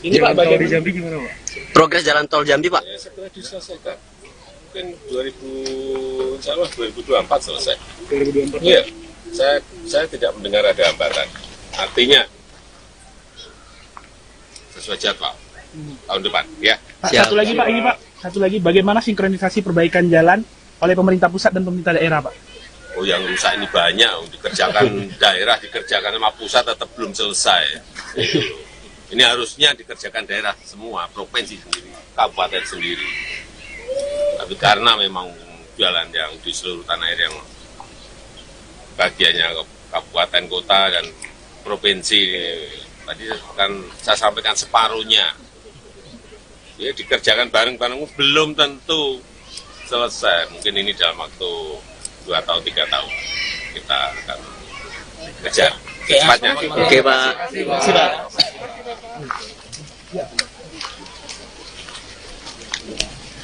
Ini Pak, bagian di Jambi gimana, Pak? Progres jalan tol Jambi, Pak? Ya, segera diselesaikan. Mungkin 2024 selesai. 2024. Iya, saya tidak mendengar ada hambatan. Artinya sesuai jadwal tahun depan, ya. Pak, satu lagi, Pak, ini Pak, satu lagi, bagaimana sinkronisasi perbaikan jalan oleh pemerintah pusat dan pemerintah daerah, Pak? Oh, yang rusak ini banyak, dikerjakan daerah, dikerjakan sama pusat tetap belum selesai. Itu loh. Ini harusnya dikerjakan daerah semua, provinsi sendiri, kabupaten sendiri. Tapi karena memang jalan yang di seluruh tanah air yang bagiannya kabupaten, kota, dan provinsi, tadi kan saya sampaikan separuhnya. Ya, dikerjakan bareng-bareng belum tentu selesai. Mungkin ini dalam waktu 2 atau 3 tahun kita akan kejar secepatnya. Oke, Pak. Sudah.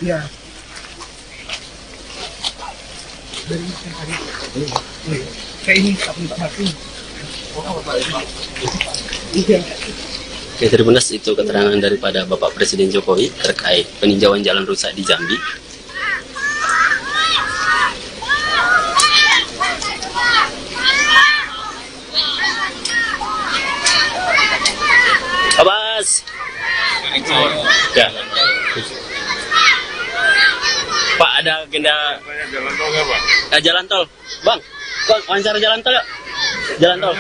Ya. Kayak ini, Oke, Tribuners, itu keterangan daripada Bapak Presiden Jokowi terkait peninjauan jalan rusak di Jambi. Abbas. Ya. Pak, ada agenda Jalan tol nggak, Pak? jalan tol. Bang, wawancara jalan tol yuk. Jalan tol.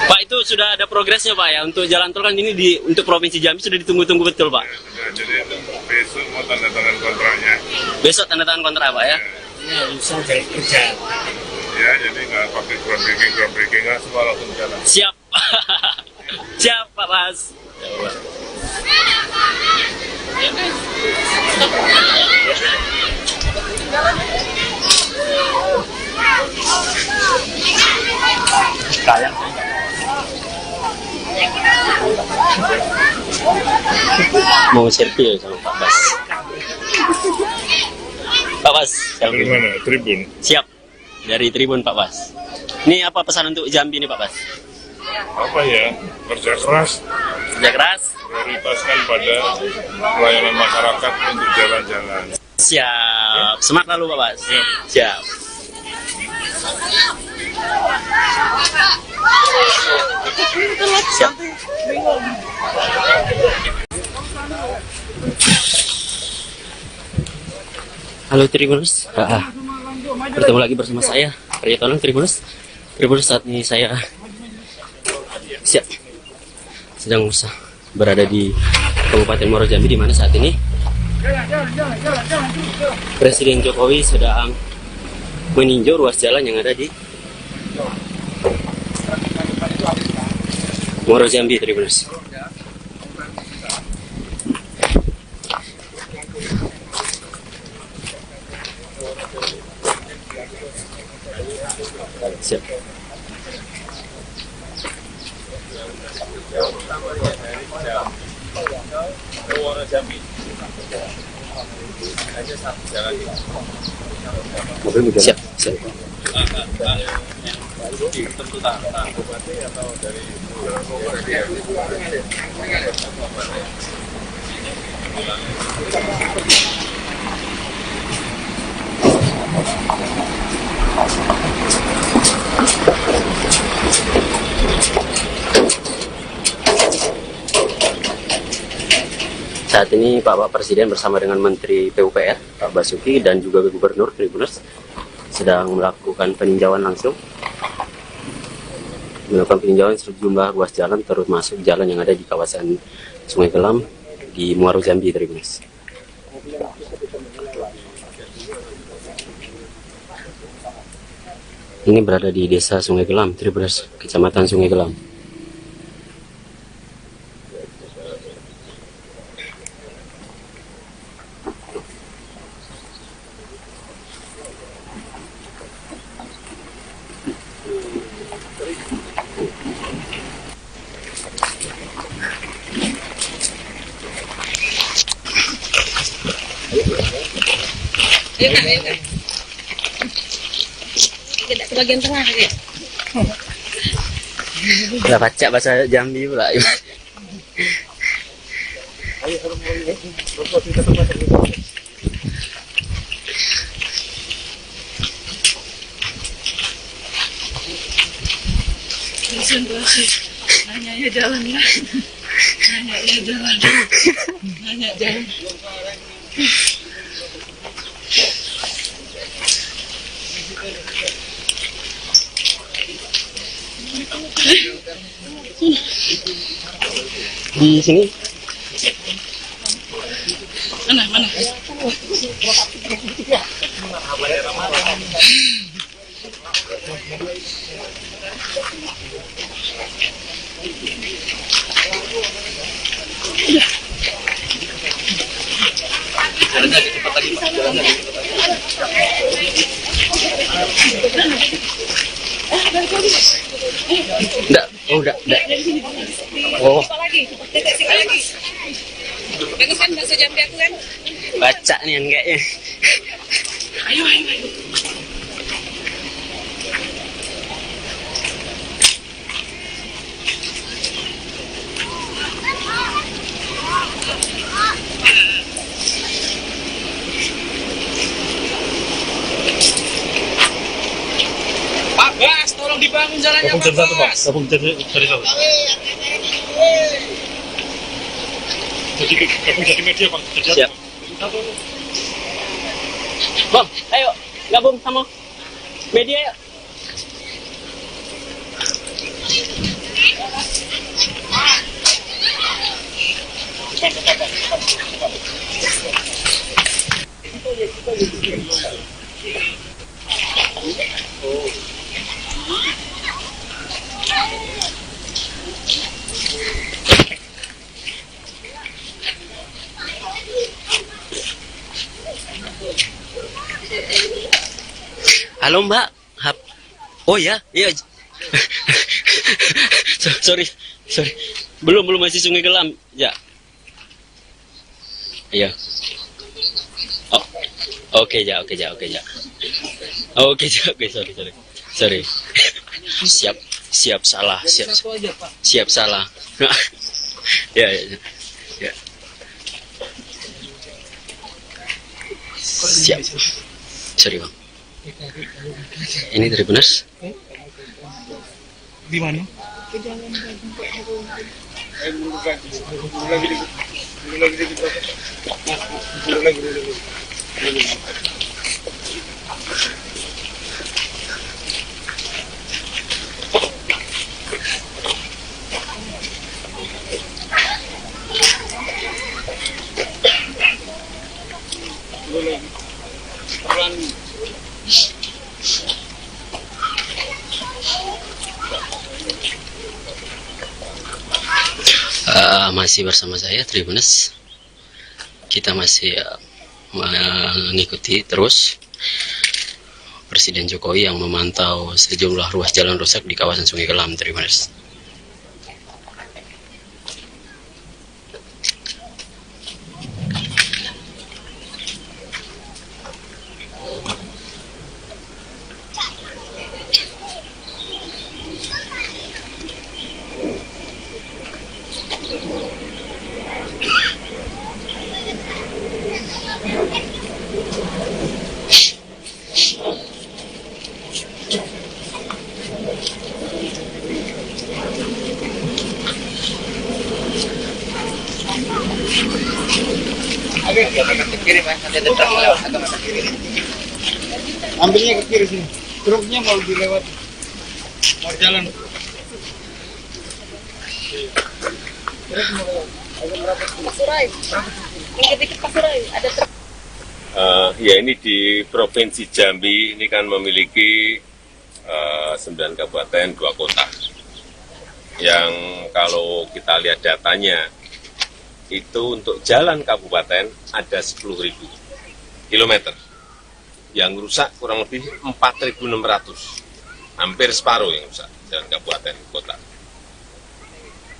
Pak, itu sudah ada progresnya, Pak, ya, untuk jalan tol kan ini untuk Provinsi Jambi sudah ditunggu-tunggu betul, Pak. Ya, jadi besok mau tanda tangan kontraknya. Besok tanda tangan kontrak, Pak, ya. Ya, jadi nggak pakai groundbreaking nggak, semua langsung jalan. Siap. Siap, Pak Bas. Mau selfie ya sama Pak Bas. Pak Bas, Dari selfie. mana? Tribun. Siap. Dari Tribun, Pak Bas. Ini apa pesan untuk Jambi nih, Pak Bas? Apa ya? Kerja keras, Kerja keras. prioritaskan pada pelayanan masyarakat untuk jalan-jalan. Siap. Semangat lalu, Pak Bas. Siap. Siap. Halo Tribuners, bertemu lagi bersama saya Arya Tolong. Tribuners, saat ini saya sedang berada di Kabupaten Muaro Jambi, di mana saat ini Presiden Jokowi sedang meninjau ruas jalan yang ada di Muaro Jambi, Tribuners. Siap. Siap, siap. Saat ini Bapak Presiden bersama dengan Menteri PUPR, Pak Basuki, dan juga Gubernur Tribuners sedang melakukan peninjauan langsung. Melakukan peninjauan sejumlah ruas jalan, termasuk jalan yang ada di kawasan Sungai Gelam di Muaro Jambi, Tribuners. Ini berada di Desa Sungai Gelam, Tribuners, Kecamatan Sungai Gelam. Ayo kak, ayo kak. Tidak ke bagian tengah ya. Udah baca bahasa Jambi pula. Konsentrasi. Nanya ya jalan ya. Nanya ya jalan. Nanya jalan. Di sini Mana? enggak, enggak. Oh, Apa lagi? Dekat sini lagi. Bagus kan bahasa Jambi aku kan? baca nih kan kayaknya. Ayo. Pak Bas, tolong dibangun jalannya Pak Bas. Jadi media Pak. Siap. Bang, ayo gabung sama media yuk. Halo Mbak. Oh ya, iya. sorry. Belum masih Sungai Gelam, ya. Iya. Oh. Oke, Oke, sorry. Siap salah. Siap salah. Ya. Siap. Sorry, Bang. Ini Tribuners. Di mana? Masih bersama saya Tribuners. Kita masih mengikuti terus Presiden Jokowi yang memantau sejumlah ruas jalan rusak di kawasan Sungai Kelam, Tribuners. Ambilnya ke kiri sini. Truknya mau dilewati. Mau jalan. Pasuruan. Dikit-dikit Pasuruan. Ada truk. Ya, ini di Provinsi Jambi ini kan memiliki 9 kabupaten, 2 kota. Yang kalau kita lihat datanya, itu untuk jalan kabupaten ada 10.000 kilometer. Yang rusak kurang lebih 4.600, hampir separuh yang rusak jalan kabupaten kota.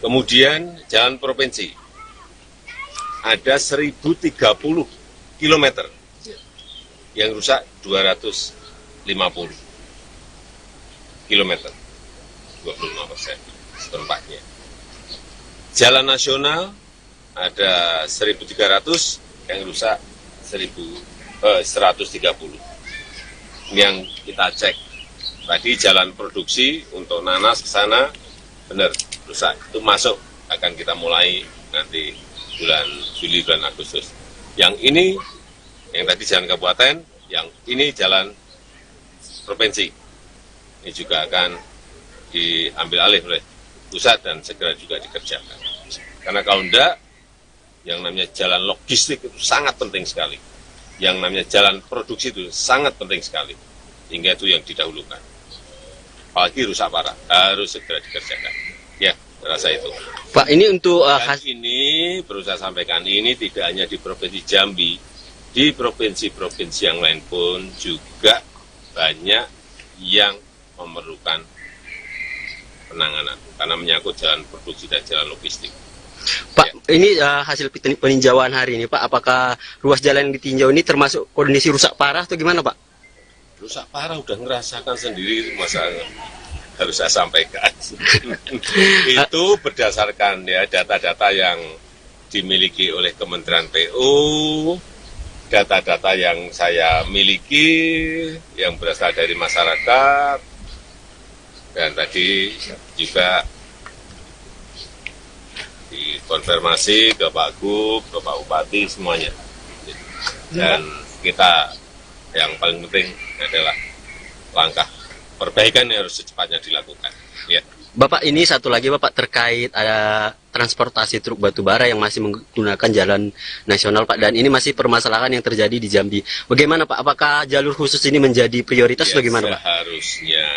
Kemudian jalan provinsi ada 1.030 kilometer, yang rusak 250 kilometer, 25% seperempatnya. Jalan nasional ada 1.300, yang rusak 130. Yang kita cek tadi jalan produksi untuk nanas ke sana benar rusak, itu masuk, akan kita mulai nanti bulan Juli, bulan Agustus. Yang ini yang tadi jalan kabupaten, yang ini jalan provinsi, ini juga akan diambil alih oleh pusat dan segera juga dikerjakan. Karena kalau enggak, yang namanya jalan logistik itu sangat penting sekali. Yang namanya jalan produksi itu sangat penting sekali, hingga itu yang didahulukan. Apalagi rusak parah, harus segera dikerjakan. Ya, rasa itu. Pak, ini untuk ini perlu saya sampaikan, ini tidak hanya di Provinsi Jambi, di provinsi-provinsi yang lain pun juga banyak yang memerlukan penanganan, karena menyangkut jalan produksi dan jalan logistik. Pak, ini hasil peninjauan hari ini, Pak, apakah ruas jalan yang ditinjau ini termasuk kondisi rusak parah atau gimana, Pak? Rusak parah udah ngerasakan sendiri, masa harus saya sampaikan. Itu berdasarkan ya data-data yang dimiliki oleh Kementerian PU, data-data yang saya miliki, yang berasal dari masyarakat, dan tadi juga dikonfirmasi ke Pak Gub, ke Pak Bupati, semuanya. Dan kita yang paling penting adalah langkah perbaikan yang harus secepatnya dilakukan. Ya. Bapak, ini satu lagi Bapak terkait ada transportasi truk batubara yang masih menggunakan jalan nasional, Pak, dan ini masih permasalahan yang terjadi di Jambi. Bagaimana, Pak? Apakah jalur khusus ini menjadi prioritas? Ya, bagaimana, Pak? Seharusnya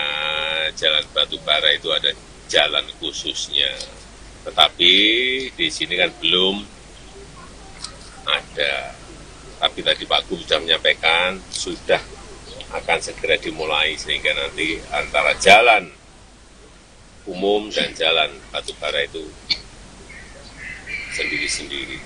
jalan batubara itu ada jalan khususnya. Tetapi di sini kan belum ada. Tapi tadi Pak Gub sudah menyampaikan, sudah akan segera dimulai, sehingga nanti antara jalan umum dan jalan batubara itu sendiri-sendiri.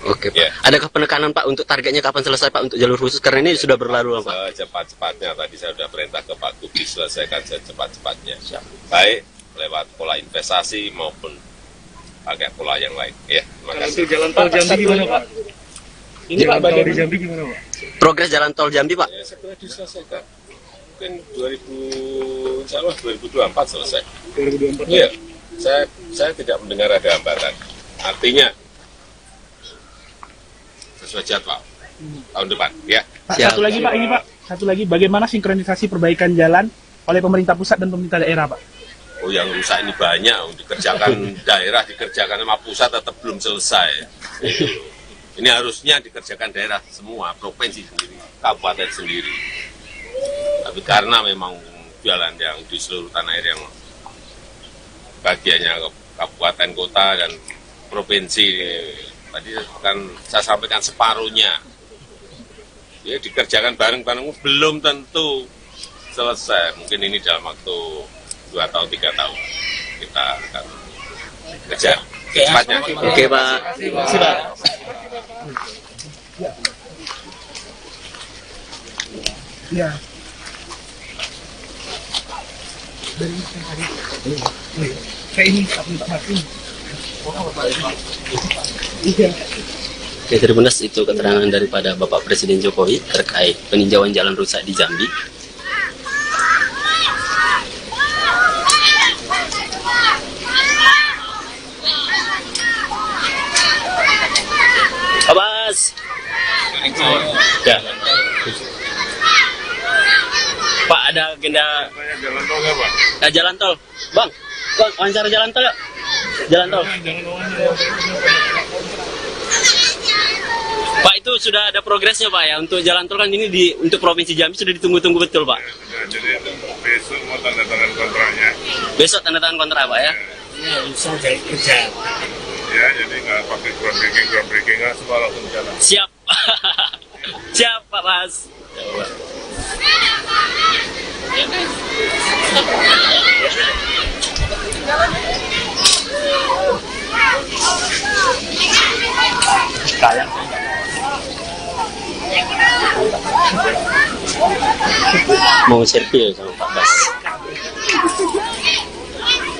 Oke, Pak. Ya. Adakah penekanan, Pak, untuk targetnya kapan selesai, Pak, untuk jalur khusus? Karena ini sudah berlalu, Pak. Secepat-cepatnya, tadi saya sudah perintah ke Pak Gub diselesaikan secepat-cepatnya. Baik lewat pola investasi maupun pakai pola yang lain. Ya, terima kasih. Untuk jalan tol Jambi gimana, Pak? Ini Pak, bagian di Jambi gimana, Pak? Progres jalan tol Jambi, Pak? Ya, segera diselesaikan. Mungkin 2024 selesai. 2024. Iya, saya tidak mendengar ada hambatan. Artinya sesuai jadwal tahun depan, ya. Pak, Siap. satu lagi, Pak, ini Pak, satu lagi, bagaimana sinkronisasi perbaikan jalan oleh pemerintah pusat dan pemerintah daerah, Pak? Oh, yang rusak ini banyak, dikerjakan daerah, dikerjakan sama pusat tetap belum selesai. Ini harusnya dikerjakan daerah semua, provinsi sendiri, kabupaten sendiri. Tapi karena memang jalan yang di seluruh tanah air yang bagiannya kabupaten, kota, dan provinsi. Tadi kan saya sampaikan separuhnya. Ya dikerjakan bareng-bareng belum tentu selesai. Mungkin ini dalam waktu 2 tahun 3 tahun kita akan kejar secepatnya. Oke Pak. Ya. Kayak ini Oke, Tribuners, itu keterangan daripada Bapak Presiden Jokowi terkait peninjauan jalan rusak di Jambi. Pak Bas. Ya. Pak, ada agenda Jalan tol nggak, Pak? jalan tol. Bang, wawancara jalan tol ya? Jalan tol. Pak, itu sudah ada progresnya Pak ya untuk jalan tol kan ini untuk Provinsi Jambi sudah ditunggu-tunggu betul Pak. Ya, jadi besok mau tanda tangan kontraknya. Besok tanda tangan kontrak Pak ya. Ya, jadi nggak pakai groundbreaking nggak semua langsung jalan. Siap. Siap Pak Bas. Mau selfie sama Pak Bas.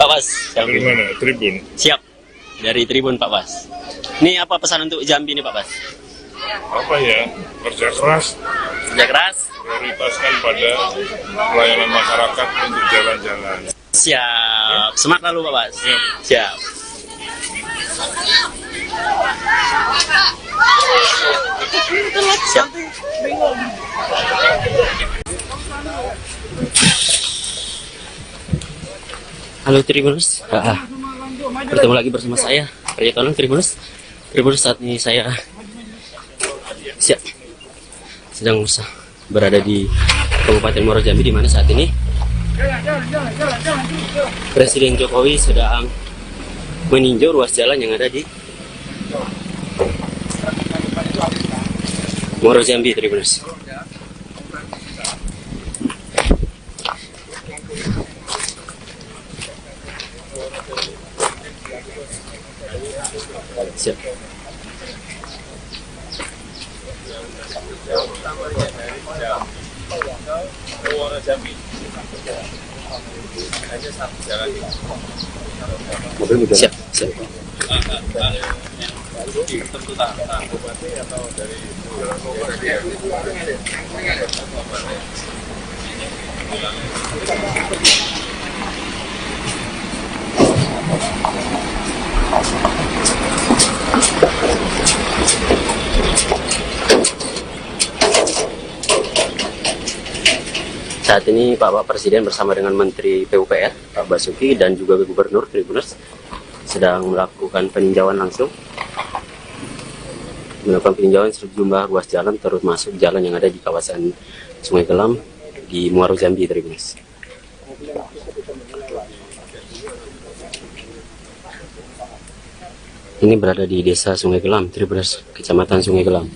Pak Bas, Dari selfie. mana? Tribun. Siap. Dari Tribun Pak Bas. Ini apa pesan untuk Jambi nih Pak Bas? Apa ya? Kerja keras, Kerja keras. prioritaskan pada pelayanan masyarakat untuk jalan-jalan. Siap. Semangat lalu Pak Bas. Siap. Siap. Siap. Halo Tribuners, bertemu lagi bersama saya Arya Tolong Tribuners. Tribuners, saat ini saya sedang berada di Kabupaten Muaro Jambi, di mana saat ini Presiden Jokowi sedang meninjau ruas jalan yang ada di Muaro Jambi, Tribuners. Siap. Siap, siap. Saat ini Bapak Presiden bersama dengan Menteri PUPR Pak Basuki dan juga Gubernur Tribuners sedang melakukan peninjauan langsung, melakukan peninjauan sejumlah ruas jalan termasuk jalan yang ada di kawasan Sungai Gelam di Muaro Jambi, Tribuners. Ini berada di Desa Sungai Gelam, Tribuners, Kecamatan Sungai Gelam.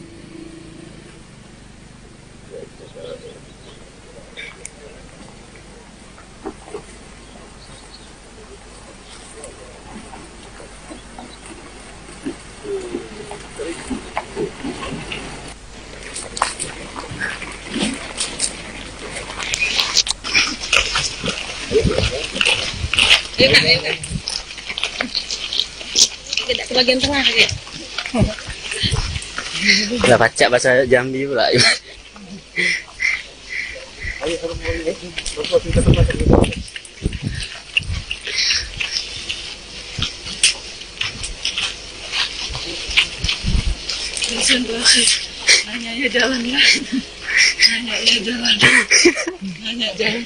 Tidak ke bagian tengah ya. Udah baca bahasa Jambi pula. Nanya ya jalan ya. Nanya ya jalan. Nanya jalan.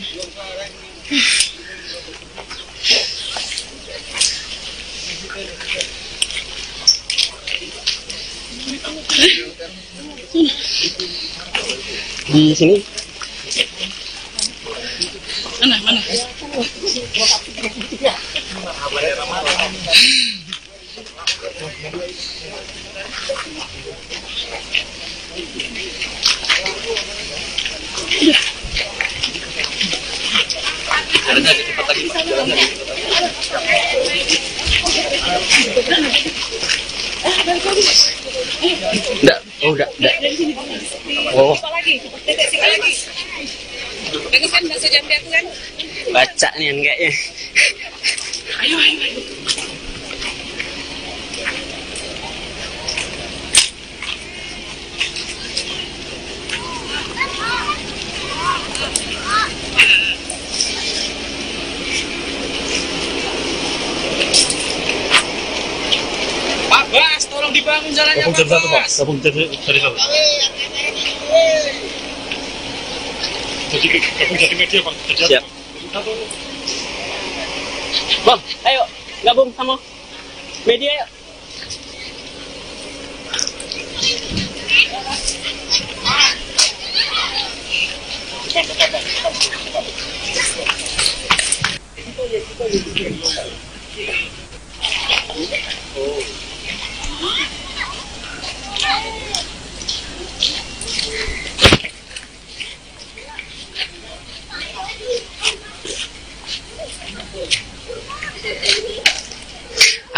Di sini Mana? Enggak, oh enggak. Oh, Apa lagi? Siapa lagi? Bagus kan bakso Jambi aku kan? baca nih kayaknya. Ayo. Pak Bas, tolong dibangun jalannya Pak Bas. Gabung dari satu. Jadi media Pak. Siap. Bang, ayo gabung sama media yuk.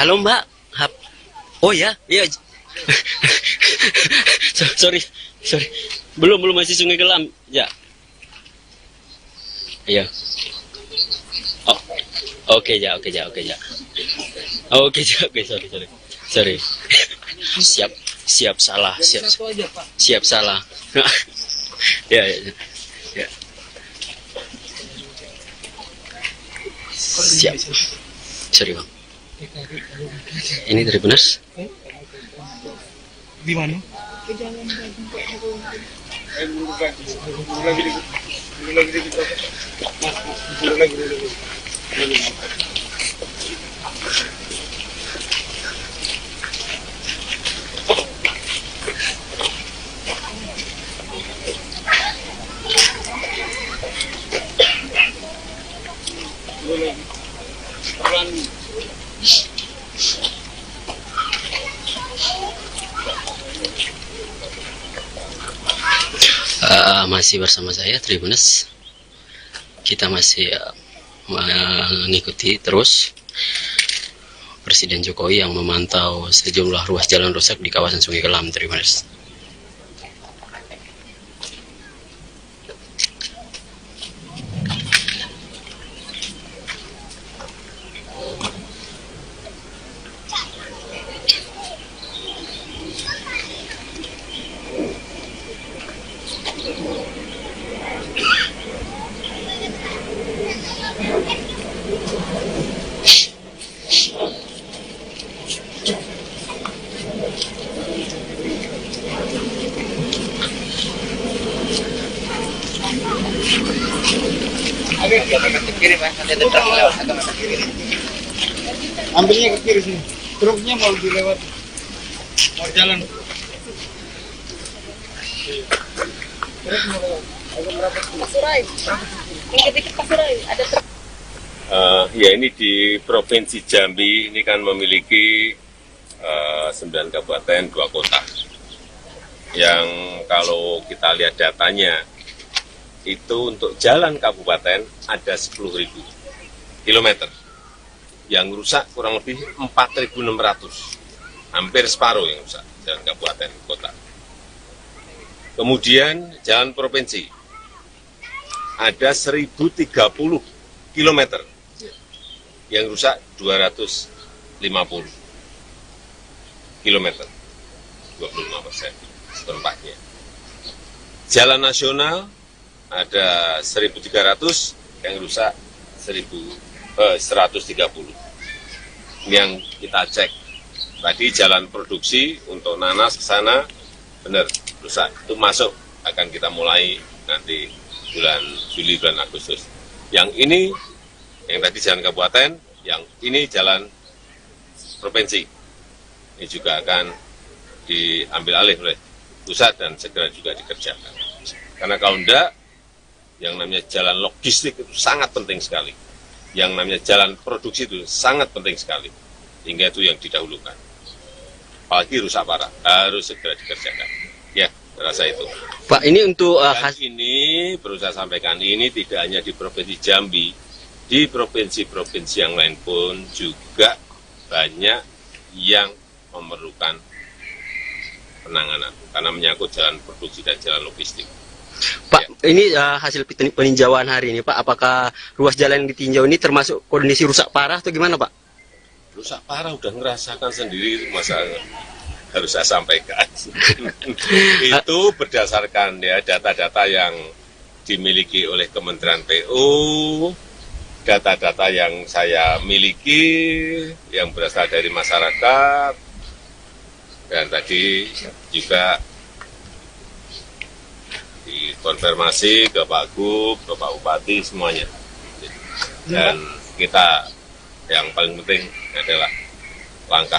Halo Mbak. Oh ya, iya. sorry. Belum masih Sungai Kelam. Ya. Iya. Oh. Oke, sorry. Siap salah. Siap salah. Ya. Siap. Sorry Bang. Ini dari Benas? Di mana? Masih bersama saya Tribuners. Kita masih mengikuti terus Presiden Jokowi yang memantau sejumlah ruas jalan rusak di kawasan Sungai Kelam, Tribuners. Ambilnya ke kiri sini. Truknya mau dilewat. Mau jalan. Pasurai. Yang ketika Pasurai ada truk. Ya ini di Provinsi Jambi ini kan memiliki 9 kabupaten, 2 kota. Yang kalau kita lihat datanya, itu untuk jalan kabupaten ada 10.000 kilometer. Yang rusak kurang lebih 4.600. Hampir separuh yang rusak, jalan kabupaten, kota. Kemudian jalan provinsi, ada 1.030 kilometer. Yang rusak 250 kilometer, 25% seperempatnya. Jalan nasional ada 1.300, yang rusak 130. Ini yang kita cek. Tadi jalan produksi untuk nanas ke sana benar rusak. Itu masuk, akan kita mulai nanti bulan Juli, bulan Agustus. Yang ini, yang tadi jalan kabupaten, yang ini jalan provinsi. Ini juga akan diambil alih oleh pusat dan segera juga dikerjakan. Karena kalau enggak, yang namanya jalan logistik itu sangat penting sekali. Yang namanya jalan produksi itu sangat penting sekali. Hingga itu yang didahulukan. apalagi rusak parah, harus segera dikerjakan. Ya, rasa itu. Pak, ini untuk Dan ini perlu saya sampaikan, ini tidak hanya di Provinsi Jambi, di provinsi-provinsi yang lain pun juga banyak yang memerlukan penanganan karena menyangkut jalan produksi dan jalan logistik. Pak, ini hasil peninjauan hari ini, Pak. Apakah ruas jalan yang ditinjau ini termasuk kondisi rusak parah atau gimana, Pak? Rusak parah udah ngerasakan sendiri, masa harus saya sampaikan. Itu berdasarkan ya data-data yang dimiliki oleh Kementerian PU, data-data yang saya miliki, yang berasal dari masyarakat, dan tadi juga dikonfirmasi ke Pak Gub, ke Pak Bupati, semuanya. Dan kita yang paling penting adalah langkah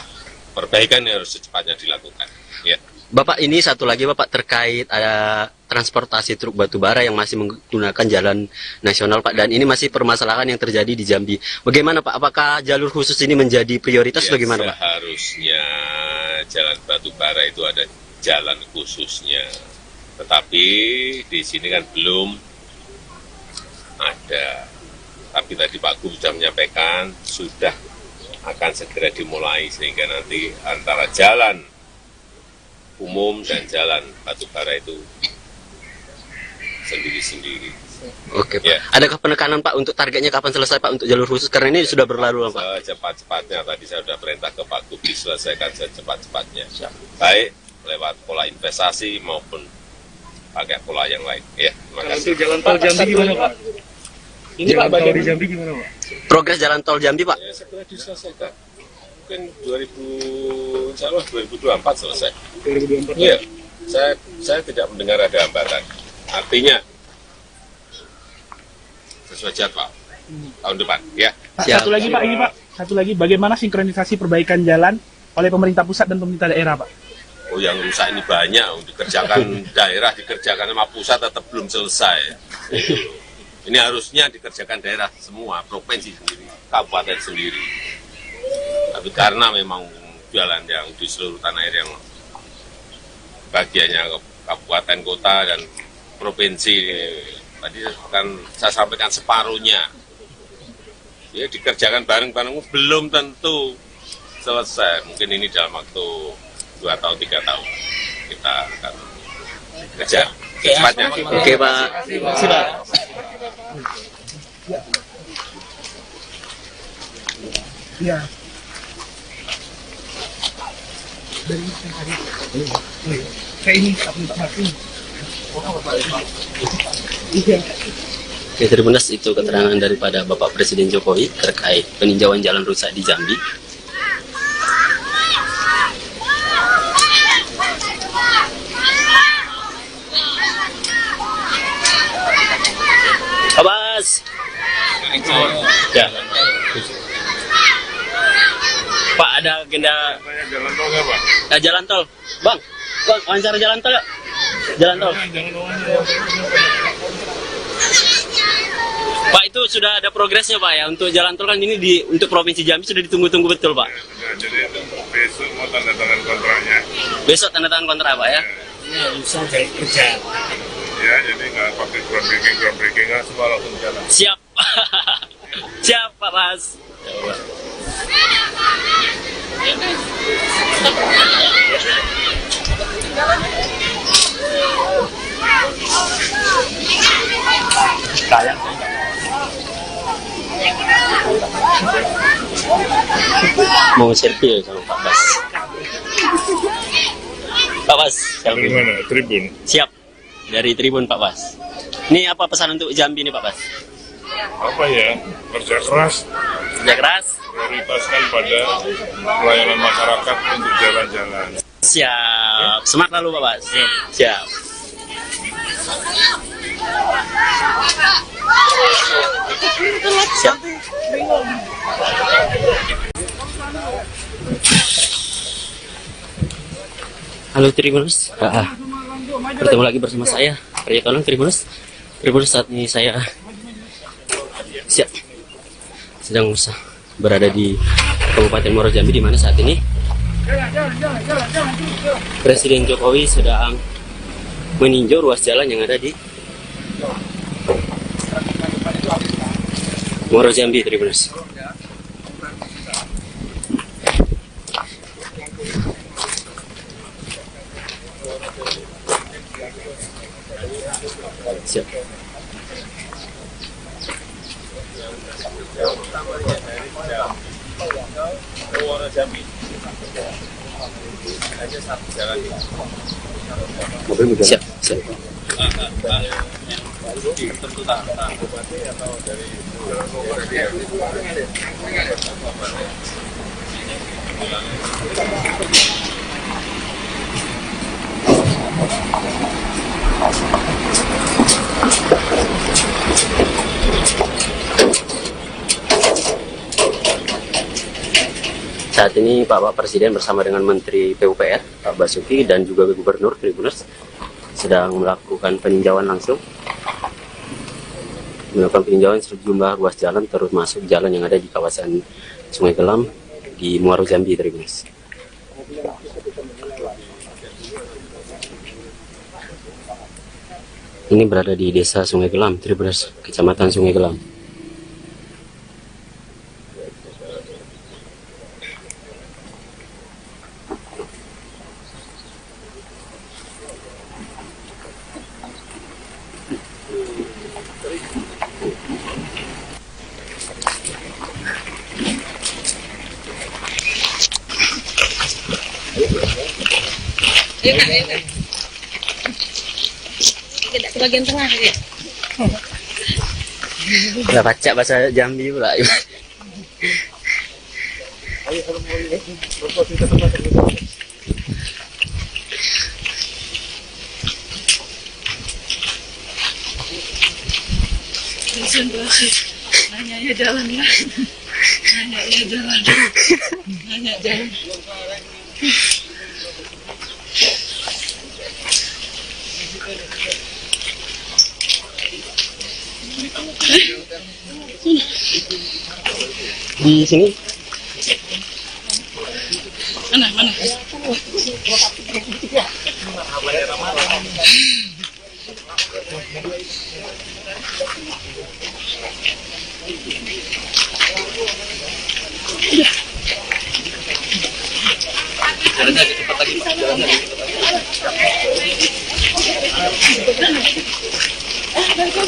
perbaikan yang harus secepatnya dilakukan. Ya. Bapak, ini satu lagi Bapak terkait ada transportasi truk batubara yang masih menggunakan jalan nasional Pak, dan ini masih permasalahan yang terjadi di Jambi. Bagaimana Pak? Apakah jalur khusus ini menjadi prioritas Ya, bagaimana Pak? Seharusnya jalan batubara itu ada jalan khususnya. Tetapi di sini kan belum ada. Tapi tadi Pak Gub sudah menyampaikan, sudah akan segera dimulai sehingga nanti antara jalan umum dan jalan batubara itu sendiri-sendiri. Oke Pak. Ya. Adakah penekanan Pak untuk targetnya kapan selesai Pak untuk jalur khusus? Karena ini sudah berlalu Pak. Secepat-cepatnya, tadi saya sudah perintah ke Pak Gub diselesaikan secepat-cepatnya. Baik lewat pola investasi maupun pakai pola yang lain. Ya, terima kasih. Untuk jalan tol Jambi gimana Pak? Ini Pak, tol di Jambi gimana Pak? Progres jalan tol Jambi Pak? Ya, segera diselesaikan. Mungkin 2024 selesai. 2024. Iya, saya tidak mendengar ada hambatan. Artinya sesuai jadwal tahun depan, ya. Pak, Siap. satu lagi Pak, ini Pak, satu lagi, bagaimana sinkronisasi perbaikan jalan oleh pemerintah pusat dan pemerintah daerah Pak? Oh, yang rusak ini banyak, dikerjakan daerah, dikerjakan sama pusat tetap belum selesai. Ini harusnya dikerjakan daerah semua, provinsi sendiri, kabupaten sendiri. Tapi karena memang jalan yang di seluruh tanah air yang bagiannya kabupaten, kota, dan provinsi, tadi kan saya sampaikan separuhnya. Ya, dikerjakan bareng-bareng belum tentu selesai. Mungkin ini dalam waktu 2 atau 3 tahun kita akan kejar secepatnya. Oke Pak. Ya. Saya ini Pak Martin. Oke, Tribunas, itu keterangan daripada Bapak Presiden Jokowi terkait peninjauan jalan rusak di Jambi. Abbas. Ya. Pak, ada agenda Jalan tol nggak, Pak? jalan tol. Bang, wawancara jalan tol ya? Jalan tol. Pak, itu sudah ada progresnya Pak ya, untuk jalan tol kan ini untuk Provinsi Jambi sudah ditunggu-tunggu betul Pak. Ya, jadi besok mau tanda tangan kontraknya. Besok tanda tangan kontrak Pak ya. Ya, jadi nggak pakai groundbreaking nggak semua langsung jalan. Siap. Siap Pak Mas. Mau selfie sama Pak Bas. Pak Bas, Dari selfie. mana? Tribun. Siap. Dari Tribun Pak Bas. Ini apa pesan untuk Jambi nih Pak Bas? Apa ya? Kerja keras, Kerja keras. prioritaskan pada pelayanan masyarakat untuk jalan-jalan. Siap. Semangat lalu Pak Bas. Siap. Siap. Halo Tribuners, bertemu lagi bersama saya, Arya Tolong Tribuners. Tribuners, saat ini saya sedang berada di Kabupaten Muaro Jambi, di mana saat ini Presiden Jokowi sedang meninjau ruas jalan yang ada di Muaro Jambi, Tribuners. Siap. Siap, siap. Saat ini Bapak Presiden bersama dengan Menteri PUPR, Pak Basuki, dan juga Gubernur Tribuners sedang melakukan peninjauan langsung. Melakukan peninjauan sejumlah ruas jalan, termasuk jalan yang ada di kawasan Sungai Gelam di Muaro Jambi, Tribuners. Ini berada di Desa Sungai Gelam, Tribuners, Kecamatan Sungai Gelam. Ayo Kak, ayo Kak. Kita ke bagian tengah ya. Nggak baca bahasa Jambi pula. Nanya ya jalan ya. Nanya ya jalan. Nanya jalan. Di sini Mana? Jalannya agak cepat lagi, Pak. Jalannya agak cepat lagi.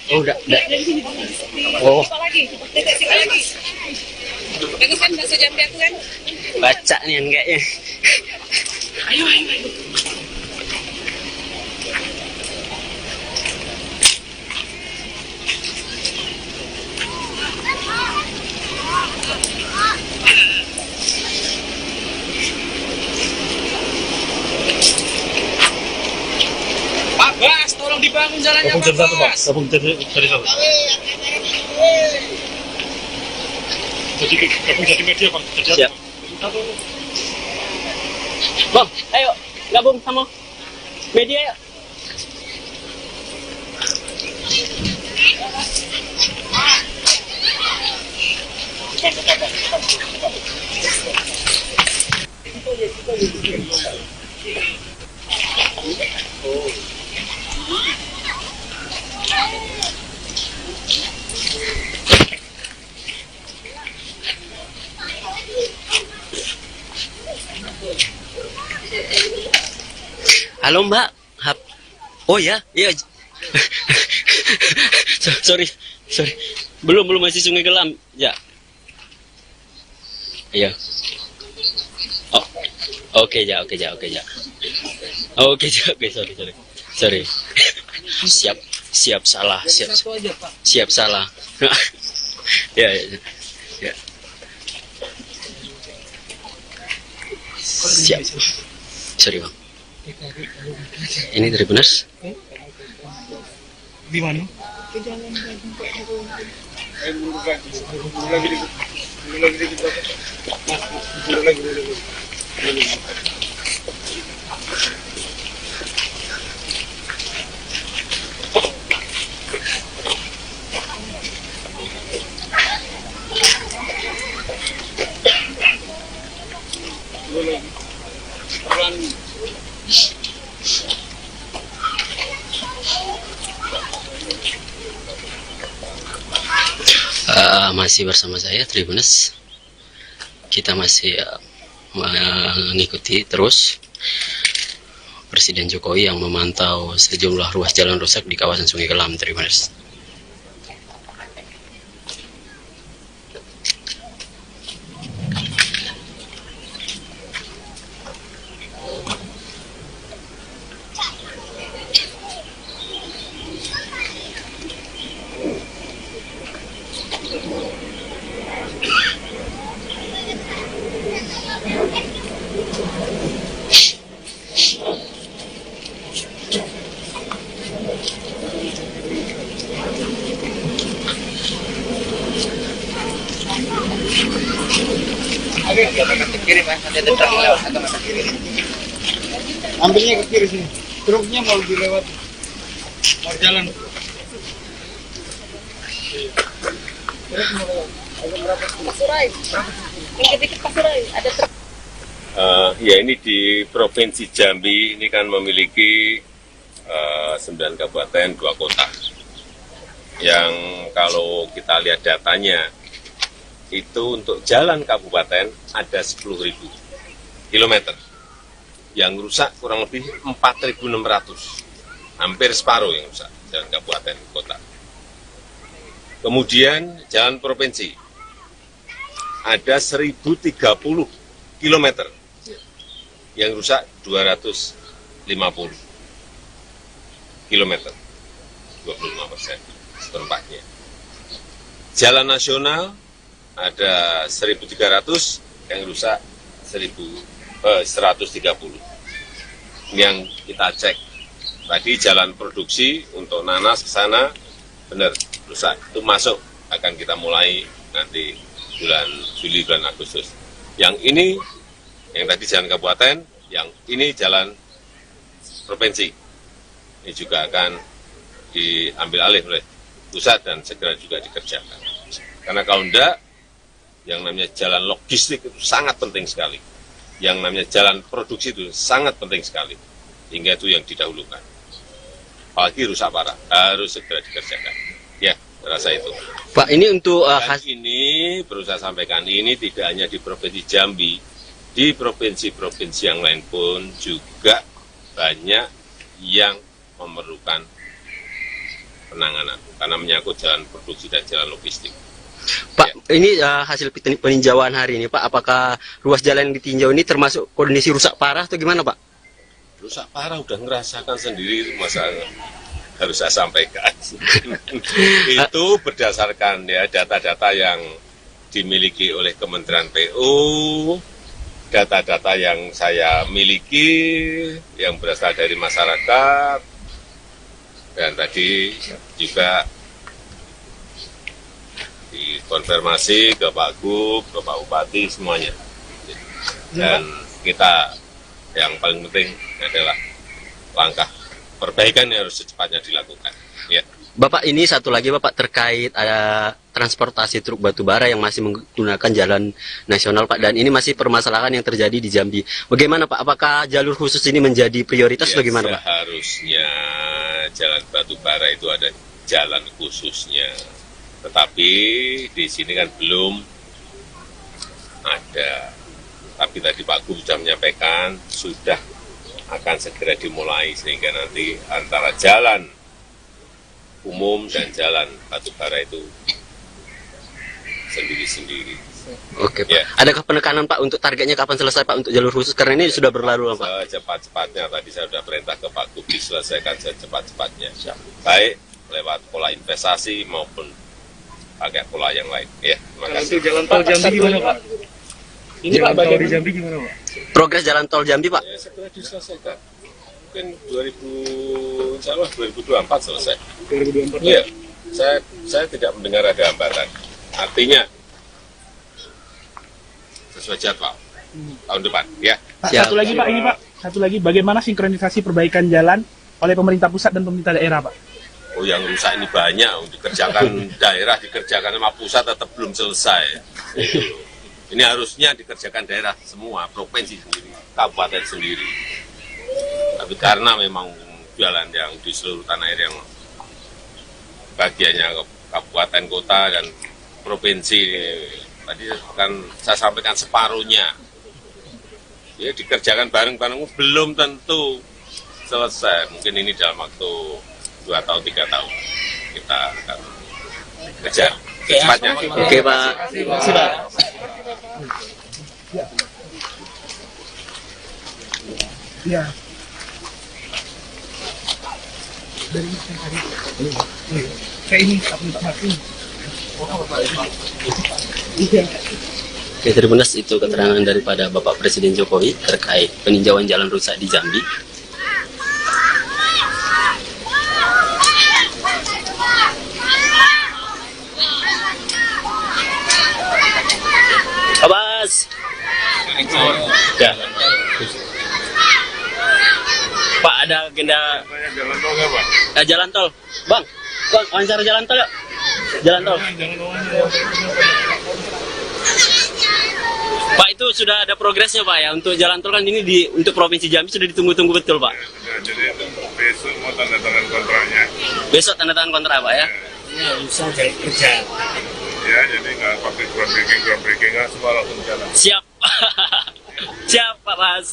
enggak, oh, Siapa lagi? Siapa lagi? Bagus kan bahasa Jambi aku kan? baca nih kayaknya. Ayo. Pak Bas, tolong dibangun jalannya, Pak Bas. Gabung dari satu. Jadi media, Pak. Siap. Bang, ayo gabung sama media yuk. Halo Mbak. Oh ya, iya. sorry. Belum masih Sungai Gelam. Ya. Iya. Oh. Oke ya. Oke, sorry. Siap salah. Siap salah. Ya. Siap. Sorry Bang. Ini Tribuners. Di mana? masih bersama saya Tribuners. Kita masih mengikuti terus Presiden Jokowi yang memantau sejumlah ruas jalan rusak di kawasan Sungai Kelam, Tribuners. Ambilnya ke kiri sini. Truknya mau dilewat. Mau jalan. Pasurai. Dikit-dikit Pasurai. Ada truk. Ya ini di Provinsi Jambi ini kan memiliki 9 kabupaten, 2 kota. Yang kalau kita lihat datanya, itu untuk jalan kabupaten ada 10.000 kilometer. Yang rusak kurang lebih 4.600. Hampir separuh yang rusak, jalan kabupaten kota. Kemudian jalan provinsi, ada 1.030 kilometer. Yang rusak 250 kilometer, 25% seperempatnya. Jalan nasional ada 1.300, yang rusak 130. Ini yang kita cek. Tadi jalan produksi untuk nanas ke sana, benar, rusak. Itu masuk, akan kita mulai nanti bulan Juli, bulan Agustus. Yang ini, yang tadi jalan kabupaten, yang ini jalan provinsi. Ini juga akan diambil alih oleh pusat dan segera juga dikerjakan. Karena kalau enggak, yang namanya jalan logistik itu sangat penting sekali. Yang namanya jalan produksi itu sangat penting sekali. Hingga itu yang didahulukan. Apalagi rusak parah, harus segera dikerjakan. Ya, rasa itu. Pak, ini untuk Dan ini perlu saya sampaikan, ini tidak hanya di Provinsi Jambi, di provinsi-provinsi yang lain pun juga banyak yang memerlukan penanganan karena menyangkut jalan produksi dan jalan logistik. Pak, ini hasil peninjauan hari ini, Pak, apakah ruas jalan yang ditinjau ini termasuk kondisi rusak parah atau gimana, Pak? Rusak parah udah ngerasakan sendiri, masa harus saya sampaikan. Itu berdasarkan ya data-data yang dimiliki oleh Kementerian PU, data-data yang saya miliki, yang berasal dari masyarakat, dan tadi juga dikonfirmasi ke Pak Gub, ke Pak Bupati, semuanya. Dan kita yang paling penting adalah langkah perbaikan yang harus secepatnya dilakukan. Ya. Bapak, ini satu lagi Bapak terkait ada transportasi truk batubara yang masih menggunakan jalan nasional Pak, dan ini masih permasalahan yang terjadi di Jambi. Bagaimana Pak? Apakah jalur khusus ini menjadi prioritas Ya, bagaimana Pak? Seharusnya jalan batubara itu ada jalan khususnya. Tetapi di sini kan belum ada. Tapi tadi Pak Gub sudah menyampaikan, sudah akan segera dimulai sehingga nanti antara jalan umum dan jalan batubara itu sendiri-sendiri. Oke Pak. Ya. Adakah penekanan Pak untuk targetnya kapan selesai Pak untuk jalur khusus? Karena ini sudah berlalu Pak. Secepat-cepatnya, tadi saya sudah perintah ke Pak Gub diselesaikan secepat-cepatnya. Baik lewat pola investasi maupun pakai pola yang lain. Ya, terima kasih. Jalan tol Jambi gimana Pak? Ini Pak, bagian di Jambi gimana Pak? Progres jalan tol Jambi Pak? Ya, segera diselesaikan. Mungkin 2024 selesai. 2024. Iya, saya tidak mendengar ada hambatan. Artinya sesuai jadwal tahun depan. Ya. Pak, Siap. satu lagi Pak, ini Pak. Satu lagi, bagaimana sinkronisasi perbaikan jalan oleh pemerintah pusat dan pemerintah daerah Pak? Oh, yang rusak ini banyak, dikerjakan daerah, dikerjakan sama pusat tetap belum selesai. Itu. Ini harusnya dikerjakan daerah semua, provinsi sendiri, kabupaten sendiri. Tapi karena memang jalan yang di seluruh tanah air yang bagiannya kabupaten, kota, dan provinsi. Tadi kan saya sampaikan separuhnya. Ya dikerjakan bareng-bareng belum tentu selesai. Mungkin ini dalam waktu 2 atau 3 tahun kita akan kejar secepatnya. Oke Pak. Sudah. Ya. Dari kayak ini Oke, Tribuners, itu keterangan daripada Bapak Presiden Jokowi terkait peninjauan jalan rusak di Jambi. Abbas. Ya. Pak, ada agenda Jalan tol nggak, Pak? jalan tol. Bang, wawancara jalan tol yuk. Jalan tol. Pak, itu sudah ada progresnya Pak ya untuk jalan tol kan ini untuk Provinsi Jambi sudah ditunggu-tunggu betul Pak. Ya, jadi besok mau tanda tangan kontraknya. Besok tanda tangan kontrak Pak ya. Ya, bisa jadi kerja. Ya, jadi nggak pakai groundbreaking nggak semua langsung jalan. Siap. Siap Pak Bas.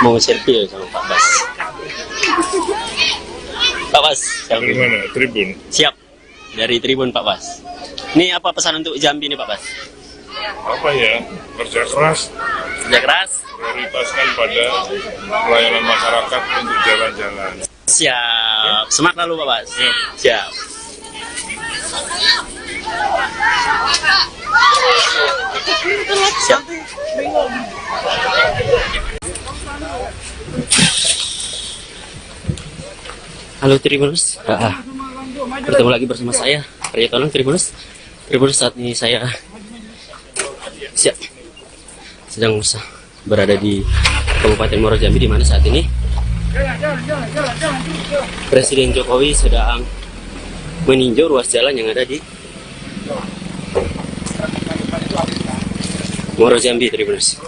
Mau selfie ya sama Pak Bas. Pak Bas, Dari mana? Tribun. siap dari Tribun Pak Bas. Ini apa pesan untuk Jambi nih Pak Bas? Apa ya? Kerja keras, Kerja keras. prioritaskan pada pelayanan masyarakat untuk jalan-jalan. Siap. Semangat lalu Pak Bas. Siap. Siap. Halo Tribuners, bertemu lagi bersama saya Arya Tolong Tribuners. Tribuners, saat ini saya sedang berada di Kabupaten Muaro Jambi, di mana saat ini Presiden Jokowi sedang meninjau ruas jalan yang ada di Muaro Jambi, Tribuners.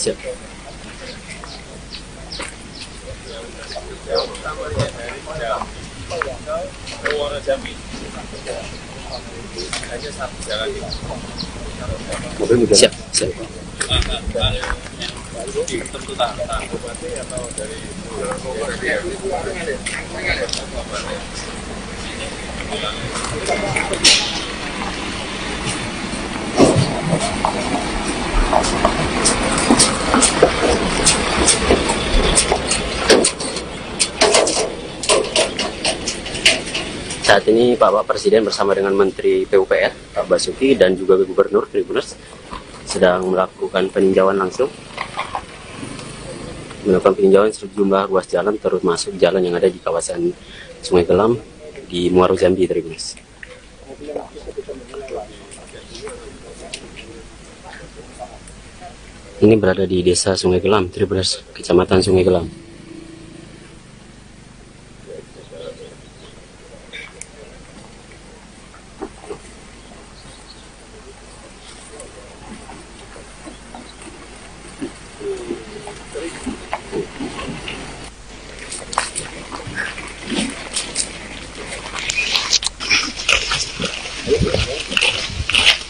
Siap. Siap, siap. Saat ini Bapak Presiden bersama dengan Menteri PUPR, Pak Basuki, dan juga Gubernur Tribuners sedang melakukan peninjauan langsung. Melakukan peninjauan sejumlah ruas jalan, termasuk jalan yang ada di kawasan Sungai Gelam di Muaro Jambi, Tribuners. Ini berada di Desa Sungai Gelam, Tribuners, Kecamatan Sungai Gelam.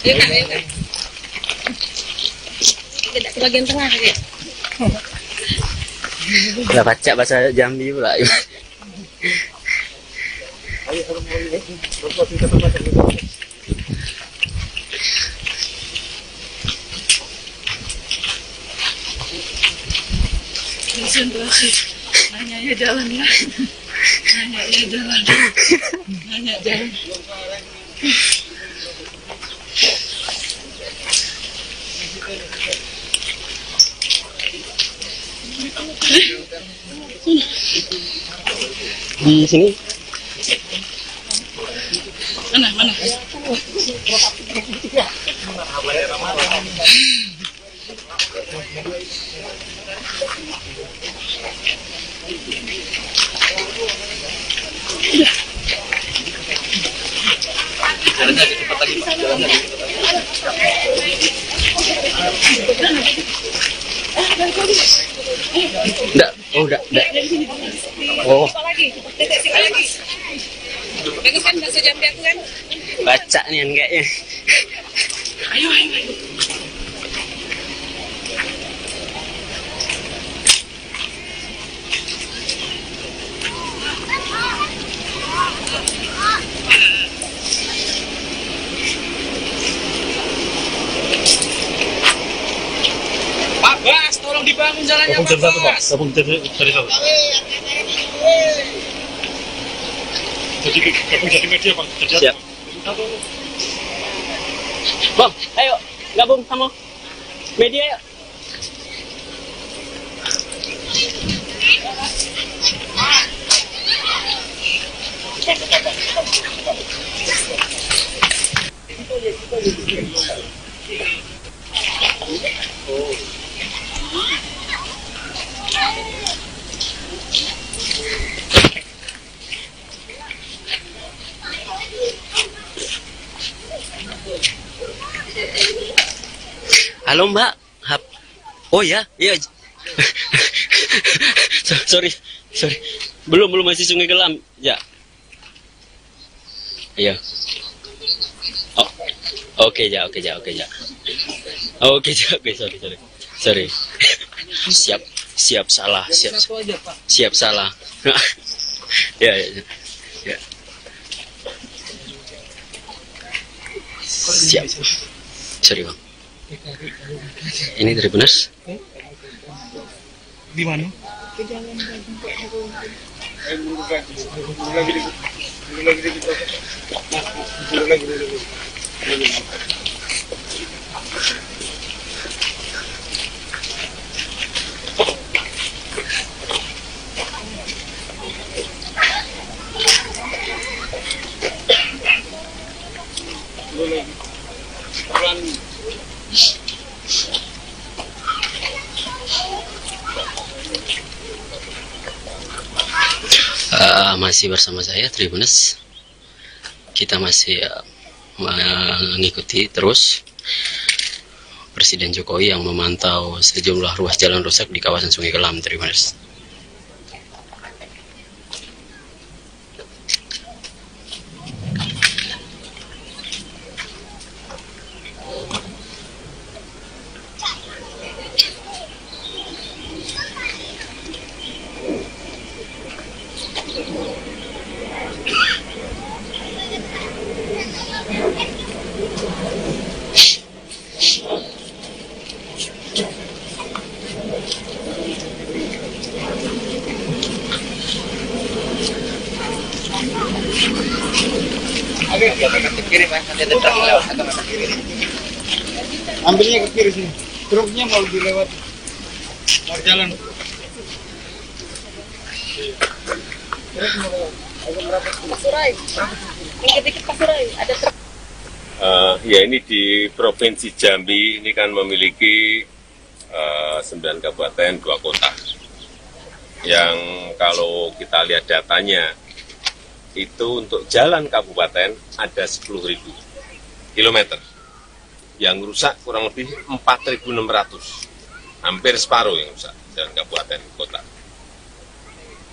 Ayo Kak, ayo Kak. Tidak ke bagian tengah ya. Nggak baca bahasa Jambi pula. Konsentrasi. Nanya ya jalan ya. Nanya ya jalan. Nanya jalan. Di sini Mana? Jalannya agak cepat lagi, Pak. Jalannya agak cepat lagi. Enggak, oh enggak. Oh, lagi. Tetek lagi. Bagus kan bakso Jambi aku kan? baca nih kayaknya. Ayo. Pak Bas, tolong dibangun jalannya, Pak Bas. Gabung dari satu. Jadi media, Pak. Siap. Bang, ayo gabung sama media yuk. Halo Mbak. Oh ya, iya. sorry. Belum masih Sungai Gelam. Ya. Iya. Oh. Oke ya. Oke, sorry. Siap salah. Siap salah. Ya. Siap. Sorry, Bang. Ini Tribuners. Di mana? Masih bersama saya Tribuners. Kita masih mengikuti terus Presiden Jokowi yang memantau sejumlah ruas jalan rusak di kawasan Sungai Gelam, Tribuners. Ambilnya ke kiri sini. Truknya mau dilewat jalan. Pasurai. Dikit-dikit Pasurai. Ada truk. Ya ini di Provinsi Jambi ini kan memiliki 9 kabupaten, 2 kota. Yang kalau kita lihat datanya, itu untuk jalan kabupaten ada 10.000 kilometer. Yang rusak kurang lebih 4.600. Hampir separuh yang rusak, jalan kabupaten kota.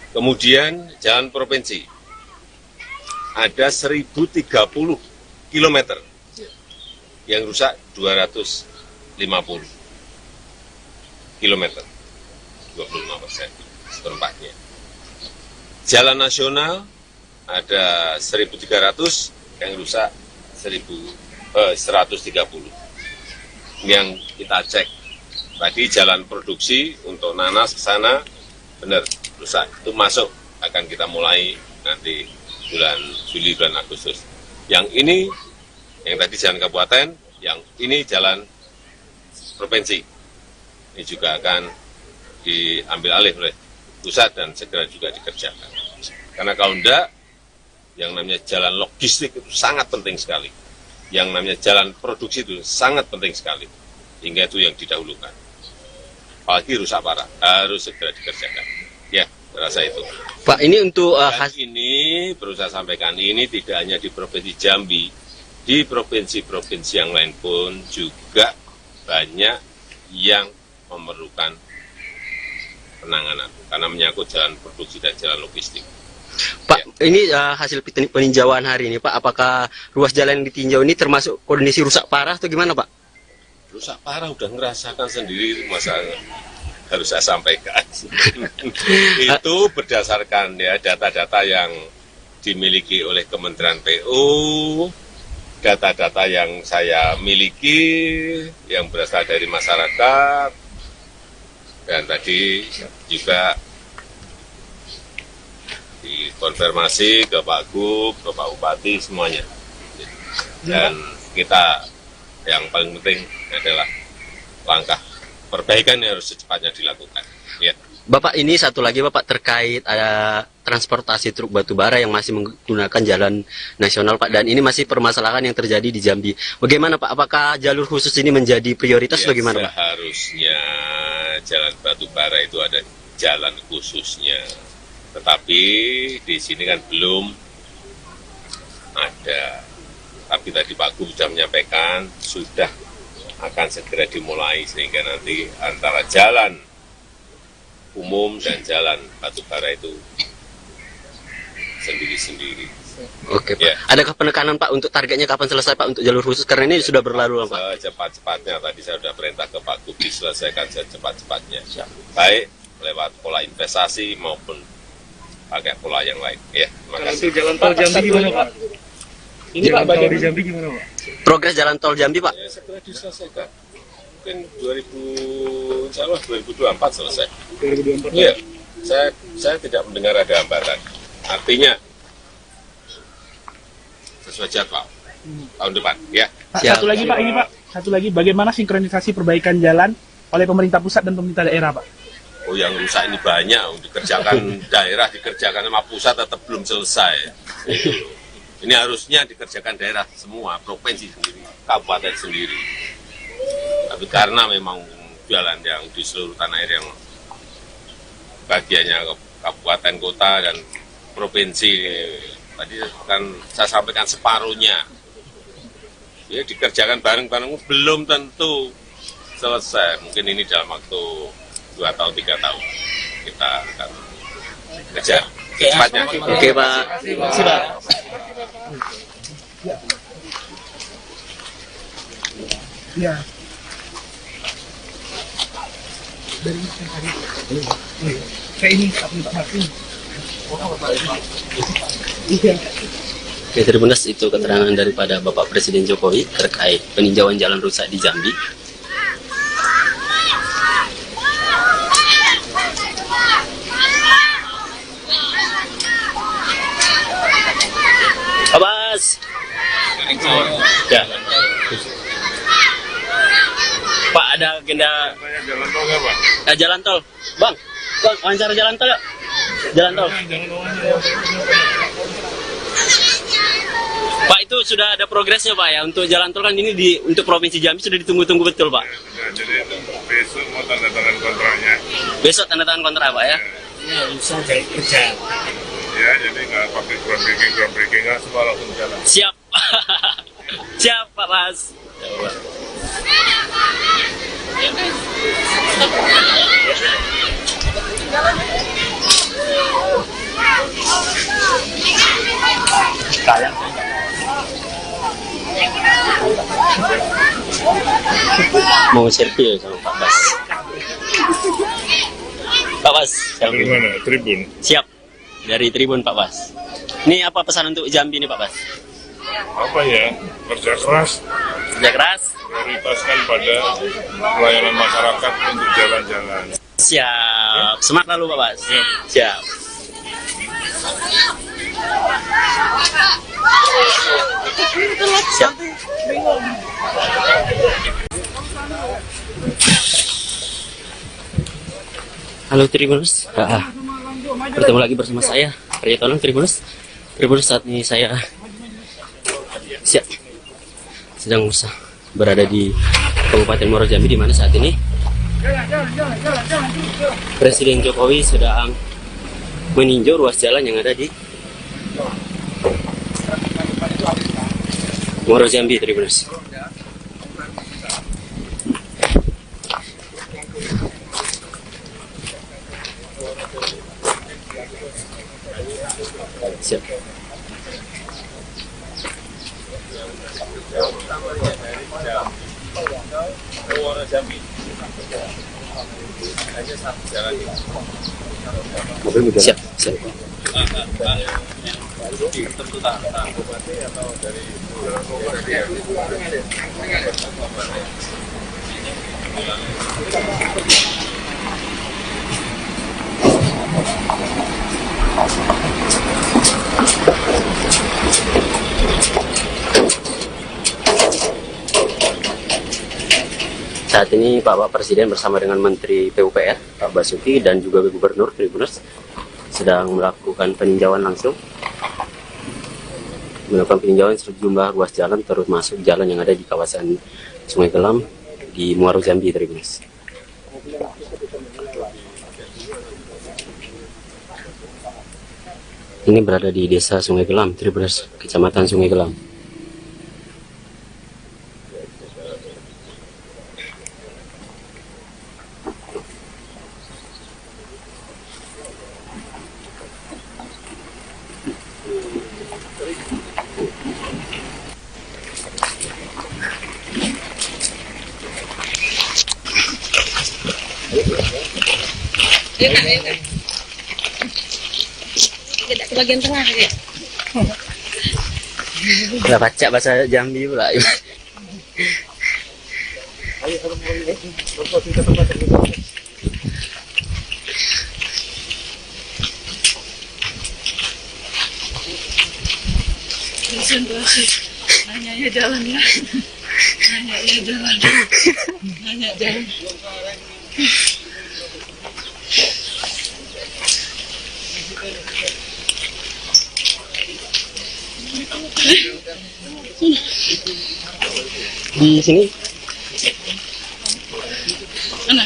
Kemudian jalan provinsi, ada 1.030 kilometer. Yang rusak 250 kilometer, 25% seperempatnya. Jalan nasional ada 1.300, yang rusak 130. Ini yang kita cek. Tadi jalan produksi untuk nanas ke sana benar rusak. Itu masuk, akan kita mulai nanti bulan Juli, bulan Agustus. Yang ini, yang tadi jalan kabupaten, yang ini jalan provinsi. Ini juga akan diambil alih oleh pusat dan segera juga dikerjakan. Karena kalau enggak, yang namanya jalan logistik itu sangat penting sekali. Yang namanya jalan produksi itu sangat penting sekali. Hingga itu yang didahulukan. apalagi rusak parah, harus segera dikerjakan. Ya, rasa itu. Pak, ini untuk Dan ini perlu saya sampaikan, ini tidak hanya di Provinsi Jambi, di provinsi-provinsi yang lain pun juga banyak yang memerlukan penanganan karena menyangkut jalan produksi dan jalan logistik. Pak, ini hasil peninjauan hari ini, Pak, apakah ruas jalan yang ditinjau ini termasuk kondisi rusak parah atau gimana, Pak? Rusak parah udah ngerasakan sendiri, masa harus saya sampaikan. Itu berdasarkan ya data-data yang dimiliki oleh Kementerian PU, data-data yang saya miliki, yang berasal dari masyarakat, dan tadi juga dikonfirmasi ke Pak Gub, ke Pak Bupati, semuanya. Dan kita yang paling penting adalah langkah perbaikan yang harus secepatnya dilakukan. Ya. Bapak, ini satu lagi Bapak terkait ada transportasi truk batubara yang masih menggunakan jalan nasional Pak, dan ini masih permasalahan yang terjadi di Jambi. Bagaimana Pak? Apakah jalur khusus ini menjadi prioritas Ya, bagaimana Pak? Seharusnya jalan batubara itu ada jalan khususnya. Tetapi di sini kan belum ada. Tapi tadi Pak Gub sudah menyampaikan sudah akan segera dimulai sehingga nanti antara jalan umum dan jalan batubara itu sendiri-sendiri. Oke Pak. Ya. Adakah penekanan Pak untuk targetnya kapan selesai Pak untuk jalur khusus, karena ini sudah berlalu Pak? Secepat-cepatnya, tadi saya sudah perintah ke Pak Gub diselesaikan secepat-cepatnya. Baik lewat pola investasi maupun pakai pola yang lain. Ya, terima kasih. Untuk jalan tol Jambi gimana Pak? Ini Pak, bagaimana di Jambi gimana Pak? Progres jalan tol Jambi Pak? Ya, segera diselesaikan. Mungkin 2024 selesai. 2024. Iya, saya tidak mendengar ada hambatan. Artinya sesuai jadwal tahun depan. Ya. Pak, Siap. satu lagi Pak, ini Pak. Satu lagi, bagaimana sinkronisasi perbaikan jalan oleh pemerintah pusat dan pemerintah daerah Pak? Oh, yang rusak ini banyak. Dikerjakan daerah, dikerjakan sama pusat tetap belum selesai. Ini harusnya dikerjakan daerah semua, provinsi sendiri, kabupaten sendiri. Tapi karena memang jalan yang di seluruh tanah air yang bagiannya kabupaten, kota, dan provinsi, tadi kan saya sampaikan separuhnya. Ya, dikerjakan bareng-bareng belum tentu selesai. Mungkin ini dalam waktu 2 atau 3 tahun kita akan kejar secepatnya. Oke Pak. Ya. Saya ini Pak Martin. Iya. Oke, Tribuners, itu keterangan daripada Bapak Presiden Jokowi terkait peninjauan jalan rusak di Jambi. Abbas. Ya. Pak, ada agenda Jalan tol nggak, Pak? jalan tol. Bang, wawancara jalan tol yuk. Jalan tol. Pak, itu sudah ada progresnya Pak ya, untuk jalan tol kan ini untuk Provinsi Jambi sudah ditunggu-tunggu betul Pak. Ya, jadi besok mau tanda tangan kontraknya. Besok tanda tangan kontrak Pak ya. Ya, jadi nggak pakai groundbreaking nggak semua langsung jalan. Siap. Siap Pak Mas. Mau selfie sama Pak Bas. Pak Bas, Dari selfie. mana? Tribun. Siap. Dari Tribun Pak Bas. Ini apa pesan untuk Jambi nih Pak Bas? Apa ya? Kerja keras, Kerja keras. prioritaskan pada pelayanan masyarakat untuk jalan-jalan. Siap. Semangat lalu Pak Bas. Siap. Siap. Siap. Halo Tribuners, bertemu lagi bersama saya, Arya Tolong Tribuners. Tribuners, saat ini saya sedang berada di Kabupaten Muaro Jambi, di mana saat ini Presiden Jokowi sedang meninjau ruas jalan yang ada di Muaro Jambi, Tribuners. Siap. Siap, siap. Saat ini Bapak Presiden bersama dengan Menteri PUPR, Pak Basuki, dan juga Gubernur Tribuners sedang melakukan peninjauan langsung. Melakukan peninjauan sejumlah ruas jalan, termasuk jalan yang ada di kawasan Sungai Gelam di Muaro Jambi, Tribuners. Ini berada di Desa Sungai Gelam, Tribuners, Kecamatan Sungai Gelam. Ke bagian tengah ya. Nggak baca bahasa Jambi pula. Konsentrasi. Nanya ya jalannya. Nanya ya jalan. Nanya jalan. Di sini. Mana?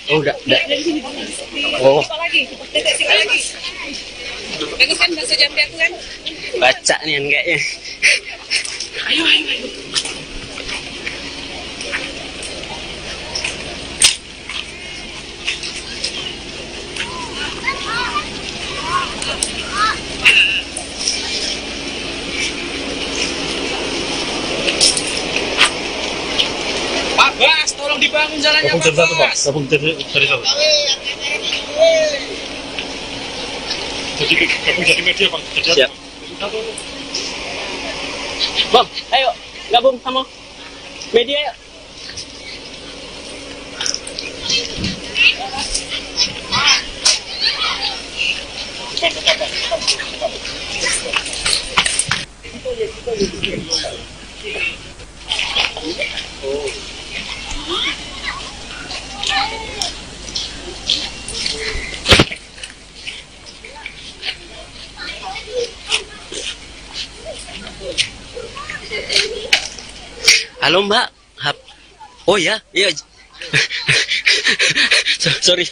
Enggak, udah. Oh, Apa lagi? Dekat sini lagi. Bagus kan bahasa Jambi aku kan? baca nih kayaknya. Ayo. Pak Bas, tolong dibangun jalannya Pak Bas. Jadi media Pak. Siap. Bang, ayo gabung sama media yuk. Halo Mbak. Oh ya, iya. sorry.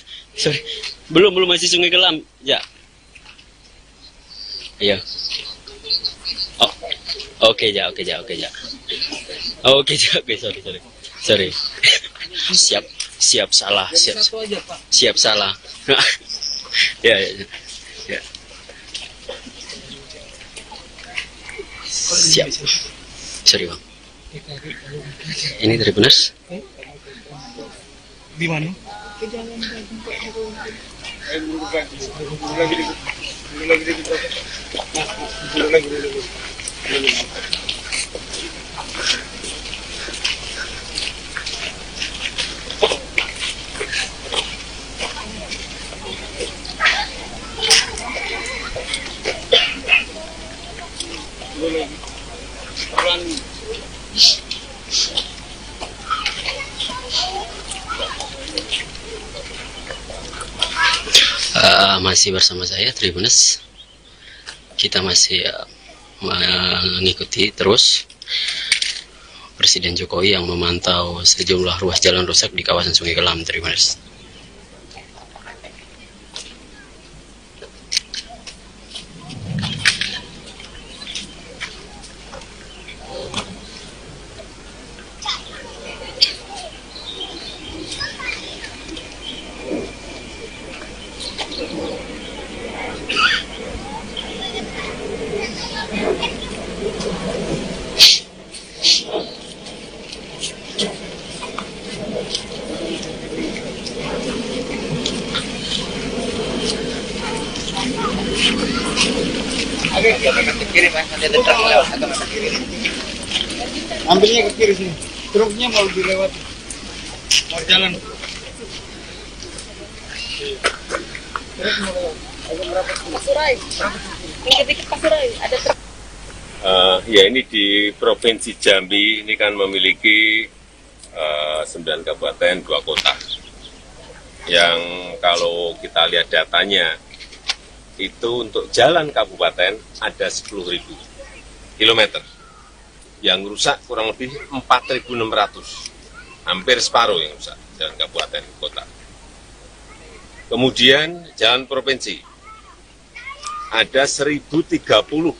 Belum masih Sungai Gelam. Ya. Iya. Oh. Oke, Oke, sorry. Siap salah. Siap salah. Ya. Siap. Sorry, Bang. Ini Tribuners. Di mana? Masih bersama saya Tribuners, kita masih mengikuti terus Presiden Jokowi yang memantau sejumlah ruas jalan rusak di kawasan Sungai Kelam, Tribuners. Ambilnya ke kiri sini. Truknya mau dilewati. Mau jalan. Pasurai. Dikit-dikit Pasurai. Ada truk. Ya ini di Provinsi Jambi ini kan memiliki 9 kabupaten, 2 kota. Yang kalau kita lihat datanya, itu untuk jalan kabupaten ada 10.000 kilometer. Yang rusak kurang lebih 4.600. Hampir separuh yang rusak, jalan kabupaten kota. Kemudian jalan provinsi, ada 1.030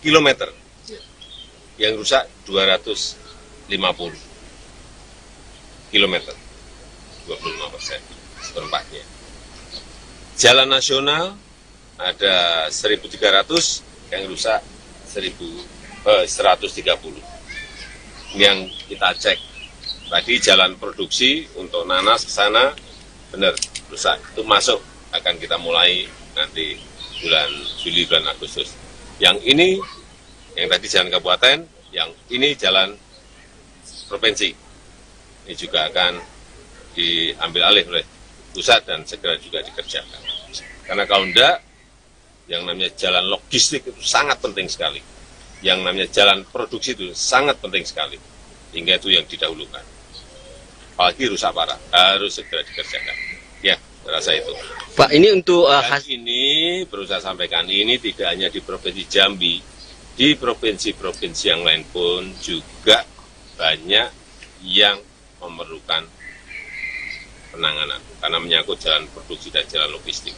kilometer. Yang rusak 250 kilometer, 25% seperempatnya. Jalan nasional ada 1.300, yang rusak 130. Ini yang kita cek. Tadi jalan produksi untuk nanas ke sana, benar, rusak. Itu masuk, akan kita mulai nanti bulan Juli, bulan Agustus. Yang ini, yang tadi jalan kabupaten, yang ini jalan provinsi. Ini juga akan diambil alih oleh pusat dan segera juga dikerjakan. Karena kalau enggak, yang namanya jalan logistik itu sangat penting sekali. Yang namanya jalan produksi itu sangat penting sekali. Hingga itu yang didahulukan. Apalagi rusak parah, harus segera dikerjakan. Ya, rasa itu. Pak, ini untuk Dan ini, perlu saya sampaikan, ini tidak hanya di Provinsi Jambi, di provinsi-provinsi yang lain pun juga banyak yang memerlukan penanganan. Karena menyangkut jalan produksi dan jalan logistik.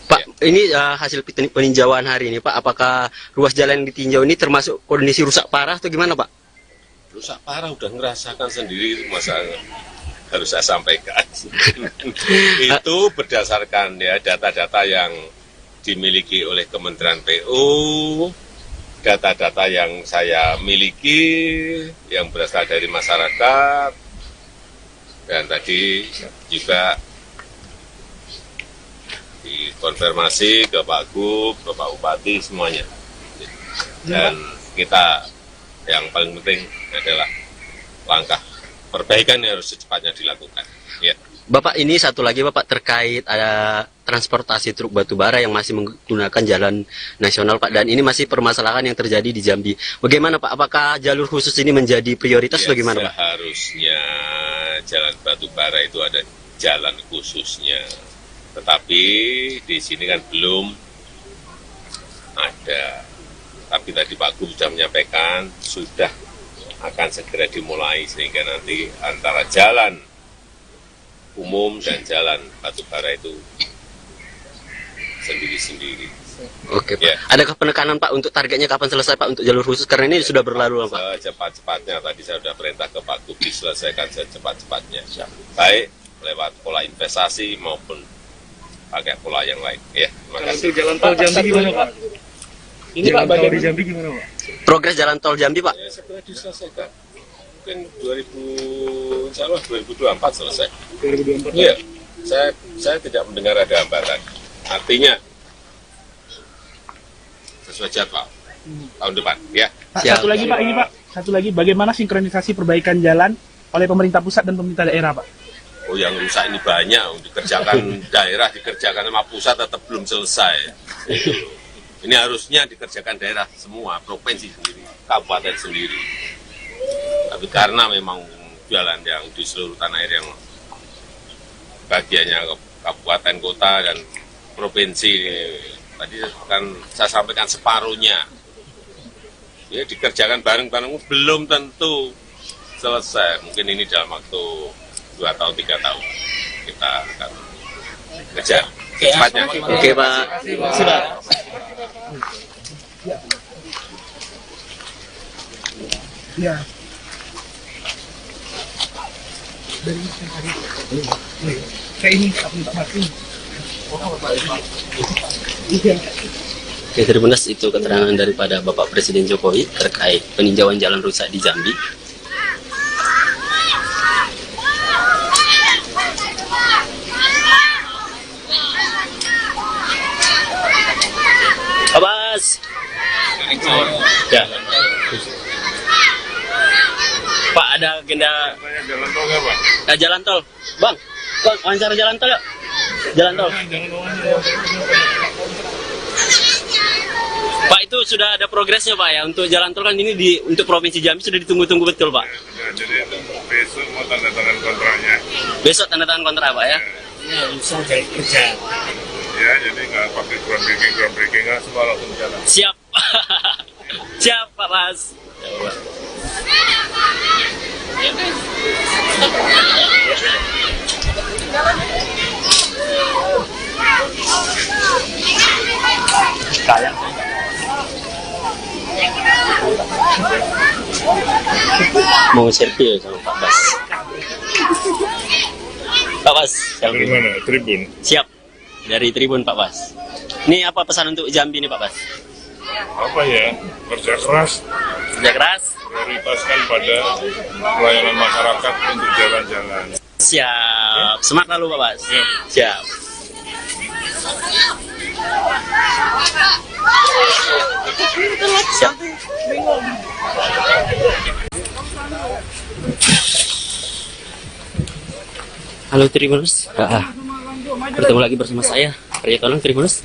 Pak, ini hasil peninjauan hari ini, Pak, apakah ruas jalan yang ditinjau ini termasuk kondisi rusak parah atau gimana, Pak? Rusak parah udah ngerasakan sendiri, masa harus saya sampaikan. Itu berdasarkan ya data-data yang dimiliki oleh Kementerian PU, data-data yang saya miliki, yang berasal dari masyarakat, dan tadi juga dikonfirmasi ke Pak Gub, ke Pak Bupati, semuanya. Dan kita yang paling penting adalah langkah perbaikan yang harus secepatnya dilakukan. Ya. Bapak, ini satu lagi Bapak terkait ada transportasi truk batubara yang masih menggunakan jalan nasional Pak, dan ini masih permasalahan yang terjadi di Jambi. Bagaimana Pak? Apakah jalur khusus ini menjadi prioritas atau bagaimana Pak? Seharusnya jalan batubara itu ada jalan khususnya. Tetapi di sini kan belum ada. Tapi tadi Pak Gub sudah menyampaikan, sudah akan segera dimulai sehingga nanti antara jalan umum dan jalan batubara itu sendiri-sendiri. Oke Pak. Ya. Adakah penekanan Pak untuk targetnya kapan selesai Pak untuk jalur khusus, karena ini sudah berlalu Pak? Secepat-cepatnya, tadi saya sudah perintah ke Pak Gub diselesaikan secepat-cepatnya. Baik lewat pola investasi maupun pakai pola yang lain. Ya, terima kasih. Jalan tol Jambi gimana Pak? Ini Pak, tol di Jambi gimana Pak? Progres jalan tol Jambi Pak? Ya, segera diselesaikan. Mungkin 2024 selesai. 2024. Iya, saya tidak mendengar ada hambatan. Artinya sesuai jadwal tahun depan. Ya. Pak, satu lagi Pak, ini Pak, satu lagi, bagaimana sinkronisasi perbaikan jalan oleh pemerintah pusat dan pemerintah daerah Pak? Oh, yang rusak ini banyak, dikerjakan daerah, dikerjakan sama pusat tetap belum selesai. Itu. Ini harusnya dikerjakan daerah semua, provinsi sendiri, kabupaten sendiri. Tapi karena memang jalan yang di seluruh tanah air yang bagiannya kabupaten, kota, dan provinsi, tadi kan saya sampaikan separuhnya. Ya, dikerjakan bareng-bareng belum tentu selesai. Mungkin ini dalam waktu 2 tahun, 3 tahun. Kita akan kejar secepatnya. Oke, Pak. Sudah. Ya. Dari kayak ini aku minta mati. Oke, Tribuners, itu keterangan daripada Bapak Presiden Jokowi terkait peninjauan jalan rusak di Jambi. Abbas. Ya. Pak, ada agenda Jalan tol nggak, Pak? jalan tol. Bang, wawancara jalan tol yuk. Jalan tol. Pak, itu sudah ada progresnya, Pak, ya, untuk jalan tol kan ini untuk Provinsi Jambi sudah ditunggu-tunggu betul, Pak. Ya, jadi besok mau tanda tangan kontraknya. Besok tanda tangan kontrak, Pak, ya. Ya, jadi nggak pakai groundbreaking nggak, semua langsung jalan. Siap. Siap, Pak Mas. Mau selfie sama Pak Bas. Pak Bas, Dari mana? Tribun. siap. Dari Tribun, Pak Bas. Ini apa pesan untuk Jambi nih, Pak Bas? Apa ya? Kerja keras, Kerja keras. prioritaskan pada pelayanan masyarakat untuk jalan-jalan. Siap. Semangat lalu, Pak Bas. Siap. Siap. Siap. Halo Tribuners, bertemu lagi bersama saya Arya Tolong Tribuners.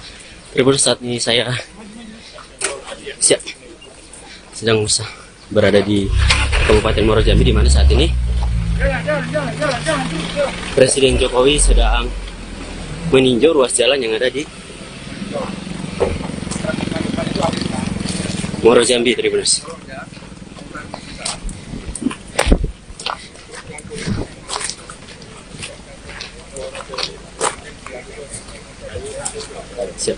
Tribuners, saat ini saya sedang berada di Kabupaten Muaro Jambi, di mana saat ini Presiden Jokowi sedang meninjau ruas jalan yang ada di Muaro Jambi, Tribuners. Siap.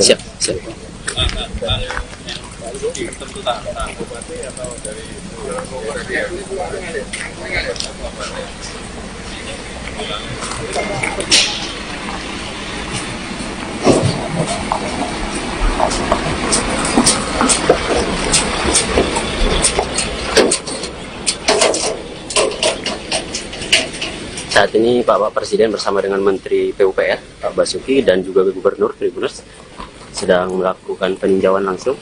Siap, siap. Saat ini Bapak Presiden bersama dengan Menteri PUPR Pak Basuki dan juga Gubernur Tribuners sedang melakukan peninjauan langsung,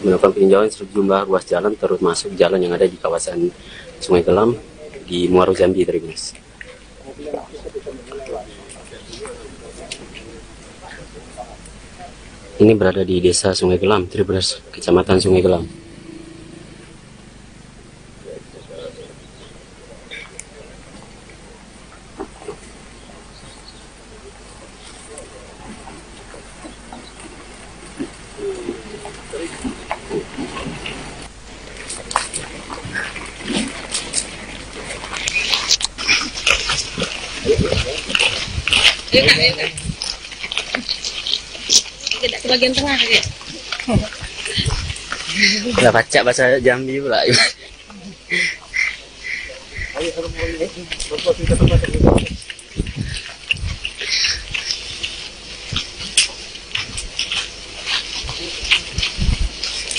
melakukan peninjauan sejumlah ruas jalan termasuk jalan yang ada di kawasan Sungai Gelam di Muaro Jambi, Tribuners. Ini berada di Desa Sungai Gelam, Tribuners, Kecamatan Sungai Gelam. Tidak ke bagian tengah ya. Udah baca bahasa Jambi pula.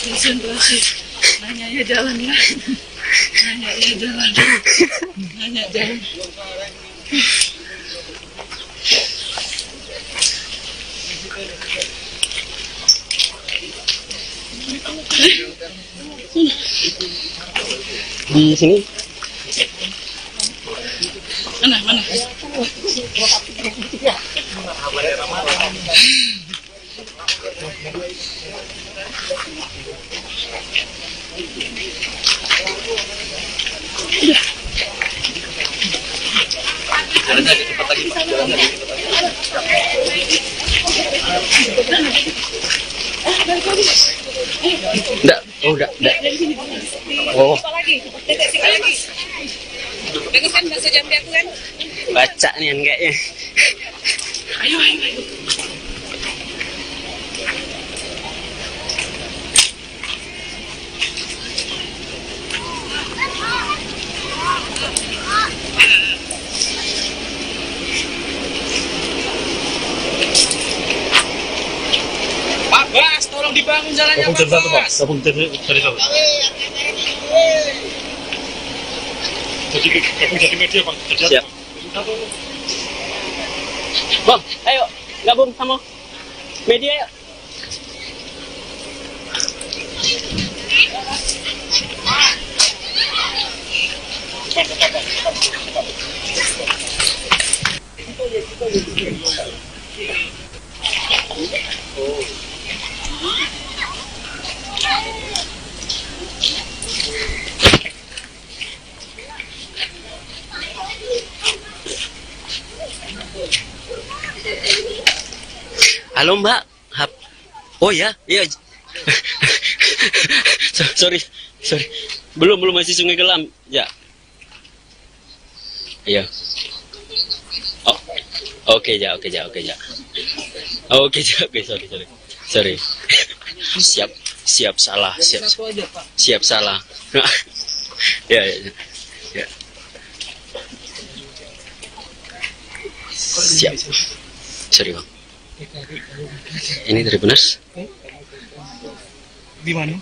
Konsentrasi. Nanya ya jalan ya. Nanya ya jalan. Nanya jalan. Di sini. Mana? Enggak. Oh, Apa lagi? Titik sini lagi. Dengar kan bahasa Jambi aku kan? baca nih kayaknya. Ayo. Pak Bas, tolong dibangun jalannya Pak Bas. Gabung dari satu. Jadi media Pak. Siap. Bang, ayo gabung sama media yuk. Halo Mbak. Oh ya, iya. sorry. Belum masih Sungai Gelam. Ya. Iya. Oh. Oke, sorry. Siap salah. Siap salah. Ya. Siap. Sorry Bang. Ini dari benar? Di mana?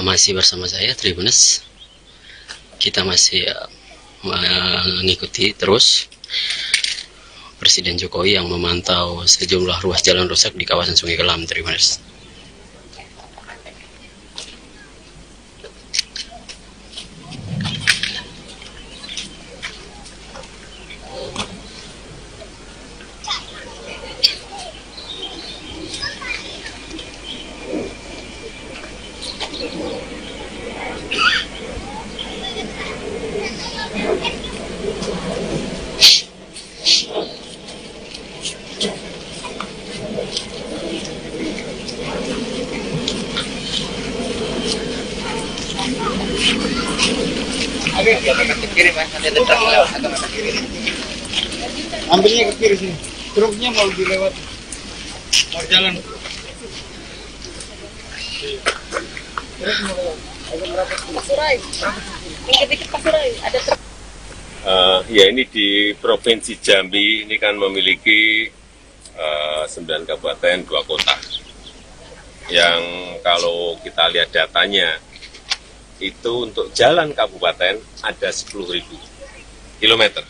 Masih bersama saya Tribuners. Kita masih mengikuti terus Presiden Jokowi yang memantau sejumlah ruas jalan rusak di kawasan Sungai Gelam, Tribuners. Ambilnya ke kiri sini. Truknya mau dilewat. Mau jalan. Pasurai. Dikit-dikit Pasurai. Ada Ya ini di Provinsi Jambi ini kan memiliki 9 kabupaten, 2 kota. Yang kalau kita lihat datanya, itu untuk jalan kabupaten ada 10.000 kilometer.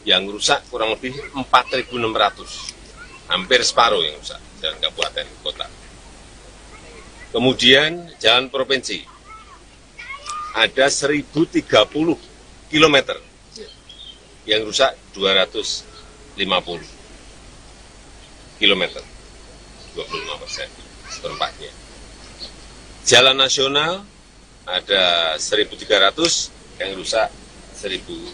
Yang rusak kurang lebih 4.600. Hampir separuh yang rusak, jalan kabupaten kota. Kemudian jalan provinsi, ada 1.030 kilometer. Yang rusak 250 kilometer, 25%, seperempatnya. Jalan nasional ada 1.300, yang rusak 130.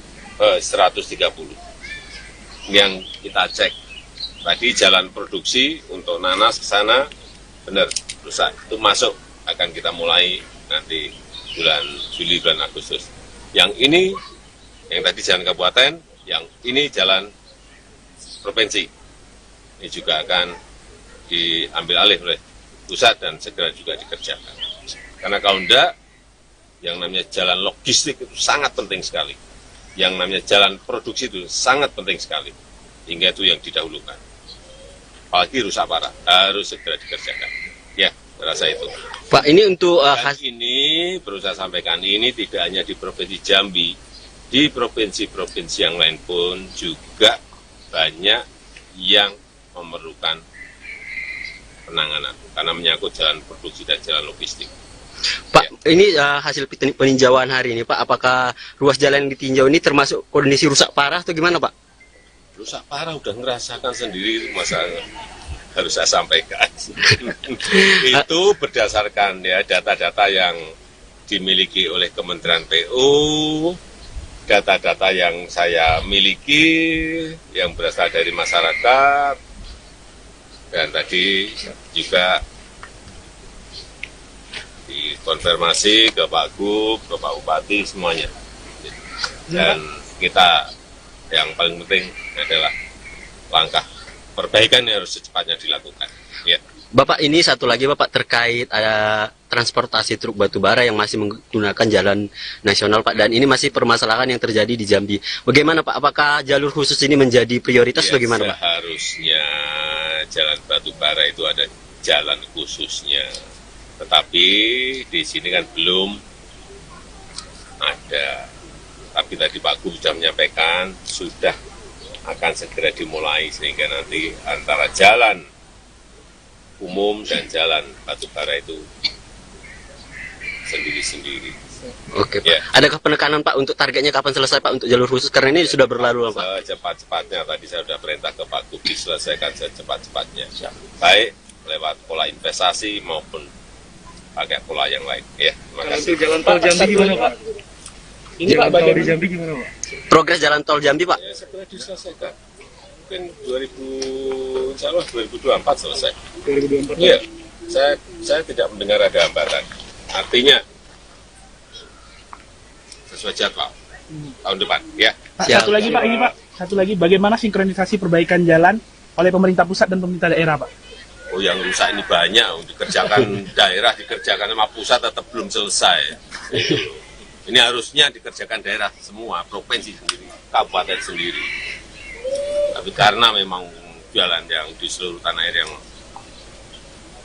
Yang kita cek tadi jalan produksi untuk nanas ke sana benar rusak, itu masuk, akan kita mulai nanti bulan Juli, bulan Agustus. Yang ini yang tadi jalan kabupaten, yang ini jalan provinsi. Ini juga akan diambil alih oleh pusat dan segera juga dikerjakan. Karena kalau enggak, yang namanya jalan logistik itu sangat penting sekali. Yang namanya jalan produksi itu sangat penting sekali. Hingga itu yang didahulukan. Apalagi rusak parah, harus segera dikerjakan. Ya, saya rasa itu. Pak, ini untuk Dan ini, perlu saya sampaikan, ini tidak hanya di Provinsi Jambi, di provinsi-provinsi yang lain pun juga banyak yang memerlukan penanganan karena menyangkut jalan produksi dan jalan logistik. Pak, ini hasil peninjauan hari ini, Pak, apakah ruas jalan yang ditinjau ini termasuk kondisi rusak parah atau gimana, Pak? Rusak parah udah ngerasakan sendiri, masa harus saya sampaikan. Itu berdasarkan ya data-data yang dimiliki oleh Kementerian PU, data-data yang saya miliki, yang berasal dari masyarakat, dan tadi juga dikonfirmasi ke Pak Gub, ke Pak Bupati, semuanya. Dan kita yang paling penting adalah langkah perbaikan yang harus secepatnya dilakukan. Ya. Bapak, ini satu lagi Bapak terkait ada transportasi truk batubara yang masih menggunakan jalan nasional Pak, dan ini masih permasalahan yang terjadi di Jambi. Bagaimana Pak? Apakah jalur khusus ini menjadi prioritas Ya, bagaimana Pak? Seharusnya jalan batubara itu ada jalan khususnya. Tetapi di sini kan belum ada. Tapi tadi Pak Gub sudah menyampaikan sudah akan segera dimulai sehingga nanti antara jalan umum dan jalan batubara itu sendiri-sendiri. Oke Pak. Ya. Adakah penekanan Pak untuk targetnya kapan selesai Pak untuk jalur khusus? Karena ini sudah berlalu Pak. Secepat-cepatnya, tadi saya sudah perintah ke Pak Gub diselesaikan secepat-cepatnya. Baik lewat pola investasi maupun pakai pola yang lain. Ya, terima kasih. Untuk jalan tol Jambi gimana Pak? Ini Pak, bagian di Jambi gimana Pak? Progres jalan tol Jambi Pak? Ya, segera diselesaikan. Mungkin 2024 selesai. 2024. Iya, saya tidak mendengar ada hambatan. Artinya sesuai jadwal tahun depan. Ya. Pak, satu lagi Pak, ini Pak, satu lagi, bagaimana sinkronisasi perbaikan jalan oleh pemerintah pusat dan pemerintah daerah Pak? Oh, yang rusak ini banyak, dikerjakan daerah, dikerjakan sama pusat tetap belum selesai. Itu. Ini harusnya dikerjakan daerah semua, provinsi sendiri, kabupaten sendiri. Tapi karena memang jalan yang di seluruh tanah air yang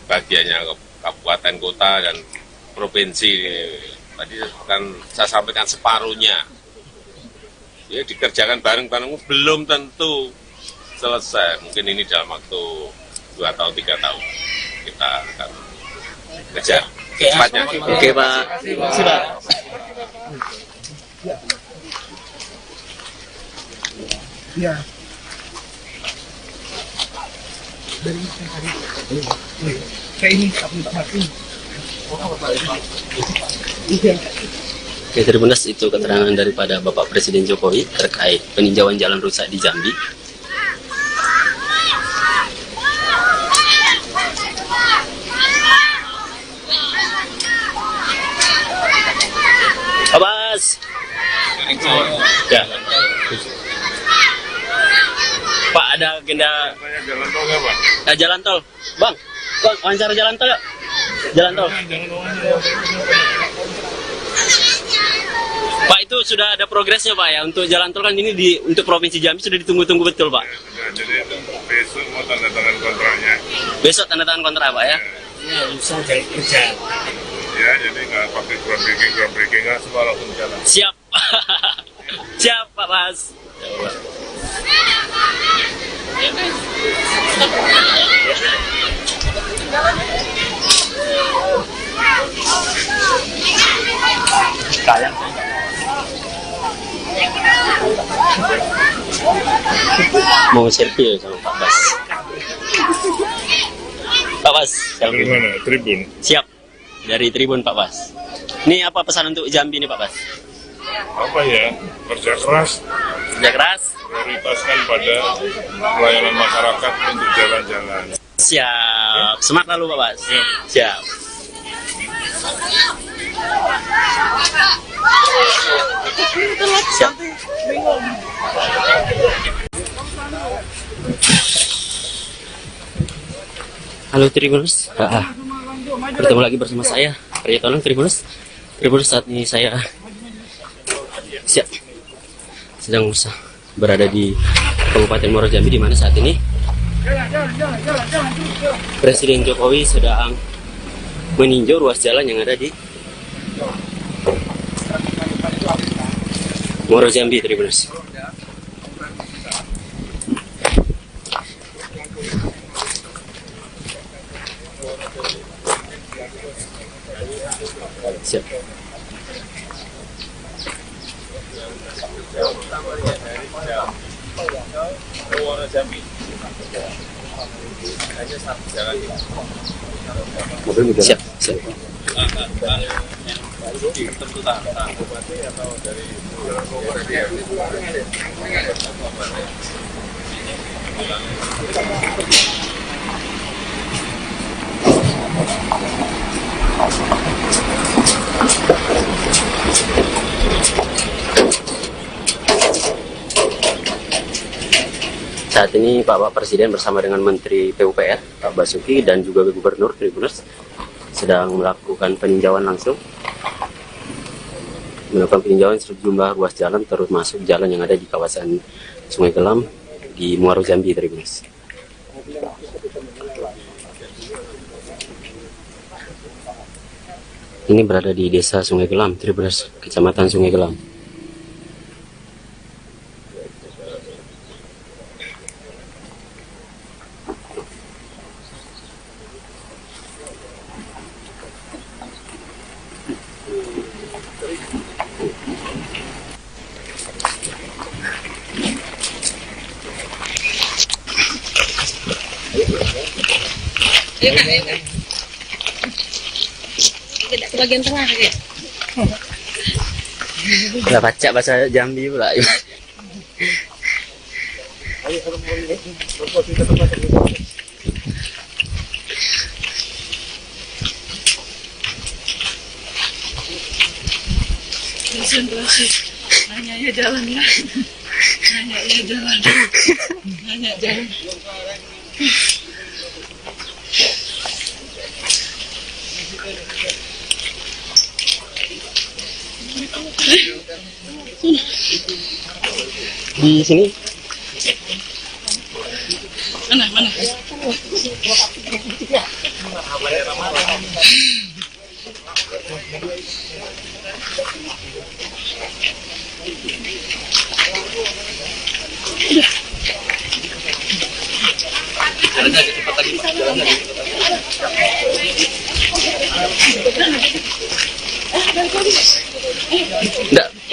bagiannya kabupaten, kota, dan provinsi, tadi kan saya sampaikan separuhnya. Ya, dikerjakan bareng-bareng belum tentu selesai. Mungkin ini dalam waktu 2 tahun, 3 tahun kita akan kejar secepatnya. Oke Pak. Terima kasih Pak. Ya. Dari kayak ini aku minta mati. Oke, Tribunas, itu keterangan daripada Bapak Presiden Jokowi terkait peninjauan jalan rusak di Jambi. Abbas. Ya. Pak, ada agenda Jalan tol nggak, Pak? jalan tol. Bang, wawancara jalan tol ya? Jalan tol. Pak, itu sudah ada progresnya Pak ya untuk jalan tol kan ini untuk Provinsi Jambi sudah ditunggu-tunggu betul Pak. Ya, jadi besok mau tanda tangan kontraknya. Besok tanda tangan kontrak Pak ya? Ya, jadi nggak pakai groundbreaking nggak, semua langsung jalan. Siap. Siap Pak Mas. Mau selfie sama Pak Bas. Pak Bas, Dari selfie. mana? Tribun. Siap. Dari Tribun Pak Bas. Ini apa pesan untuk Jambi nih Pak Bas? Apa ya? Kerja keras, Kerja keras. prioritaskan pada pelayanan masyarakat untuk jalan-jalan. Siap. Semangat lalu Pak Bas. Siap. Siap. Halo Tribuners, bertemu lagi bersama saya Priyatono Tribuners. Tribuners, saat ini saya sedang berada di Kabupaten Muaro Jambi, di mana saat ini Presiden Jokowi sedang meninjau ruas jalan yang ada di Muaro Jambi, Tribuners. Siap. Siap, siap. Saat ini Bapak Presiden bersama dengan Menteri PUPR, Pak Basuki, dan juga Gubernur Tribuners sedang melakukan peninjauan langsung. Melakukan peninjauan sejumlah ruas jalan, termasuk jalan yang ada di kawasan Sungai Gelam di Muaro Jambi, Tribuners. Ini berada di Desa Sungai Gelam, Tribuners, Kecamatan Sungai Gelam. Ayo kak. Tidak ke bagian tengah ya. Udah baca bahasa Jambi pula. Konsentrasi. Nanya jalan ya. Nanya jalan. Nanya jalan. Di sini. Mana?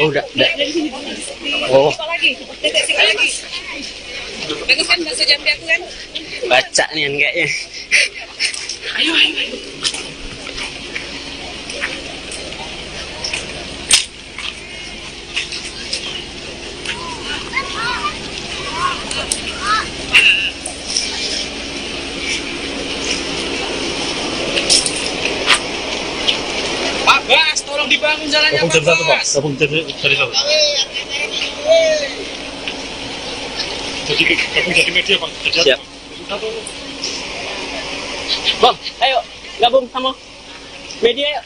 Enggak, udah. Oh, Apa lagi? Titik sini lagi. Bagus kan bahasa Jambi aku kan? baca nih kayaknya. Ayo. Pak Bas, tolong dibangun jalannya Pak Bas. Gabung jadi satu. Jadi media Pak. Siap. Bang, ayo gabung sama media yuk.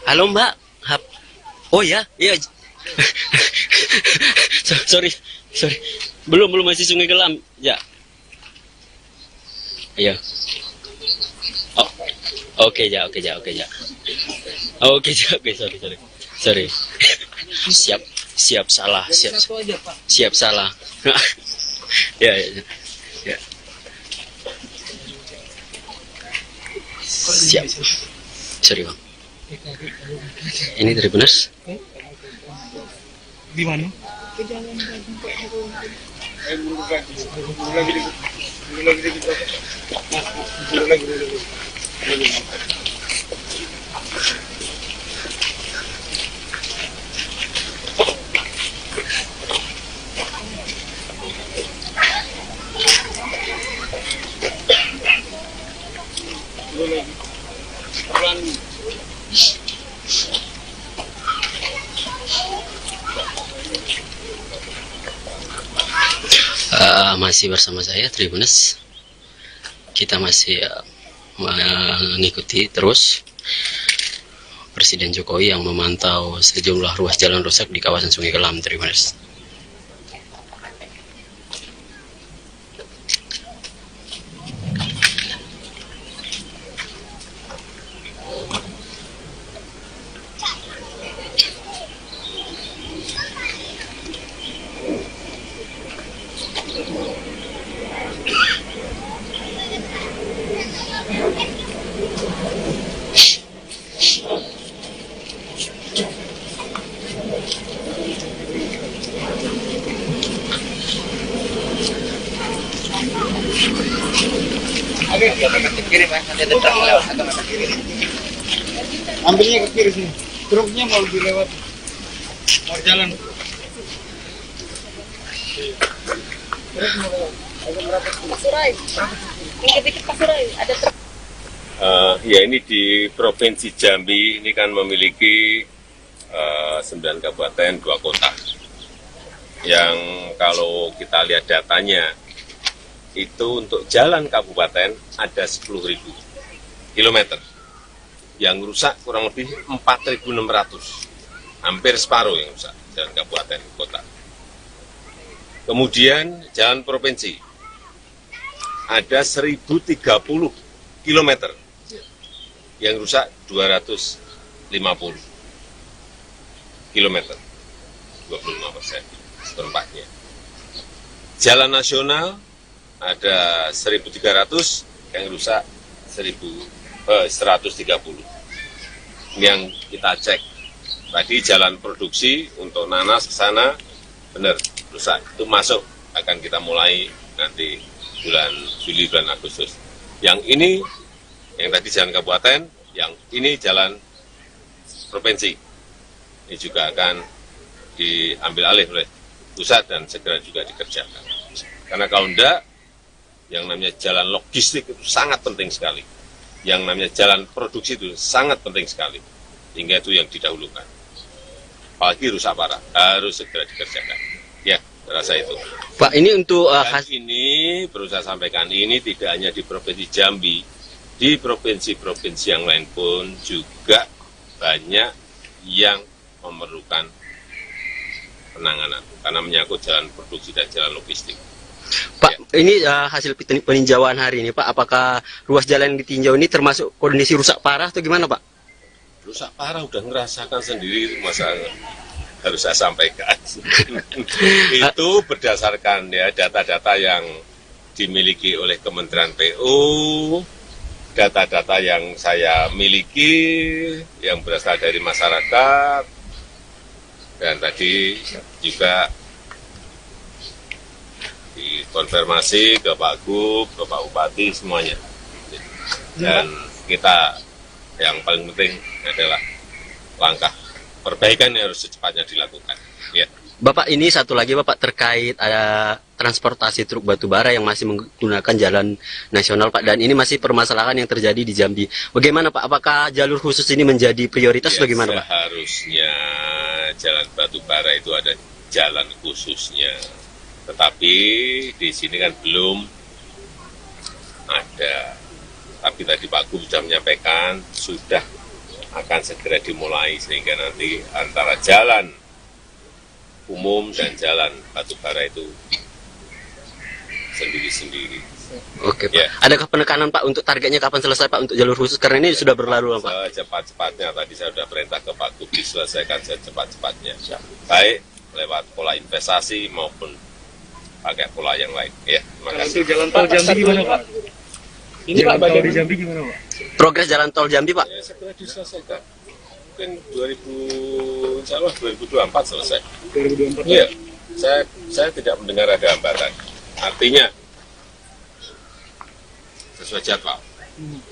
Halo Mbak. Oh ya, iya. sorry. Belum masih Sungai Gelam. Ya. Iya. Oh. Oke, sorry. Siap salah. Siap salah. Ya. Siap. Sorry Bang. Ini Tribuners. Di mana? Lagi. Masih bersama saya Tribuners. Kita masih mengikuti terus Presiden Jokowi yang memantau sejumlah ruas jalan rusak di kawasan Sungai Kelam, Tribuners. Ambilnya ke kiri sini. Truknya mau dilewat. Mau jalan. Pasuruan. Dikit-dikit Pasuruan. Ada Ya ini di Provinsi Jambi ini kan memiliki 9 kabupaten, 2 kota. Yang kalau kita lihat datanya, itu untuk jalan kabupaten ada 10.000 kilometer. Yang rusak kurang lebih 4.600. Hampir separuh yang rusak jalan kabupaten kota. Kemudian jalan provinsi ada 1.030 kilometer. Yang rusak 250 kilometer. 25% seperempatnya. Jalan nasional ada 1.300, yang rusak 130. Yang kita cek tadi jalan produksi untuk nanas ke sana benar rusak, itu masuk, akan kita mulai nanti bulan Juli, bulan Agustus. Yang ini yang tadi jalan kabupaten, yang ini jalan provinsi, ini juga akan diambil alih oleh pusat dan segera juga dikerjakan. Karena kalau enggak, yang namanya jalan logistik itu sangat penting sekali. Yang namanya jalan produksi itu sangat penting sekali. Hingga itu yang didahulukan. Apalagi rusak parah, harus segera dikerjakan. Ya, rasa itu. Pak, ini untuk ini perlu saya sampaikan, ini tidak hanya di Provinsi Jambi, di provinsi-provinsi yang lain pun juga banyak yang memerlukan penanganan karena menyangkut jalan produksi dan jalan logistik. Pak, ini hasil peninjauan hari ini, Pak, apakah ruas jalan yang ditinjau ini termasuk kondisi rusak parah atau gimana, Pak? Rusak parah udah ngerasakan sendiri, masa harus saya sampaikan. Itu berdasarkan ya data-data yang dimiliki oleh Kementerian PU, data-data yang saya miliki, yang berasal dari masyarakat, dan tadi juga dikonfirmasi ke Pak Gub, ke Pak Bupati, semuanya. Dan kita yang paling penting adalah langkah perbaikan yang harus secepatnya dilakukan. Ya. Bapak, ini satu lagi Bapak terkait ada transportasi truk batu bara yang masih menggunakan jalan nasional, Pak, dan ini masih permasalahan yang terjadi di Jambi. Bagaimana, Pak? Apakah jalur khusus ini menjadi prioritas? Ya, bagaimana, Pak? Seharusnya jalan batu bara itu ada jalan khususnya. Tetapi di sini kan belum ada. Tapi tadi Pak Gub sudah menyampaikan, sudah akan segera dimulai sehingga nanti antara jalan umum dan jalan batubara itu sendiri-sendiri. Oke, Pak. Ya. Adakah penekanan, Pak, untuk targetnya kapan selesai, Pak, untuk jalur khusus? Karena ini sudah berlalu, Pak. Secepat-cepatnya, tadi saya sudah perintah ke Pak Gub diselesaikan secepat-cepatnya. Baik lewat pola investasi maupun pakai pola yang lain. Ya, terima kasih. Untuk jalan tol Jambi gimana, Pak? Ini Pak, bagian di Jambi gimana, Pak? Progres jalan tol Jambi, Pak? Ya, segera diselesaikan. Mungkin 2024 selesai. 2024. Iya, saya tidak mendengar ada hambatan. Artinya sesuai jadwal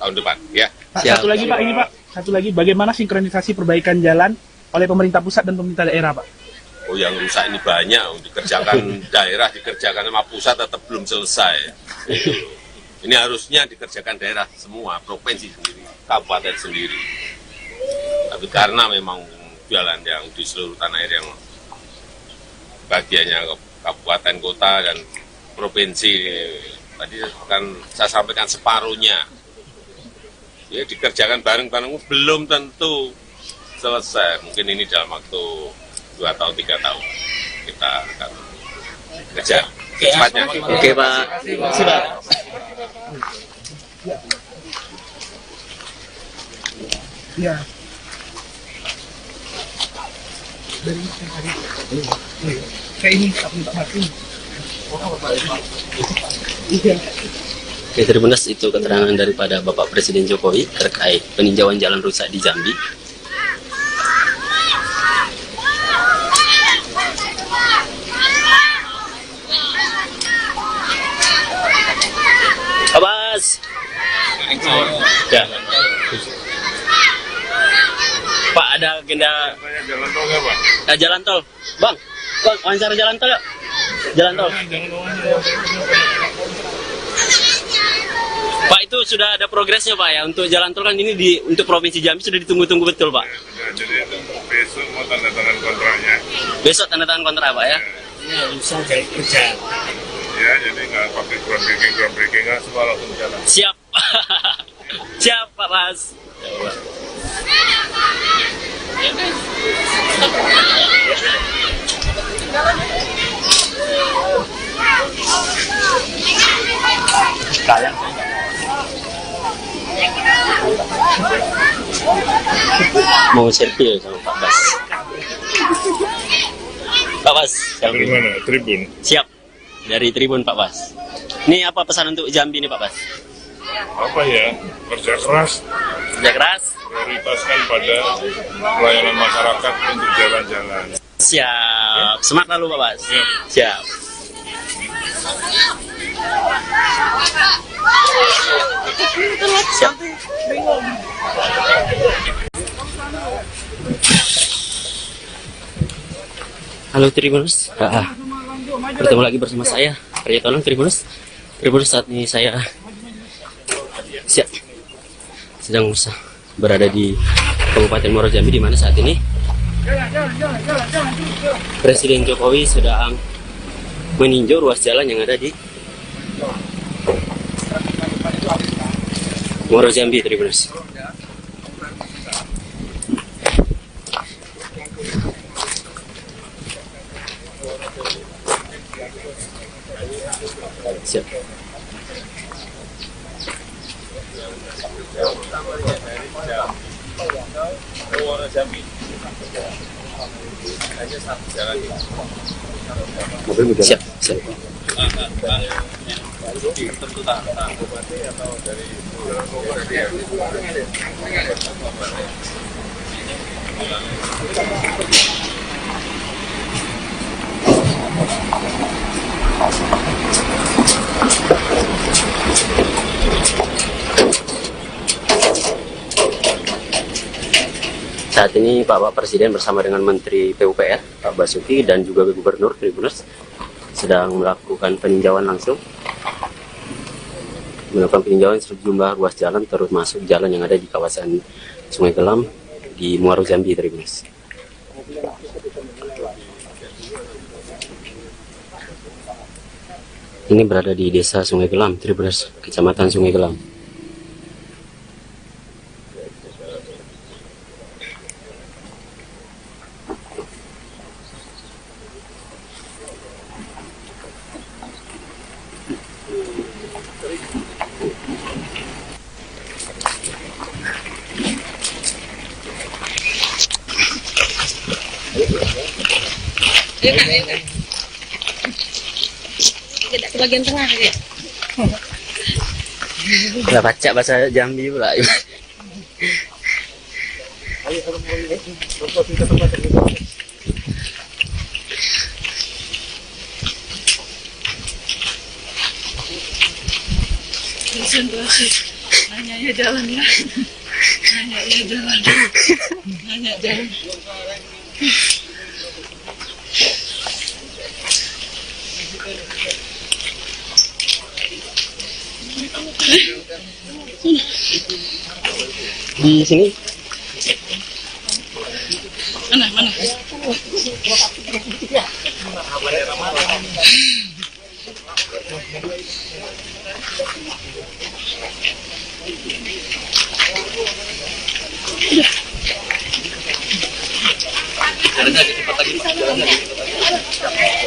tahun depan, ya. Pak, satu lagi, Pak, ini Pak, satu lagi, bagaimana sinkronisasi perbaikan jalan oleh pemerintah pusat dan pemerintah daerah, Pak? Oh, yang rusak ini banyak, dikerjakan daerah, dikerjakan sama pusat tetap belum selesai. Itu. Ini harusnya dikerjakan daerah semua, provinsi sendiri, kabupaten sendiri. Tapi karena memang jalan yang di seluruh tanah air yang bagiannya kabupaten, kota, dan provinsi. Tadi kan saya sampaikan separuhnya. Ya dikerjakan bareng-bareng belum tentu selesai. Mungkin ini dalam waktu 2 tahun 3 tahun kita akan kejar secepatnya. Oke Pak. Sudah. Ya. Kayak ini Pak Martin. Oke, Tribuners, itu keterangan daripada Bapak Presiden Jokowi terkait peninjauan jalan rusak di Jambi. Pak Bas. Ya. Pak, ada agenda Jalan tol nggak, Pak? jalan tol. Bang, wawancara jalan tol yuk. Jalan tol. Pak, itu sudah ada progresnya Pak ya untuk jalan tol kan ini untuk Provinsi Jambi sudah ditunggu-tunggu betul Pak. Ya, jadi besok mau tanda tangan kontraknya. Besok tanda tangan kontrak Pak ya. Ya, jadi nggak pakai groundbreaking nggak, semua langsung jalan. Siap. Siap Pak Bas. Mau selfie sama Pak Bas. Pak Bas, Dari selfie. mana? Tribun. Siap. Dari Tribun Pak Bas. Ini apa pesan untuk Jambi nih Pak Bas? Apa ya? Kerja keras, Kerja keras. prioritaskan pada pelayanan masyarakat untuk jalan-jalan. Siap. Semangat lalu Pak Bas. Siap. Siap. Siap. Halo Tribuners, bertemu lagi bersama saya Arya Tolong Tribuners. Tribuners, saat ini saya sedang berada di Kabupaten Muaro Jambi, di mana saat ini Presiden Jokowi sedang meninjau ruas jalan yang ada di Muaro Jambi, Tribuners. Siap. Siap, siap. Saat ini Bapak Presiden bersama dengan Menteri PUPR Pak Basuki dan juga Gubernur Tribuners sedang melakukan peninjauan langsung, melakukan peninjauan sejumlah ruas jalan termasuk jalan yang ada di kawasan Sungai Gelam di Muaro Jambi, Tribuners. Ini berada di Desa Sungai Gelam, Tribuners, Kecamatan Sungai Gelam. Ke bagian tengah ya. Udah baca bahasa Jambi pula. Konsentrasi. Nanya ya jalan ya. Nanya ya jalan. Nanya jalan. Di sini Mana? Jalan lagi cepat lagi Pak, jalan lagi cepat lagi.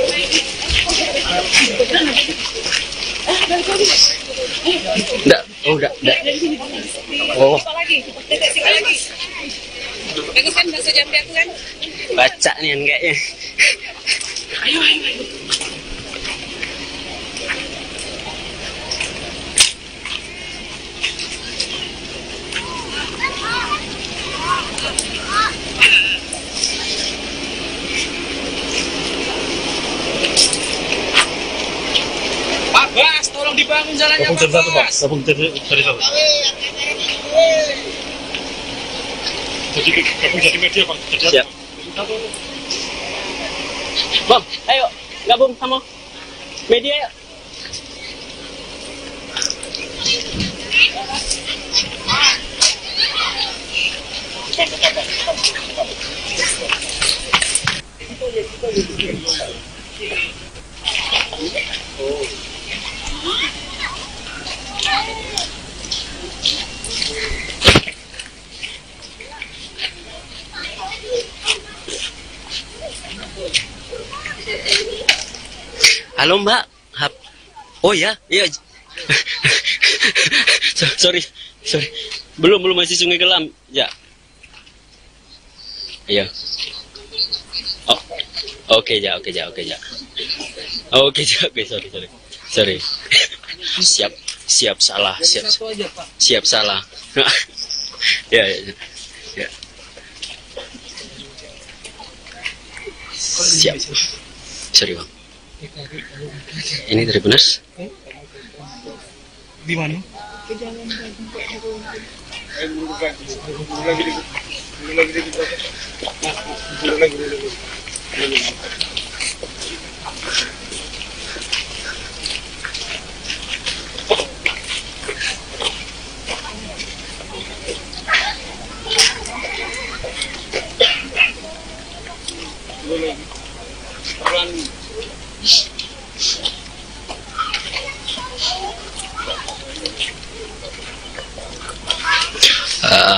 Enggak, oh enggak. Oh, Apa lagi? Tetek sikit lagi. Bagus kan bahasa Jambi aku kan? baca nih kayaknya. Ayo. Pak Bas, tolong dibangun jalannya Pak Bas. Gabung dari satu. Jadi media Pak. Siap. Bang, ayo gabung sama media yuk. Halo Mbak. Oh ya, iya. sorry. Belum masih Sungai Kelam. Ya. Iya. Oh. Oke, oke, sorry. Siap salah. Siap salah. Ya. Siap. Sorry Bang. Ini dari benar? Di mana?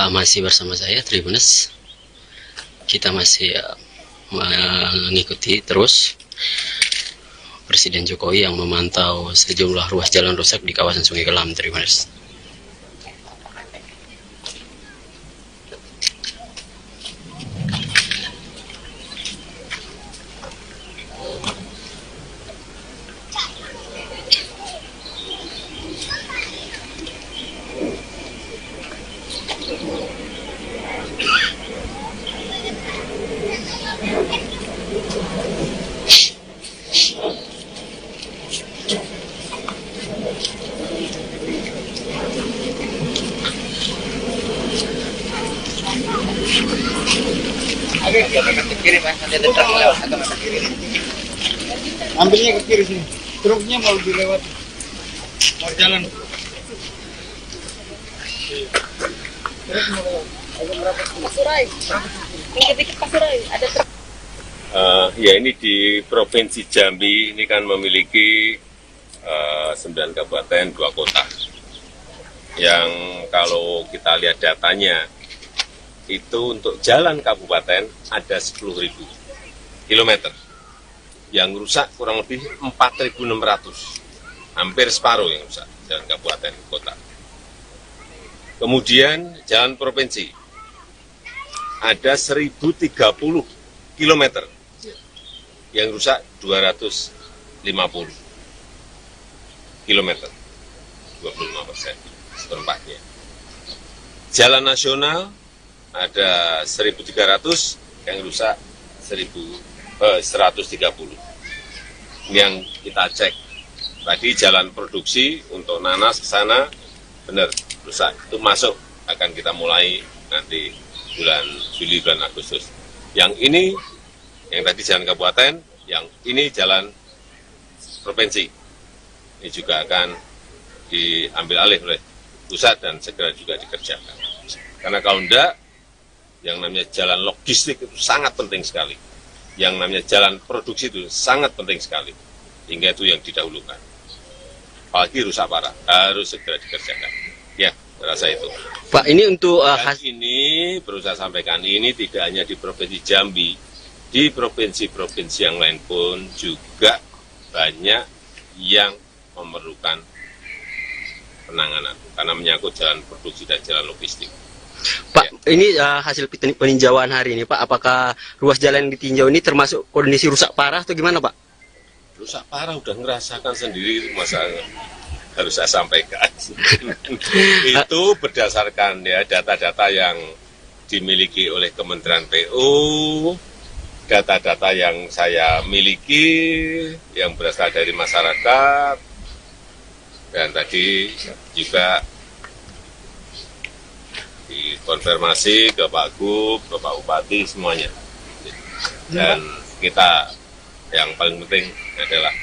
Masih bersama saya Tribuners. Kita masih mengikuti terus Presiden Jokowi yang memantau sejumlah ruas jalan rusak di kawasan Sungai Kelam, Tribuners. Ambilnya ke kiri sini. Truknya mau dilewat. Mau jalan. Pasurai. Dikit-dikit Pasurai. Ada Ya ini di Provinsi Jambi ini kan memiliki 9 kabupaten, 2 kota. Yang kalau kita lihat datanya, itu untuk jalan kabupaten ada 10.000 kilometer. Yang rusak kurang lebih 4.600. Hampir separuh yang rusak, jalan kabupaten kota. Kemudian jalan provinsi, ada 1.030 kilometer. Yang rusak 250 kilometer, 25%, seperempatnya. Jalan nasional ada 1.300, yang rusak 130. Ini yang kita cek. Tadi jalan produksi untuk nanas ke sana, benar, rusak. Itu masuk, akan kita mulai nanti bulan Juli, bulan Agustus. Yang ini, yang tadi jalan kabupaten, yang ini jalan provinsi. Ini juga akan diambil alih oleh pusat dan segera juga dikerjakan. Karena kalau enggak, yang namanya jalan logistik itu sangat penting sekali. Yang namanya jalan produksi itu sangat penting sekali. Hingga itu yang didahulukan. apalagi rusak parah, harus segera dikerjakan. Ya, rasa itu. Pak, ini untuk Dan ini perlu saya sampaikan, ini tidak hanya di Provinsi Jambi, di provinsi-provinsi yang lain pun juga banyak yang memerlukan penanganan karena menyangkut jalan produksi dan jalan logistik. Pak, ini hasil peninjauan hari ini, Pak, apakah ruas jalan yang ditinjau ini termasuk kondisi rusak parah atau gimana, Pak? Rusak parah udah ngerasakan sendiri, masa harus saya sampaikan. Itu berdasarkan ya data-data yang dimiliki oleh Kementerian PU, data-data yang saya miliki, yang berasal dari masyarakat, dan tadi juga dikonfirmasi ke Pak Gub, ke Pak Bupati, semuanya. Dan kita yang paling penting adalah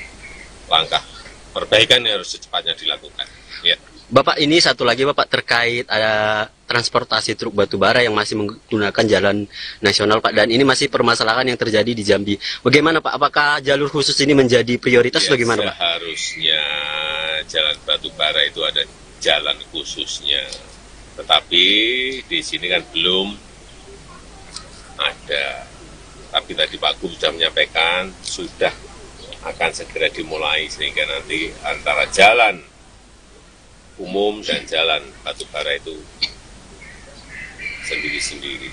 langkah perbaikan yang harus secepatnya dilakukan. Ya. Bapak, ini satu lagi Bapak terkait ada transportasi truk batu bara yang masih menggunakan jalan nasional, Pak, dan ini masih permasalahan yang terjadi di Jambi. Bagaimana, Pak? Apakah jalur khusus ini menjadi prioritas? Ya, bagaimana, Pak? Seharusnya jalan batu bara itu ada jalan khususnya, tetapi di sini kan belum ada. Tapi tadi Pak Gub sudah menyampaikan sudah akan segera dimulai sehingga nanti antara jalan umum dan jalan batubara itu sendiri-sendiri.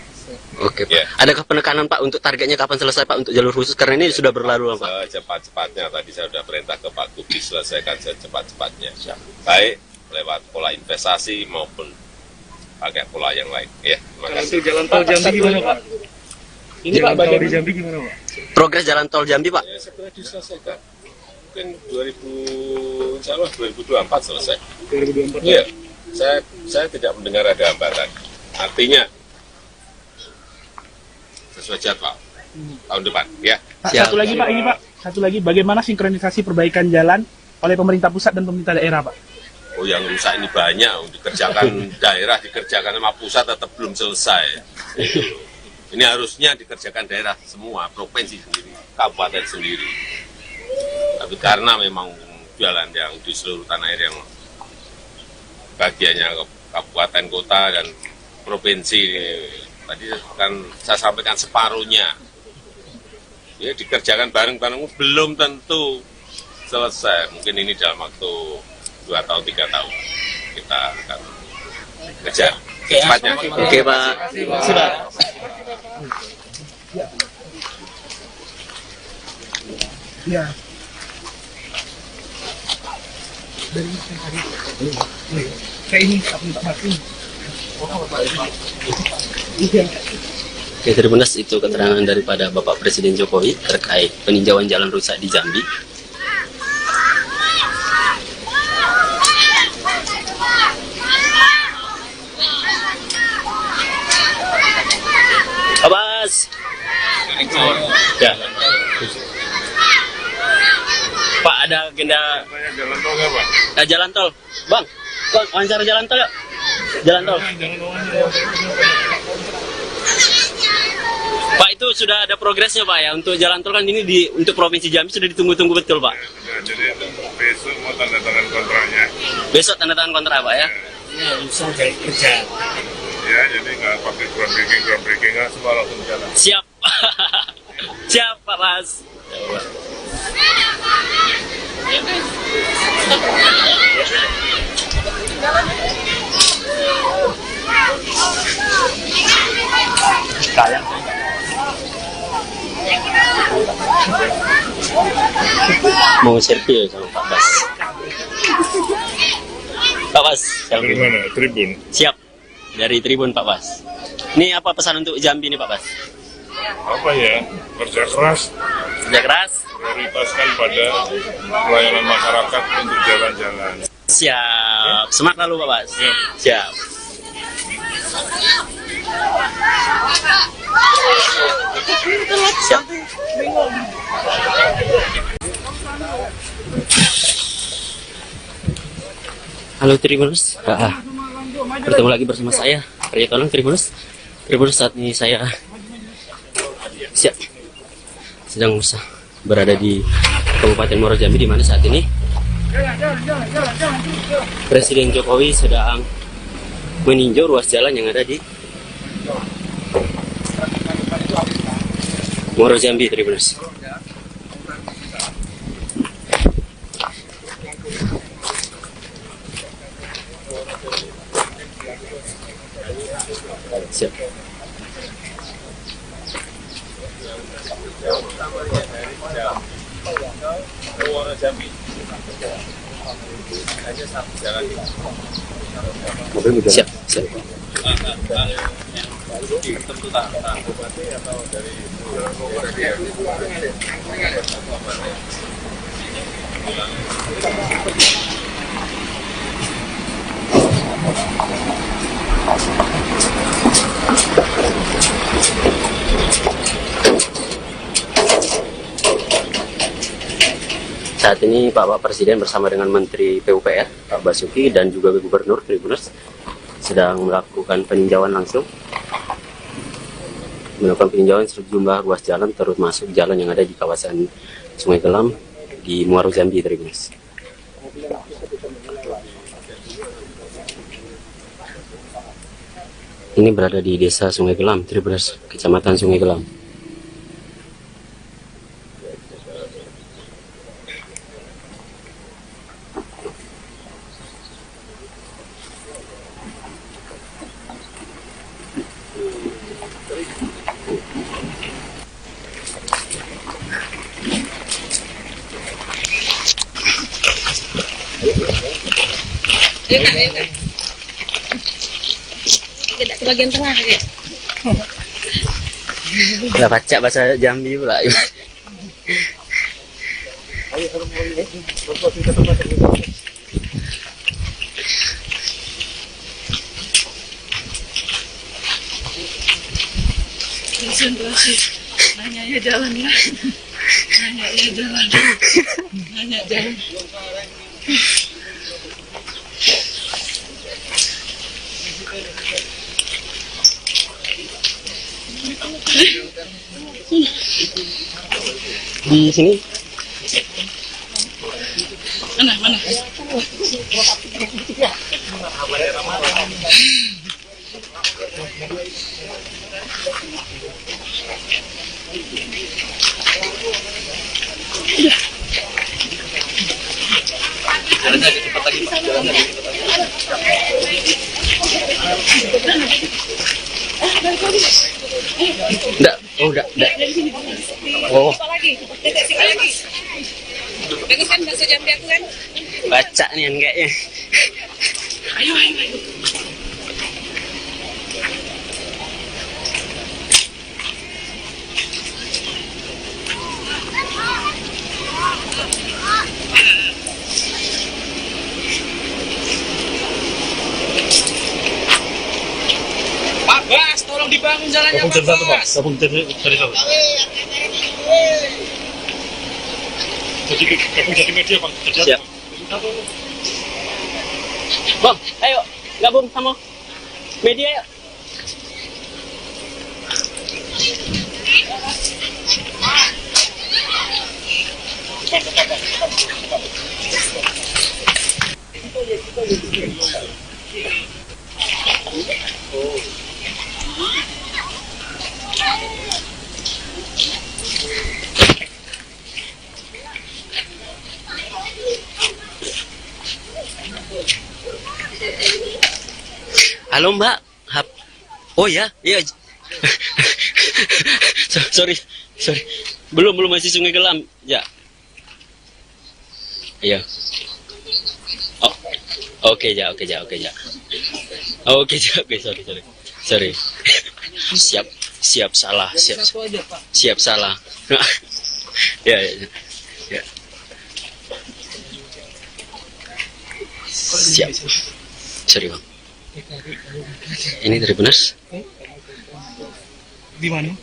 Oke, Pak. Ya. Adakah penekanan, Pak, untuk targetnya kapan selesai, Pak, untuk jalur khusus? Karena ini sudah berlalu, Pak. Secepat-cepatnya, tadi saya sudah perintah ke Pak Gub diselesaikan secepat-cepatnya. Baik lewat pola investasi maupun pakai pola yang lain. Ya, terima kasih. Untuk jalan tol Jambi gimana, Pak? Ini Pak, bagian di Jambi gimana, Pak? Progres jalan tol Jambi, Pak? Ya, segera diselesaikan. Mungkin 2024 selesai. 2024. Iya, saya tidak mendengar ada hambatan. Artinya sesuai jadwal tahun depan, ya. Pak, satu lagi, Pak, ini Pak, satu lagi, bagaimana sinkronisasi perbaikan jalan oleh pemerintah pusat dan pemerintah daerah, Pak? Oh, yang rusak ini banyak, dikerjakan daerah, dikerjakan sama pusat tetap belum selesai. Ini harusnya dikerjakan daerah semua, provinsi sendiri, kabupaten sendiri. Tapi karena memang jalan yang di seluruh tanah air yang bagiannya kabupaten, kota, dan provinsi, tadi kan saya sampaikan separuhnya. Ya, dikerjakan bareng-bareng belum tentu selesai. Mungkin ini dalam waktu 2 tahun, 3 tahun kita akan kejar secepatnya. Oke, Pak. Sudah. Ya. Dari kayak ini Pak Martin. Oke, Tribunas, itu keterangan daripada Bapak Presiden Jokowi terkait peninjauan jalan rusak di Jambi. Abbas. Ya. Pak, ada agenda Jalan tol nggak, Pak? jalan tol. Bang, wawancara jalan tol yuk. Jalan tol. Pak, itu sudah ada progresnya, Pak, ya, untuk jalan tol kan ini untuk Provinsi Jambi sudah ditunggu-tunggu betul, Pak. Ya, jadi besok mau tanda tangan kontraknya. Besok tanda tangan kontrak, Pak, ya. Ya, jadi nggak pakai groundbreaking nggak, semua langsung jalan. Siap. Siap, Pak Mas. Mau selfie sama Pak Bas. Pak Bas, Dari selfie. mana? Tribun. Siap. Dari Tribun, Pak Bas. Ini apa pesan untuk Jambi nih, Pak Bas? Apa ya? Kerja keras, Kerja keras. prioritaskan pada pelayanan masyarakat untuk jalan-jalan. Siap. Semangat lalu, Pak Bas. Siap. Siap. Siap. Halo Tribuners, bertemu lagi bersama saya Arya Tolong. Tribuners, saat ini saya sedang berada di Kabupaten Muaro Jambi, di mana saat ini Presiden Jokowi sedang meninjau ruas jalan yang ada di Muaro Jambi, Tribuners. Siap. Siap, siap. Saat ini Bapak Presiden bersama dengan Menteri PUPR, Pak Basuki, dan juga Gubernur Tribuners sedang melakukan peninjauan langsung. Melakukan peninjauan sejumlah ruas jalan, termasuk jalan yang ada di kawasan Sungai Gelam di Muaro Jambi, Tribuners. Ini berada di Desa Sungai Gelam, Tribuners, Kecamatan Sungai Gelam. Tidak ke bagian tengah ya. Lah baca bahasa Jambi pula. Konsentrasi. Nanya ya jalan ya. Nanya ya jalan. Nanya jalan. Di sini Mana? enggak, enggak. Oh, Apa lagi? Deteksi lagi. Bagus kan bahasa Jambi aku kan? baca nih kan kayaknya. Ayo. Pak Bas, tolong dibangun jalannya Pak Bas. Siap. Bang, ayo gabung sama media yuk. Halo Mbak. Oh ya, iya. sorry. Belum masih Sungai Gelam. Ya. Iya. Oh. Oke, Oke, sorry. Siap salah. Siap salah. Ya. Siap. Sorry, Bang. Ini Tribuners. Di mana?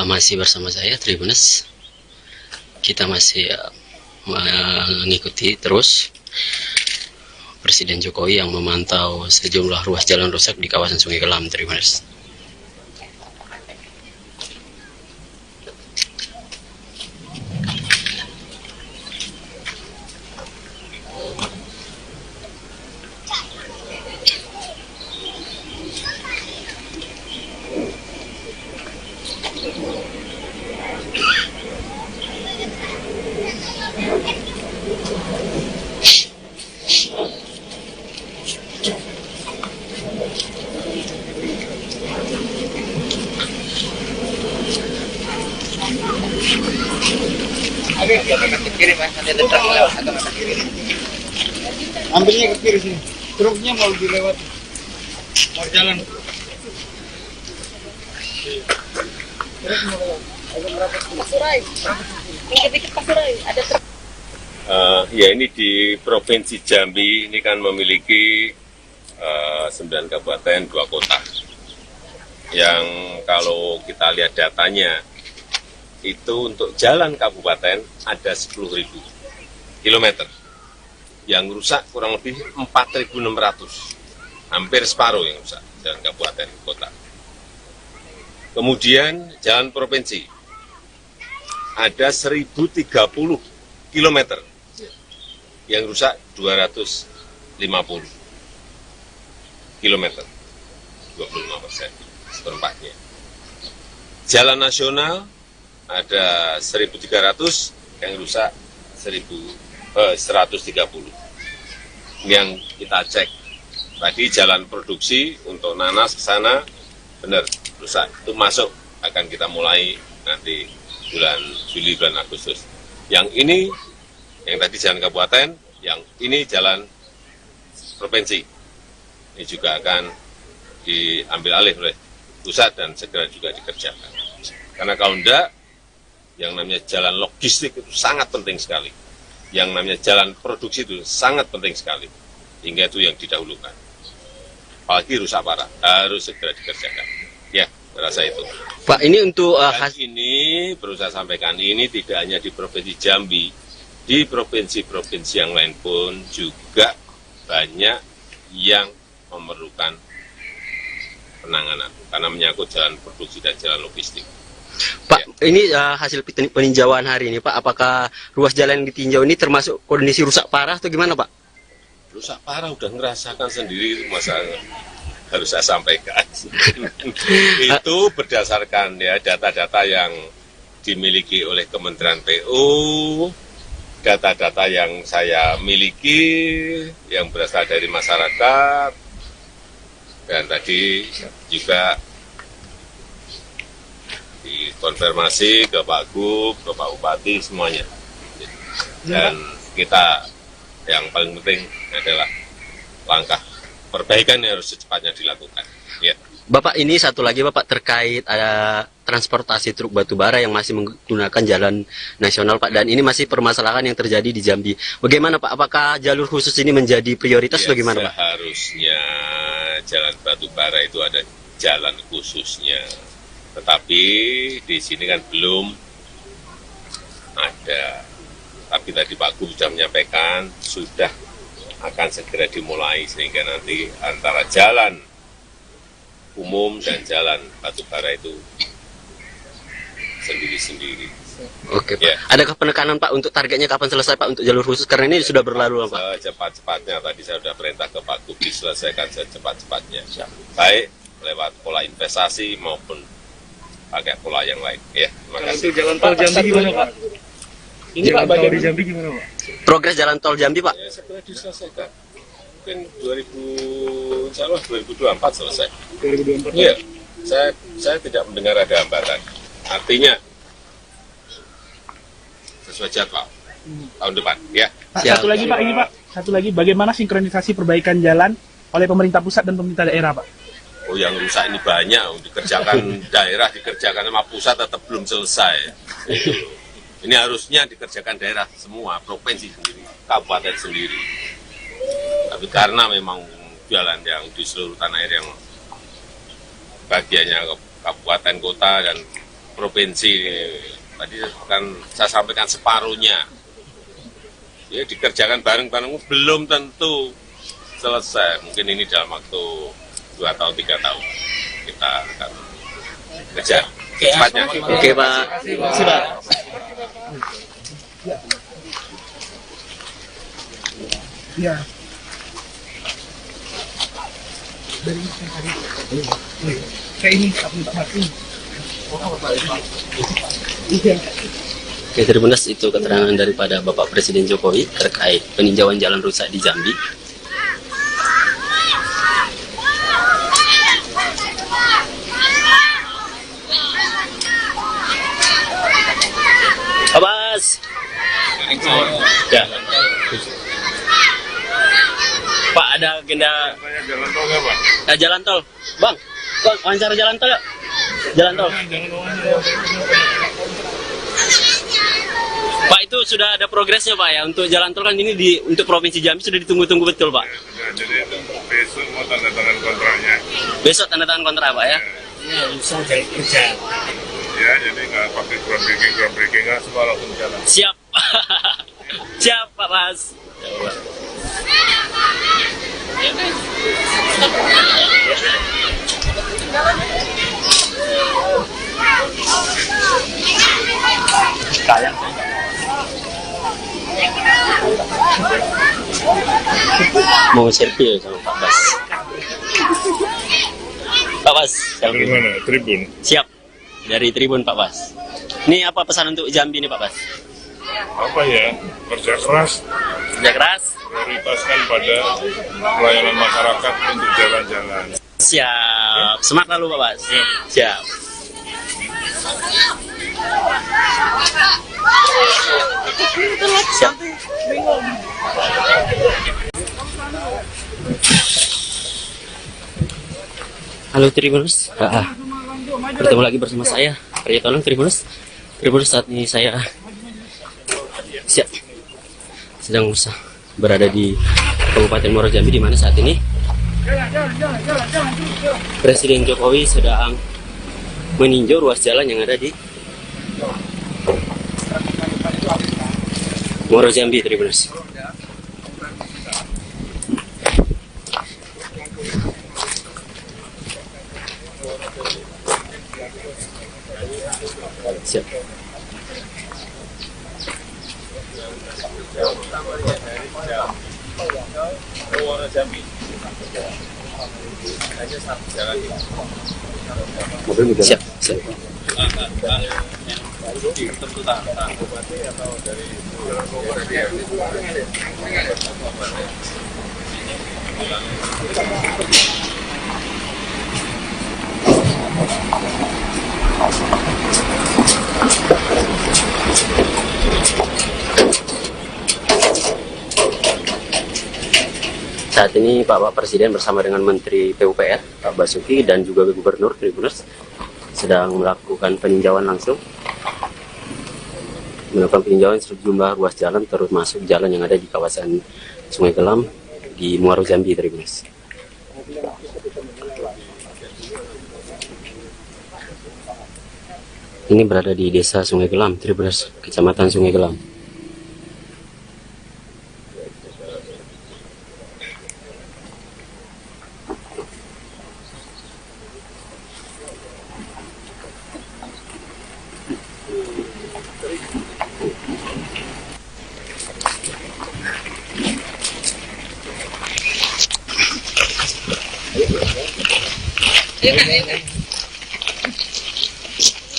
masih bersama saya Tribuners. Kita masih mengikuti terus Presiden Jokowi yang memantau sejumlah ruas jalan rusak di kawasan Sungai Kelam, Tribuners. Ambilnya ke kiri sini. Truknya mau dilewat. Mau jalan. Pasurai. Dikit-dikit Pasurai. Ada truk. Ya, ini di Provinsi Jambi ini kan memiliki 9 kabupaten, 2 kota. Yang kalau kita lihat datanya, itu untuk jalan kabupaten ada 10.000 kilometer. Yang rusak kurang lebih 4.600, hampir separuh yang rusak jalan kabupaten kota. Kemudian jalan provinsi ada 1.030 kilometer, yang rusak 250 kilometer, 25%, seperempatnya. Jalan nasional ada 1.300, yang rusak 130. Yang kita cek tadi jalan produksi untuk nanas ke sana benar rusak, itu masuk, akan kita mulai nanti bulan Juli, bulan Agustus. Yang ini yang tadi jalan kabupaten, yang ini jalan provinsi, ini juga akan diambil alih oleh pusat dan segera juga dikerjakan. Karena kalau enggak, yang namanya jalan logistik itu sangat penting sekali. Yang namanya jalan produksi itu sangat penting sekali. Hingga itu yang didahulukan. Apalagi rusak parah, harus segera dikerjakan. Ya, rasa itu. Pak, ini untuk Dan ini perlu saya sampaikan, ini tidak hanya di Provinsi Jambi, di provinsi-provinsi yang lain pun juga banyak yang memerlukan penanganan karena menyangkut jalan produksi dan jalan logistik. Pak, ini hasil peninjauan hari ini, Pak, apakah ruas jalan yang ditinjau ini termasuk kondisi rusak parah atau gimana, Pak? Rusak parah udah ngerasakan sendiri, masa harus saya sampaikan. Itu berdasarkan ya data-data yang dimiliki oleh Kementerian PU, data-data yang saya miliki, yang berasal dari masyarakat, dan tadi juga dikonfirmasi ke Pak Gub, ke Pak Bupati, semuanya. Dan kita yang paling penting adalah langkah perbaikan yang harus secepatnya dilakukan. Ya. Bapak, ini satu lagi Bapak terkait ada transportasi truk batubara yang masih menggunakan jalan nasional, Pak, dan ini masih permasalahan yang terjadi di Jambi. Bagaimana, Pak? Apakah jalur khusus ini menjadi prioritas Ya, bagaimana, Pak? Seharusnya jalan batubara itu ada jalan khususnya. Tetapi di sini kan belum ada. Tapi tadi Pak Gub sudah menyampaikan, sudah akan segera dimulai, sehingga nanti antara jalan umum dan jalan batubara itu sendiri-sendiri. Oke, Pak. Ya. Adakah penekanan, Pak, untuk targetnya kapan selesai, Pak, untuk jalur khusus? Karena ini sudah berlalu, Pak. Secepat-cepatnya, tadi saya sudah perintah ke Pak Gub diselesaikan secepat-cepatnya. Baik lewat pola investasi maupun pakai pola yang lain. Ya, terima kasih. Untuk jalan tol Jambi gimana, Pak? Ini Pak, Jalan tol bagian di Jambi gimana, Pak? Progres jalan tol Jambi, Pak? Ya, segera diselesaikan. Mungkin 2024 selesai. 2024. Iya, saya tidak mendengar ada hambatan. Artinya sesuai jadwal tahun depan, ya. Pak, Siap. satu lagi, Pak, ini Pak. Satu lagi, bagaimana sinkronisasi perbaikan jalan oleh pemerintah pusat dan pemerintah daerah, Pak? Oh, yang rusak ini banyak, dikerjakan daerah, dikerjakan sama pusat tetap belum selesai. Itu loh. Ini harusnya dikerjakan daerah semua, provinsi sendiri, kabupaten sendiri. Tapi karena memang jalan yang di seluruh tanah air yang bagiannya kabupaten, kota, dan provinsi. Tadi kan saya sampaikan separuhnya. Ya dikerjakan bareng-bareng belum tentu selesai. Mungkin ini dalam waktu 2 tahun 3 tahun kita akan kejar cepatnya. Oke Pak. Sudah. Ya. Dari kayak ini aku tak mati. Oke, Tribuners, itu keterangan daripada Bapak Presiden Jokowi terkait peninjauan jalan rusak di Jambi. Pak Bas. Ya. Pak, ada agenda Jalan tol nggak, Pak? jalan tol. Bang, wawancara jalan tol ya? Jalan tol. Pak, itu sudah ada progresnya Pak ya untuk jalan tol kan ini untuk Provinsi Jambi sudah ditunggu-tunggu betul Pak. Ya, jadi besok mau tanda tangan kontraknya. Besok tanda tangan kontrak Pak ya. Ya, bisa jadi kerja. Ya, jadi nggak pakai groundbreaking nggak semua langsung jalan. Siap. Siap Pak Bas. Ya Allah. Mau selfie sama Pak Bas. Pak Bas, Dari selfie. mana? Tribun. Siap. Dari Tribun Pak Bas. Ini apa pesan untuk Jambi nih Pak Bas? Apa ya? Kerja keras, Kerja keras. prioritaskan pada pelayanan masyarakat untuk jalan-jalan. Siap. Semangat lalu Pak Bas. Siap. Siap. Halo Tribuners. Bertemu lagi bersama saya Arya Tolong Tribuners. Tribuners, saat ini saya sedang berada di Kabupaten Muaro Jambi, di mana saat ini Presiden Jokowi sedang meninjau ruas jalan yang ada di Muaro Jambi, Tribuners. Siap. Siap, siap. Saat ini Bapak Presiden bersama dengan Menteri PUPR Pak Basuki dan juga Gubernur Tribuners sedang melakukan peninjauan langsung, melakukan peninjauan sejumlah ruas jalan termasuk jalan yang ada di kawasan Sungai Gelam di Muaro Jambi, Tribuners. Ini berada di Desa Sungai Gelam, Tribuners, Kecamatan Sungai Gelam.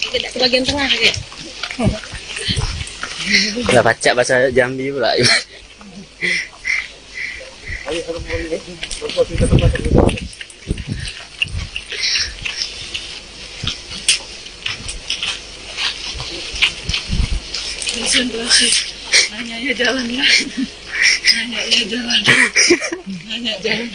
Tidak ke bagian tengah ya. Udah baca bahasa Jambi pula. Konsentrasi. Hanya ya jalan ya. Hanya ya jalan. Hanya jalan.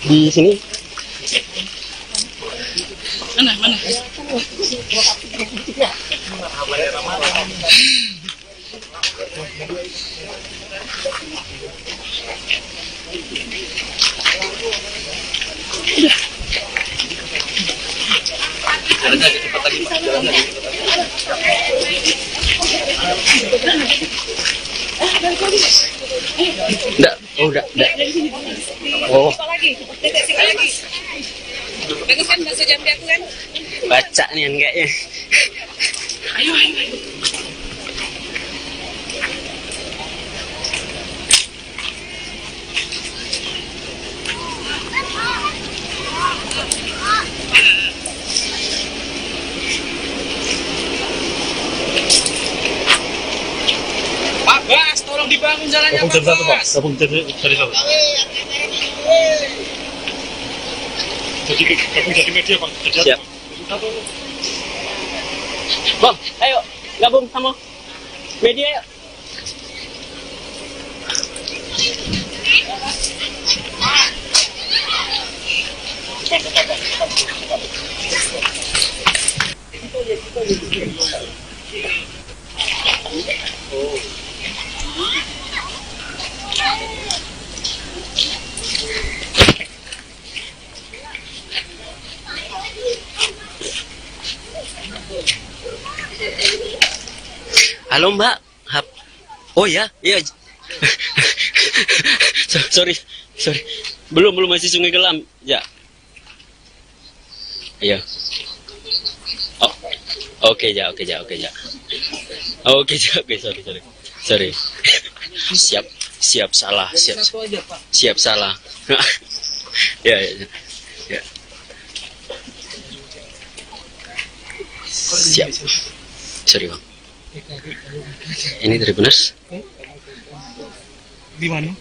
Di sini Mana? Enggak, oh enggak. Oh, Apa lagi? Deteksi lagi. Bagus kan bahasa Jambi aku kan? baca nih kan kayaknya. Ayo. Pak Bas, tolong dibangun jalannya Pak Bas. Gabung jadi satu. Jadi media Pak. Siap. Bang, ayo gabung sama media yuk. Halo Mbak. Oh ya, iya. sorry. Belum masih Sungai Kelam. Ya. Iya. Oh. Oke, sorry. Siap salah. Siap salah. Ya. Siap. Sorry Bang. Ini Tribuners. Di mana?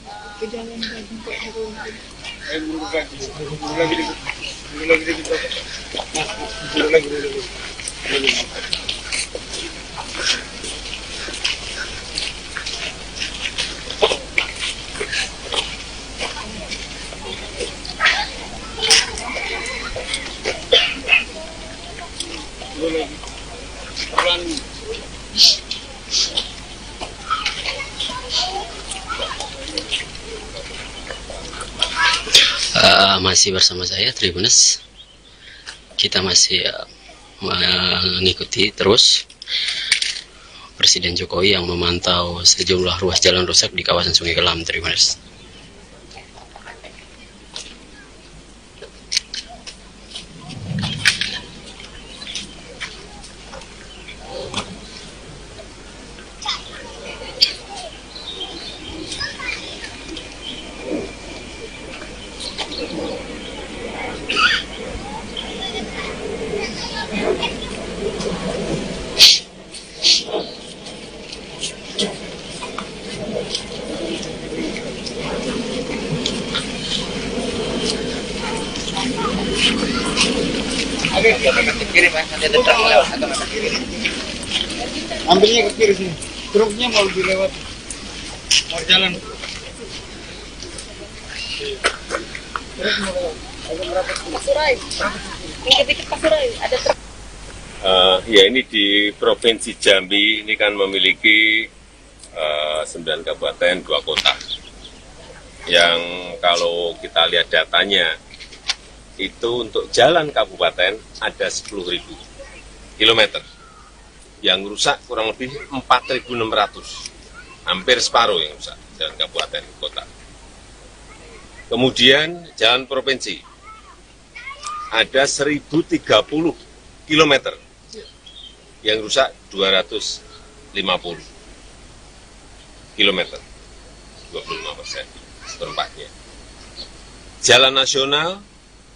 Masih bersama saya Tribuners. Kita masih mengikuti terus Presiden Jokowi yang memantau sejumlah ruas jalan rusak di kawasan Sungai Kelam, Tribuners. Ambilnya ke kiri sini. Truknya mau dilewat. Mau jalan. Pasurai. Dikit-dikit Pasurai. Ada truk. Ya ini di Provinsi Jambi ini kan memiliki 9 kabupaten, 2 kota. Yang kalau kita lihat datanya, itu untuk jalan kabupaten ada 10.000 kilometer. Yang rusak kurang lebih 4.600. Hampir separuh yang rusak, jalan kabupaten kota. Kemudian jalan provinsi, ada 1.030 kilometer. Yang rusak 250 kilometer, 25% seperempatnya. Jalan nasional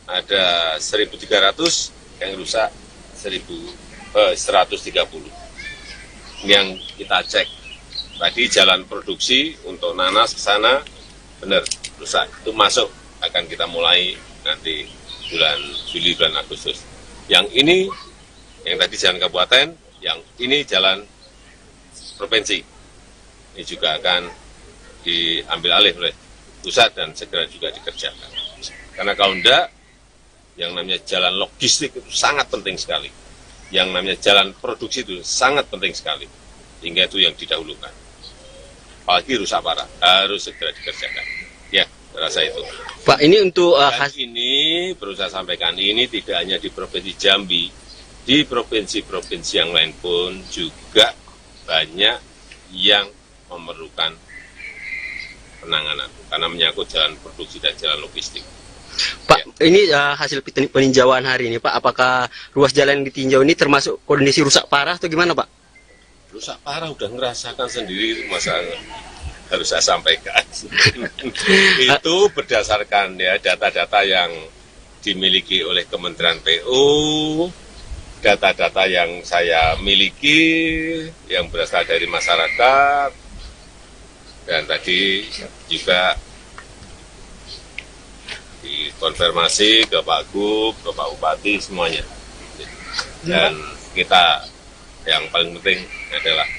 ada 1.300, yang rusak 130. Yang kita cek tadi jalan produksi untuk nanas ke sana benar rusak, itu masuk, akan kita mulai nanti bulan Juli, bulan Agustus. Yang ini yang tadi jalan kabupaten, yang ini jalan provinsi. Ini juga akan diambil alih oleh pusat dan segera juga dikerjakan. Karena kalau enggak, yang namanya jalan logistik itu sangat penting sekali. Yang namanya jalan produksi itu sangat penting sekali. Sehingga itu yang didahulukan. apalagi rusak parah, harus segera dikerjakan. Ya, rasa itu. Pak, ini untuk Dan ini perlu saya sampaikan, ini tidak hanya di Provinsi Jambi, di provinsi-provinsi yang lain pun juga banyak yang memerlukan penanganan karena menyangkut jalan produksi dan jalan logistik. Pak, ini hasil peninjauan hari ini, Pak, apakah ruas jalan yang ditinjau ini termasuk kondisi rusak parah atau gimana, Pak? Rusak parah udah ngerasakan sendiri, masa harus saya sampaikan. Itu berdasarkan ya data-data yang dimiliki oleh Kementerian PU, data-data yang saya miliki, yang berasal dari masyarakat, dan tadi juga dikonfirmasi ke Pak Gub, ke Pak Bupati, semuanya. Dan kita yang paling penting adalah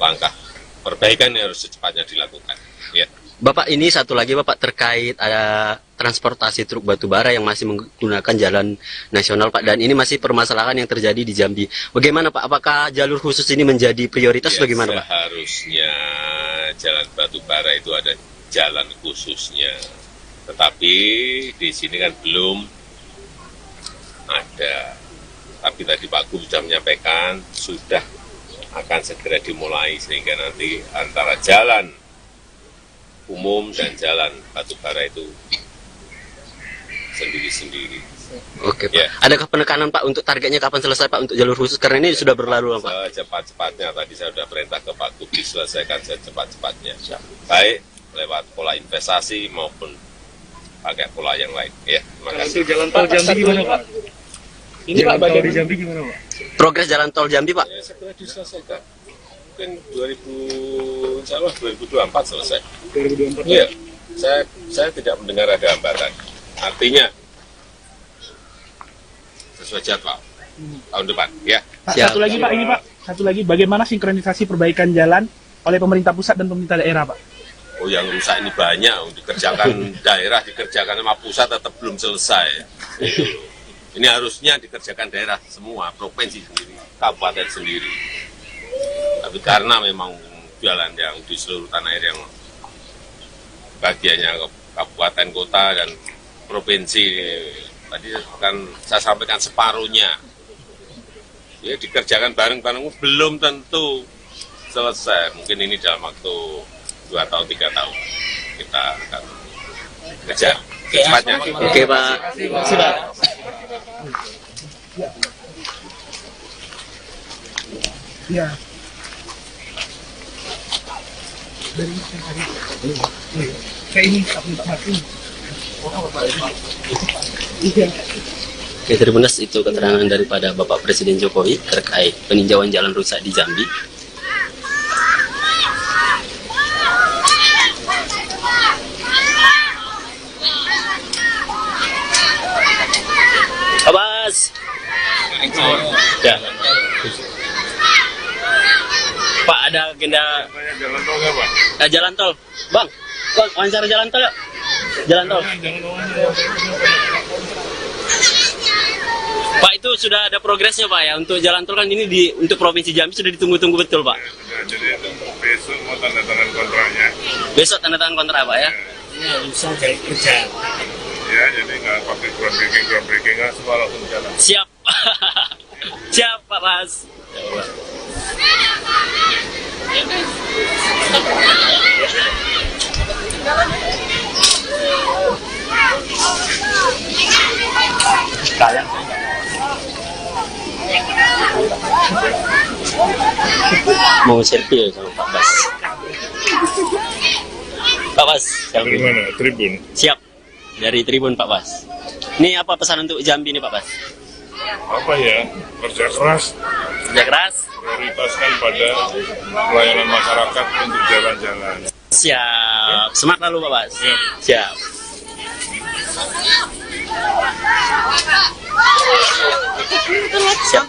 langkah perbaikan yang harus secepatnya dilakukan. Ya. Bapak, ini satu lagi Bapak terkait ada transportasi truk batubara yang masih menggunakan jalan nasional, Pak, dan ini masih permasalahan yang terjadi di Jambi. Bagaimana, Pak? Apakah jalur khusus ini menjadi prioritas? Ya, bagaimana, Pak? Seharusnya jalan batubara itu ada jalan khususnya, tetapi di sini kan belum ada. Tapi tadi Pak Gub sudah menyampaikan sudah akan segera dimulai sehingga nanti antara jalan umum dan jalan batubara itu sendiri-sendiri. Oke, Pak. Ya. Adakah penekanan, Pak, untuk targetnya kapan selesai, Pak, untuk jalur khusus? Karena ini sudah berlalu, Pak. Secepat-cepatnya, tadi saya sudah perintah ke Pak Gub diselesaikan secepat-cepatnya. Baik lewat pola investasi maupun pakai pola yang lain. Ya, terima kasih. Untuk jalan tol Jambi gimana, Pak? Ini Pak, bagian di Jambi gimana, Pak? Progres jalan tol Jambi, Pak? Ya, segera diselesaikan. Mungkin 2024 selesai. 2024. Iya, saya tidak mendengar ada hambatan. Artinya sesuai jadwal tahun depan, ya. Pak, Siap. satu lagi, Pak, ini Pak. Satu lagi, bagaimana sinkronisasi perbaikan jalan oleh pemerintah pusat dan pemerintah daerah, Pak? Oh, yang rusak ini banyak, dikerjakan daerah, dikerjakan sama pusat tetap belum selesai. Ini harusnya dikerjakan daerah semua, provinsi sendiri, kabupaten sendiri. Tapi karena memang jalan yang di seluruh tanah air yang bagiannya kabupaten, kota, dan provinsi, tadi kan saya sampaikan separuhnya. Ya, dikerjakan bareng-bareng belum tentu selesai. Mungkin ini dalam waktu 2 tahun, 3 tahun. Kita akan kejar secepatnya. Oke, Pak. Ya. Kayak ini, Pak Mati. Oke, Tribunas, itu keterangan daripada Bapak Presiden Jokowi terkait peninjauan jalan rusak di Jambi. Abbas. Ya. Pak, ada agenda Jalan tol nggak, Pak? jalan tol. Bang, wawancara jalan tol ya? Jalan tol. Pak, itu sudah ada progresnya, Pak, ya? Untuk jalan tol kan ini untuk Provinsi Jambi sudah ditunggu-tunggu betul, Pak. Ya, jadi besok mau tanda tangan kontraknya. Besok tanda tangan kontrak, Pak, ya? Ya, jadi nggak pakai groundbreaking nggak semua langsung jalan. Siap. Siap, Pak Mas. Mau selfie sama Pak Bas. Pak Bas, Dari selfie. mana? Tribun. Siap. Dari Tribun, Pak Bas. Ini apa pesan untuk Jambi nih, Pak Bas? Apa ya? Kerja keras, Kerja keras. prioritaskan pada pelayanan masyarakat untuk jalan-jalan. Siap. Semangat lalu, Pak Bas. Siap. Siap. Siap.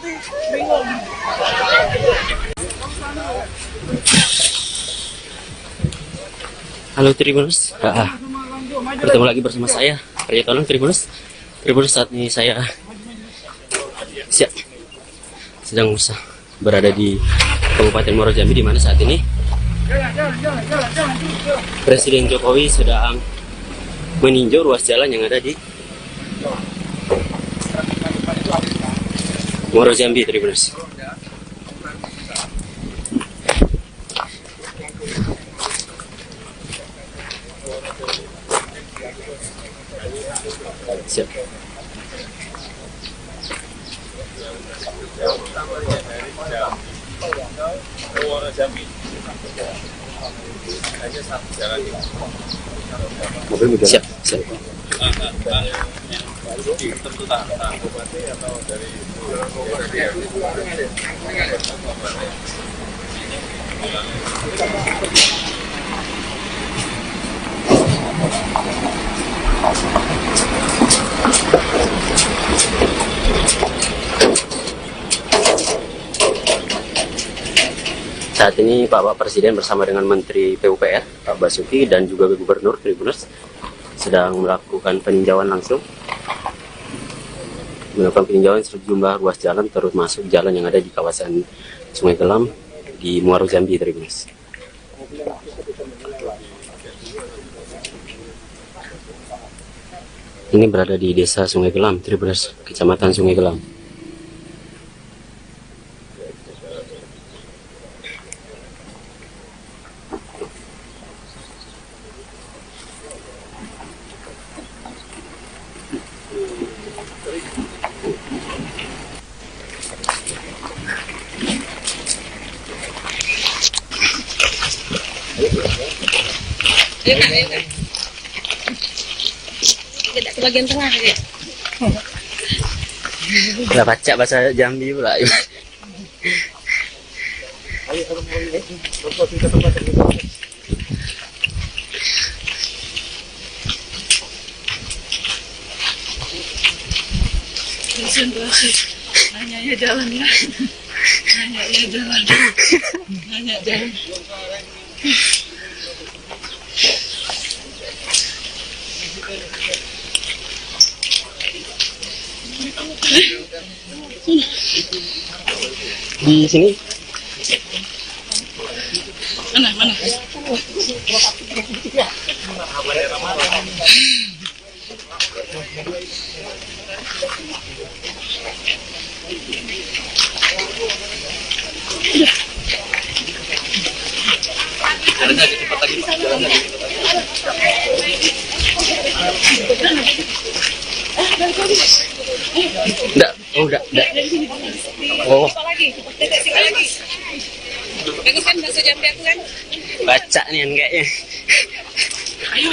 Halo Tribuners, bertemu lagi bersama saya Arya Tolong Tribuners. Tribuners, saat ini saya sedang berada di Kabupaten Muaro Jambi, di mana saat ini Presiden Jokowi sedang meninjau ruas jalan yang ada di Muaro Jambi, Tribuners. Siap. Siap, siap. Saat ini Bapak Presiden bersama dengan Menteri PUPR, Pak Basuki, dan juga Gubernur Tribuners sedang melakukan peninjauan langsung. Melakukan peninjauan sejumlah ruas jalan, termasuk jalan yang ada di kawasan Sungai Gelam di Muaro Jambi, Tribuners. Ini berada di Desa Sungai Gelam, Tribuners, Kecamatan Sungai Gelam. Tidak ke bagian tengah ya. Udah baca bahasa Jambi pula. Konsentrasi. Nanya ya jalan ya. Nanya ya jalan. Nanya jalan. Di sini Mana? enggak, enggak. Oh, Apa lagi? Dekat sini lagi. Bagus kan bahasa Jambi aku kan? baca nih kan kayaknya. Ayo.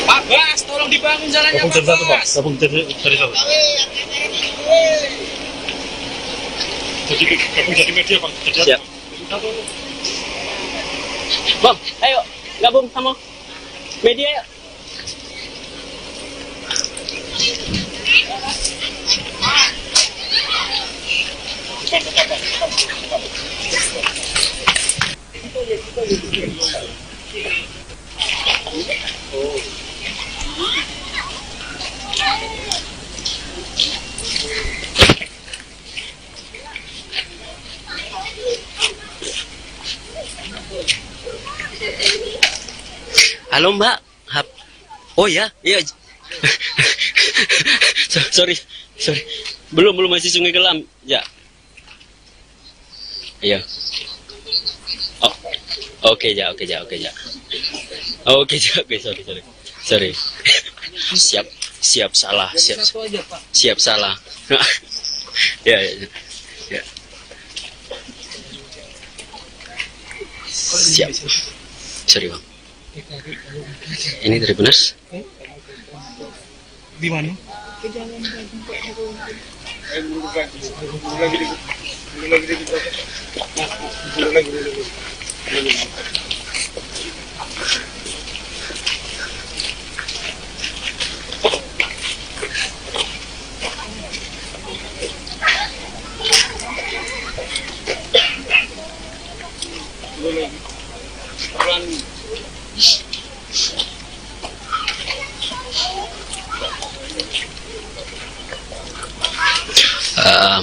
Pak Bas, tolong dibangun jalannya Pak Bas. Jadi media Pak. Siap. Bang, ayo gabung sama media yuk. Halo Mbak. Oh ya, iya. sorry. Belum masih Sungai Gelam, ya. Iya. Oh, oke ya. Oke, sorry. Siap salah. Siap salah. Ya. Siap. Sorry Bang. Ini Tribuners. Di mana?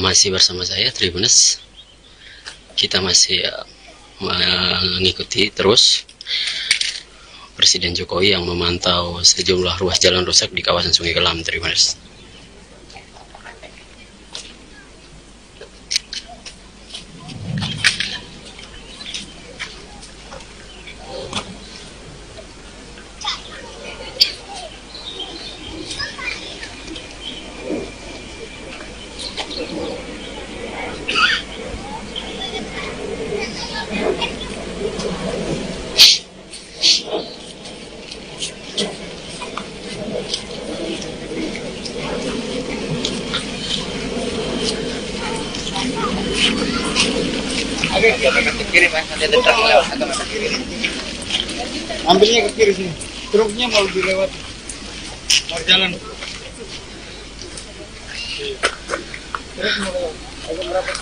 Masih bersama saya Tribuners, kita masih mengikuti terus Presiden Jokowi yang memantau sejumlah ruas jalan rusak di kawasan Sungai Kelam, Tribuners. Ambilnya ke kiri sini. Truknya mau dilewati. Mau jalan.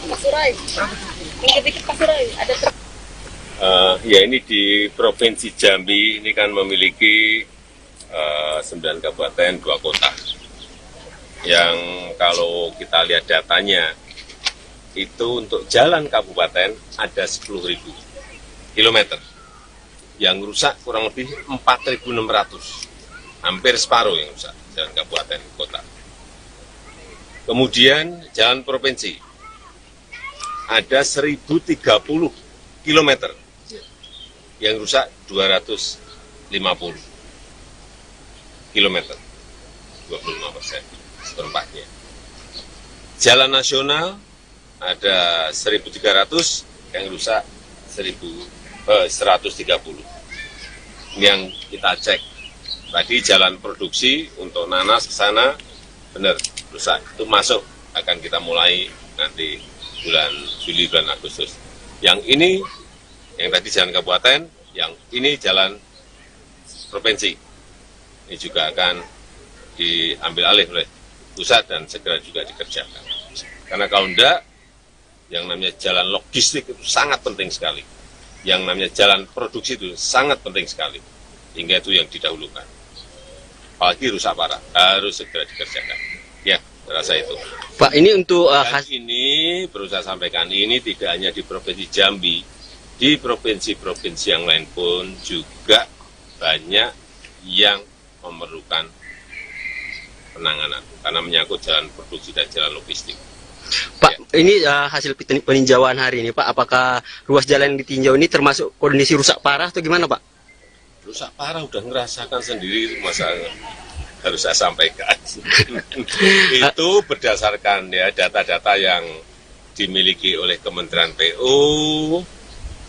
Pasurai. Dikit-dikit Pasurai. Ada truk. Ya, ini di Provinsi Jambi ini kan memiliki 9 kabupaten, 2 kota. Yang kalau kita lihat datanya, itu untuk jalan kabupaten ada 10.000 kilometer. Yang rusak kurang lebih 4.600, hampir separuh yang rusak jalan kabupaten kota. Kemudian jalan provinsi ada 1.030 kilometer, yang rusak 250 kilometer, 25%, seperempatnya. Jalan nasional ada 1.300, yang rusak 130. Yang kita cek tadi jalan produksi untuk nanas ke sana benar rusak, itu masuk, akan kita mulai nanti bulan Juli, bulan Agustus. Yang ini yang tadi jalan kabupaten, yang ini jalan provinsi, ini juga akan diambil alih oleh pusat dan segera juga dikerjakan. Karena kalau enggak, yang namanya jalan logistik itu sangat penting sekali. Yang namanya jalan produksi itu sangat penting sekali, hingga itu yang didahulukan. Apalagi rusak parah, harus segera dikerjakan. Ya, rasa itu. Pak, ini untuk ini perlu saya sampaikan, ini tidak hanya di Provinsi Jambi, di provinsi-provinsi yang lain pun juga banyak yang memerlukan penanganan, karena menyangkut jalan produksi dan jalan logistik. Pak, ini hasil peninjauan hari ini, Pak, apakah ruas jalan yang ditinjau ini termasuk kondisi rusak parah atau gimana, Pak? Rusak parah udah ngerasakan sendiri, masa harus saya sampaikan. Itu berdasarkan ya data-data yang dimiliki oleh Kementerian PU,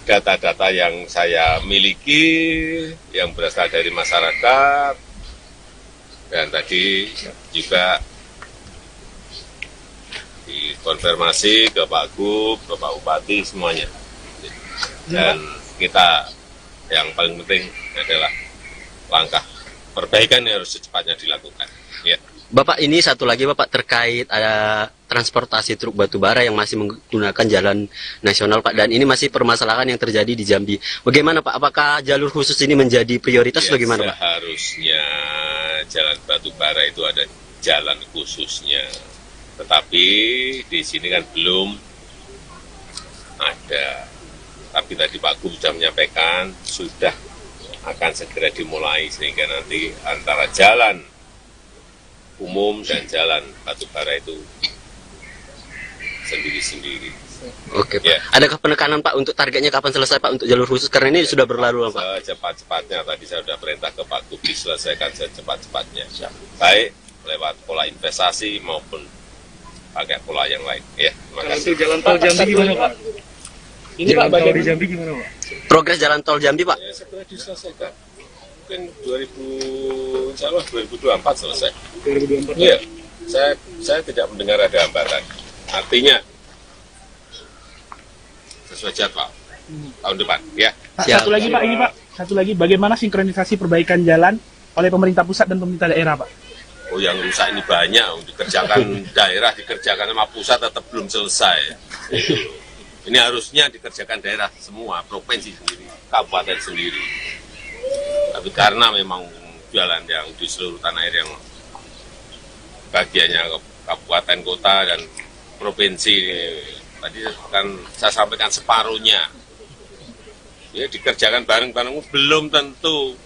data-data yang saya miliki, yang berasal dari masyarakat, dan tadi juga dikonfirmasi ke Pak Gub, ke Pak Bupati, semuanya. Dan kita yang paling penting adalah langkah perbaikan yang harus secepatnya dilakukan. Ya. Bapak, ini satu lagi Bapak terkait ada transportasi truk batubara yang masih menggunakan jalan nasional, Pak, dan ini masih permasalahan yang terjadi di Jambi. Bagaimana, Pak? Apakah jalur khusus ini menjadi prioritas ya, bagaimana, Pak? Seharusnya jalan batubara itu ada jalan khususnya. Tetapi di sini kan belum ada. Tapi tadi Pak Gub sudah menyampaikan, sudah akan segera dimulai, sehingga nanti antara jalan umum dan jalan batubara itu sendiri-sendiri. Oke, Pak. Ya. Adakah penekanan, Pak, untuk targetnya kapan selesai, Pak, untuk jalur khusus? Karena ini sudah berlalu, Pak. Secepat-cepatnya, tadi saya sudah perintah ke Pak Gub diselesaikan secepat-cepatnya. Baik lewat pola investasi maupun pakai pola yang lain. Ya, terima kasih. Untuk jalan tol Jambi gimana, Pak? Ini Pak, Jalan tol di Jambi gimana, Pak? Progres jalan tol Jambi, Pak? Ya, segera diselesaikan. Mungkin 2024 selesai. 2024. Iya, saya tidak mendengar ada hambatan. Artinya sesuai jadwal tahun depan, ya. Pak, Siap. satu lagi, Pak, ini Pak, satu lagi, bagaimana sinkronisasi perbaikan jalan oleh pemerintah pusat dan pemerintah daerah, Pak? Oh, yang rusak ini banyak, dikerjakan daerah, dikerjakan sama pusat tetap belum selesai. Ini harusnya dikerjakan daerah semua, provinsi sendiri, kabupaten sendiri. Tapi karena memang jalan yang di seluruh tanah air yang bagiannya kabupaten, kota, dan provinsi, tadi kan saya sampaikan separuhnya. Ya dikerjakan bareng-bareng, belum tentu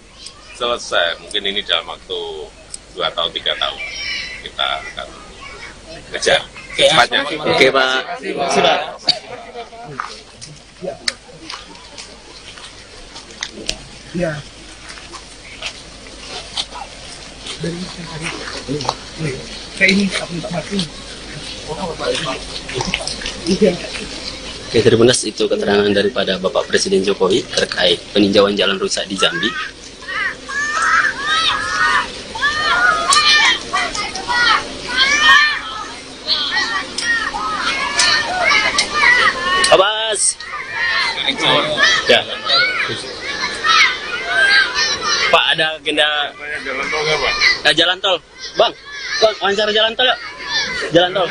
selesai. Mungkin ini dalam waktu 2 tahun, 3 tahun. Kita akan kejar secepatnya. Oke, Pak. Sudah. Ya. Dari tadi. Kayak ini Pak Martin. Oke, Tribuners, itu keterangan daripada Bapak Presiden Jokowi terkait peninjauan jalan rusak di Jambi. Abbas. Ya. Pak, ada agenda Jalan tol nggak, Pak? jalan tol. Bang, wawancara jalan tol ya? Jalan tol.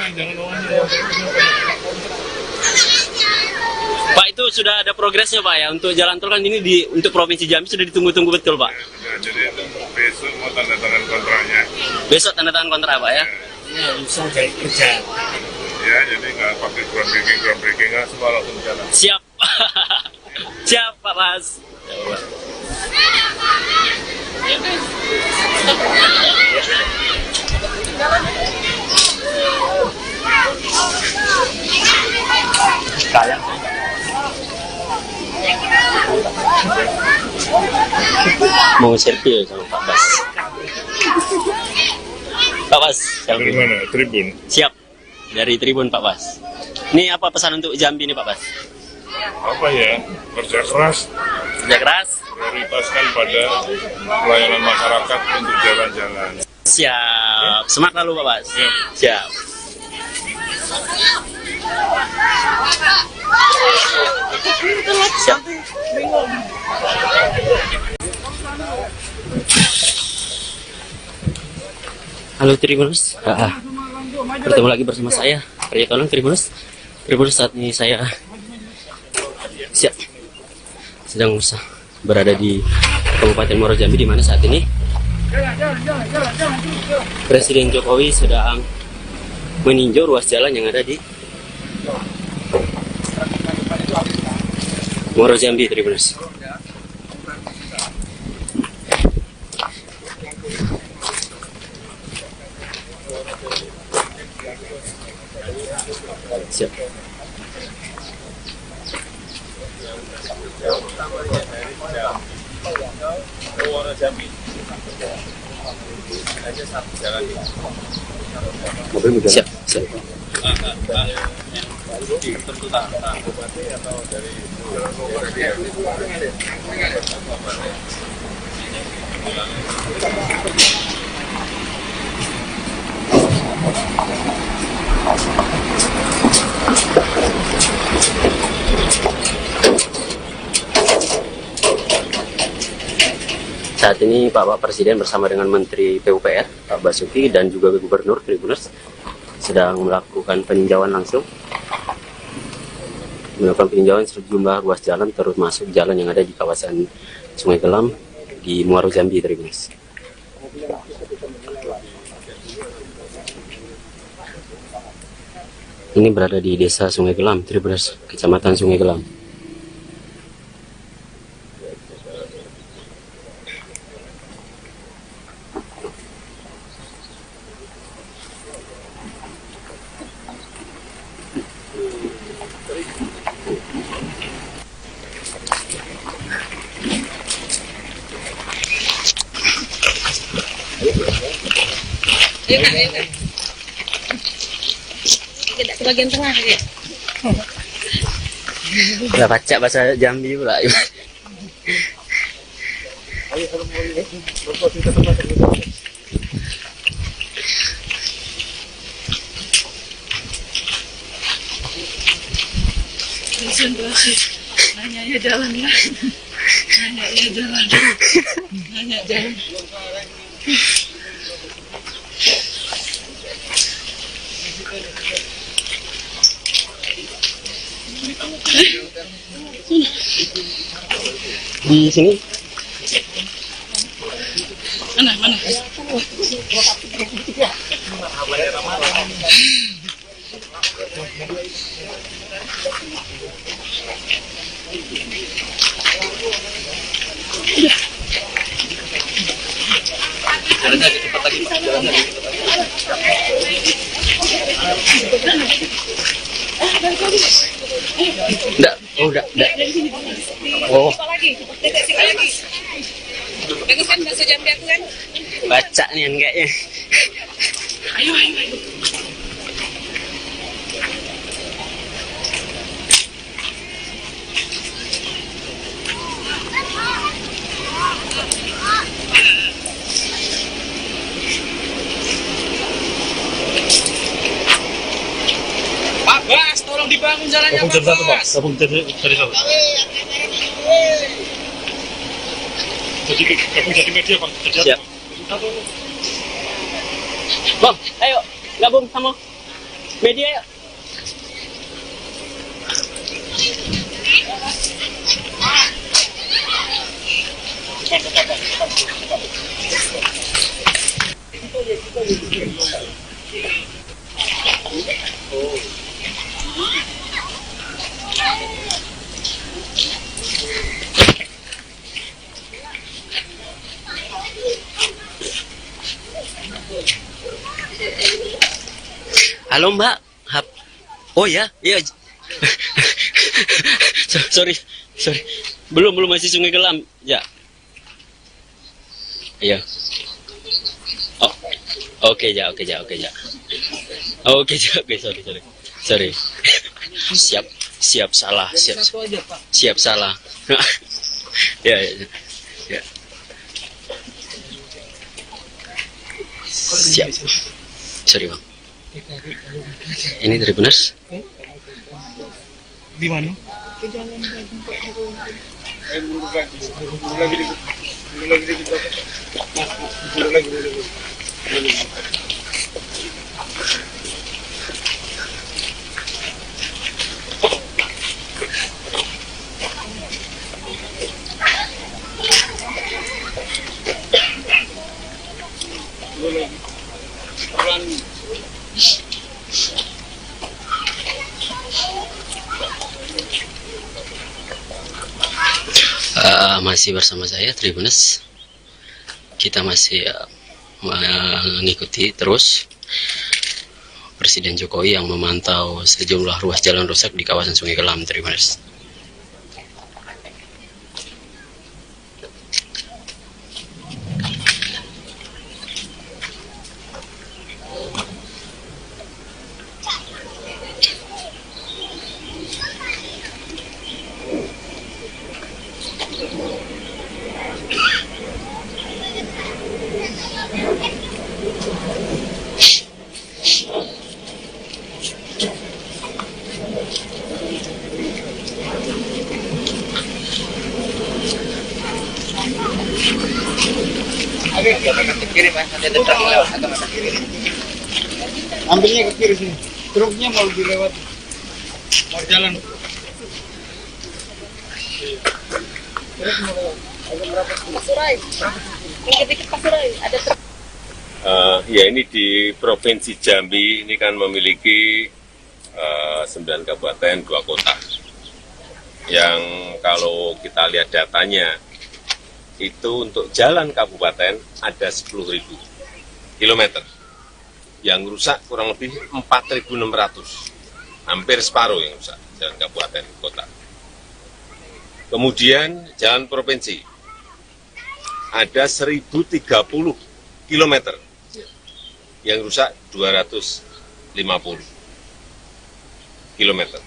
Pak, itu sudah ada progresnya Pak ya untuk jalan tol kan ini untuk Provinsi Jambi sudah ditunggu-tunggu betul Pak. Ya, jadi besok mau tanda tangan kontraknya. Besok tanda tangan kontrak Pak ya. Ya, bisa jadi kerja. Ya, jadi nggak pakai groundbreaking nggak semua langsung jalan. Siap. Siap Pak Mas. Mau selfie sama Pak Bas. Pak Bas, Dari selfie. mana? Tribun. Siap. Dari Tribun Pak Bas. Ini apa pesan untuk Jambi nih Pak Bas? Apa ya? Kerja keras, Kerja keras. prioritaskan pada pelayanan masyarakat untuk jalan-jalan. Siap. Semangat lalu Pak Bas. Siap. Siap. Siap. Halo Tribuners, bertemu lagi bersama saya Arya Tolong Tribuners. Tribuners, saat ini saya sedang berada di Kabupaten Muaro Jambi, di mana saat ini Presiden Jokowi sedang meninjau ruas jalan yang ada di Muaro Jambi, Tribuners. Siap. Siap, siap. Saat ini Bapak Presiden bersama dengan Menteri PUPR Pak Basuki dan juga Gubernur Tribuners sedang melakukan peninjauan langsung, melakukan peninjauan sejumlah ruas jalan termasuk jalan yang ada di kawasan Sungai Gelam di Muaro Jambi, Tribuners. Ini berada di Desa Sungai Gelam, Tribuners, Kecamatan Sungai Gelam. Tidak ke bagian tengah ya. Udah baca bahasa Jambi pula. Konsentrasi. Nanya ya jalan ya. Nanya ya jalan. Nanya jalan. Di sini. Mana? Jalannya agak cepat lagi, Pak. Jalannya agak cepat lagi. Enggak. Oh, enggak. Oh, Bagus kan bahasa Jambi aku kan? baca nih kayaknya. Ayo. Pak Bas, tolong dibangun jalannya, Pak Bas. Gabung jadi satu. Jadi media, Pak. Siap. Bang, ayo gabung sama media yuk. Halo Mbak. Oh ya, iya. sorry. Belum masih Sungai Kelam. Ya. Iya. Oh. Oke, sorry. Siap salah. Siap salah. Ya. Siap. Sorry, Bang. Ini dari benar? Di mana? Masih bersama saya Tribuners. Kita masih mengikuti terus Presiden Jokowi yang memantau sejumlah ruas jalan rusak di kawasan Sungai Kelam, Tribuners. Ambilnya ke kiri sini. Truknya mau dilewati. Mau jalan. Pasurai. Dikit-dikit Pasurai. Ada truk. Ya ini di Provinsi Jambi ini kan memiliki 9 kabupaten, 2 kota. Yang kalau kita lihat datanya, itu untuk jalan kabupaten ada 10.000 kilometer. Yang rusak kurang lebih 4.600. Hampir separuh yang rusak, jalan kabupaten kota. Kemudian jalan provinsi, ada 1.030 kilometer. Yang rusak 250 kilometer,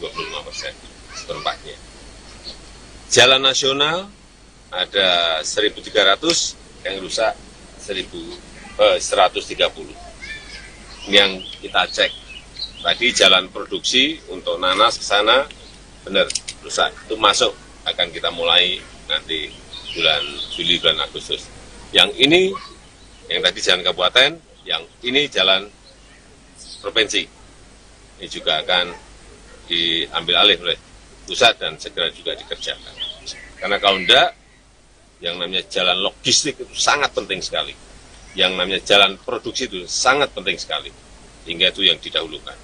25%, seperempatnya. Jalan nasional ada 1.300, yang rusak 130. Ini yang kita cek. Tadi jalan produksi untuk nanas ke sana, benar, rusak. Itu masuk, akan kita mulai nanti bulan Juli, bulan Agustus. Yang ini, yang tadi jalan kabupaten, yang ini jalan provinsi. Ini juga akan diambil alih oleh pusat dan segera juga dikerjakan. Karena kalau enggak, yang namanya jalan logistik itu sangat penting sekali. Yang namanya jalan produksi itu sangat penting sekali. Hingga itu yang didahulukan.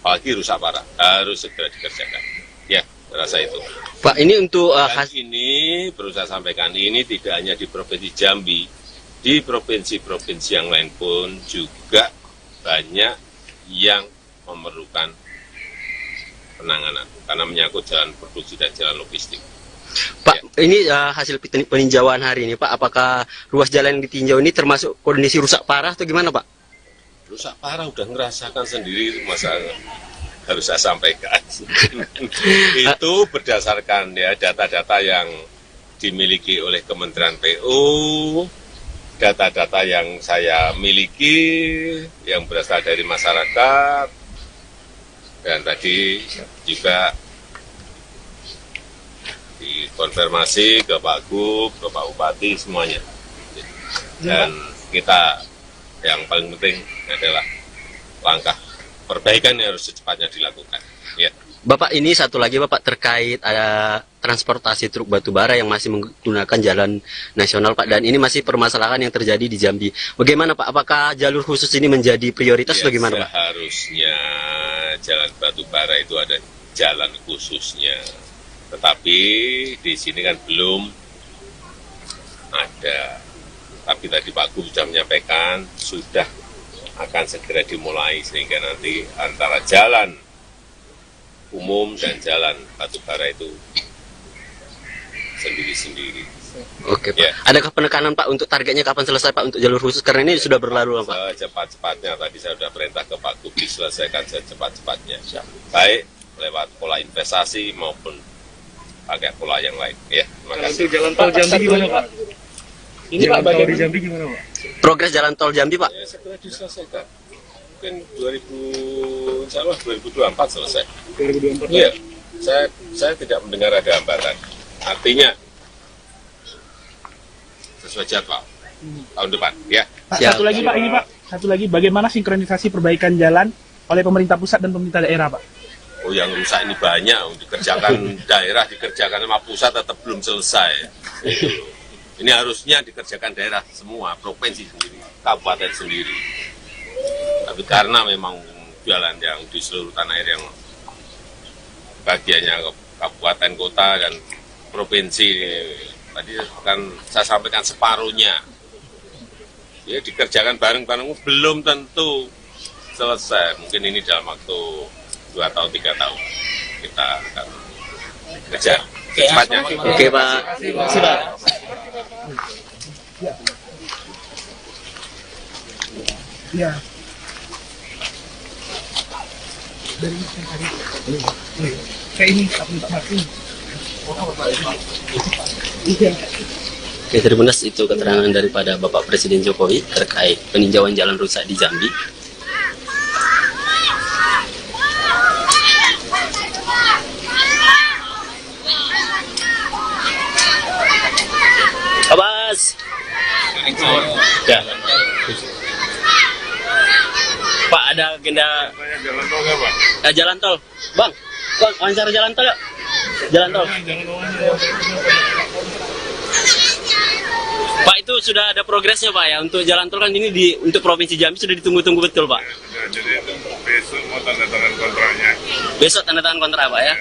Apalagi rusak parah, harus segera dikerjakan. Ya, rasa itu. Pak, ini untuk Dan ini berusaha sampaikan, ini tidak hanya di Provinsi Jambi, di provinsi-provinsi yang lain pun juga banyak yang memerlukan penanganan karena menyangkut jalan produksi dan jalan logistik. Pak, ini hasil peninjauan hari ini, Pak, apakah ruas jalan yang ditinjau ini termasuk kondisi rusak parah atau gimana, Pak? Rusak parah udah ngerasakan sendiri, masa harus saya sampaikan. Itu berdasarkan ya data-data yang dimiliki oleh Kementerian PU, data-data yang saya miliki, yang berasal dari masyarakat, dan tadi juga dikonfirmasi ke Pak Gub, ke Pak Bupati, semuanya. Dan kita yang paling penting adalah langkah perbaikan yang harus secepatnya dilakukan. Ya. Bapak, ini satu lagi Bapak terkait ada transportasi truk batubara yang masih menggunakan jalan nasional, Pak, dan ini masih permasalahan yang terjadi di Jambi. Bagaimana, Pak? Apakah jalur khusus ini menjadi prioritas Ya, bagaimana, Pak? Seharusnya jalan batubara itu ada jalan khususnya. Tetapi di sini kan belum ada. Tapi tadi Pak Gub sudah menyampaikan, sudah akan segera dimulai sehingga nanti antara jalan umum dan jalan batubara itu sendiri-sendiri. Oke, Pak. Ya. Adakah penekanan, Pak, untuk targetnya kapan selesai, Pak, untuk jalur khusus? Karena ini sudah berlalu, Pak. Secepat-cepatnya, tadi saya sudah perintah ke Pak Gub diselesaikan secepat-cepatnya. Baik lewat pola investasi maupun pakai pola yang lain. Ya, terima kasih. Untuk jalan tol Jambi gimana, Pak? Ini Pak, tol di Jambi gimana, Pak? Progres jalan tol Jambi, Pak? Ya, segera diselesaikan. Mungkin 2024 selesai. 2024. Iya, saya tidak mendengar ada hambatan. Artinya sesuai jadwal tahun depan, ya. Pak, Siap. satu lagi, Pak, ini Pak. Satu lagi, bagaimana sinkronisasi perbaikan jalan oleh pemerintah pusat dan pemerintah daerah, Pak? Oh, yang rusak ini banyak, dikerjakan daerah, dikerjakan sama pusat tetap belum selesai. Itu loh. Ini harusnya dikerjakan daerah semua, provinsi sendiri, kabupaten sendiri. Tapi karena memang jalan yang di seluruh tanah air yang bagiannya kabupaten, kota, dan provinsi, tadi kan saya sampaikan separuhnya. Ya, dikerjakan bareng-bareng belum tentu selesai. Mungkin ini dalam waktu 2 tahun, 3 tahun kita akan kejar secepatnya. Oke, Pak. Ya. Kayak ini, Pak Martin. Oke, Tribunas, itu keterangan daripada Bapak Presiden Jokowi terkait peninjauan jalan rusak di Jambi. Abbas. Ya. Pak, ada agenda Jalan tol nggak, Pak? jalan tol. Bang, wawancara jalan tol ya? Jalan tol. Pak, itu sudah ada progresnya, Pak, ya? Untuk jalan tol kan ini untuk Provinsi Jambi sudah ditunggu-tunggu betul, Pak. Ya, jadi besok mau tanda tangan kontraknya. Besok tanda tangan kontrak, Pak, ya?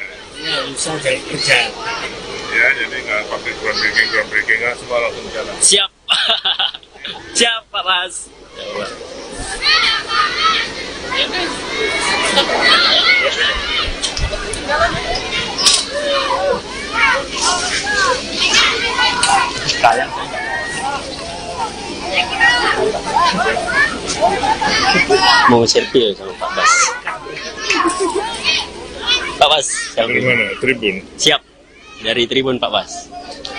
Ya, jadi nggak pakai groundbreaking, nggak semua langsung jalan. Siap. Siap, Pak Mas. Ya, Pak. Mau selfie ya sama Pak Bas. Pak Bas, Dari selfie. mana? Tribun. Siap. Dari Tribun, Pak Bas.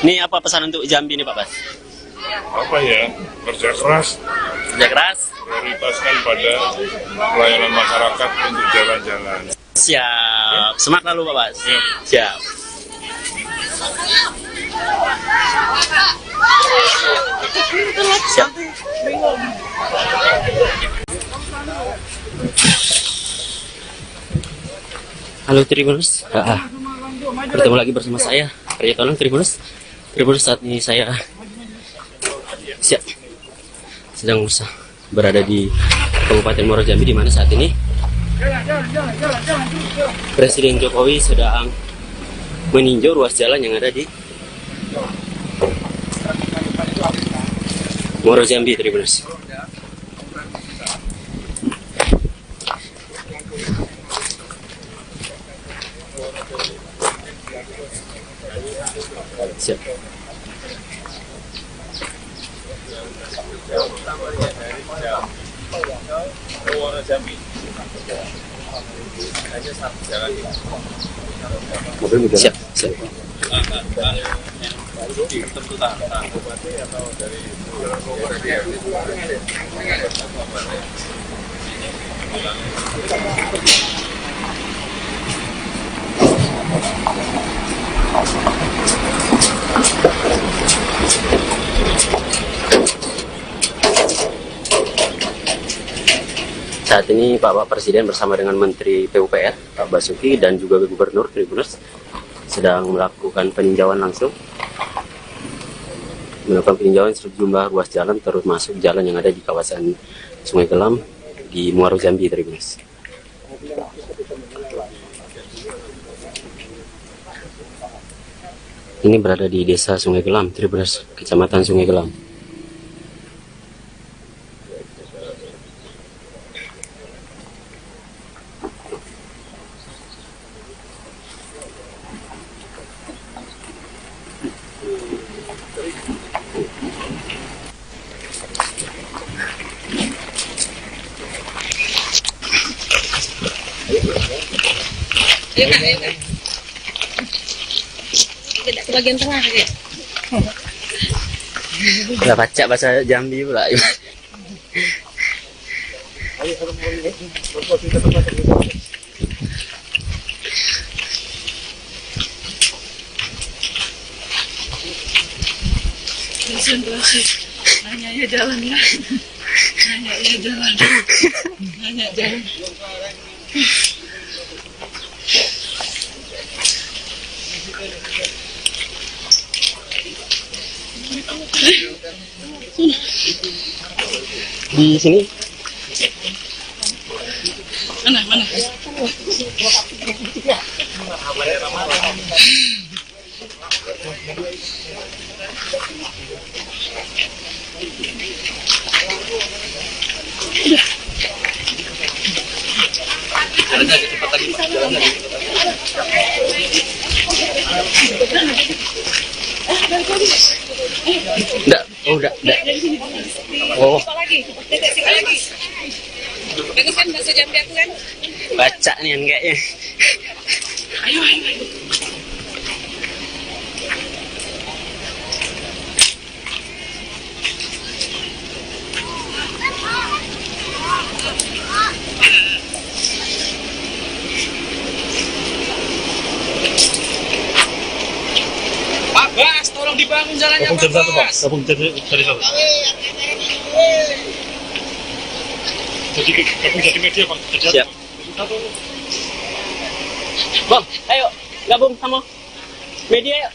Ini apa pesan untuk Jambi nih, Pak Bas? Apa ya? Kerja keras, Kerja keras. prioritaskan pada pelayanan masyarakat untuk jalan-jalan. Siap. Semangat lalu, Pak Bas. Siap. Siap. Halo Tribuners, bertemu lagi bersama saya Arya Tolong Tribuners. Saat ini saya sedang berada di Kabupaten Muaro Jambi, di mana saat ini Presiden Jokowi sedang meninjau ruas jalan yang ada di Muaro Jambi, Tribuners. Siap. Siap, siap. Saat ini Bapak Presiden bersama dengan Menteri PUPR, Pak Basuki, dan juga Gubernur Tribuners sedang melakukan peninjauan langsung. Melakukan peninjauan sejumlah ruas jalan, termasuk jalan yang ada di kawasan Sungai Gelam di Muaro Jambi, Tribuners. Ini berada di Desa Sungai Gelam, Tribuners, Kecamatan Sungai Gelam. Ayo Kak, ayo Kak. Tidak ke bagian tengah ya. Udah baca bahasa Jambi pula. Nanya ya jalan ya. Nanya ya jalan. Nanya jalan. Di sini. Mana? Enggak. Oh, Apa lagi? Lagi. Bagus kan bahasa Jambi aku kan? baca nih kayaknya. Ayo. Pak Bas, tolong dibangun jalannya Pak Bas. Gabung dari satu. Jadi media Pak. Siap. Bang, ayo gabung sama media yuk.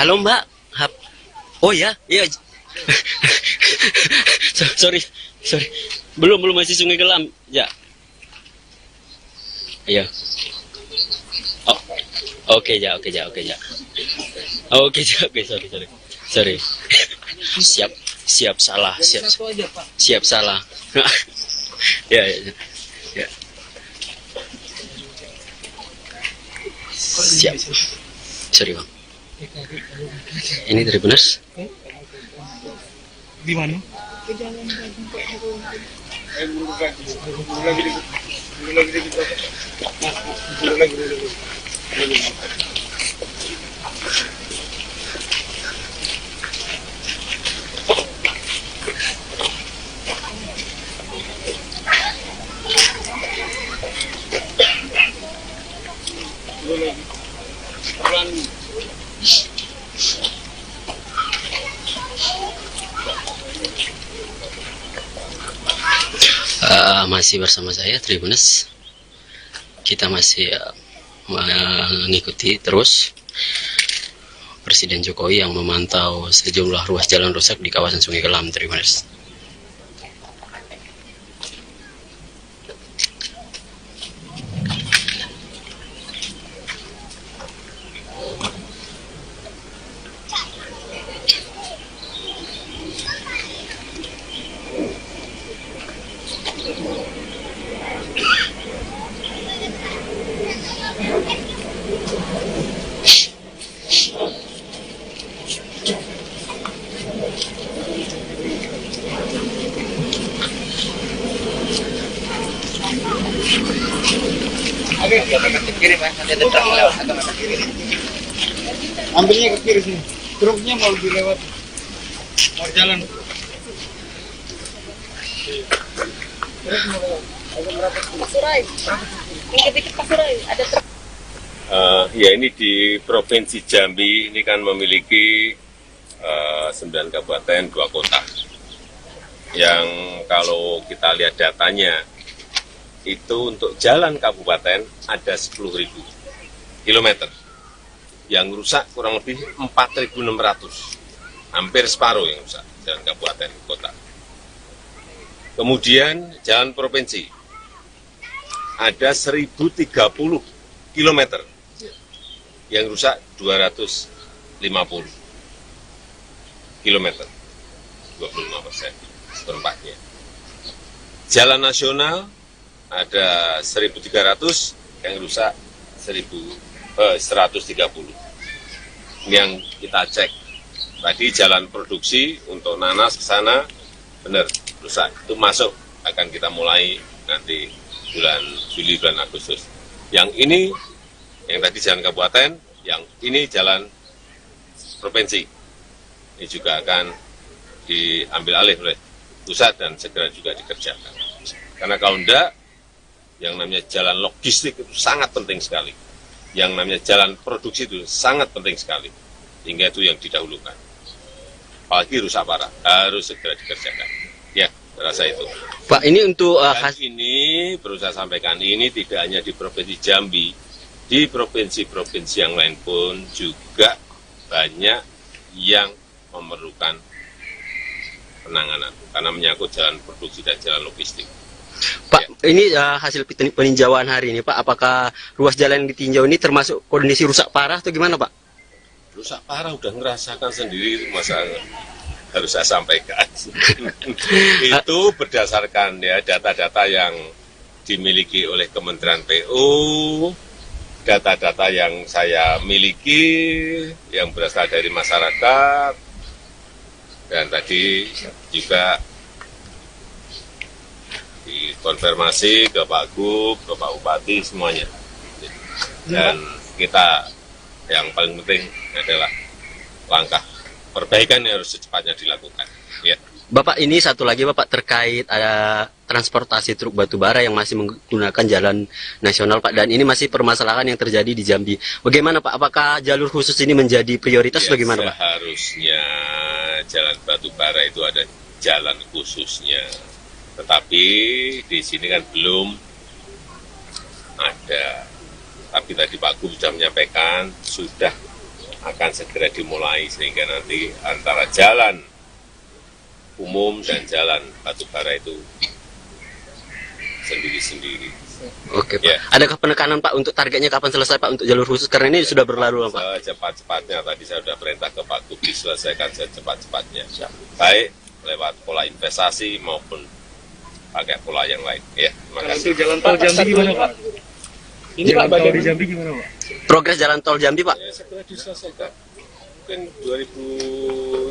Halo Mbak. Oh ya, iya. sorry. Belum masih Sungai Gelam. Ya. Iya. Oh. Oke, Oke, sorry. Siap salah. Siap salah. Ya. Siap. Sorry Bang. Ini Tribuners. Di mana? Lagi. Masih bersama saya Tribuners. Kita masih mengikuti terus Presiden Jokowi yang memantau sejumlah ruas jalan rusak di kawasan Sungai Kelam, Tribuners. Ambilnya ke kiri sini. Truknya mau dilewat. Mau jalan. Pasurai. Dikit-dikit Pasurai. Ada truk. Ya ini di Provinsi Jambi ini kan memiliki 9 kabupaten, 2 kota. Yang kalau kita lihat datanya, itu untuk jalan kabupaten ada 10.000 kilometer. Yang rusak kurang lebih 4.600. Hampir separuh yang rusak, jalan kabupaten, kota. Kemudian jalan provinsi, ada 1.030 kilometer. Yang rusak 250 kilometer, 25% seperempatnya. Jalan nasional ada 1.300, yang rusak 130. Yang kita cek tadi jalan produksi untuk nanas ke sana benar rusak. Itu masuk, akan kita mulai nanti bulan Juli, bulan Agustus. Yang ini yang tadi jalan kabupaten, yang ini jalan provinsi. Ini juga akan diambil alih oleh pusat dan segera juga dikerjakan. Karena kalau enggak, yang namanya jalan logistik itu sangat penting sekali. Yang namanya jalan produksi itu sangat penting sekali. Hingga itu yang didahulukan. Apalagi rusak parah, harus segera dikerjakan. Ya, saya rasa itu. Pak, ini untuk Dan ini perlu saya sampaikan, ini tidak hanya di Provinsi Jambi, di provinsi-provinsi yang lain pun juga banyak yang memerlukan penanganan karena menyangkut jalan produksi dan jalan logistik. Pak, ini hasil peninjauan hari ini, Pak. Apakah ruas jalan yang ditinjau ini termasuk kondisi rusak parah atau gimana, Pak? Rusak parah udah ngerasakan sendiri, masa harus saya sampaikan. Itu berdasarkan ya data-data yang dimiliki oleh Kementerian PU, data-data yang saya miliki, yang berasal dari masyarakat, dan tadi juga dikonfirmasi ke Pak Gub, ke Pak Bupati, semuanya. Dan kita yang paling penting adalah langkah perbaikan yang harus secepatnya dilakukan. Ya. Bapak, ini satu lagi Bapak terkait ada transportasi truk batubara yang masih menggunakan jalan nasional Pak, dan ini masih permasalahan yang terjadi di Jambi. Bagaimana Pak? Apakah jalur khusus ini menjadi prioritas Ya, bagaimana Pak? Seharusnya jalan batubara itu ada jalan khususnya. Tetapi di sini kan belum ada. Tapi tadi Pak Gub sudah menyampaikan, sudah akan segera dimulai sehingga nanti antara jalan umum dan jalan batubara itu sendiri-sendiri. Oke Pak. Ya. Adakah penekanan Pak untuk targetnya kapan selesai Pak untuk jalur khusus? Karena ini sudah berlalu Pak. Secepat-cepatnya, tadi saya sudah perintah ke Pak Gub diselesaikan secepat-cepatnya. Baik lewat pola investasi maupun pakai pola yang lain. Ya, terima kasih. Jalan tol Jambi gimana Pak? Ini Pak, Jalan tol di bagaimana? Jambi gimana Pak? Progres jalan tol Jambi Pak? Ya, segera diselesaikan. Mungkin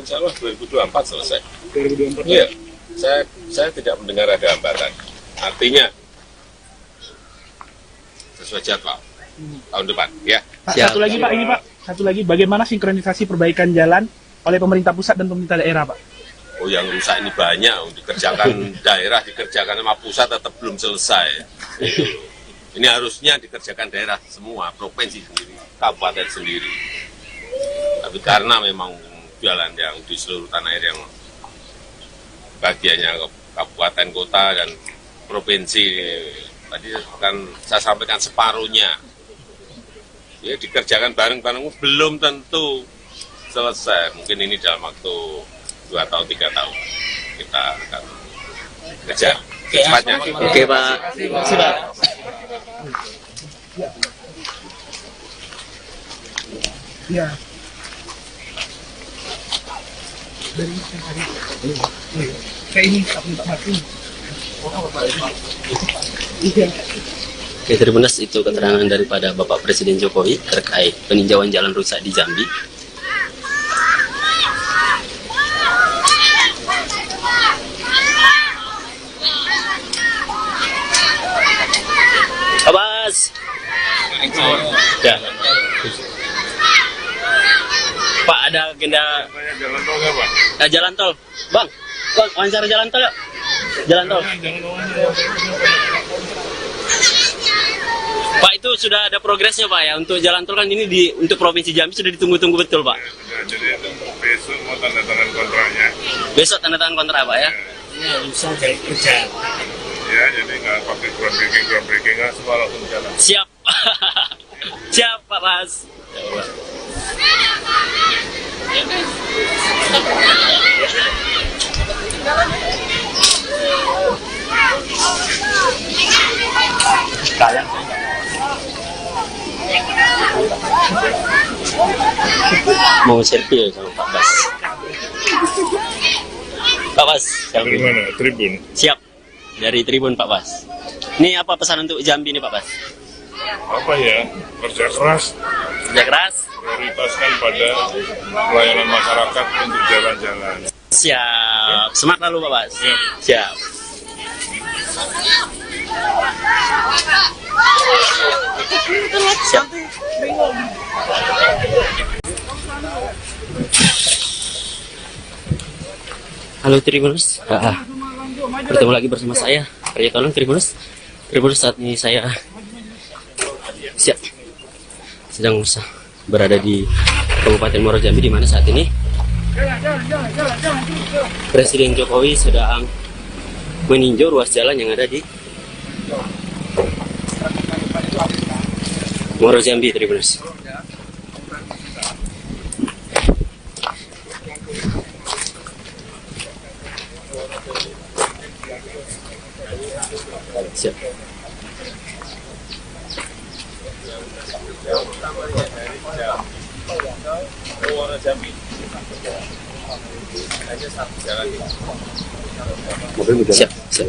insya Allah 2024 selesai. 2024. Iya, saya tidak mendengar ada hambatan. Artinya sesuai jadwal tahun depan, ya. Pak, Siap. satu lagi Pak, ini Pak. Satu lagi, bagaimana sinkronisasi perbaikan jalan oleh pemerintah pusat dan pemerintah daerah Pak? Oh, yang rusak ini banyak, dikerjakan daerah, dikerjakan sama pusat tetap belum selesai. Itu. Ini harusnya dikerjakan daerah semua, provinsi sendiri, kabupaten sendiri. Tapi karena memang jalan yang di seluruh tanah air yang bagiannya kabupaten, kota, dan provinsi. Tadi kan saya sampaikan separuhnya. Ya dikerjakan bareng-bareng belum tentu selesai. Mungkin ini dalam waktu 2 atau 3 tahun kita akan kejar secepatnya. Oke Pak. Ya. Dari yang tadi. Kayak ini tak minta mati. Oke, Tribuners, itu keterangan daripada Bapak Presiden Jokowi terkait peninjauan jalan rusak di Jambi. Pak Bas. Ya. Pak, ada agenda Jalan tol nggak, Pak? jalan tol. Bang, wawancara jalan tol ya? Jalan tol. Pak, itu sudah ada progresnya Pak ya, untuk jalan tol kan ini untuk Provinsi Jambi sudah ditunggu-tunggu betul Pak. Ya, jadi besok mau tanda tangan kontraknya. Besok tanda tangan kontrak Pak ya? Ya, bisa jadi kerja. Ya, jadi nggak pakai groundbreaking nggak semua langsung jalan. Siap. Siap Pak Bas. Mau selfie sama Pak Bas. Pak Bas, Dari mana? Tribun. siap. Dari Tribun Pak Bas. Ini apa pesan untuk Jambi nih Pak Bas? Apa ya? Kerja keras, Kerja keras. prioritaskan pada pelayanan masyarakat untuk jalan-jalan. Siap. Semangat lalu Pak Bas. Ya. Siap. Siap. Halo Tribuners, bertemu lagi bersama saya, Arya Tolong Tribuners. Tribuners, saat ini saya sedang berada di Kabupaten Muaro Jambi, di mana saat ini Presiden Jokowi sedang meninjau ruas jalan yang ada di Muaro Jambi, Tribuners. Siap. Siap, siap.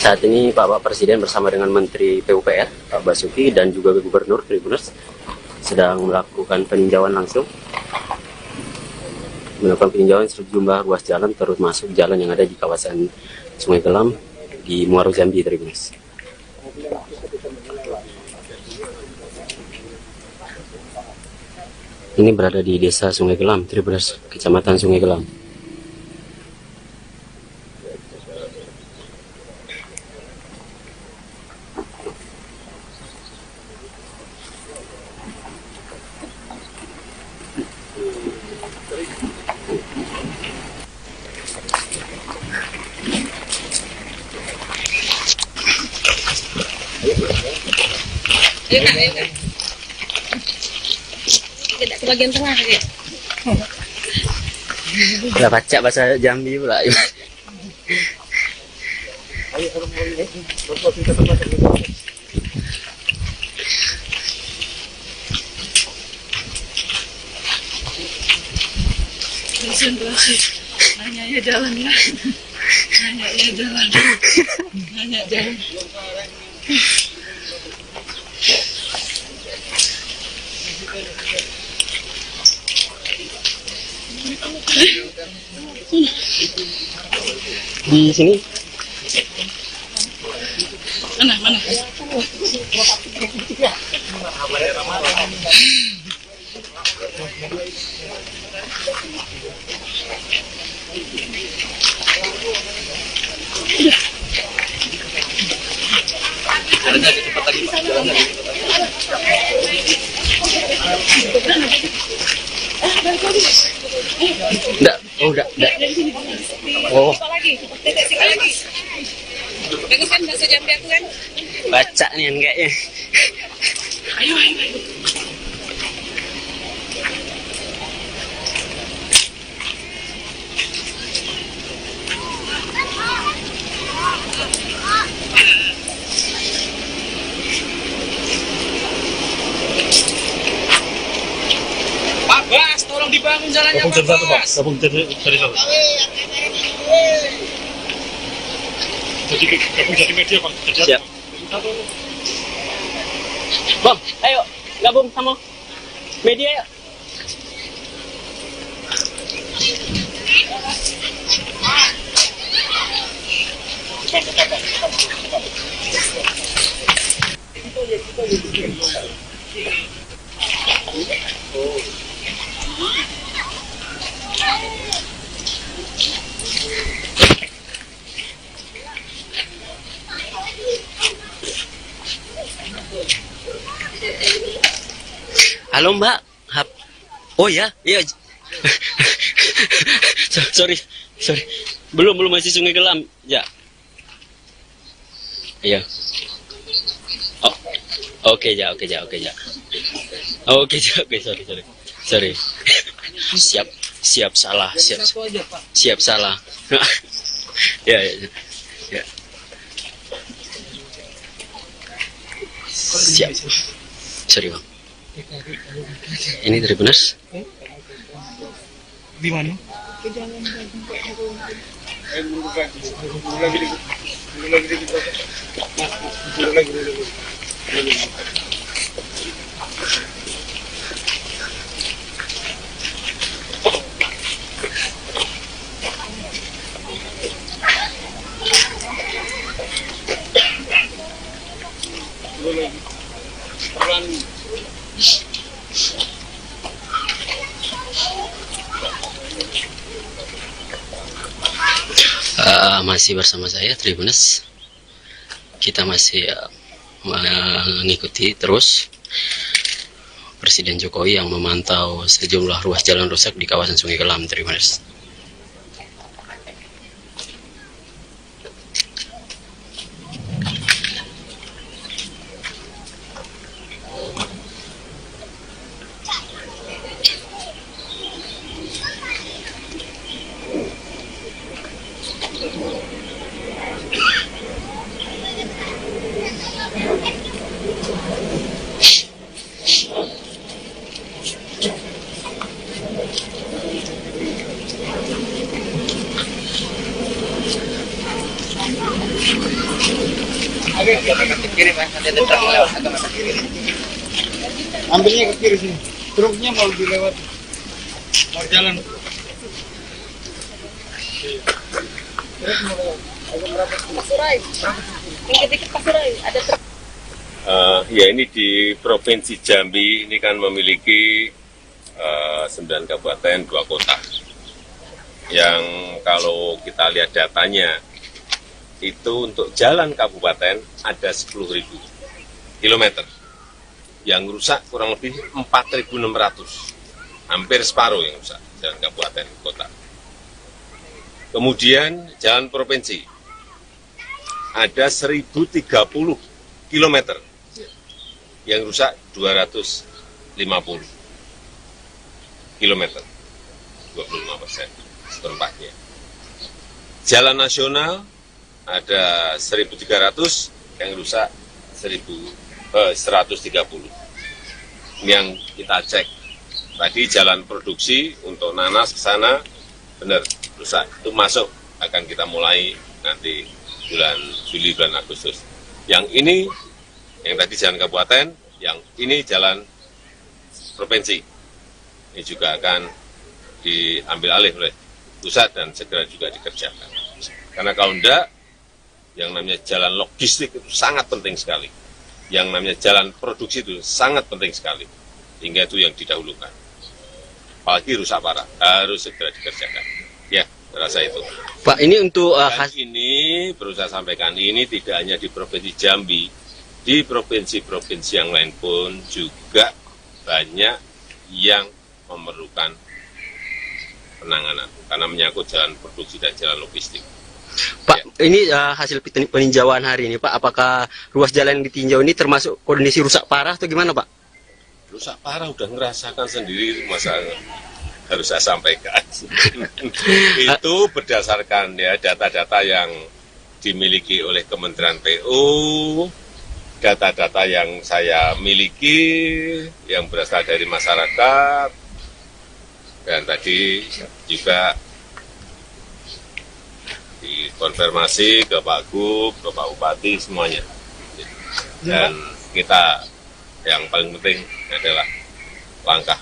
Saat ini Bapak Presiden bersama dengan Menteri PUPR, Pak Basuki, dan juga Gubernur Tribuners sedang melakukan peninjauan langsung. Melakukan peninjauan sejumlah ruas jalan, termasuk jalan yang ada di kawasan Sungai Gelam di Muaro Jambi, Tribuners. Ini berada di Desa Sungai Gelam, Tribuners, Kecamatan Sungai Gelam. Ayo Kak, ayo Kak. Tidak ke bagian tengah ya. Nggak baca bahasa Jambi pula. Konsentrasi. Nanya ya jalan ya. Nanya ya jalan. Nanya jalan. Di sini Mana? Enggak, oh enggak. Oh, Sikat lagi. Titik sikat lagi. Bagus kan bahasa Jambi aku kan? baca nih kayaknya. Ayo. Pak Bas, tolong dibangun jalannya Pak Bas. Siap. Bang, ayo gabung sama media yuk. Halo Mbak. Oh ya, iya. sorry. Belum masih Sungai Gelam. Ya. Iya. Oh. Oke, sorry. Siap salah. Ya. Siap. Sorry Bang. Ini dari Benas. Di mana? Masih bersama saya Tribunas. Kita masih mengikuti terus Presiden Jokowi yang memantau sejumlah ruas jalan rusak di kawasan Sungai Gelam, Tribunas. Ambilnya ke kiri sini. Truknya mau dilewat. Mau jalan. Pasurai. Dikit-dikit Pasurai. Ada truk. Ya ini di Provinsi Jambi ini kan memiliki 9 kabupaten, 2 kota. Yang kalau kita lihat datanya, itu untuk jalan kabupaten ada 10.000 kilometer. Yang rusak kurang lebih 4.600. Hampir separuh yang rusak, jalan kabupaten kota. Kemudian jalan provinsi, ada 1.030 kilometer. Yang rusak 250 kilometer, 25% seperempatnya. Jalan nasional ada 1.300, yang rusak 130. Ini yang kita cek. Tadi jalan produksi untuk nanas ke sana benar rusak. Itu masuk, akan kita mulai nanti bulan Juli, bulan Agustus. Yang ini, yang tadi jalan kabupaten, yang ini jalan provinsi. Ini juga akan diambil alih oleh pusat dan segera juga dikerjakan. Karena kalau enggak, yang namanya jalan logistik itu sangat penting sekali. Yang namanya jalan produksi itu sangat penting sekali. Hingga itu yang didahulukan. Apalagi rusak parah, harus segera dikerjakan. Ya, rasa itu. Pak, ini untuk Dan ini, perlu saya sampaikan, ini tidak hanya di Provinsi Jambi, di provinsi-provinsi yang lain pun juga banyak yang memerlukan penanganan karena menyangkut jalan produksi dan jalan logistik. Pak, ini hasil peninjauan hari ini, Pak. Apakah ruas jalan yang ditinjau ini termasuk kondisi rusak parah atau gimana, Pak? Rusak parah udah ngerasakan sendiri, masa harus saya sampaikan. Itu berdasarkan ya data-data yang dimiliki oleh Kementerian PU, data-data yang saya miliki, yang berasal dari masyarakat, dan tadi juga dikonfirmasi ke Pak Gub, ke Pak Bupati, semuanya. Dan kita yang paling penting adalah langkah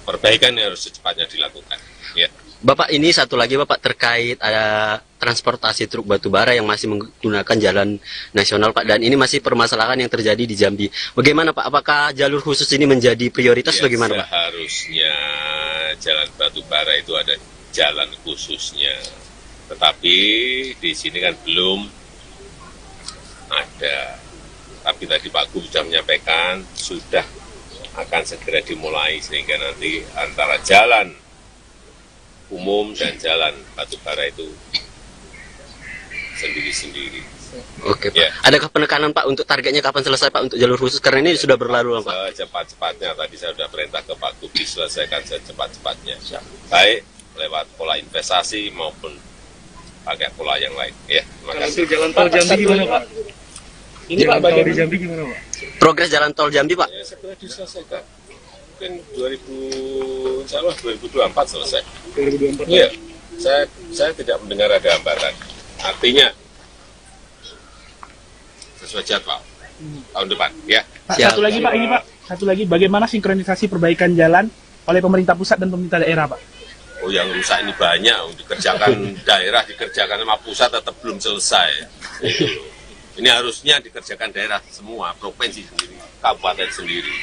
perbaikan yang harus secepatnya dilakukan. Ya. Bapak, ini satu lagi Bapak terkait ada transportasi truk batubara yang masih menggunakan jalan nasional Pak, dan ini masih permasalahan yang terjadi di Jambi. Bagaimana Pak? Apakah jalur khusus ini menjadi prioritas Ya, bagaimana Pak? Seharusnya jalan batubara itu ada jalan khususnya, tetapi di sini kan belum ada. Tapi tadi Pak Gub sudah menyampaikan sudah akan segera dimulai sehingga nanti antara jalan umum dan jalan batubara itu sendiri-sendiri. Oke Pak. Ya. Adakah penekanan Pak untuk targetnya kapan selesai Pak untuk jalur khusus, karena ini sudah berlalu Pak? Secepat-cepatnya, tadi saya sudah perintah ke Pak Gub diselesaikan secepat-cepatnya, baik lewat pola investasi maupun pakai pola yang lain. Ya, terima kasih. Untuk jalan tol Jambi gimana Pak? Ini Pak, bagaimana di Jambi gimana Pak? Progres jalan tol Jambi Pak? Ya, segera diselesaikan. Mungkin 2024 selesai. 2024. Iya, saya tidak mendengar ada hambatan. Artinya sesuai jadwal tahun depan. Ya. Pak, Siap. satu lagi Pak, ini Pak. Satu lagi, bagaimana sinkronisasi perbaikan jalan oleh pemerintah pusat dan pemerintah daerah Pak? Oh, yang rusak ini banyak. Dikerjakan daerah, dikerjakan sama pusat tetap belum selesai. Itu. Ini harusnya dikerjakan daerah semua, provinsi sendiri, kabupaten sendiri.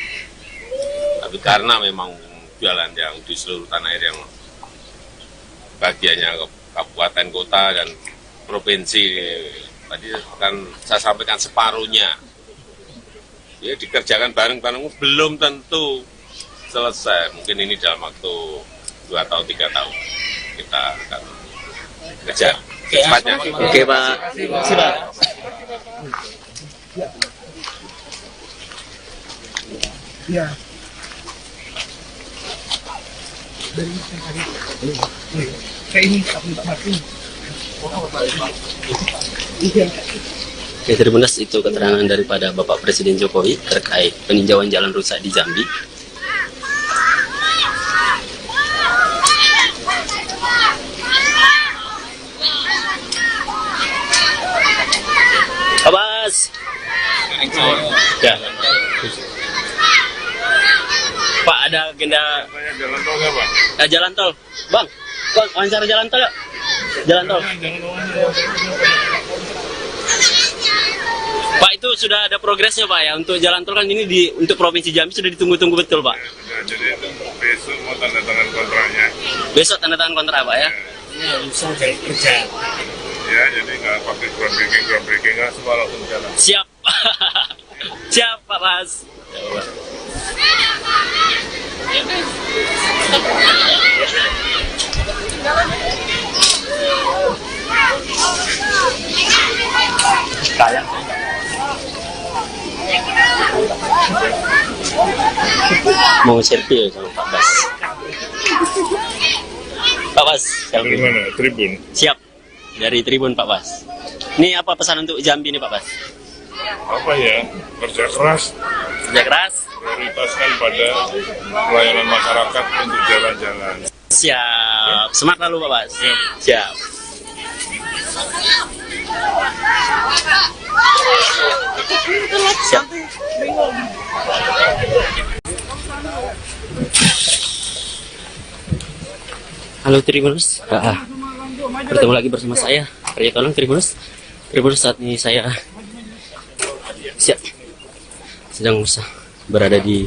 Tapi karena memang jalan yang di seluruh tanah air yang bagiannya kabupaten, kota, dan provinsi, tadi kan saya sampaikan separuhnya. Ya, dikerjakan bareng-bareng belum tentu selesai. Mungkin ini dalam waktu 2 atau 3 tahun kita akan kejar secepatnya. Oke Pak. Ya. Kayak ini, Pak Martin. Iya. Oke, Tribuners, itu keterangan daripada Bapak Presiden Jokowi terkait peninjauan jalan rusak di Jambi. Abbas. Ya. Pak, ada agenda Jalan tol nggak, Pak? jalan tol. Bang, wawancara jalan tol yuk. Jalan tol. Pak, itu sudah ada progresnya Pak ya, untuk jalan tol kan ini untuk Provinsi Jambi sudah ditunggu-tunggu betul Pak. Ya, jadi besok mau tanda tangan kontraknya. Besok tanda tangan kontrak Pak ya. Ya, jadi nggak pakai groundbreaking nggak semua langsung jalan. Siap. Siap Pak Mas. Mau selfie sama Pak Bas. Pak Bas, Dari selfie. mana? Tribun. Siap. Dari Tribun Pak Bas. Ini apa pesan untuk Jambi nih Pak Bas? Apa ya? Kerja keras, Kerja keras. prioritaskan pada pelayanan masyarakat untuk jalan-jalan. Siap. Semangat lalu Pak Bas. Siap. Siap. Halo Tribuners, bertemu lagi bersama saya Arya Tolong. Tribuners, saat ini saya sedang berada di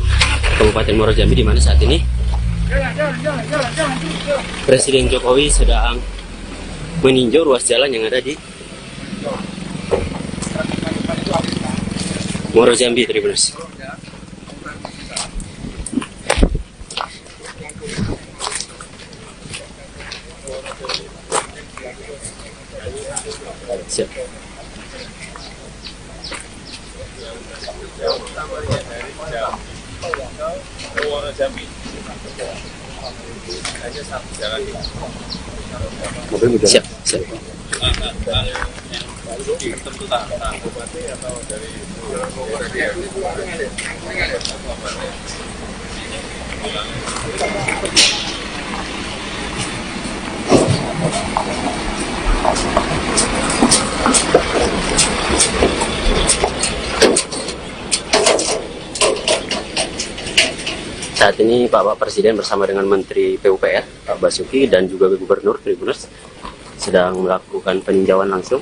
Kabupaten Muaro Jambi, di mana saat ini Presiden Jokowi sedang meninjau ruas jalan yang ada di Muaro Jambi Tribuners. Siap. Siap, siap. Saat ini Bapak Presiden bersama dengan Menteri PUPR, Pak Basuki, dan juga Gubernur Tribuners sedang melakukan peninjauan langsung.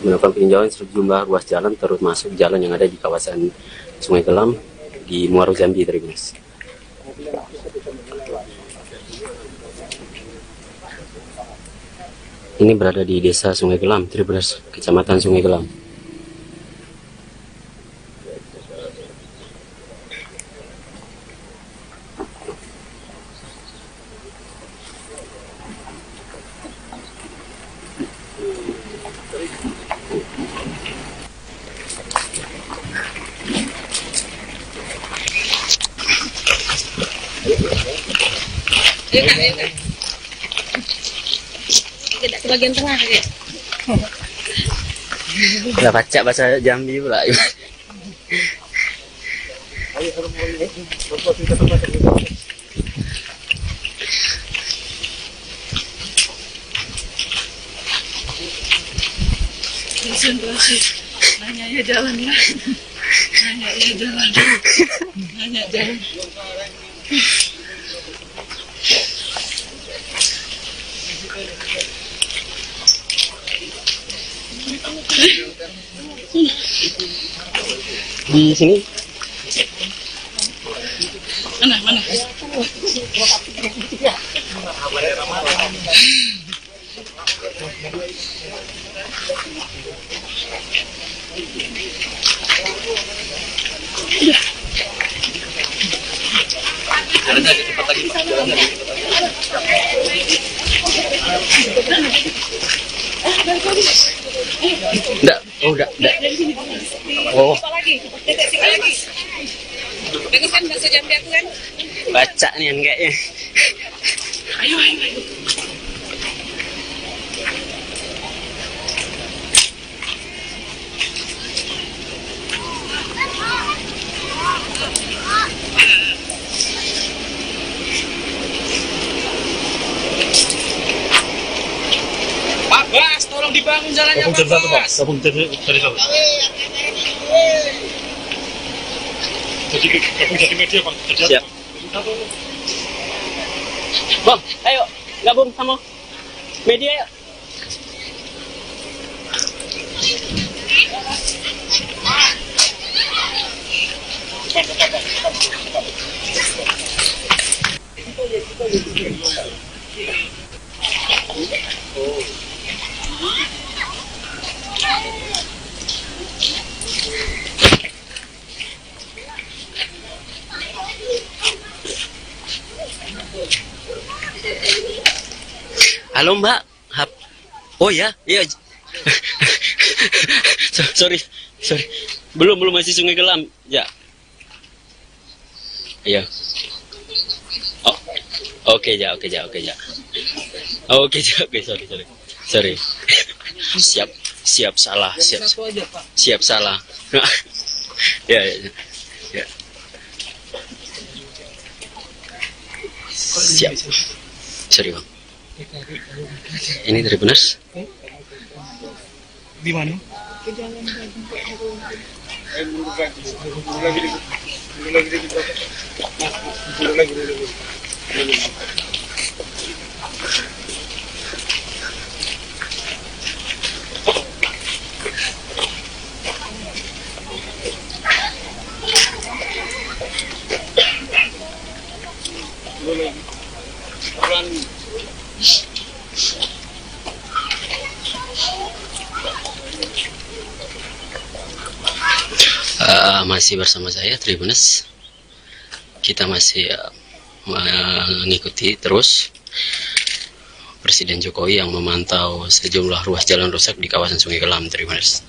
Melakukan peninjauan sejumlah ruas jalan, termasuk jalan yang ada di kawasan Sungai Gelam di Muaro Jambi Tribuners. Ini berada di Desa Sungai Gelam Tribuners, Kecamatan Sungai Gelam. Tidak ke bagian tengah ya. Nggak baca bahasa Jambi pula. Konsentrasi. Nanya ya jalan ya. Nanya ya jalan. Nanya jalan. Di sini Mana? enggak, oh, Apa lagi? Tidak sini lagi. Bagus kan bahasa Jambi aku kan? baca nih kayaknya. Ayo. Pak Bas, tolong dibangun jalannya Pak Bas. Jadi media Pak. Siap. Bang, ayo gabung sama media yuk. Halo Mbak. Oh ya, iya. sorry. Belum masih Sungai Gelam. Ya. Iya. Oh. Oke, sorry. Siap salah. Siap salah. Ya. Siap. Sorry Bang. Ini Tribuners. Di mana? Masih bersama saya Tribuners. Kita masih mengikuti terus Presiden Jokowi yang memantau sejumlah ruas jalan rusak di kawasan Sungai Kelam, Tribuners.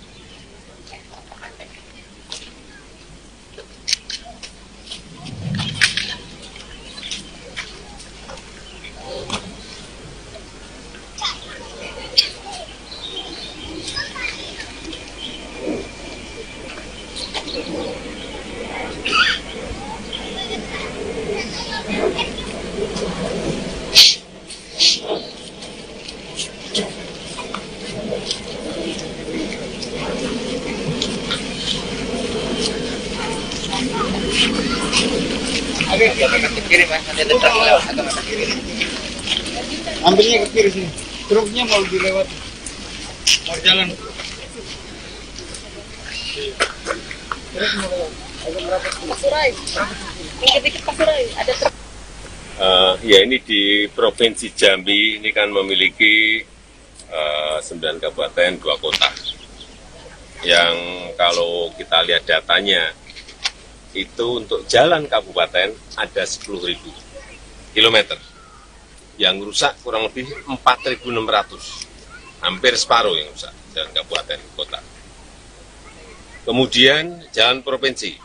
Ambilnya ke kiri sini. Truknya mau dilewat. Mau jalan. Pasurai. Dikit-dikit Pasurai. Ada truk. Ya ini di Provinsi Jambi ini kan memiliki 9 kabupaten, 2 kota. Yang kalau kita lihat datanya, itu untuk jalan kabupaten ada 10.000 kilometer. Yang rusak kurang lebih 4.600. Hampir separuh yang rusak, jalan kabupaten, kota. Kemudian jalan provinsi,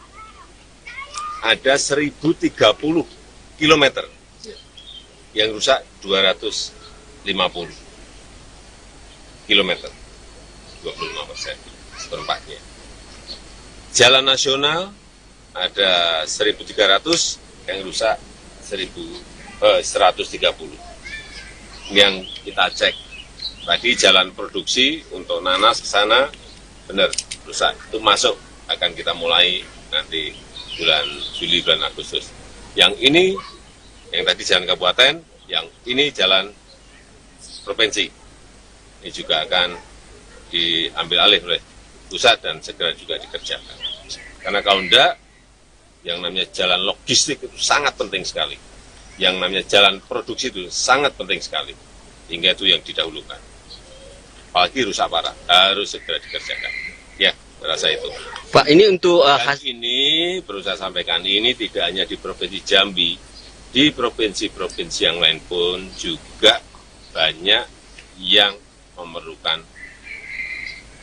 ada 1.030 kilometer. Yang rusak 250 kilometer, 25% seperempatnya. Jalan nasional ada 1.300, yang rusak 130. Ini yang kita cek. Tadi jalan produksi untuk nanas ke sana, benar, rusak. Itu masuk, akan kita mulai nanti bulan Juli, bulan Agustus. Yang ini, yang tadi jalan kabupaten, yang ini jalan provinsi. Ini juga akan diambil alih oleh pusat dan segera juga dikerjakan. Karena kalau enggak, yang namanya jalan logistik itu sangat penting sekali. Yang namanya jalan produksi itu sangat penting sekali. Hingga itu yang didahulukan. Apalagi rusak parah, harus segera dikerjakan. Ya, merasa itu. Pak, ini untuk Dan ini, perlu saya sampaikan, ini tidak hanya di Provinsi Jambi, di provinsi-provinsi yang lain pun juga banyak yang memerlukan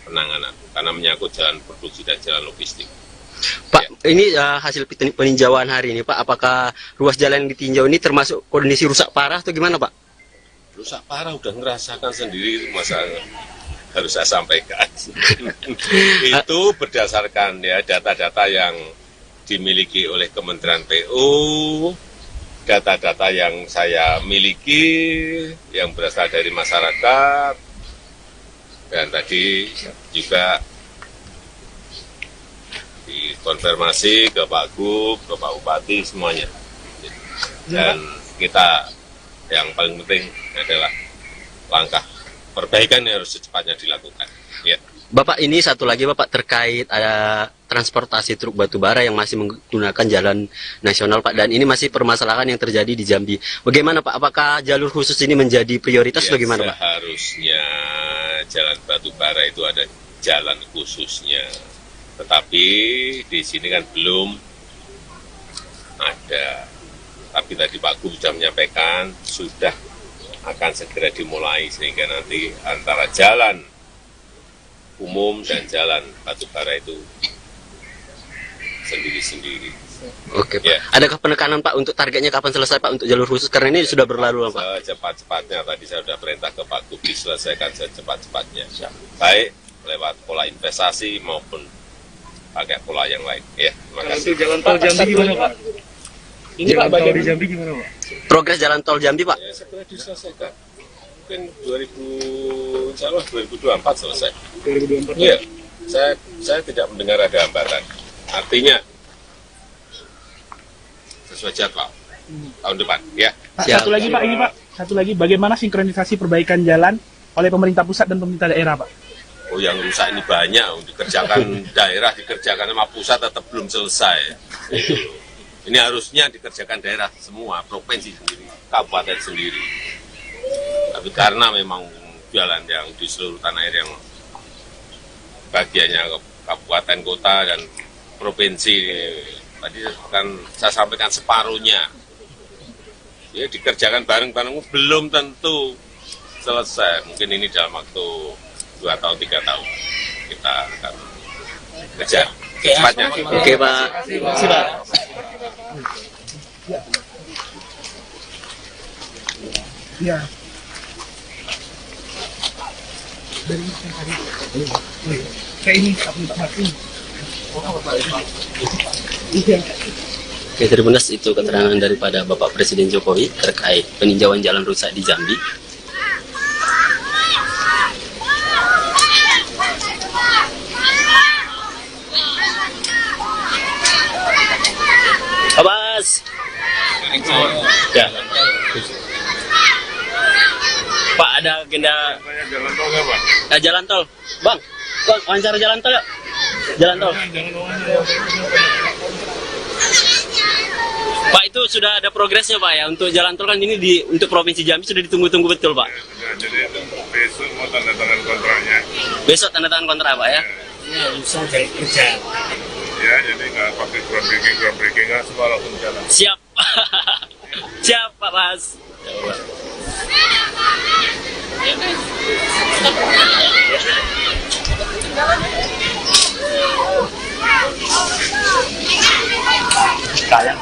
penanganan. Karena menyangkut jalan produksi dan jalan logistik. Pak, ini hasil peninjauan hari ini, Pak. Apakah ruas jalan yang ditinjau ini termasuk kondisi rusak parah atau gimana, Pak? Rusak parah udah ngerasakan sendiri, masa harus saya sampaikan. Itu berdasarkan ya data-data yang dimiliki oleh Kementerian PU, data-data yang saya miliki, yang berasal dari masyarakat, dan tadi juga dikonfirmasi ke Pak Gub, ke Pak Bupati, semuanya. Dan kita yang paling penting adalah langkah perbaikan yang harus secepatnya dilakukan. Ya. Bapak, ini satu lagi Bapak terkait ada transportasi truk batubara yang masih menggunakan jalan nasional Pak, dan ini masih permasalahan yang terjadi di Jambi. Bagaimana Pak? Apakah jalur khusus ini menjadi prioritas Ya, bagaimana Pak? Seharusnya jalan batubara itu ada jalan khususnya. Tetapi di sini kan belum ada. Tapi tadi Pak Gub sudah menyampaikan, sudah akan segera dimulai sehingga nanti antara jalan umum dan jalan batubara itu sendiri-sendiri. Oke Pak. Ya. Adakah penekanan Pak untuk targetnya kapan selesai Pak untuk jalur khusus? Karena ini sudah berlalu Pak. Secepat-cepatnya, tadi saya sudah perintah ke Pak Gub diselesaikan secepat-cepatnya. Baik lewat pola investasi maupun pakai pola yang lain. Ya, terima kasih. Untuk jalan tol Jambi gimana Pak? Ini Pak, bagaimana di Jambi gimana Pak? Progres jalan tol Jambi Pak? Ya, segera diselesaikan. Mungkin 2024 selesai. 2024. Iya, saya tidak mendengar ada hambatan. Artinya sesuai jadwal tahun depan. Ya. Pak, Siap. satu lagi Pak, ini Pak. Satu lagi, bagaimana sinkronisasi perbaikan jalan oleh pemerintah pusat dan pemerintah daerah Pak? Oh, yang rusak ini banyak, dikerjakan daerah, dikerjakan sama pusat tetap belum selesai. Itu. Ini harusnya dikerjakan daerah semua, provinsi sendiri, kabupaten sendiri. Tapi karena memang jalan yang di seluruh tanah air yang bagiannya kabupaten, kota, dan provinsi. Tadi kan saya sampaikan separuhnya. Ya dikerjakan bareng-bareng belum tentu selesai. Mungkin ini dalam waktu 2 atau 3 tahun kita akan kejar secepatnya. Oke Pak. Ya. Kayak ini, Oke, Tribuners, itu keterangan daripada Bapak Presiden Jokowi terkait peninjauan jalan rusak di Jambi. Abbas. Ya. Pak, ada agenda Jalan tol nggak, Pak? jalan tol. Bang, wawancara jalan tol yuk. Jalan tol. Pak, itu sudah ada progresnya Pak ya untuk jalan tol kan ini untuk Provinsi Jambi sudah ditunggu-tunggu betul Pak. Ya, jadi besok mau tanda tangan kontraknya. Besok tanda tangan kontrak Pak ya. Ya, bisa jadi kerja. Ya, jadi nggak pakai groundbreaking nggak semua langsung jalan. Siap. Siap Pak Bas. Kalian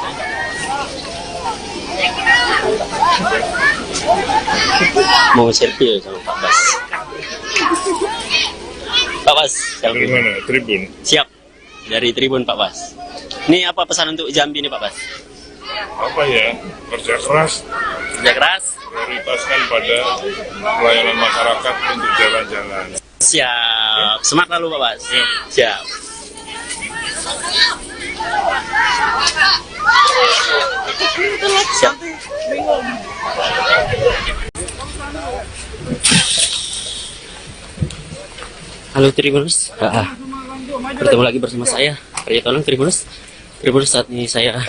Mau selfie sama Pak Bas. Pak Bas, Dari selfie. mana? Tribun. Siap. Dari Tribun Pak Bas. Ini apa pesan untuk Jambi nih Pak Bas? Apa ya? Kerja keras, Kerja keras. prioritaskan pada pelayanan masyarakat untuk jalan-jalan. Siap. Semangat lalu Pak Bas. Siap. Siap. Halo Tribuners. Bertemu lagi bersama saya, Arya Tolong Tribuners. Tribuners, saat ini saya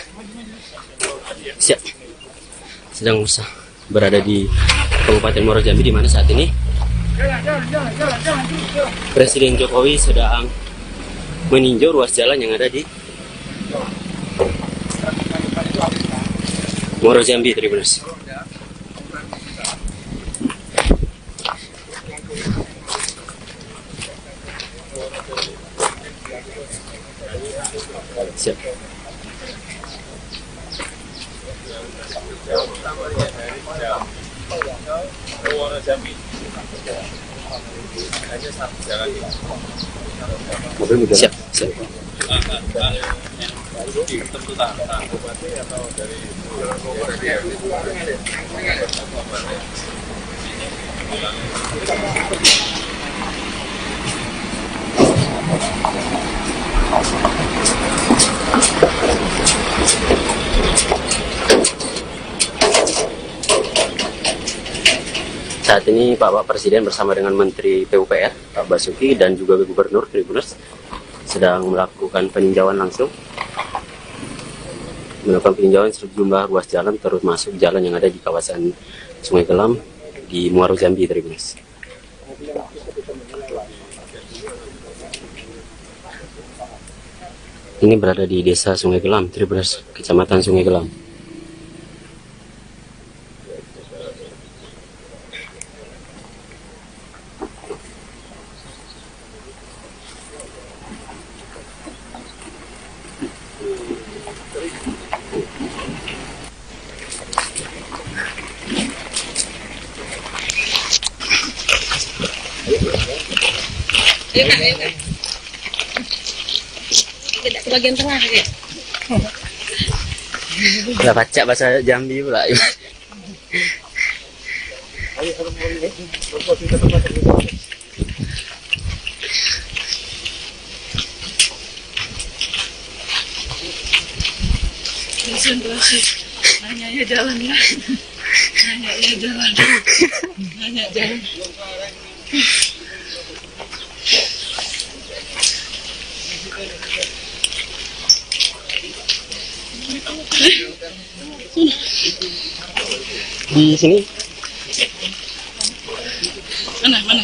sedang berada di Kabupaten Muaro Jambi, di mana saat ini Presiden Jokowi sedang meninjau ruas jalan yang ada di Muaro Jambi, Tribuners. Siap. Siap, siap. Saat ini Bapak Presiden bersama dengan Menteri PUPR, Pak Basuki, dan juga Gubernur Tribuners sedang melakukan peninjauan langsung. Melakukan peninjauan sejumlah ruas jalan, termasuk jalan yang ada di kawasan Sungai Gelam di Muaro Jambi, Tribuners. Ini berada di Desa Sungai Gelam, Tribuners, Kecamatan Sungai Gelam. Ayo Kak, ayo Kak. Tidak ke bagian tengah ya. Nggak baca bahasa Jambi pula. Konsentrasi. Nanya ya jalan ya. Nanya ya jalan. Nanya jalan. Di sini Mana?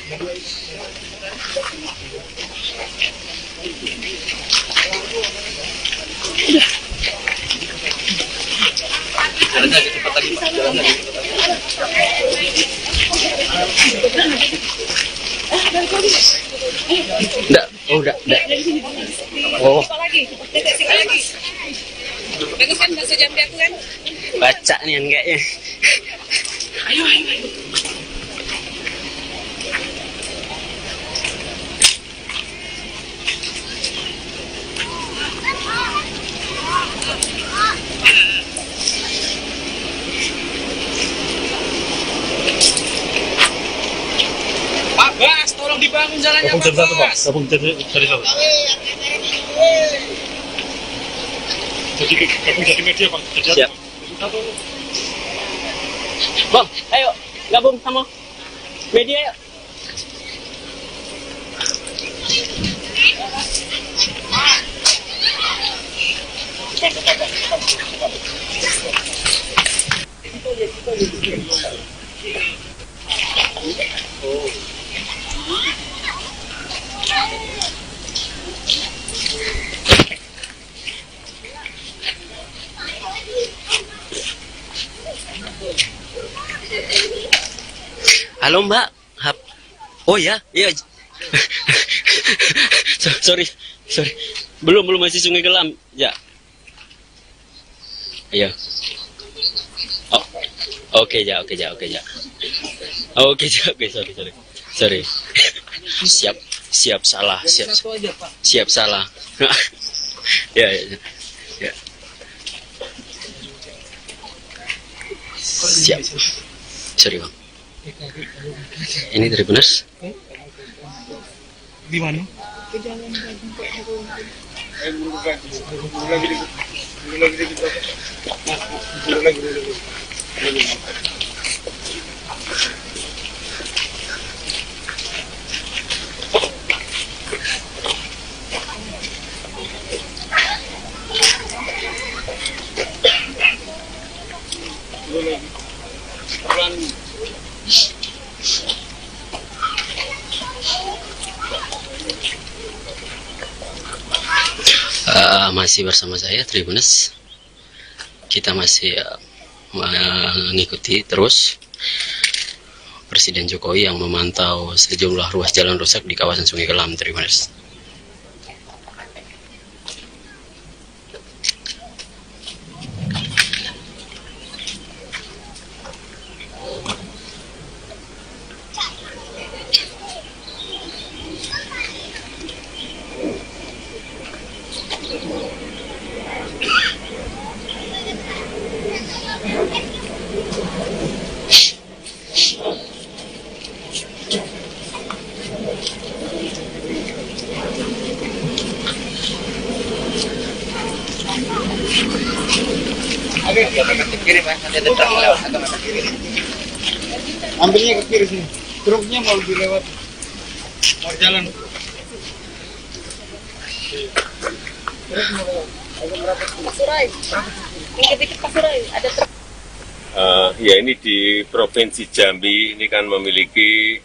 Jalannya agak cepat lagi, Pak. Jalannya agak cepat lagi. Enggak, oh enggak. Oh, Apa lagi? Titik sini lagi. Bagus kan bahasa Jambi aku kan? baca nih kayaknya. Ayo. Pak Bas, tolong dibangun jalannya, Pak Bas. Jadi media Pak. Siap. Bang, ayo gabung sama media yuk. Halo Mbak. Oh ya, iya. sorry. Belum masih Sungai Gelam. Ya. Iya. Oh. Oke ya. Oke, sorry. Siap salah. Siap salah. Ya. Siap. Sorry Bang. Ini dari Benes. Di mana? Masih bersama saya Tribunes. Kita masih mengikuti terus Presiden Jokowi yang memantau sejumlah ruas jalan rusak di kawasan Sungai Gelam, Tribunes. Ambilnya ke kiri sini. Truknya mau dilewat. Mau jalan. Pasurai. Dikit-dikit Pasurai. Ada truk. Ya ini di Provinsi Jambi ini kan memiliki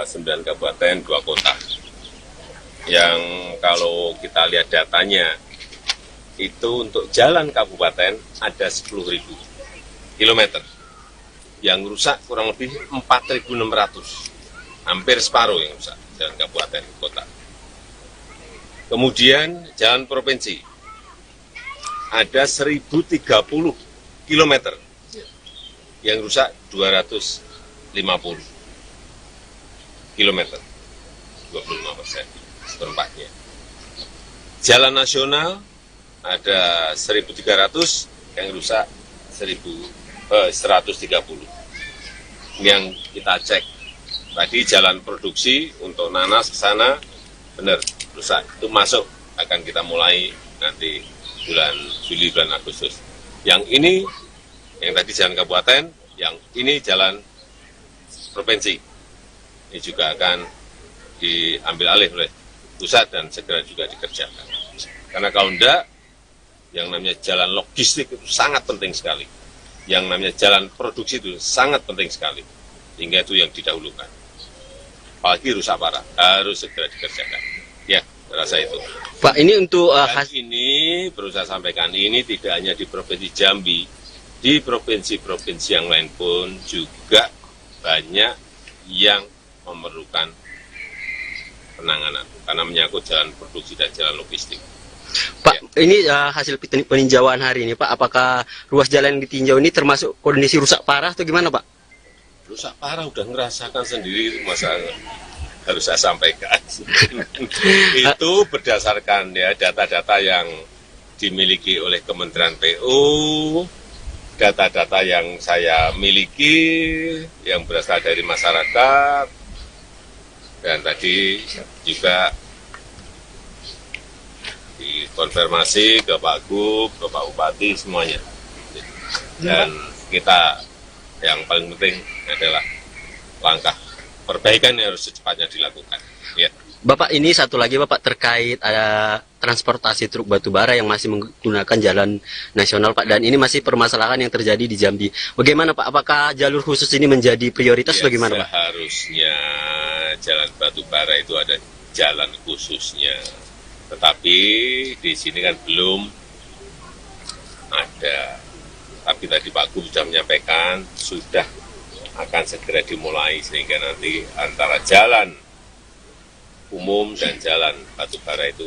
9 kabupaten, 2 kota. Yang kalau kita lihat datanya, itu untuk jalan kabupaten ada 10.000 kilometer. Yang rusak kurang lebih 4.600. Hampir separuh yang rusak, jalan kabupaten kota. Kemudian jalan provinsi, ada 1.030 kilometer. Yang rusak 250 kilometer, 25% seperempatnya. Jalan nasional ada 1.300, yang rusak 130. Ini yang kita cek. Tadi jalan produksi untuk nanas ke sana benar rusak. Itu masuk, akan kita mulai nanti bulan Juli, bulan Agustus. Yang ini, yang tadi jalan kabupaten, yang ini jalan provinsi. Ini juga akan diambil alih oleh pusat dan segera juga dikerjakan. Karena kalau enggak, yang namanya jalan logistik itu sangat penting sekali. Yang namanya jalan produksi itu sangat penting sekali. Sehingga itu yang didahulukan. apalagi rusak parah, harus segera dikerjakan. Ya, rasa itu. Pak, ini untuk Dan ini perlu saya sampaikan, ini tidak hanya di Provinsi Jambi, di provinsi-provinsi yang lain pun juga banyak yang memerlukan penanganan karena menyangkut jalan produksi dan jalan logistik. Pak, ini hasil peninjauan hari ini, Pak, apakah ruas jalan yang ditinjau ini termasuk kondisi rusak parah atau gimana, Pak? Rusak parah udah ngerasakan sendiri, masa harus saya sampaikan. Itu berdasarkan ya data-data yang dimiliki oleh Kementerian PU, data-data yang saya miliki, yang berasal dari masyarakat, dan tadi juga dikonfirmasi ke Pak Gub, ke Pak Bupati, semuanya. Dan kita yang paling penting adalah langkah perbaikan yang harus secepatnya dilakukan. Ya. Bapak, ini satu lagi Bapak terkait ada transportasi truk batubara yang masih menggunakan jalan nasional Pak, dan ini masih permasalahan yang terjadi di Jambi. Bagaimana Pak? Apakah jalur khusus ini menjadi prioritas Ya, bagaimana Pak? Seharusnya jalan batubara itu ada jalan khususnya. Tetapi di sini kan belum ada. Tapi tadi Pak Gub sudah menyampaikan sudah akan segera dimulai sehingga nanti antara jalan umum dan jalan batubara itu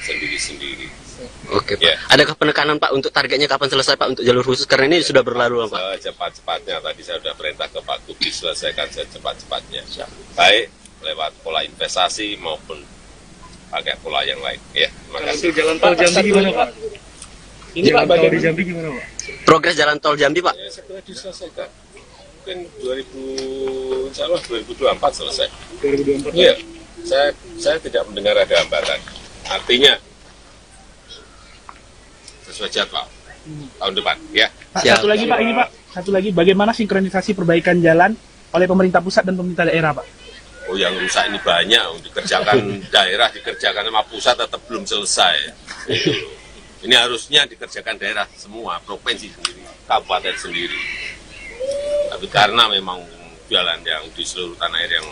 sendiri-sendiri. Oke Pak. Ya. Adakah penekanan Pak untuk targetnya kapan selesai Pak untuk jalur khusus, karena ini sudah berlalu Pak? Secepat-cepatnya, tadi saya sudah perintah ke Pak Gub diselesaikan secepat-cepatnya. Baik lewat pola investasi maupun pakai pola yang lain. Ya, terima kasih. Untuk jalan tol Jambi gimana Pak? Ini Pak, bagaimana di Jambi gimana Pak? Progres jalan tol Jambi Pak? Ya, segera diselesaikan. Mungkin 2024 selesai. 2024. Iya, saya tidak mendengar ada hambatan. Artinya sesuai jadwal tahun depan. Ya. Pak, Siap. satu lagi Pak, ini Pak, satu lagi, bagaimana sinkronisasi perbaikan jalan oleh pemerintah pusat dan pemerintah daerah Pak? Oh, yang rusak ini banyak, dikerjakan daerah, dikerjakan sama pusat tetap belum selesai. Itu. Ini harusnya dikerjakan daerah semua, provinsi sendiri, kabupaten sendiri. Tapi karena memang jalan yang di seluruh tanah air yang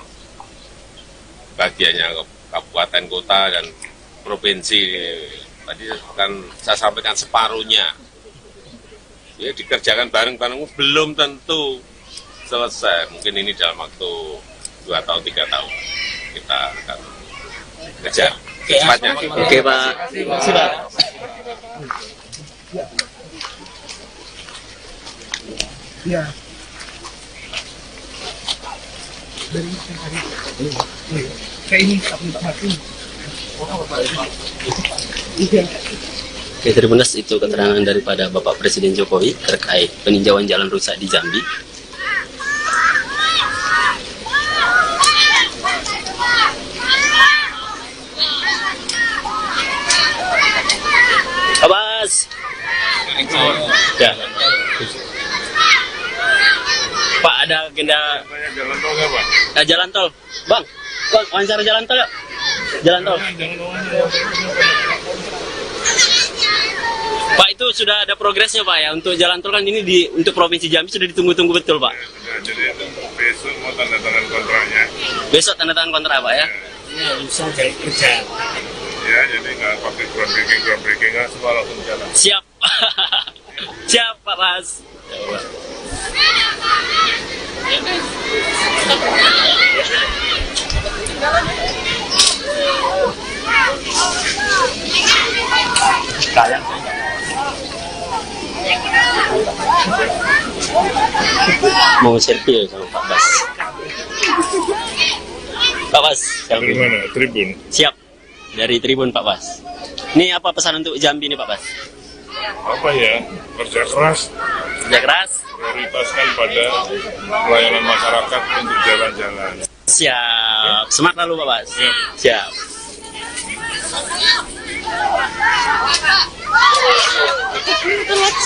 bagiannya kabupaten, kota, dan provinsi, tadi kan saya sampaikan separuhnya. Ya, dikerjakan bareng-bareng belum tentu selesai. Mungkin ini dalam waktu 2 atau 3 tahun kita akan kejar secepatnya. Oke Pak. Ya. Kayak ini, Pak ini. Iya. Oke, Tribuners, itu keterangan daripada Bapak Presiden Jokowi terkait peninjauan jalan rusak di Jambi. Abbas. Ya. Pak, ada agenda Jalan tol nggak, Pak? jalan tol. Bang, wawancara jalan tol yuk. Jalan tol. Pak, itu sudah ada progresnya Pak ya, untuk jalan tol kan ini untuk Provinsi Jambi sudah ditunggu-tunggu betul Pak. Ya, jadi besok mau tanda tangan kontraknya. Besok tanda tangan kontrak Pak ya. Ya, jadi nggak pakai groundbreaking nggak semua langsung jalan. Siap. Siap Pak Bas. Mau selfie sama Pak Bas. Pak Bas, Dari mana? Tribun. siap. Dari Tribun Pak Bas. Ini apa pesan untuk Jambi nih Pak Bas? Apa ya? Kerja keras, Kerja keras. prioritaskan pada pelayanan masyarakat untuk jalan-jalan. Siap. Semangat lalu Pak Bas. Ya. Siap.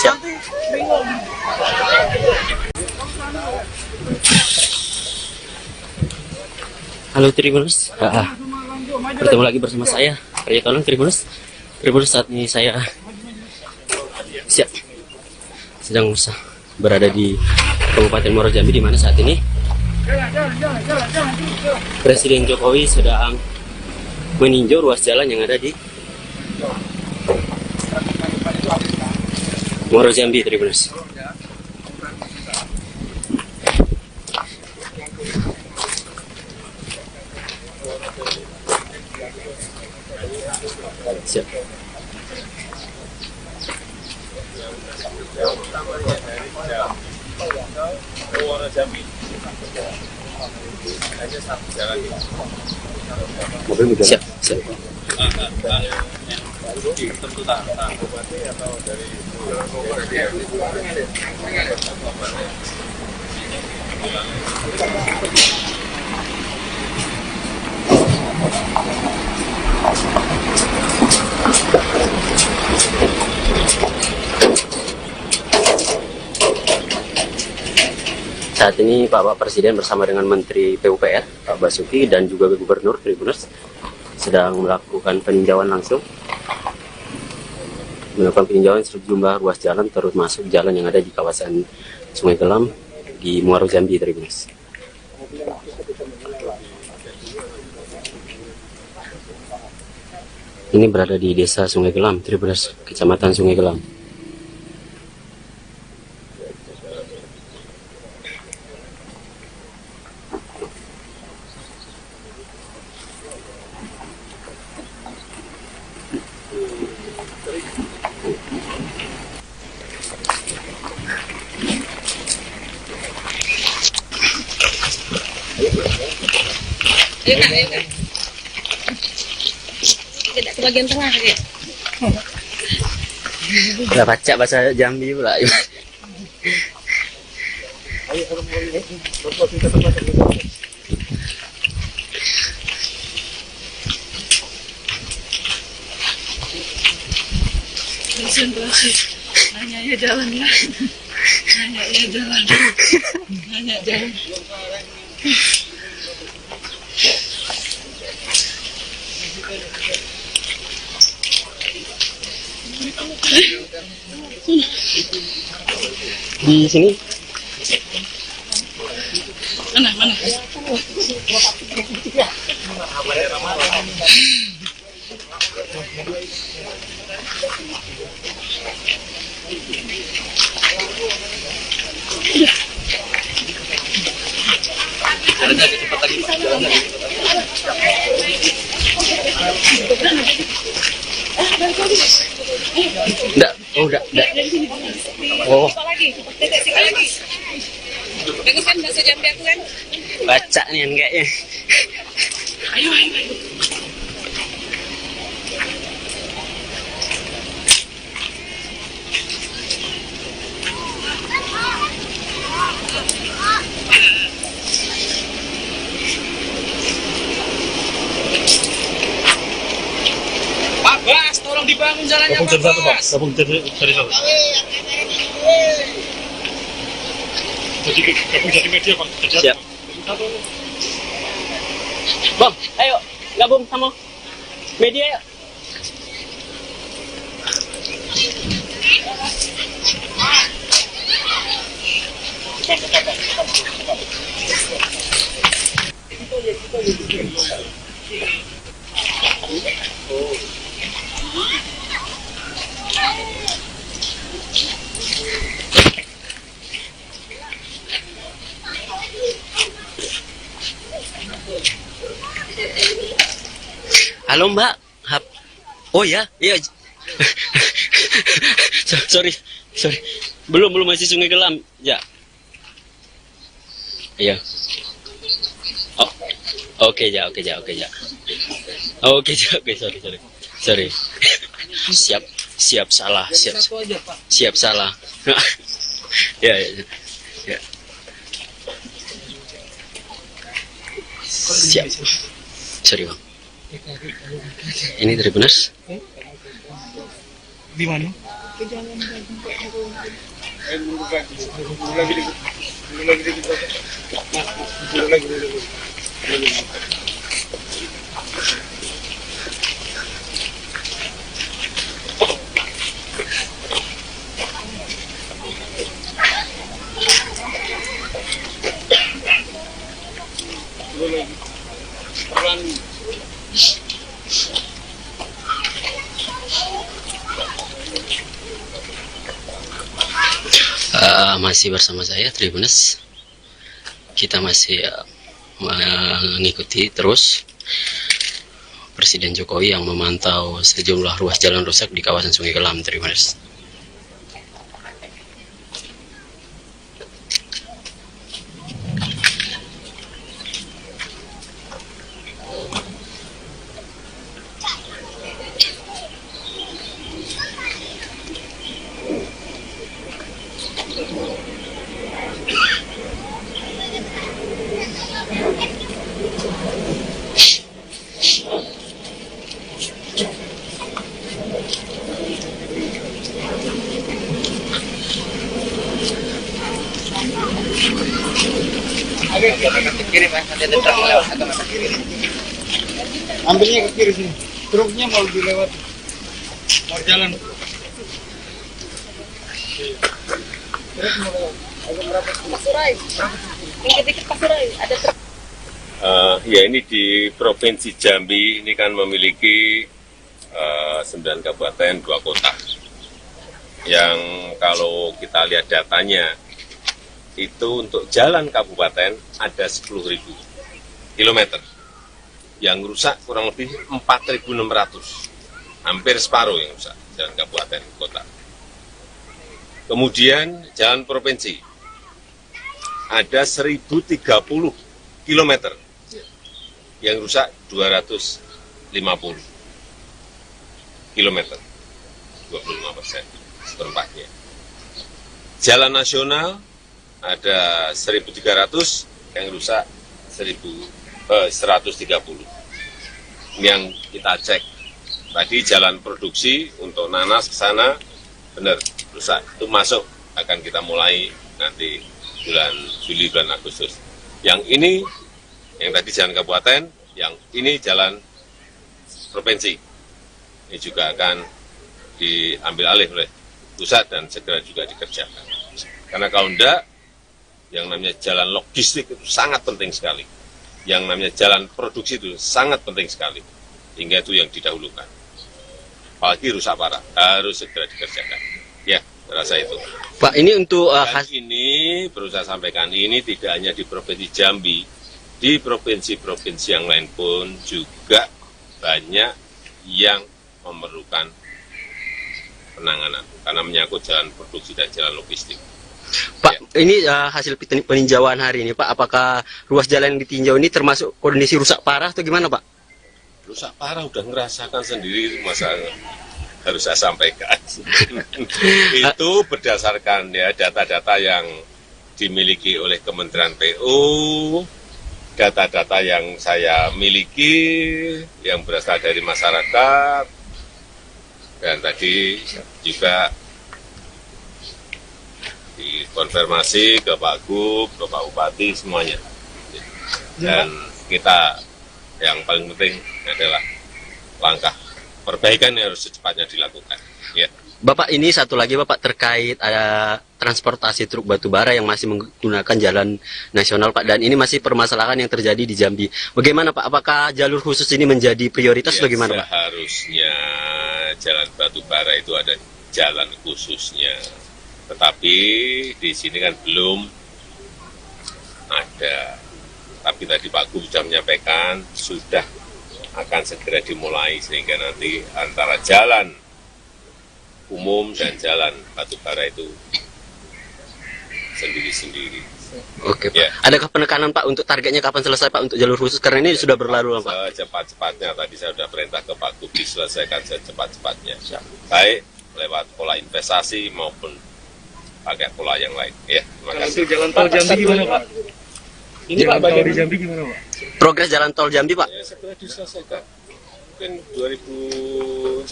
Siap. Halo Tribuners, bertemu lagi bersama saya, Arya Tolong Tribuners. Tribuners, saat ini saya sedang berada di Kabupaten Muaro Jambi, di mana saat ini Presiden Jokowi sedang meninjau ruas jalan yang ada di Muaro Jambi, Tribuners. Siap. Siap, siap. Saat ini Bapak Presiden bersama dengan Menteri PUPR, Pak Basuki, dan juga Gubernur Tribuners sedang melakukan peninjauan langsung. Melakukan peninjauan sejumlah ruas jalan, termasuk jalan yang ada di kawasan Sungai Gelam di Muaro Jambi, Tribuners. Ini berada di Desa Sungai Gelam, Tribuners, Kecamatan Sungai Gelam. Ayo kak, ayo kak. Tidak ke bagian tengah ya. Udah baca bahasa Jambi pula. Konsentrasi. Nanya ya jalannya. Nanya ya jalan. Nanya jalan. Di sini Mana? enggak, enggak. Oh, Lagi. Tetek sikit lagi. Bagus kan bahasa Jambi aku kan? baca nih kayaknya. Ayo. Pak Bas, tolong dibangun jalannya Pak Bas. Gabung dari satu. Gabung dari media Pak. Siap. Bang, ayo gabung sama media yuk. Halo Mbak. Oh ya, iya. sorry. Belum masih Sungai Gelam. Ya. Iya. Oh. Oke, sorry. Siap salah. Siap salah. Ya. Siap. Sorry Bang. Ini Tribuners. Di mana? Masih bersama saya Tribuners. Kita masih mengikuti terus Presiden Jokowi yang memantau sejumlah ruas jalan rusak di kawasan Sungai Kelam, Tribuners. Ambilnya ke kiri sini. Truknya mau dilewat. Mau jalan. Pasurai. Dikit-dikit Pasurai. Ada truk. Ya ini di Provinsi Jambi ini kan memiliki 9 kabupaten, 2 kota. Yang kalau kita lihat datanya, itu untuk jalan kabupaten ada 10.000 kilometer. Yang rusak kurang lebih 4.600, hampir separuh yang rusak, jalan kabupaten kota. Kemudian jalan provinsi, ada 1.030 kilometer, yang rusak 250 kilometer, 25% seperempatnya. Jalan nasional ada 1.300, yang rusak 130. Ini yang kita cek. Tadi jalan produksi untuk nanas ke sana, benar, rusak. Itu masuk, akan kita mulai nanti bulan Juli, bulan Agustus. Yang ini, yang tadi jalan kabupaten, yang ini jalan provinsi. Ini juga akan diambil alih oleh pusat dan segera juga dikerjakan. Karena kalau enggak, yang namanya jalan logistik itu sangat penting sekali. Yang namanya jalan produksi itu sangat penting sekali. Hingga itu yang didahulukan. Apalagi rusak parah, harus segera dikerjakan. Ya, rasa itu. Pak, ini untuk dan ini perlu saya sampaikan, ini tidak hanya di Provinsi Jambi, di provinsi-provinsi yang lain pun juga banyak yang memerlukan penanganan karena menyangkut jalan produksi dan jalan logistik. Pak, ini hasil peninjauan hari ini, Pak. Apakah ruas jalan yang ditinjau ini termasuk kondisi rusak parah atau gimana, Pak? Rusak parah udah ngerasakan sendiri, masa harus saya sampaikan. Itu berdasarkan ya data-data yang dimiliki oleh Kementerian PU, data-data yang saya miliki, yang berasal dari masyarakat, dan tadi juga dikonfirmasi ke Pak Gub, ke Pak Bupati, semuanya. Dan kita yang paling penting adalah langkah perbaikan yang harus secepatnya dilakukan. Ya. Bapak, ini satu lagi Bapak terkait ada transportasi truk batubara yang masih menggunakan jalan nasional Pak, dan ini masih permasalahan yang terjadi di Jambi. Bagaimana Pak? Apakah jalur khusus ini menjadi prioritas atau gimana Pak? Seharusnya jalan batubara itu ada jalan khususnya. Tetapi di sini kan belum ada. Tapi tadi Pak Gub sudah menyampaikan, sudah akan segera dimulai sehingga nanti antara jalan umum dan jalan batubara itu sendiri-sendiri. Oke Pak. Ya. Adakah penekanan Pak untuk targetnya kapan selesai Pak untuk jalur khusus? Karena ini sudah berlalu Pak. Secepat-cepatnya, tadi saya sudah perintah ke Pak Gub diselesaikan secepat-cepatnya. Baik lewat pola investasi maupun pakai pola yang lain. Ya, terima kasih. Untuk jalan tol Jambi gimana Pak? Ini Pak, bagian di Jambi gimana Pak? Progres jalan tol Jambi Pak? Ya, segera diselesaikan. Mungkin 2024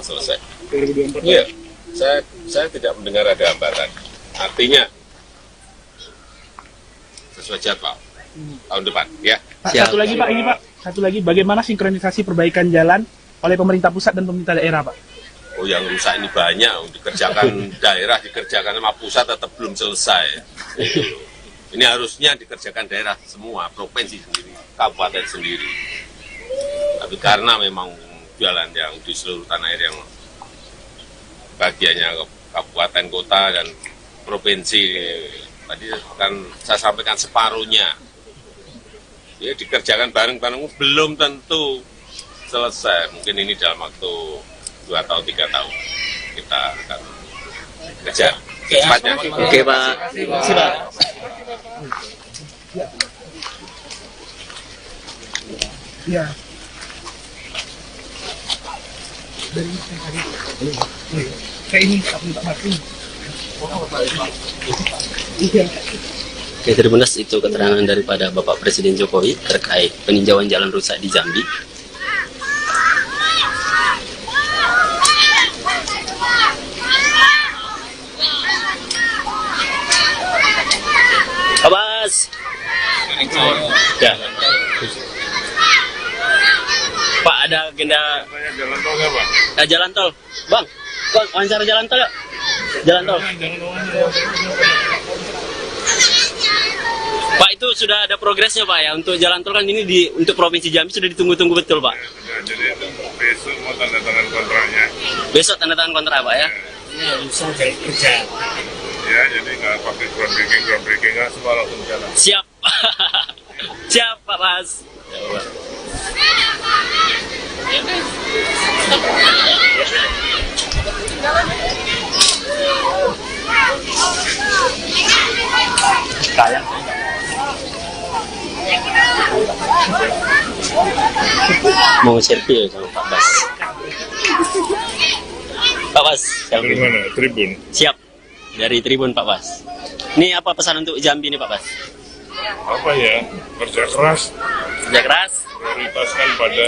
selesai. 2024. Iya. Saya tidak mendengar ada hambatan. Artinya sesuai jadwal tahun depan. Ya. Pak, satu lagi Pak, ini Pak. Satu lagi, bagaimana sinkronisasi perbaikan jalan oleh pemerintah pusat dan pemerintah daerah Pak? Oh, yang rusak ini banyak, dikerjakan daerah, dikerjakan sama pusat tetap belum selesai. Itu. Ini harusnya dikerjakan daerah semua, provinsi sendiri, kabupaten sendiri. Tapi karena memang jalan yang di seluruh tanah air yang bagiannya kabupaten, kota, dan provinsi, tadi kan saya sampaikan separuhnya. Ya dikerjakan bareng-bareng, belum tentu selesai. Mungkin ini dalam waktu 2 atau 3 tahun kita akan kejar secepatnya. Oke Pak. Sudah. Ya. Dari saya ini aku minta maaf. Oke, Tribuners, itu keterangan daripada Bapak Presiden Jokowi terkait peninjauan jalan rusak di Jambi. Pak Bas. Ya. Pak, ada agenda Jalan tol nggak, Pak? jalan tol. Bang, wawancara jalan tol ya? Jalan tol. Pak, itu sudah ada progresnya Pak ya, untuk jalan tol kan ini untuk Provinsi Jambi sudah ditunggu-tunggu betul Pak. Ya, jadi besok mau tanda tangan kontraknya. Besok tanda tangan kontrak Pak ya? Ini usaha dari kerja. Ya, jadi nggak pakai groundbreaking nggak semua langsung jalan. Siap. Siap Pak Bas. Kayak mau selfie ya sama Pak Bas. Pak Bas, Dari selfie. mana? Tribun. Siap. Dari Tribun Pak Bas. Ini apa pesan untuk Jambi nih Pak Bas? Apa ya? Kerja keras, Kerja keras. prioritaskan pada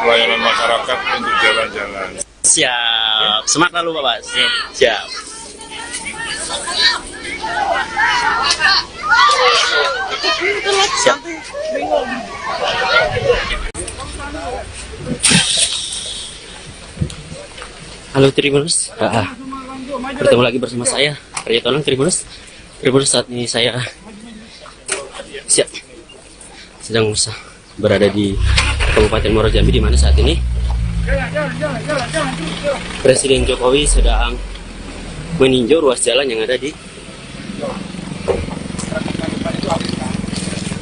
pelayanan masyarakat untuk jalan-jalan. Siap. Semangat lalu Pak Bas. Siap. Siap. Halo Tribuners, bertemu lagi bersama saya Arya Tonang. Tribuners, saat ini saya siap sedang berada di Kabupaten Muaro Jambi, di mana saat ini Presiden Jokowi sedang meninjau ruas jalan yang ada di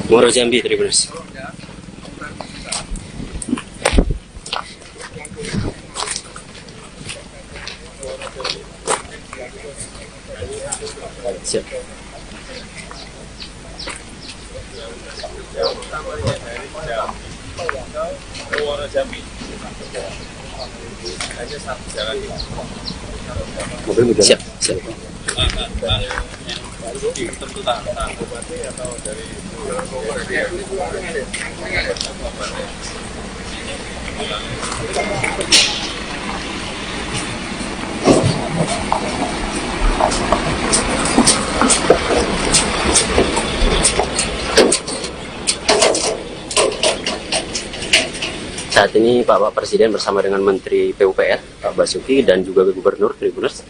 Muaro Jambi, Tribuners. Siap. Siap, siap. Saat ini Bapak Presiden bersama dengan Menteri PUPR, Pak Basuki, dan juga Gubernur Tribuners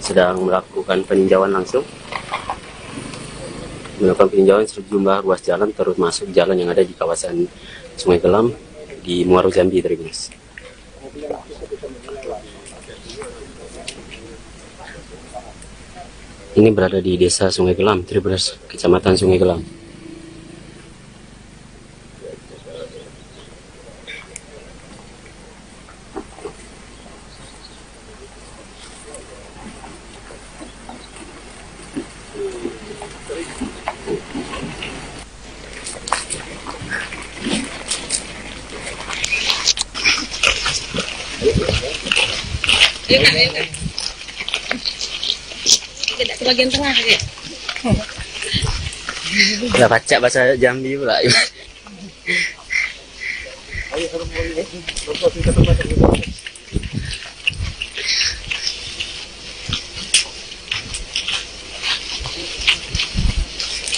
sedang melakukan peninjauan langsung. Melakukan peninjauan sejumlah ruas jalan, termasuk jalan yang ada di kawasan Sungai Gelam di Muaro Jambi, Tribuners. Ini berada di Desa Sungai Gelam, Tribuners, Kecamatan Sungai Gelam. Ke bagian tengah ya. Udah baca bahasa Jambi pula.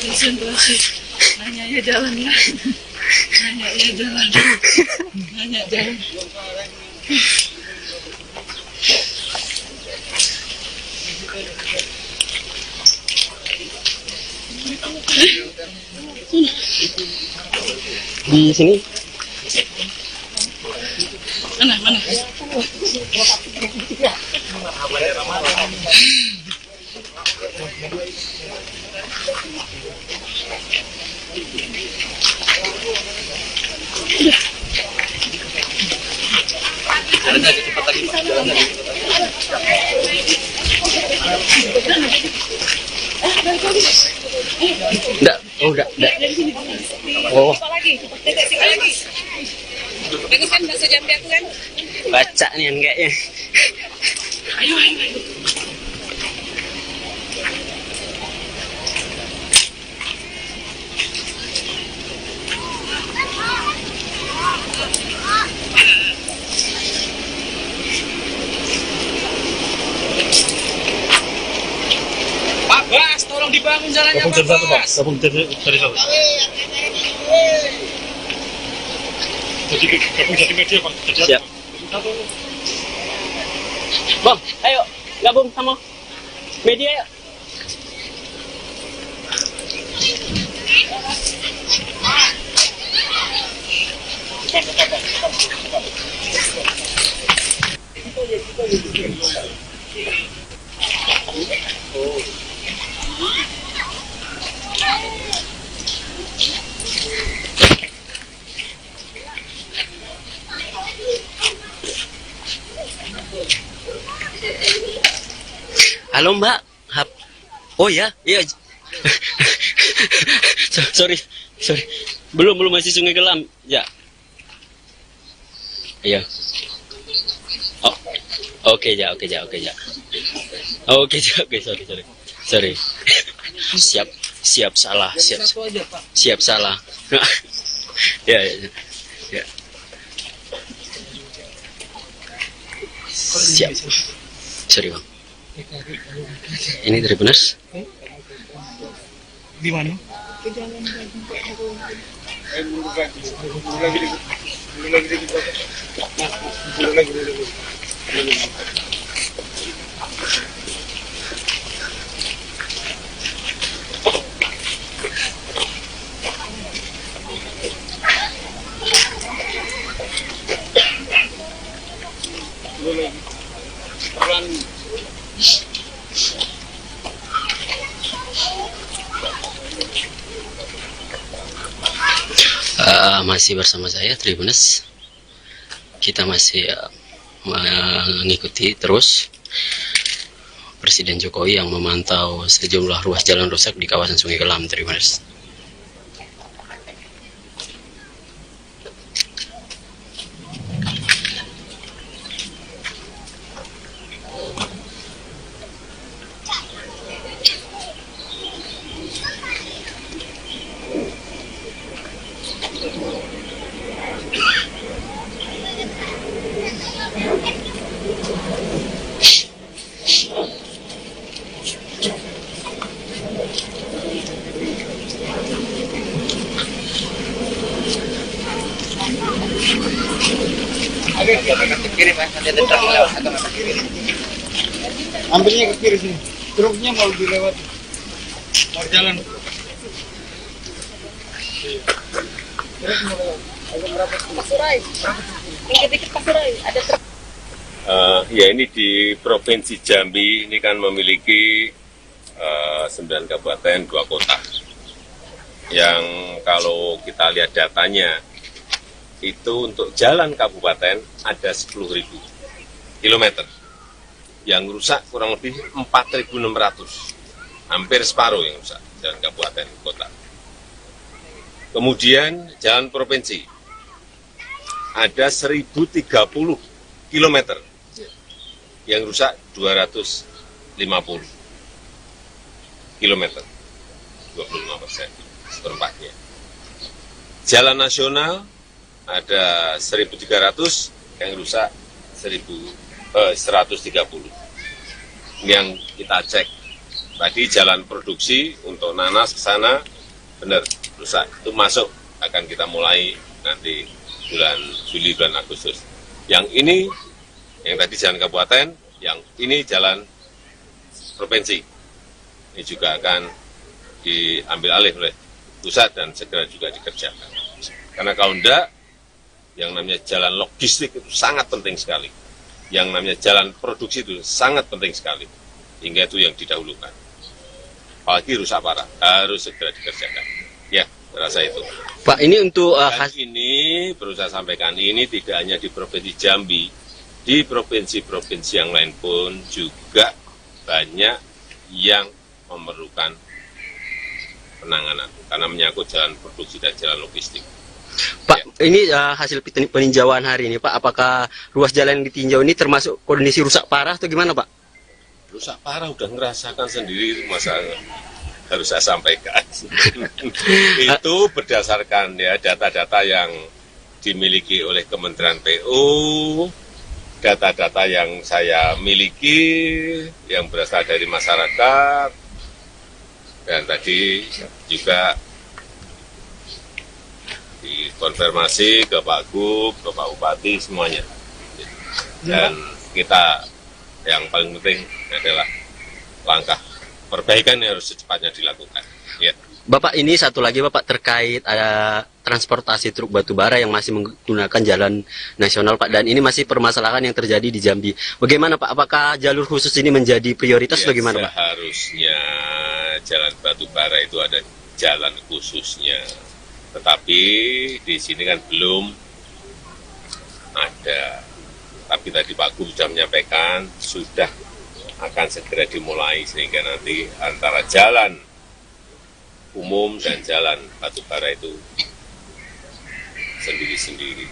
Konsentrasi. Nanya ya jalan ya. Nanya ya jalan. Nanya jalan. Di sini. Mana? Enggak. Oh, Apa lagi? Detek sini lagi. Bagus kan bahasa Jambi aku kan? baca nih kayaknya. Ayo. Pak Bas, tolong dibangun jalannya Pak Bas. Gabung dari satu. Jadi media Pak. Siap. Bang, ayo gabung sama media yuk. Halo Mbak. Oh ya, iya. sorry. Belum masih Sungai Gelam. Ya. Iya. Oh. Oke, sorry. Siap salah. Siap salah. Ya. Siap. Sorry Bang. Ini dari benar? Di mana? Masih bersama saya Tribuners. Kita masih mengikuti terus Presiden Jokowi yang memantau sejumlah ruas jalan rusak di kawasan Sungai Gelam, Tribuners. Ambilnya ke kiri sini. Truknya mau dilewati. Mau jalan. Pasurai. Dikit-dikit Pasurai. Ada Ya ini di Provinsi Jambi ini kan memiliki 9 kabupaten, 2 kota. Yang kalau kita lihat datanya, itu untuk jalan kabupaten ada 10.000 kilometer. Yang rusak kurang lebih 4.600. Hampir separuh yang rusak, jalan kabupaten kota. Kemudian jalan provinsi, ada 1.030 kilometer. Yang rusak 250 kilometer, 25%, seperempatnya. Jalan nasional ada 1.300, yang rusak 130. Ini yang kita cek. Tadi jalan produksi untuk nanas ke sana, benar, rusak. Itu masuk, akan kita mulai nanti bulan Juli, bulan Agustus. Yang ini, yang tadi jalan kabupaten, yang ini jalan provinsi. Ini juga akan diambil alih oleh pusat dan segera juga dikerjakan. Karena kalau enggak, yang namanya jalan logistik itu sangat penting sekali. Yang namanya jalan produksi itu sangat penting sekali. Hingga itu yang didahulukan. Apalagi rusak parah, harus segera dikerjakan. Ya, saya rasa itu. Pak, ini untuk Dan ini perlu saya sampaikan, ini tidak hanya di Provinsi Jambi, di provinsi-provinsi yang lain pun juga banyak yang memerlukan penanganan karena menyangkut jalan produksi dan jalan logistik. Pak, ini hasil peninjauan hari ini, Pak, apakah ruas jalan yang ditinjau ini termasuk kondisi rusak parah atau gimana, Pak? Rusak parah udah ngerasakan sendiri, masa harus saya sampaikan. Itu berdasarkan ya data-data yang dimiliki oleh Kementerian PU, data-data yang saya miliki, yang berasal dari masyarakat, dan tadi juga dikonfirmasi ke Pak Gub, ke Pak Bupati, semuanya. Dan kita yang paling penting adalah langkah perbaikan yang harus secepatnya dilakukan. Ya. Bapak, ini satu lagi Bapak terkait ada transportasi truk batu bara yang masih menggunakan jalan nasional, Pak, dan ini masih permasalahan yang terjadi di Jambi. Bagaimana, Pak? Apakah jalur khusus ini menjadi prioritas Ya, bagaimana, Pak? Seharusnya jalan batu bara itu ada jalan khususnya. Tetapi di sini kan belum ada. Tapi tadi Pak Gub sudah menyampaikan, sudah akan segera dimulai sehingga nanti antara jalan umum dan jalan batubara itu sendiri-sendiri.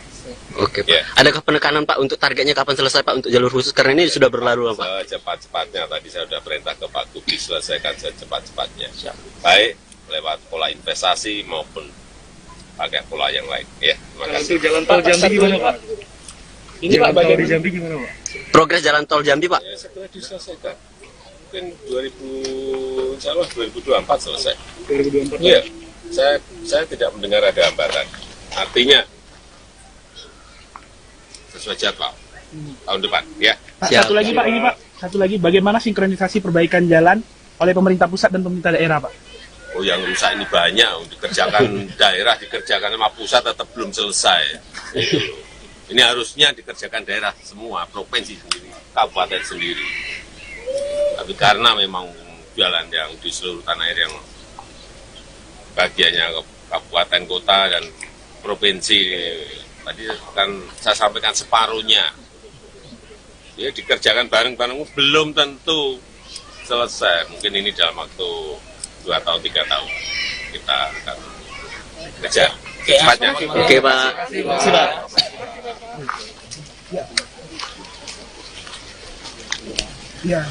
Oke, Pak. Ya. Adakah penekanan, Pak, untuk targetnya kapan selesai, Pak, untuk jalur khusus? Karena ini sudah berlalu, Pak. Secepat-cepatnya, tadi saya sudah perintah ke Pak Gub diselesaikan secepat-cepatnya. Baik lewat pola investasi maupun pakai pola yang lain. Ya, terima kasih. Untuk jalan tol Jambi gimana, Pak? Ini Pak, bagian di Jambi gimana, Pak? Progres jalan tol Jambi, Pak? Ya, segera diselesaikan. Mungkin 2024 selesai. 2024. Iya, saya tidak mendengar ada hambatan. Artinya sesuai jadwal tahun depan, ya. Pak, Siap. satu lagi, Pak, ini, Pak. Satu lagi, bagaimana sinkronisasi perbaikan jalan oleh pemerintah pusat dan pemerintah daerah, Pak? Oh, yang rusak ini banyak, dikerjakan daerah, dikerjakan sama pusat tetap belum selesai. Gitu loh. Ini harusnya dikerjakan daerah semua, provinsi sendiri, kabupaten sendiri. Tapi karena memang jalan yang di seluruh tanah air yang bagiannya kabupaten, kota, dan provinsi, tadi kan saya sampaikan separuhnya. Ya, dikerjakan bareng-bareng belum tentu selesai. Mungkin ini dalam waktu 2 tahun, 3 tahun kita akan kejar secepatnya. Oke, Pak. Ya.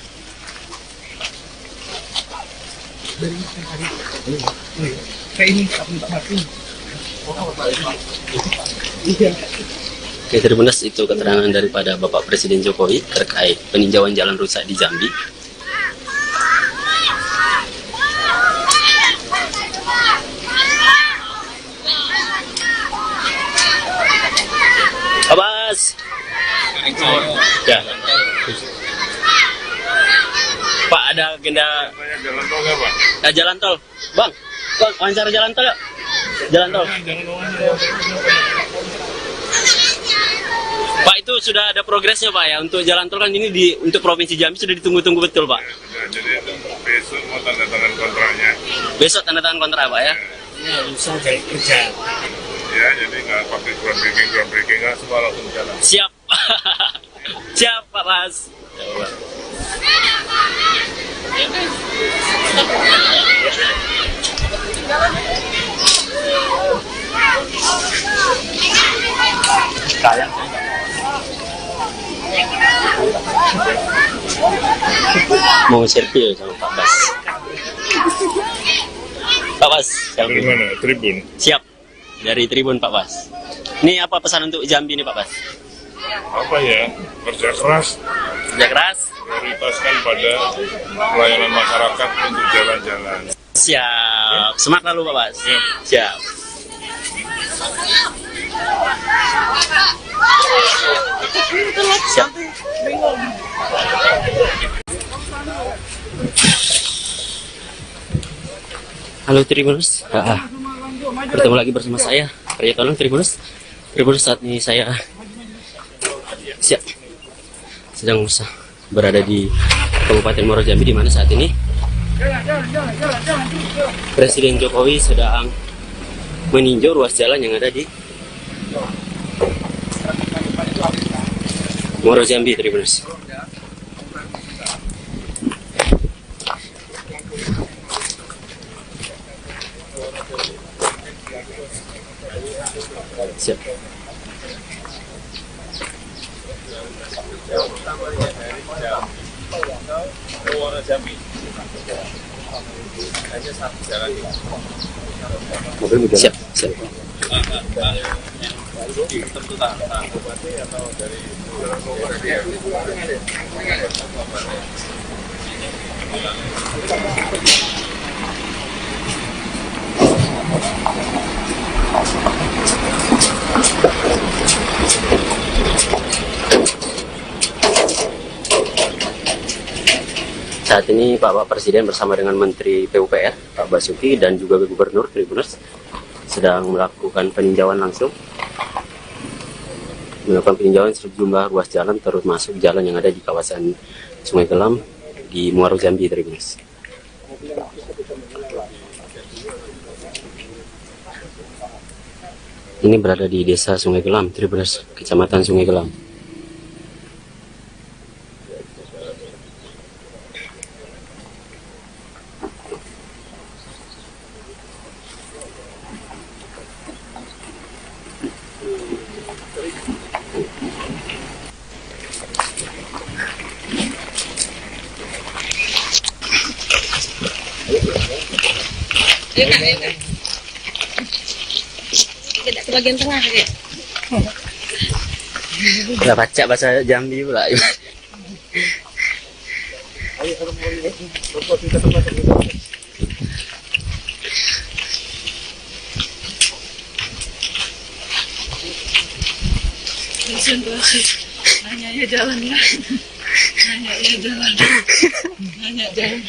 Kayak ini, Oke, Tribunas, itu keterangan daripada Bapak Presiden Jokowi terkait peninjauan jalan rusak di Jambi. Abbas. Ya. Pak, ada agenda Jalan tol nggak, Pak? jalan tol. Bang, wawancara jalan tol yuk. Jalan tol. Pak, itu sudah ada progresnya, Pak, ya, untuk jalan tol kan ini untuk Provinsi Jambi sudah ditunggu-tunggu betul, Pak. Ya, jadi besok mau tanda tangan kontraknya. Besok tanda tangan kontrak, Pak, ya. Ya, jadi nggak pakai groundbreaking nggak semua langsung jalan. Siap. Siap, Pak Mas. Mau selfie sama Pak Bas. Pak Bas, Dari selfie. mana? Tribun. Siap. Dari Tribun, Pak Bas. Ini apa pesan untuk Jambi nih, Pak Bas? Apa ya? Kerja keras, Kerja keras. prioritaskan pada pelayanan masyarakat untuk jalan-jalan. Siap. Semangat lalu, Pak Bas. Siap. Siap. Siap. Halo Tribuners, bertemu lagi bersama saya Arya Tolong Tribuners. Tribuners, saat ini saya sedang berada di Kabupaten Muaro Jambi, di mana saat ini Presiden Jokowi sedang meninjau ruas jalan yang ada di Muaro Jambi, Tribuners. Siap. Siap, siap. Saat ini Bapak Presiden bersama dengan Menteri PUPR, Pak Basuki, dan juga Gubernur Tribuners sedang melakukan peninjauan langsung. Melakukan peninjauan sejumlah ruas jalan, termasuk jalan yang ada di kawasan Sungai Gelam di Muaro Jambi, Tribuners. Ini berada di Desa Sungai Gelam, Tribuners, Kecamatan Sungai Gelam. Tidak ke bagian tengah ya. Udah baca bahasa Jambi pula. Konsentrasi. Nanya ya jalannya. Nanya ya jalan. Nanya jalan.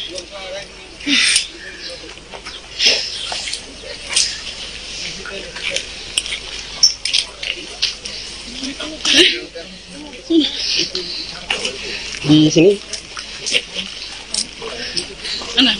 Di sini Mana?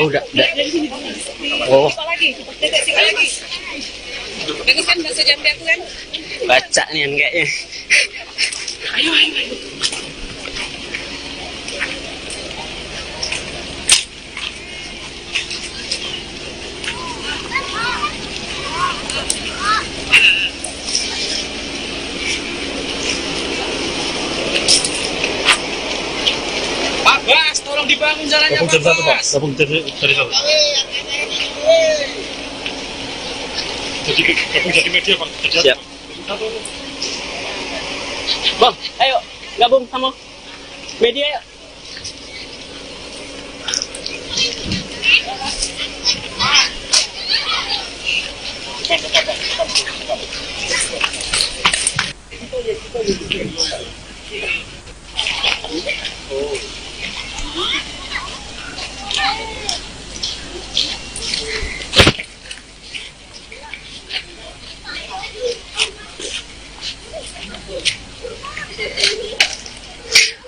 enggak, enggak. Oh, Apa lagi? Dekat sini lagi. Bagus kan bahasa Jambi aku kan? baca nih kan kayaknya. Ayo. Pak Bas, tolong dibangun jalannya Pak Bas. Jadi media Pak. Siap. Bang, ayo gabung sama media yuk.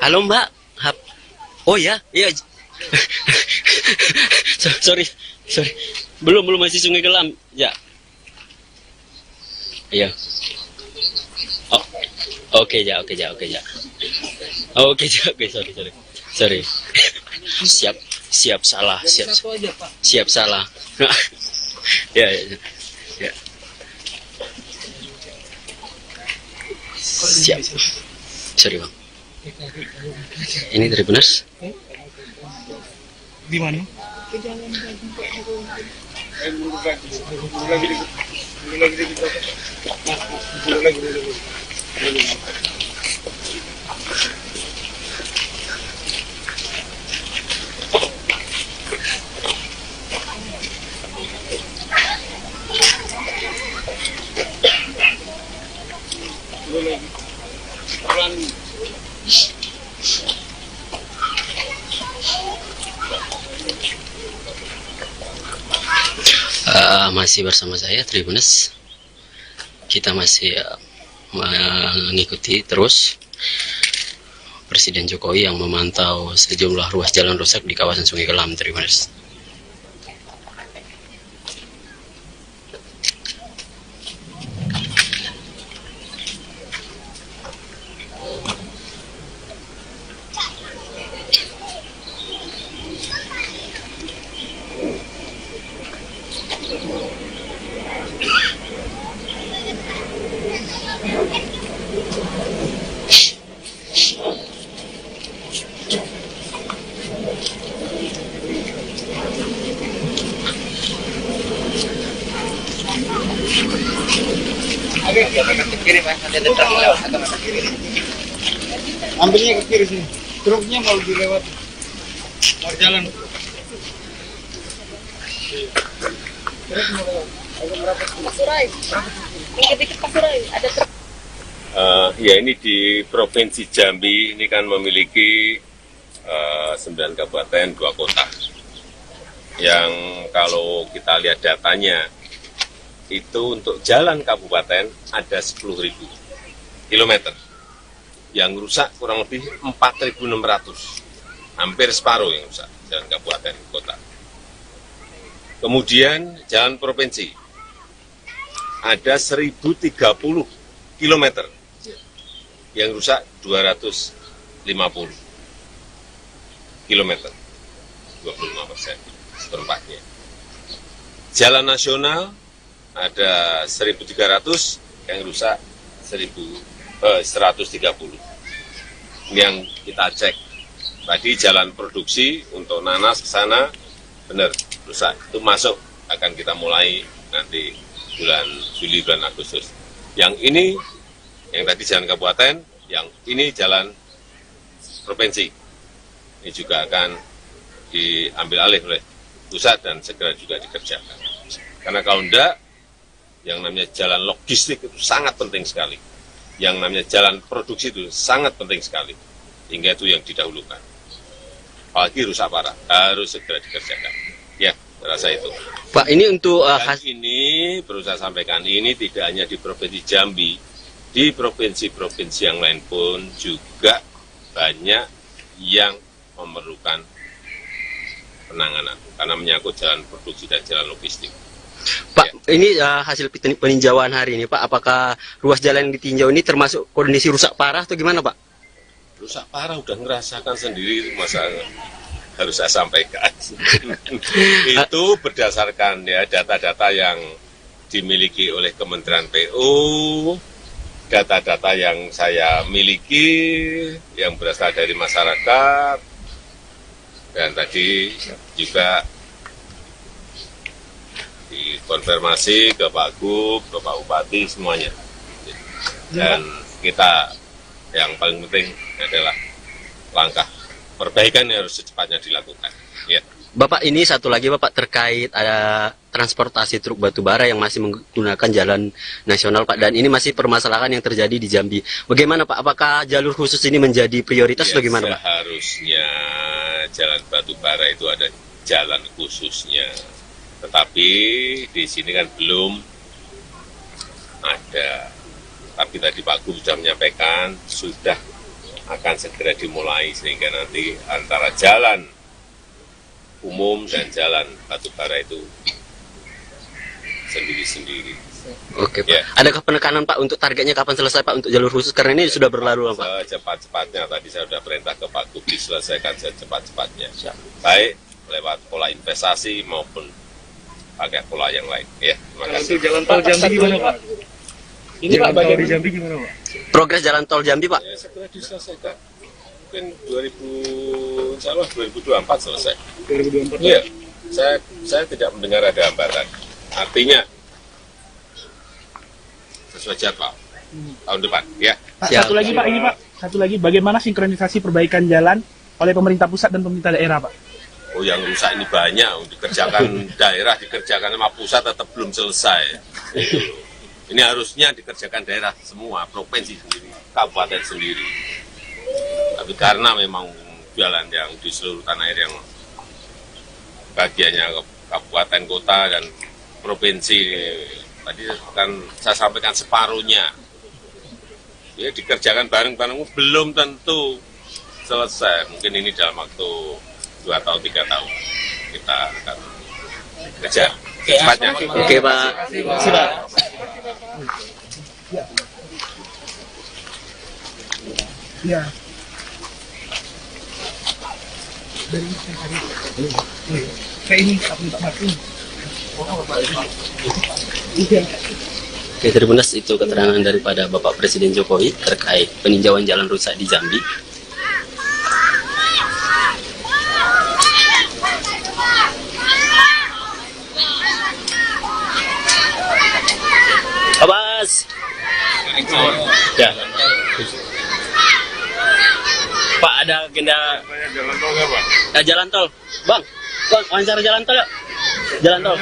Halo Mbak. Oh ya, iya. sorry. Belum masih Sungai Gelam. Ya. Iya. Oh. Oke, Oke, sorry. Siap salah. Siap salah. Ya. Siap. Sorry Bang. Ini Tribuners. Di mana? Lagi. Masih bersama saya Tribuners. Kita masih mengikuti terus Presiden Jokowi yang memantau sejumlah ruas jalan rusak di kawasan Sungai Kelam, Tribuners. Ambilnya ke kiri sini. Truknya mau dilewat. Mau jalan. Pasurai. Dikit-dikit Pasurai. Ada truk. Ya, ini di Provinsi Jambi ini kan memiliki 9 kabupaten, 2 kota. Yang kalau kita lihat datanya, itu untuk jalan kabupaten ada 10.000 kilometer. Yang rusak kurang lebih 4.600. Hampir separuh yang rusak, jalan kabupaten kota. Kemudian jalan provinsi, ada 1.030 kilometer. Yang rusak 250 kilometer, 25%, seperempatnya. Jalan nasional ada 1.300, yang rusak 130. Ini yang kita cek. Tadi jalan produksi untuk nanas ke sana, benar, rusak. Itu masuk, akan kita mulai nanti bulan Juli, bulan Agustus. Yang ini, yang tadi jalan kabupaten, yang ini jalan provinsi. Ini juga akan diambil alih oleh pusat dan segera juga dikerjakan. Karena kalau enggak, yang namanya jalan logistik itu sangat penting sekali. Yang namanya jalan produksi itu sangat penting sekali. Hingga itu yang didahulukan. Apalagi rusak parah, harus segera dikerjakan. Ya, rasa itu. Pak, ini untuk Dan ini, perlu saya sampaikan, ini tidak hanya di Provinsi Jambi, di provinsi-provinsi yang lain pun juga banyak yang memerlukan penanganan. Karena menyangkut jalan produksi dan jalan logistik. Pak, ini hasil peninjauan hari ini, Pak. Apakah ruas jalan yang ditinjau ini termasuk kondisi rusak parah atau gimana, Pak? Rusak parah udah ngerasakan sendiri, masa harus saya sampaikan. Itu berdasarkan ya data-data yang dimiliki oleh Kementerian PU, data-data yang saya miliki, yang berasal dari masyarakat, dan tadi juga dikonfirmasi ke Pak Gub, ke Pak Bupati, semuanya. Dan kita yang paling penting adalah langkah perbaikan yang harus secepatnya dilakukan. Ya. Bapak, ini satu lagi Bapak terkait ada transportasi truk batubara yang masih menggunakan jalan nasional, Pak, dan ini masih permasalahan yang terjadi di Jambi. Bagaimana, Pak? Apakah jalur khusus ini menjadi prioritas Ya, atau gimana, Pak? seharusnya jalan batubara itu ada jalan khususnya. Tetapi di sini kan belum ada. Tapi tadi Pak Gub sudah menyampaikan, sudah akan segera dimulai sehingga nanti antara jalan umum dan jalan batubara itu sendiri-sendiri. Oke, Pak. Ya. Adakah penekanan, Pak, untuk targetnya kapan selesai, Pak, untuk jalur khusus? Karena ini sudah berlalu, Pak. Secepat-cepatnya, tadi saya sudah perintah ke Pak Gub diselesaikan secepat-cepatnya. Baik lewat pola investasi maupun pakai pola yang lain. Ya, terima kasih. Jalan tol Jambi gimana, Pak? Ini Pak, bagian di Jambi gimana, Pak? Progres jalan tol Jambi, Pak. Ya, segera diselesaikan. Mungkin 2024 selesai. 2024. Iya, saya tidak mendengar ada hambatan. Artinya sesuai jadwal tahun depan, ya. Pak, Siap. satu lagi, Pak, ini Pak. Satu lagi, bagaimana sinkronisasi perbaikan jalan oleh pemerintah pusat dan pemerintah daerah, Pak? Oh, yang rusak ini banyak, dikerjakan daerah, dikerjakan sama pusat tetap belum selesai. Itu. Ini harusnya dikerjakan daerah semua, provinsi sendiri, kabupaten sendiri. Tapi karena memang jalan yang di seluruh tanah air yang bagiannya kabupaten, kota, dan provinsi. Tadi kan saya sampaikan separuhnya. Ya dikerjakan bareng-bareng belum tentu selesai. Mungkin ini dalam waktu 2 tahun 3 tahun kita akan kejar secepatnya. Oke Pak. Sudah. Ya. Kayak ini Pak Martin. Oke, Tribuners, itu keterangan daripada Bapak Presiden Jokowi terkait peninjauan jalan rusak di Jambi. Abbas. Ya. Pak, ada agenda Jalan tol nggak, Pak? jalan tol. Bang, wawancara jalan tol ya? Jalan tol.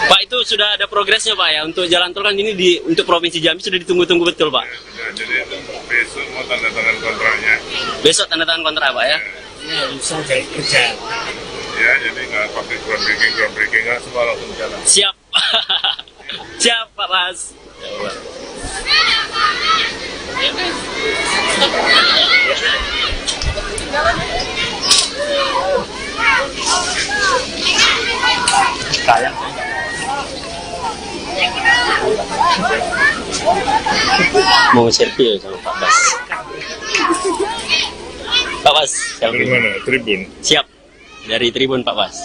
Pak, itu sudah ada progresnya Pak ya untuk jalan tol kan ini untuk Provinsi Jambi sudah ditunggu-tunggu betul Pak. Ya, jadi besok mau tanda tangan kontraknya. Besok tanda tangan kontrak Pak ya. Ya, jadi nggak pakai groundbreaking nggak semua langsung jalan. Siap. Siap Pak Mas. Mau selfie sama Pak Bas. Pak Bas, Dari selfie. mana? Tribun. Siap. Dari Tribun Pak Bas.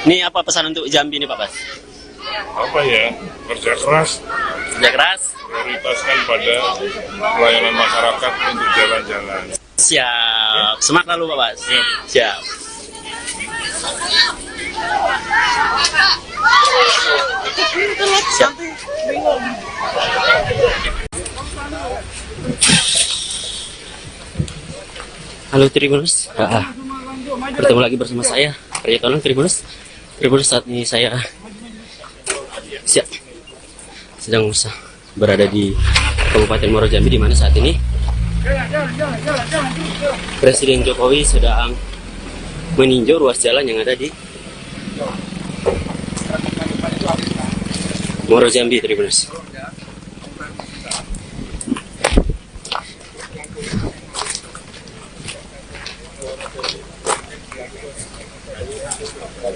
Ini apa pesan untuk Jambi nih Pak Bas? Apa ya? Kerja keras, Kerja keras. prioritaskan pada pelayanan masyarakat untuk jalan-jalan. Siap. Semangat lalu Pak Bas. Siap. Siap. Siap. Halo Tribuners, bertemu lagi bersama saya Arya Tolong Tribuners. Tribuners, saat ini saya sedang berada di Kabupaten Muaro Jambi, di mana saat ini Presiden Jokowi sedang meninjau ruas jalan yang ada di Muaro Jambi, Tribuners.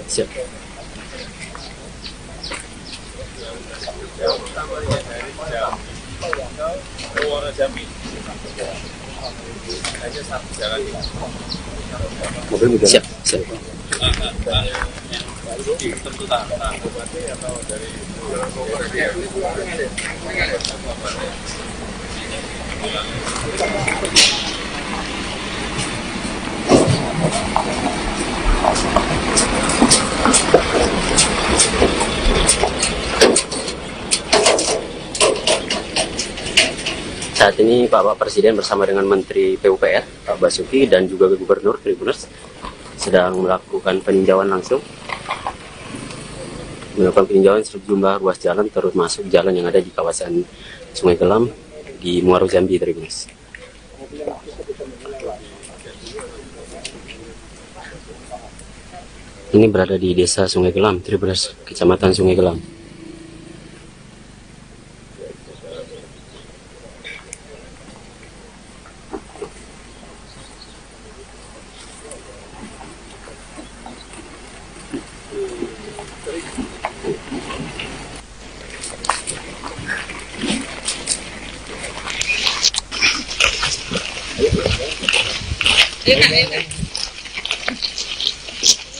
Siap. Siap, siap. Saat ini Bapak Presiden bersama dengan Menteri PUPR Pak Basuki dan juga Gubernur Tribuners sedang melakukan peninjauan langsung, melakukan peninjauan sejumlah ruas jalan termasuk jalan yang ada di kawasan Sungai Gelam di Muaro Jambi, Tribuners. Ini berada di Desa Sungai Gelam, Tribuners, Kecamatan Sungai Gelam.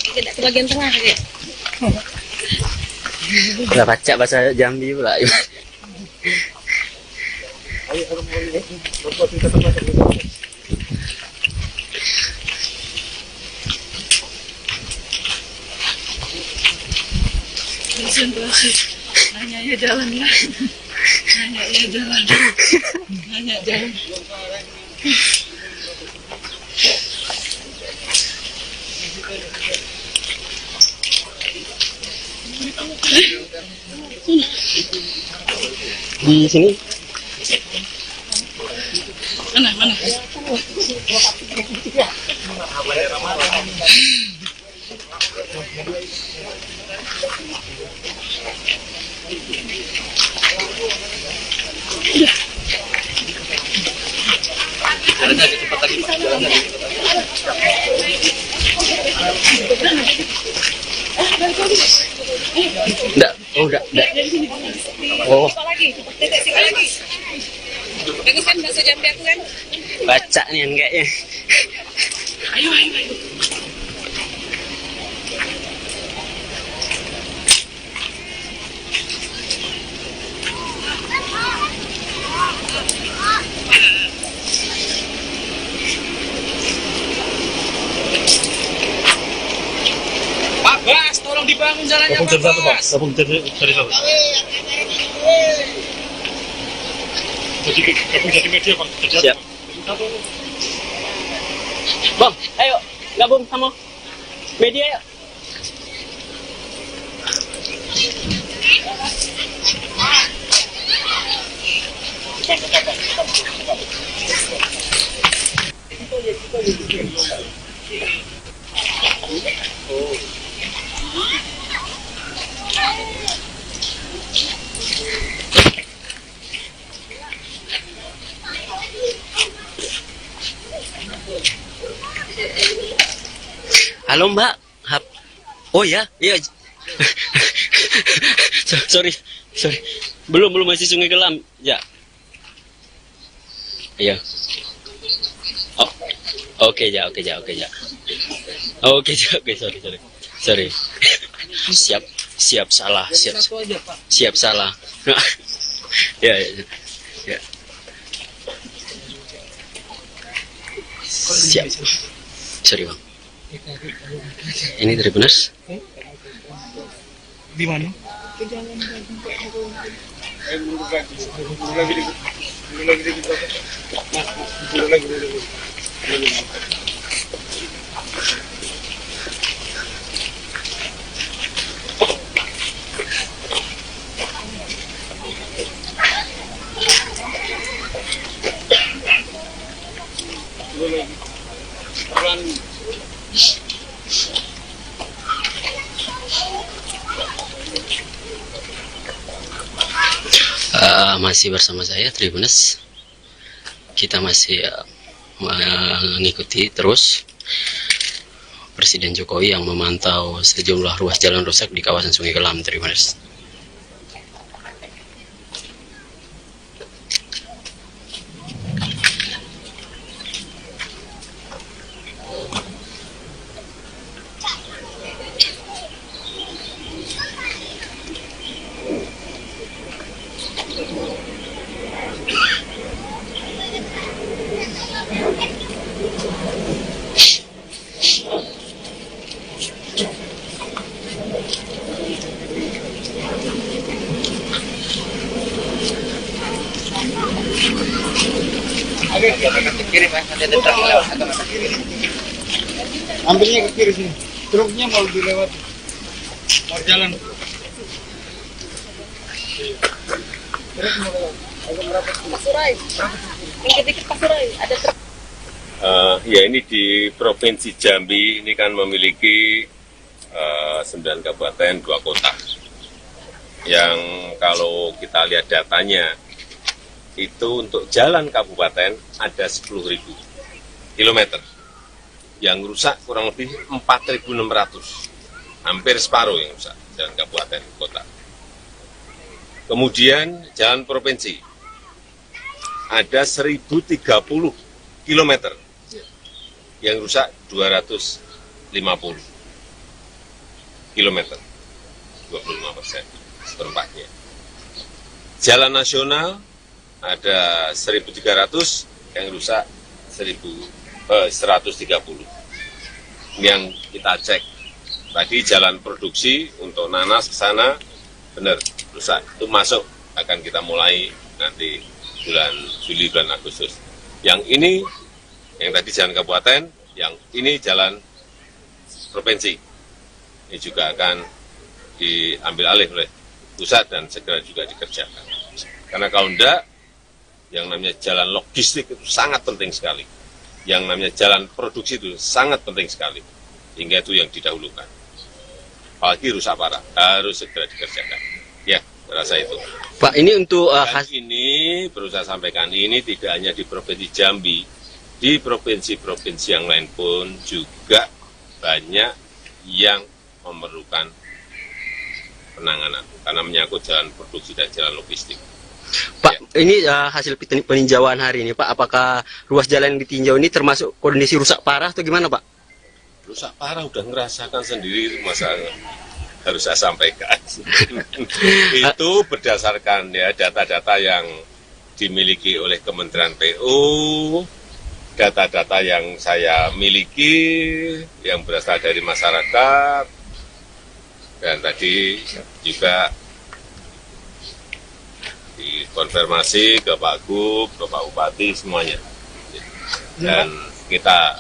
Tidak ke bagian tengah ya. Udah baca bahasa Jambi pula. Konsentrasi. Hanya ya jalan lah. Hanya ya jalan. Hanya jalan. Di sini Mana? Enggak, oh enggak. Oh, Apa lagi? Titik sini lagi. Bagus kan bahasa Jambi aku kan? baca nih kayaknya. Ayo. Pak Bas, tolong dibangun jalannya Pak Bas. Siap. Bang, ayo gabung sama media yuk. Halo Mbak. Oh ya, iya. sorry. Belum masih Sungai Kelam. Ya. Iya. Oh. Oke, Oke, sorry. Siap salah. Siap salah. Ya. Siap. Sorry, Bang. Ini Tribuners. Di mana? Masih bersama saya Tribuners. Kita masih mengikuti terus Presiden Jokowi yang memantau sejumlah ruas jalan rusak di kawasan Sungai Kelam, Tribuners. Ambilnya ke kiri sini. Truknya mau dilewati. Mau jalan. Pasurai. Dikit-dikit Pasurai. Ada truk. Ya ini di Provinsi Jambi ini kan memiliki 9 kabupaten, 2 kota. Yang kalau kita lihat datanya, itu untuk jalan kabupaten ada 10.000 kilometer. Yang rusak kurang lebih 4.600. Hampir separuh yang rusak, jalan kabupaten, kota. Kemudian jalan provinsi, ada 1.030 kilometer. Yang rusak 250 kilometer, 25%, seperempatnya. Jalan nasional ada 1.300, yang rusak 130. Yang kita cek tadi jalan produksi untuk nanas ke sana benar rusak, itu masuk, akan kita mulai nanti bulan Juli, bulan Agustus. Yang ini yang tadi jalan kabupaten, yang ini jalan provinsi. Ini juga akan diambil alih oleh pusat dan segera juga dikerjakan. Karena kalau enggak, yang namanya jalan logistik itu sangat penting sekali. Yang namanya jalan produksi itu sangat penting sekali. Hingga itu yang didahulukan. Apalagi rusak parah, harus segera dikerjakan. Ya, rasa itu. Pak, ini untuk ini berusaha sampaikan, ini tidak hanya di Provinsi Jambi, di provinsi-provinsi yang lain pun juga banyak yang memerlukan penanganan karena menyangkut jalan produksi dan jalan logistik. Pak, ini hasil peninjauan hari ini, Pak. Apakah ruas jalan yang ditinjau ini termasuk kondisi rusak parah atau gimana, Pak? Rusak parah udah ngerasakan sendiri, masa harus saya sampaikan. Itu berdasarkan ya data-data yang dimiliki oleh Kementerian PU, data-data yang saya miliki, yang berasal dari masyarakat, dan tadi juga dikonfirmasi ke Pak Gub, ke Pak Bupati, semuanya. Dan kita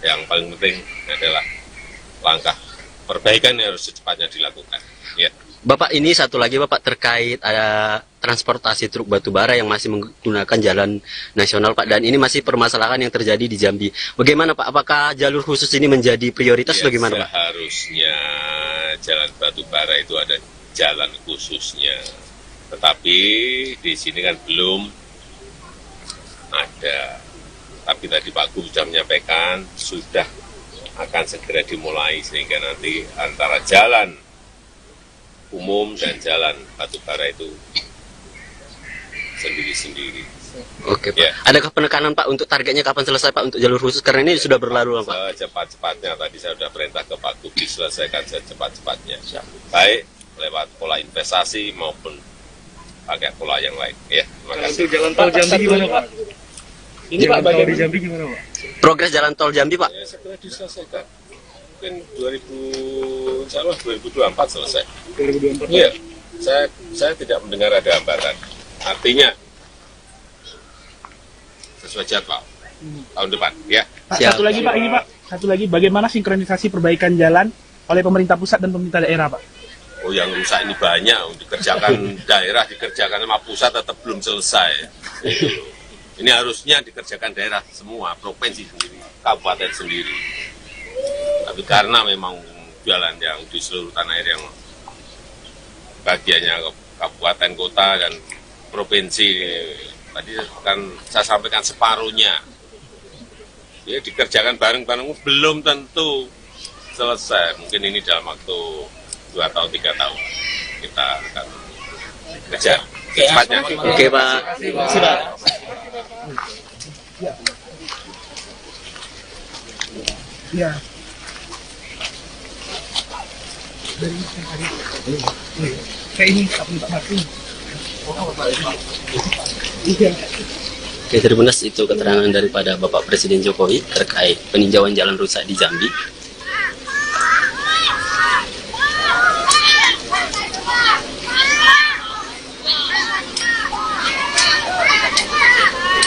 yang paling penting adalah langkah perbaikan yang harus secepatnya dilakukan. Ya. Bapak, ini satu lagi Bapak terkait ada transportasi truk batubara yang masih menggunakan jalan nasional Pak, dan ini masih permasalahan yang terjadi di Jambi. Bagaimana Pak? Apakah jalur khusus ini menjadi prioritas Ya, bagaimana Pak? Seharusnya jalan batubara itu ada jalan khususnya. Tetapi di sini kan belum ada. Tapi tadi Pak Gub sudah menyampaikan sudah akan segera dimulai sehingga nanti antara jalan umum dan jalan batubara itu sendiri-sendiri. Oke Pak. Ya. Adakah penekanan Pak untuk targetnya kapan selesai Pak untuk jalur khusus? Karena ini sudah berlalu Pak. Secepat-cepatnya tadi saya sudah perintah ke Pak Gub diselesaikan secepat-cepatnya. Baik lewat pola investasi maupun pakai pola yang lain. Ya, terima kasih. Untuk jalan tol Jambi gimana Pak? Ini Pak, Jalan tol di Jambi gimana Pak? Progres jalan tol Jambi Pak? Ya, segera diselesaikan. Mungkin 2024 selesai. 2024. Iya, saya tidak mendengar ada hambatan. Artinya sesuai jadwal tahun depan, ya. Pak, Siap. satu lagi Pak, ini Pak. Satu lagi, bagaimana sinkronisasi perbaikan jalan oleh pemerintah pusat dan pemerintah daerah Pak? Oh, yang rusak ini banyak, dikerjakan daerah, dikerjakan sama pusat tetap belum selesai. Itu loh. Ini harusnya dikerjakan daerah semua, provinsi sendiri, kabupaten sendiri. Tapi karena memang jalan yang di seluruh tanah air yang bagiannya kabupaten, kota, dan provinsi, tadi kan saya sampaikan separuhnya. Ya, dikerjakan bareng-bareng belum tentu selesai. Mungkin ini dalam waktu 2 tahun, 3 tahun kita akan kejar secepatnya. Oke Pak. Sudah. Ya. Kayak ini, Pak Martin. Oke, Tribuners, itu keterangan daripada Bapak Presiden Jokowi terkait peninjauan jalan rusak di Jambi.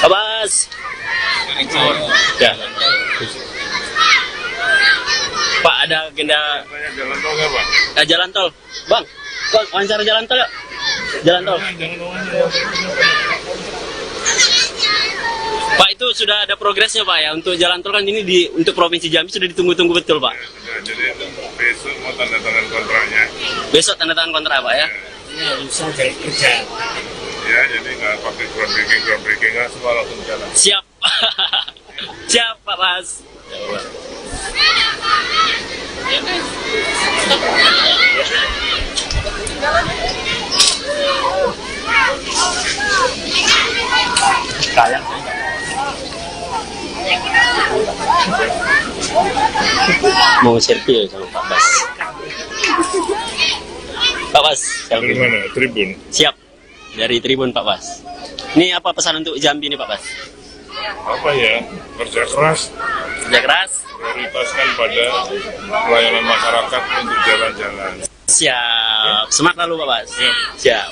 Abas. Ya. Pak, ada agenda Jalan tol nggak, Pak? jalan tol. Bang, wawancara jalan tol ya? Jalan tol. Pak, itu sudah ada progresnya Pak ya untuk jalan tol kan ini untuk Provinsi Jambi sudah ditunggu-tunggu betul Pak. Ya, jadi besok mau tanda tangan kontraknya. Besok tanda tangan kontrak Pak ya. Ya, jadi nggak pakai groundbreaking nggak semua langsung jalan. Siap. Siap Pak Mas. Mau selfie ya sama Pak Bas. Pak Bas, Dari selfie. mana? Tribun. Siap. Dari Tribun Pak Bas. Ini apa pesan untuk Jambi nih Pak Bas? Apa ya? Kerja keras, Kerja keras. prioritaskan pada pelayanan masyarakat untuk jalan-jalan. Siap. Semangat lalu Pak Bas. Siap. Siap.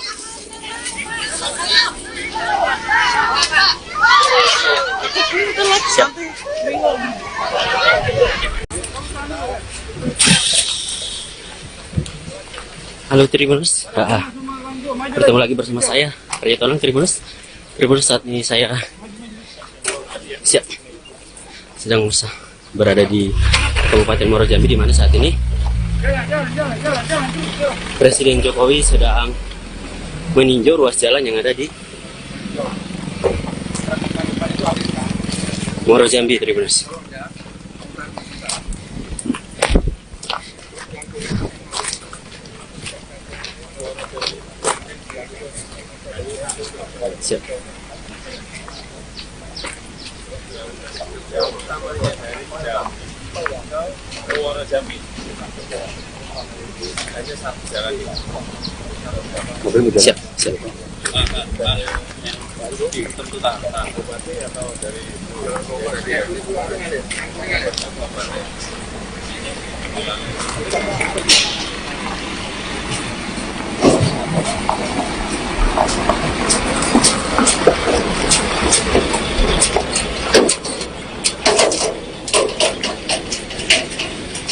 Siap. Halo Tribuners, bertemu lagi bersama saya Arya Tolong Tribuners. Tribuners, saat ini saya siap sedang berada di Kabupaten Muaro Jambi, di mana saat ini Presiden Jokowi sedang meninjau ruas jalan yang ada di Muaro Jambi Tribuners. Siap. Siap, siap.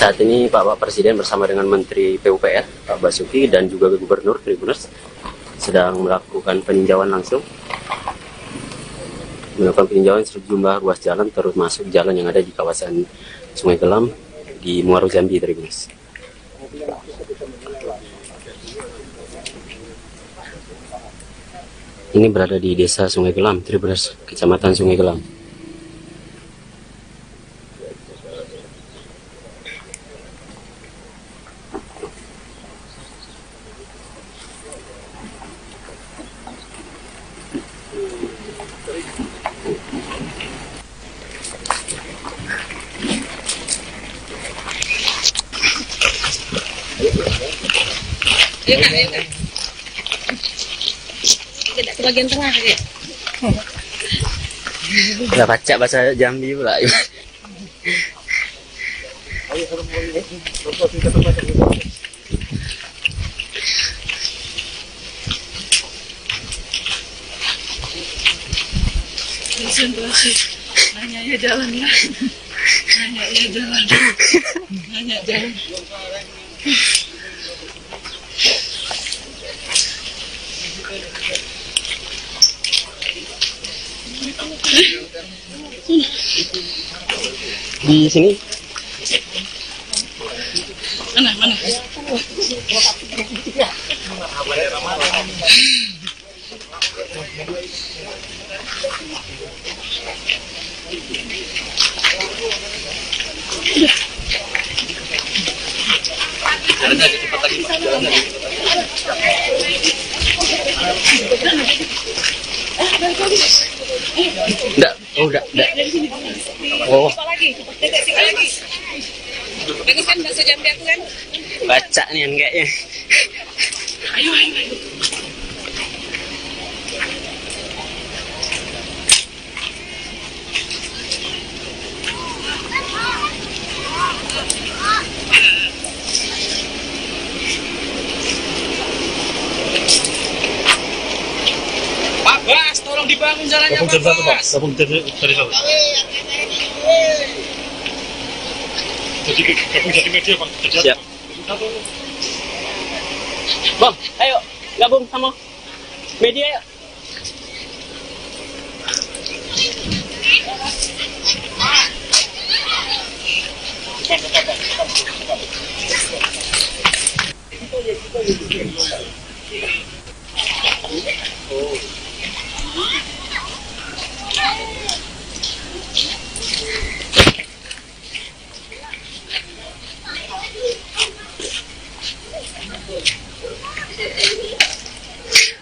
Saat ini Bapak Presiden bersama dengan Menteri PUPR, Pak Basuki, dan juga Gubernur Tribuners sedang melakukan peninjauan langsung. Melakukan peninjauan sejumlah ruas jalan, termasuk jalan yang ada di kawasan Sungai Gelam di Muaro Jambi Tribuners. Ini berada di Desa Sungai Gelam Tribuners, Kecamatan Sungai Gelam. Ayo kak, ayo kak. Tidak ke bagian tengah ya. Udah baca bahasa Jambi pula. Konsentrasi. Nanya ya jalannya. Nanya ya jalan. Nanya jalan. Di sini Mana? enggak, enggak. Oh, Apa lagi? Dekat sini lagi. Bagus kan bahasa Jambi aku kan? baca nih kan kayaknya. Ayo. Pak Bas, tolong dibangun jalannya Pak Bas. Gabung dari satu. Jadi media Pak. Siap. Bang, ayo gabung sama media yuk.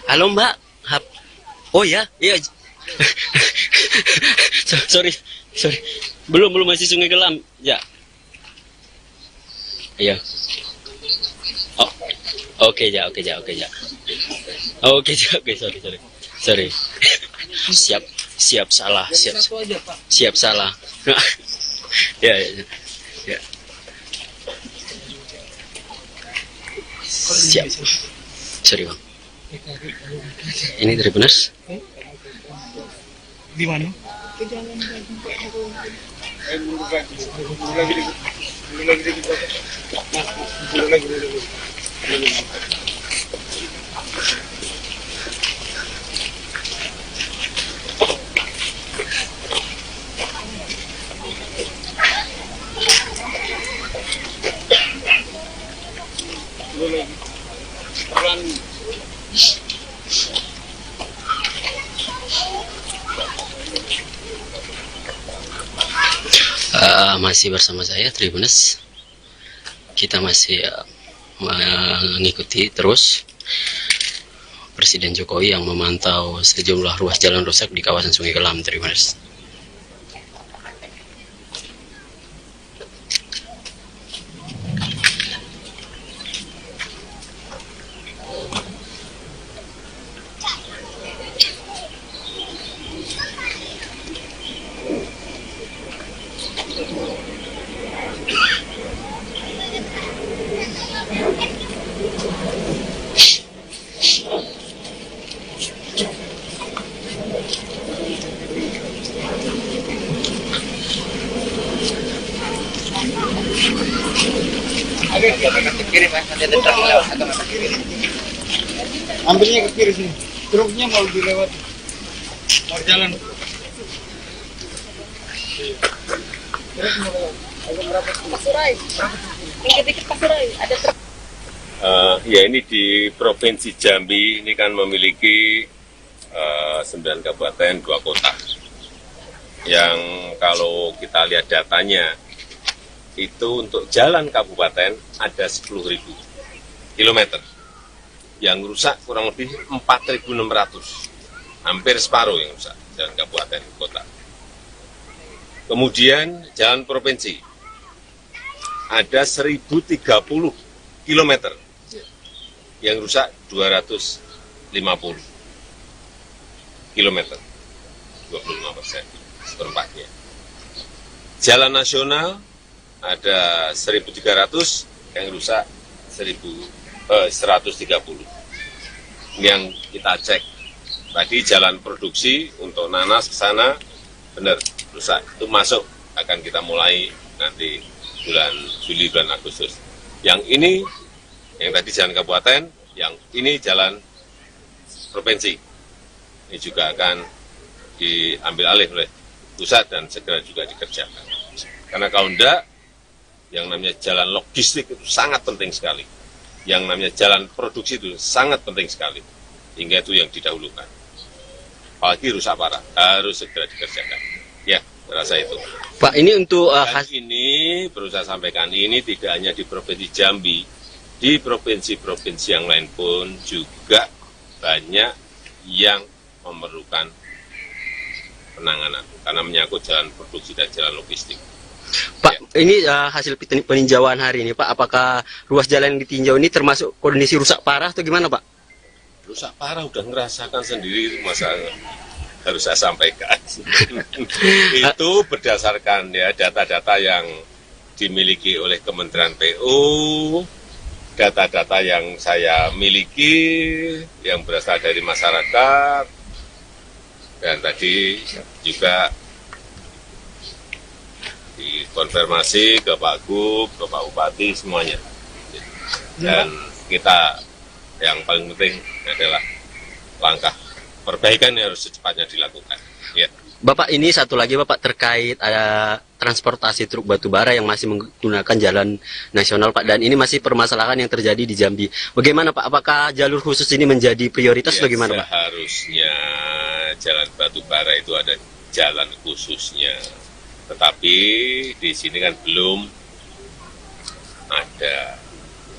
Halo Mbak. Oh ya, iya. sorry. Belum masih Sungai Gelam. Ya. Iya. Oh. Oke, Oke, sorry. Siap salah. Siap salah. Ya. Siap. Sorry, Bang. Ini Tribuners. Di mana? Masih bersama saya Tribuners. Kita masih mengikuti terus Presiden Jokowi yang memantau sejumlah ruas jalan rusak di kawasan Sungai Kelam, Tribuners. Ambilnya ke kiri sini. Truknya mau dilewat. Mau jalan. Pasuruan. Dikit-dikit Pasuruan. Ada truk. Ya ini di Provinsi Jambi ini kan memiliki 9 kabupaten, 2 kota. Yang kalau kita lihat datanya, itu untuk jalan kabupaten ada 10.000 kilometer. Yang rusak kurang lebih 4.600. Hampir separuh yang rusak, jalan kabupaten kota. Kemudian jalan provinsi, ada 1.030 kilometer. Yang rusak 250 kilometer, 25%, seperempatnya. Jalan nasional ada 1.300, yang rusak 130. Yang kita cek tadi jalan produksi untuk nanas ke sana benar rusak, itu masuk, akan kita mulai nanti bulan Juli, bulan Agustus. Yang ini yang tadi jalan kabupaten, yang ini jalan provinsi. Ini juga akan diambil alih oleh pusat dan segera juga dikerjakan. Karena kalau enggak, yang namanya jalan logistik itu sangat penting sekali. Yang namanya jalan produksi itu sangat penting sekali. Hingga itu yang didahulukan. Apalagi rusak parah, harus segera dikerjakan. Ya, rasa itu. Pak, ini untuk Dan ini perlu saya sampaikan, ini tidak hanya di Provinsi Jambi, di provinsi-provinsi yang lain pun juga banyak yang memerlukan penanganan karena menyangkut jalan produksi dan jalan logistik. Pak, ini hasil peninjauan hari ini, Pak, apakah ruas jalan yang ditinjau ini termasuk kondisi rusak parah atau gimana, Pak? Rusak parah udah ngerasakan sendiri, masa harus saya sampaikan. Itu berdasarkan ya data-data yang dimiliki oleh Kementerian PU, data-data yang saya miliki, yang berasal dari masyarakat, dan tadi juga dikonfirmasi ke Pak Gub, ke Pak Bupati, semuanya. Dan kita yang paling penting adalah langkah perbaikan yang harus secepatnya dilakukan. Ya. Bapak, ini satu lagi Bapak terkait ada transportasi truk batubara yang masih menggunakan jalan nasional Pak, dan ini masih permasalahan yang terjadi di Jambi. Bagaimana Pak? Apakah jalur khusus ini menjadi prioritas Ya, bagaimana Pak? Seharusnya jalan batubara itu ada jalan khususnya. Tetapi di sini kan belum ada.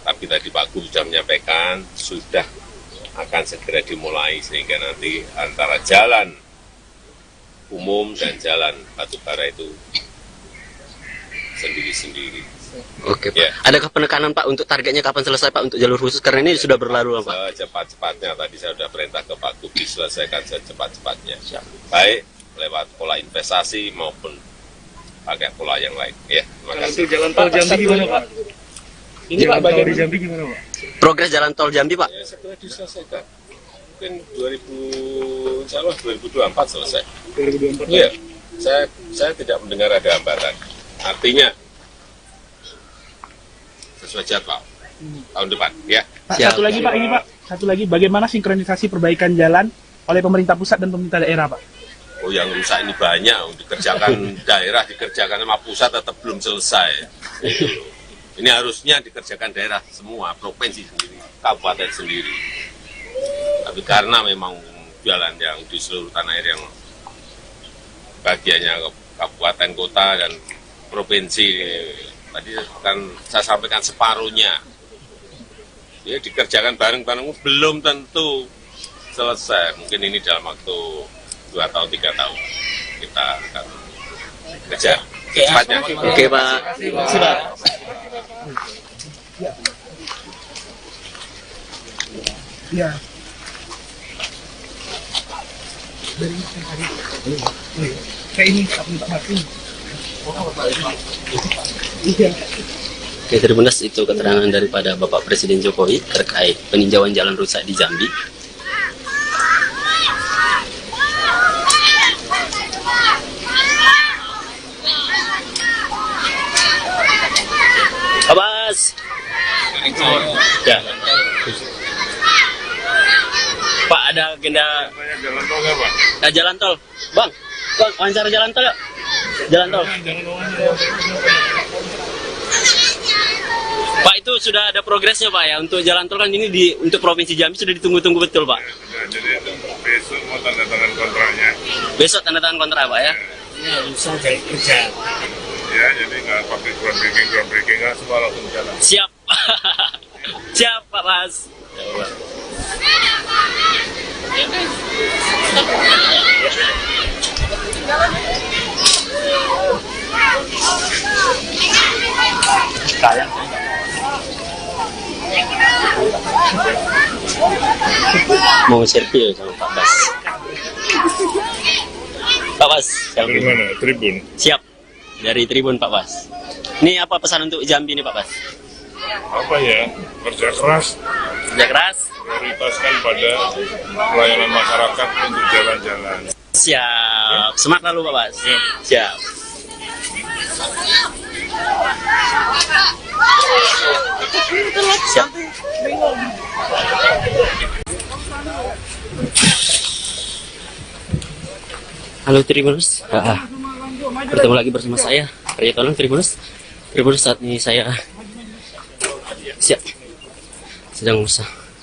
Tapi tadi Pak Gub sudah menyampaikan sudah akan segera dimulai sehingga nanti antara jalan umum dan jalan batubara itu sendiri-sendiri. Oke Pak. Ya. Adakah penekanan Pak untuk targetnya kapan selesai Pak untuk jalur khusus? Karena ini sudah berlalu Pak. Secepat-cepatnya, tadi saya sudah perintah ke Pak Gub diselesaikan secepat-cepatnya. Baik lewat pola investasi maupun pakai pola yang lain. Ya, terima kasih. Jalan tol Jambi gimana Pak? Ini Pak bagian di Jambi gimana Pak? Progres jalan tol Jambi Pak? Ya, setelah diselesaikan. Mungkin 2024 selesai. 2024. Iya, saya tidak mendengar ada hambatan. Artinya sesuai jadwal tahun depan, ya. Pak, Siap. satu lagi Pak, ini Pak, satu lagi, bagaimana sinkronisasi perbaikan jalan oleh pemerintah pusat dan pemerintah daerah Pak? Oh, yang rusak ini banyak, dikerjakan daerah, dikerjakan sama pusat tetap belum selesai. Itu loh. Ini harusnya dikerjakan daerah semua, provinsi sendiri, kabupaten sendiri. Tapi karena memang jalan yang di seluruh tanah air yang bagiannya kabupaten, kota, dan provinsi. Tadi kan saya sampaikan separuhnya. Ya dikerjakan bareng-bareng belum tentu selesai. Mungkin ini dalam waktu 2 tahun 3 tahun kita akan kejar secepatnya. Oke Pak. Sudah. Ya. Kayak ini Oke, Tribuners, itu keterangan daripada Bapak Presiden Jokowi terkait peninjauan jalan rusak di Jambi. Abbas. Ya. Pak, ada agenda Jalan tol nggak, Pak? jalan tol. Bang, wawancara jalan tol ya? Jalan tol. Pak, itu sudah ada progresnya Pak ya untuk jalan tol kan ini untuk Provinsi Jambi sudah ditunggu-tunggu betul Pak. Nah, jadi itu besok mau tanda tangan kontraknya. Besok tanda tangan kontrak Pak ya. Ya, bisa jadi kerja. Ya, jadi nggak pakai groundbreaking nggak semua langsung jalan. Siap. Siap Pak Mas. Mau selfie sama Pak Bas. Pak Bas, Dari selfie. mana? Tribun. Siap. Dari Tribun Pak Bas. Ini apa pesan untuk Jambi nih Pak Bas? Apa ya? Kerja keras, Kerja keras. prioritaskan pada pelayanan masyarakat untuk jalan-jalan. Siap. Semangat lalu Pak Bas. Siap. Siap. Siap. Halo Tribuners, bertemu lagi bersama saya Arya Tolong Tribuners. Tribuners, saat ini saya sedang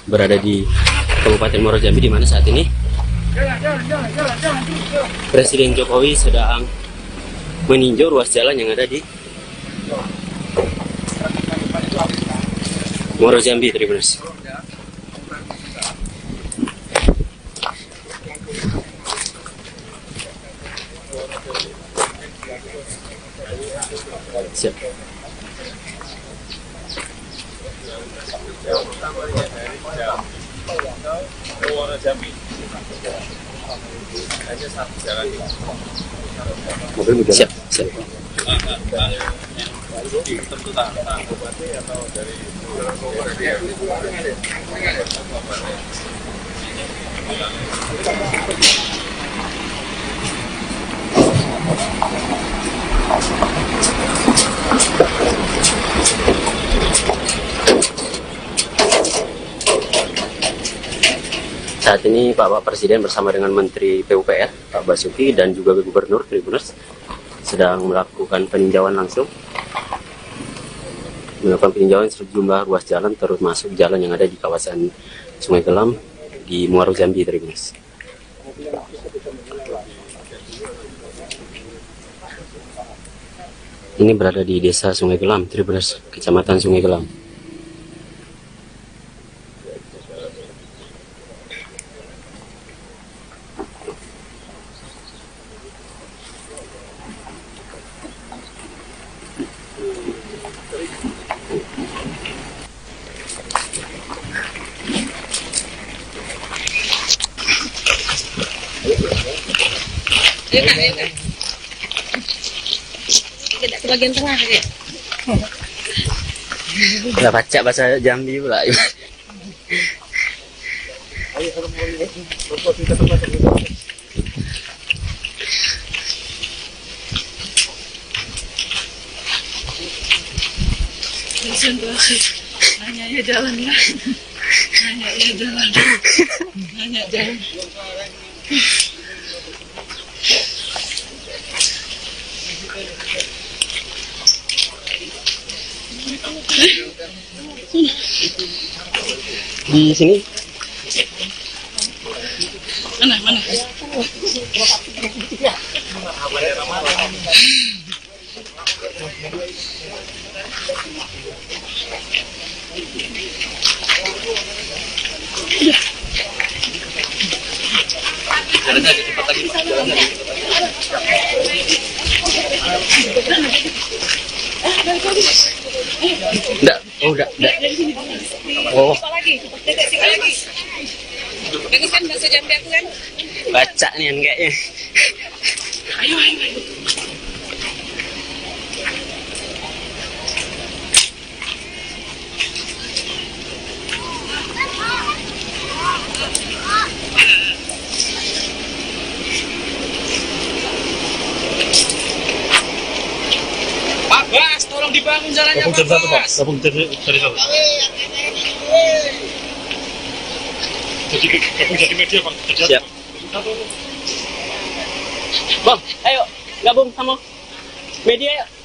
berada di Kabupaten Muaro Jambi, di mana saat ini Presiden Jokowi sedang meninjau ruas jalan yang ada di Muaro Jambi, Tribuners. Siap. Siap, siap. Saat ini Bapak Presiden bersama dengan Menteri PUPR Pak Basuki dan juga Gubernur Tribuners sedang melakukan peninjauan langsung, melakukan peninjauan sejumlah ruas jalan termasuk jalan yang ada di kawasan Sungai Gelam di Muaro Jambi, Tribuners. Ini berada di Desa Sungai Gelam, Tribuners, Kecamatan Sungai Gelam. Tidak ke bagian tengah ya. Udah baca bahasa Jambi pula. Nanya ya jalannya. Nanya ya jalan. Nanya jalan. Di sini Mana? Jalan aja cepat lagi. Jalan aja. Enggak, oh enggak. Oh, Apa lagi? Deteksi lagi. Bagus kan bahasa Jambi aku kan? baca nih kayaknya. Ayo. Pak Bas, tolong dibangun jalannya Pak Bas. Gabung dari satu. Jadi media Pak. Siap. Bang, ayo gabung sama media yuk.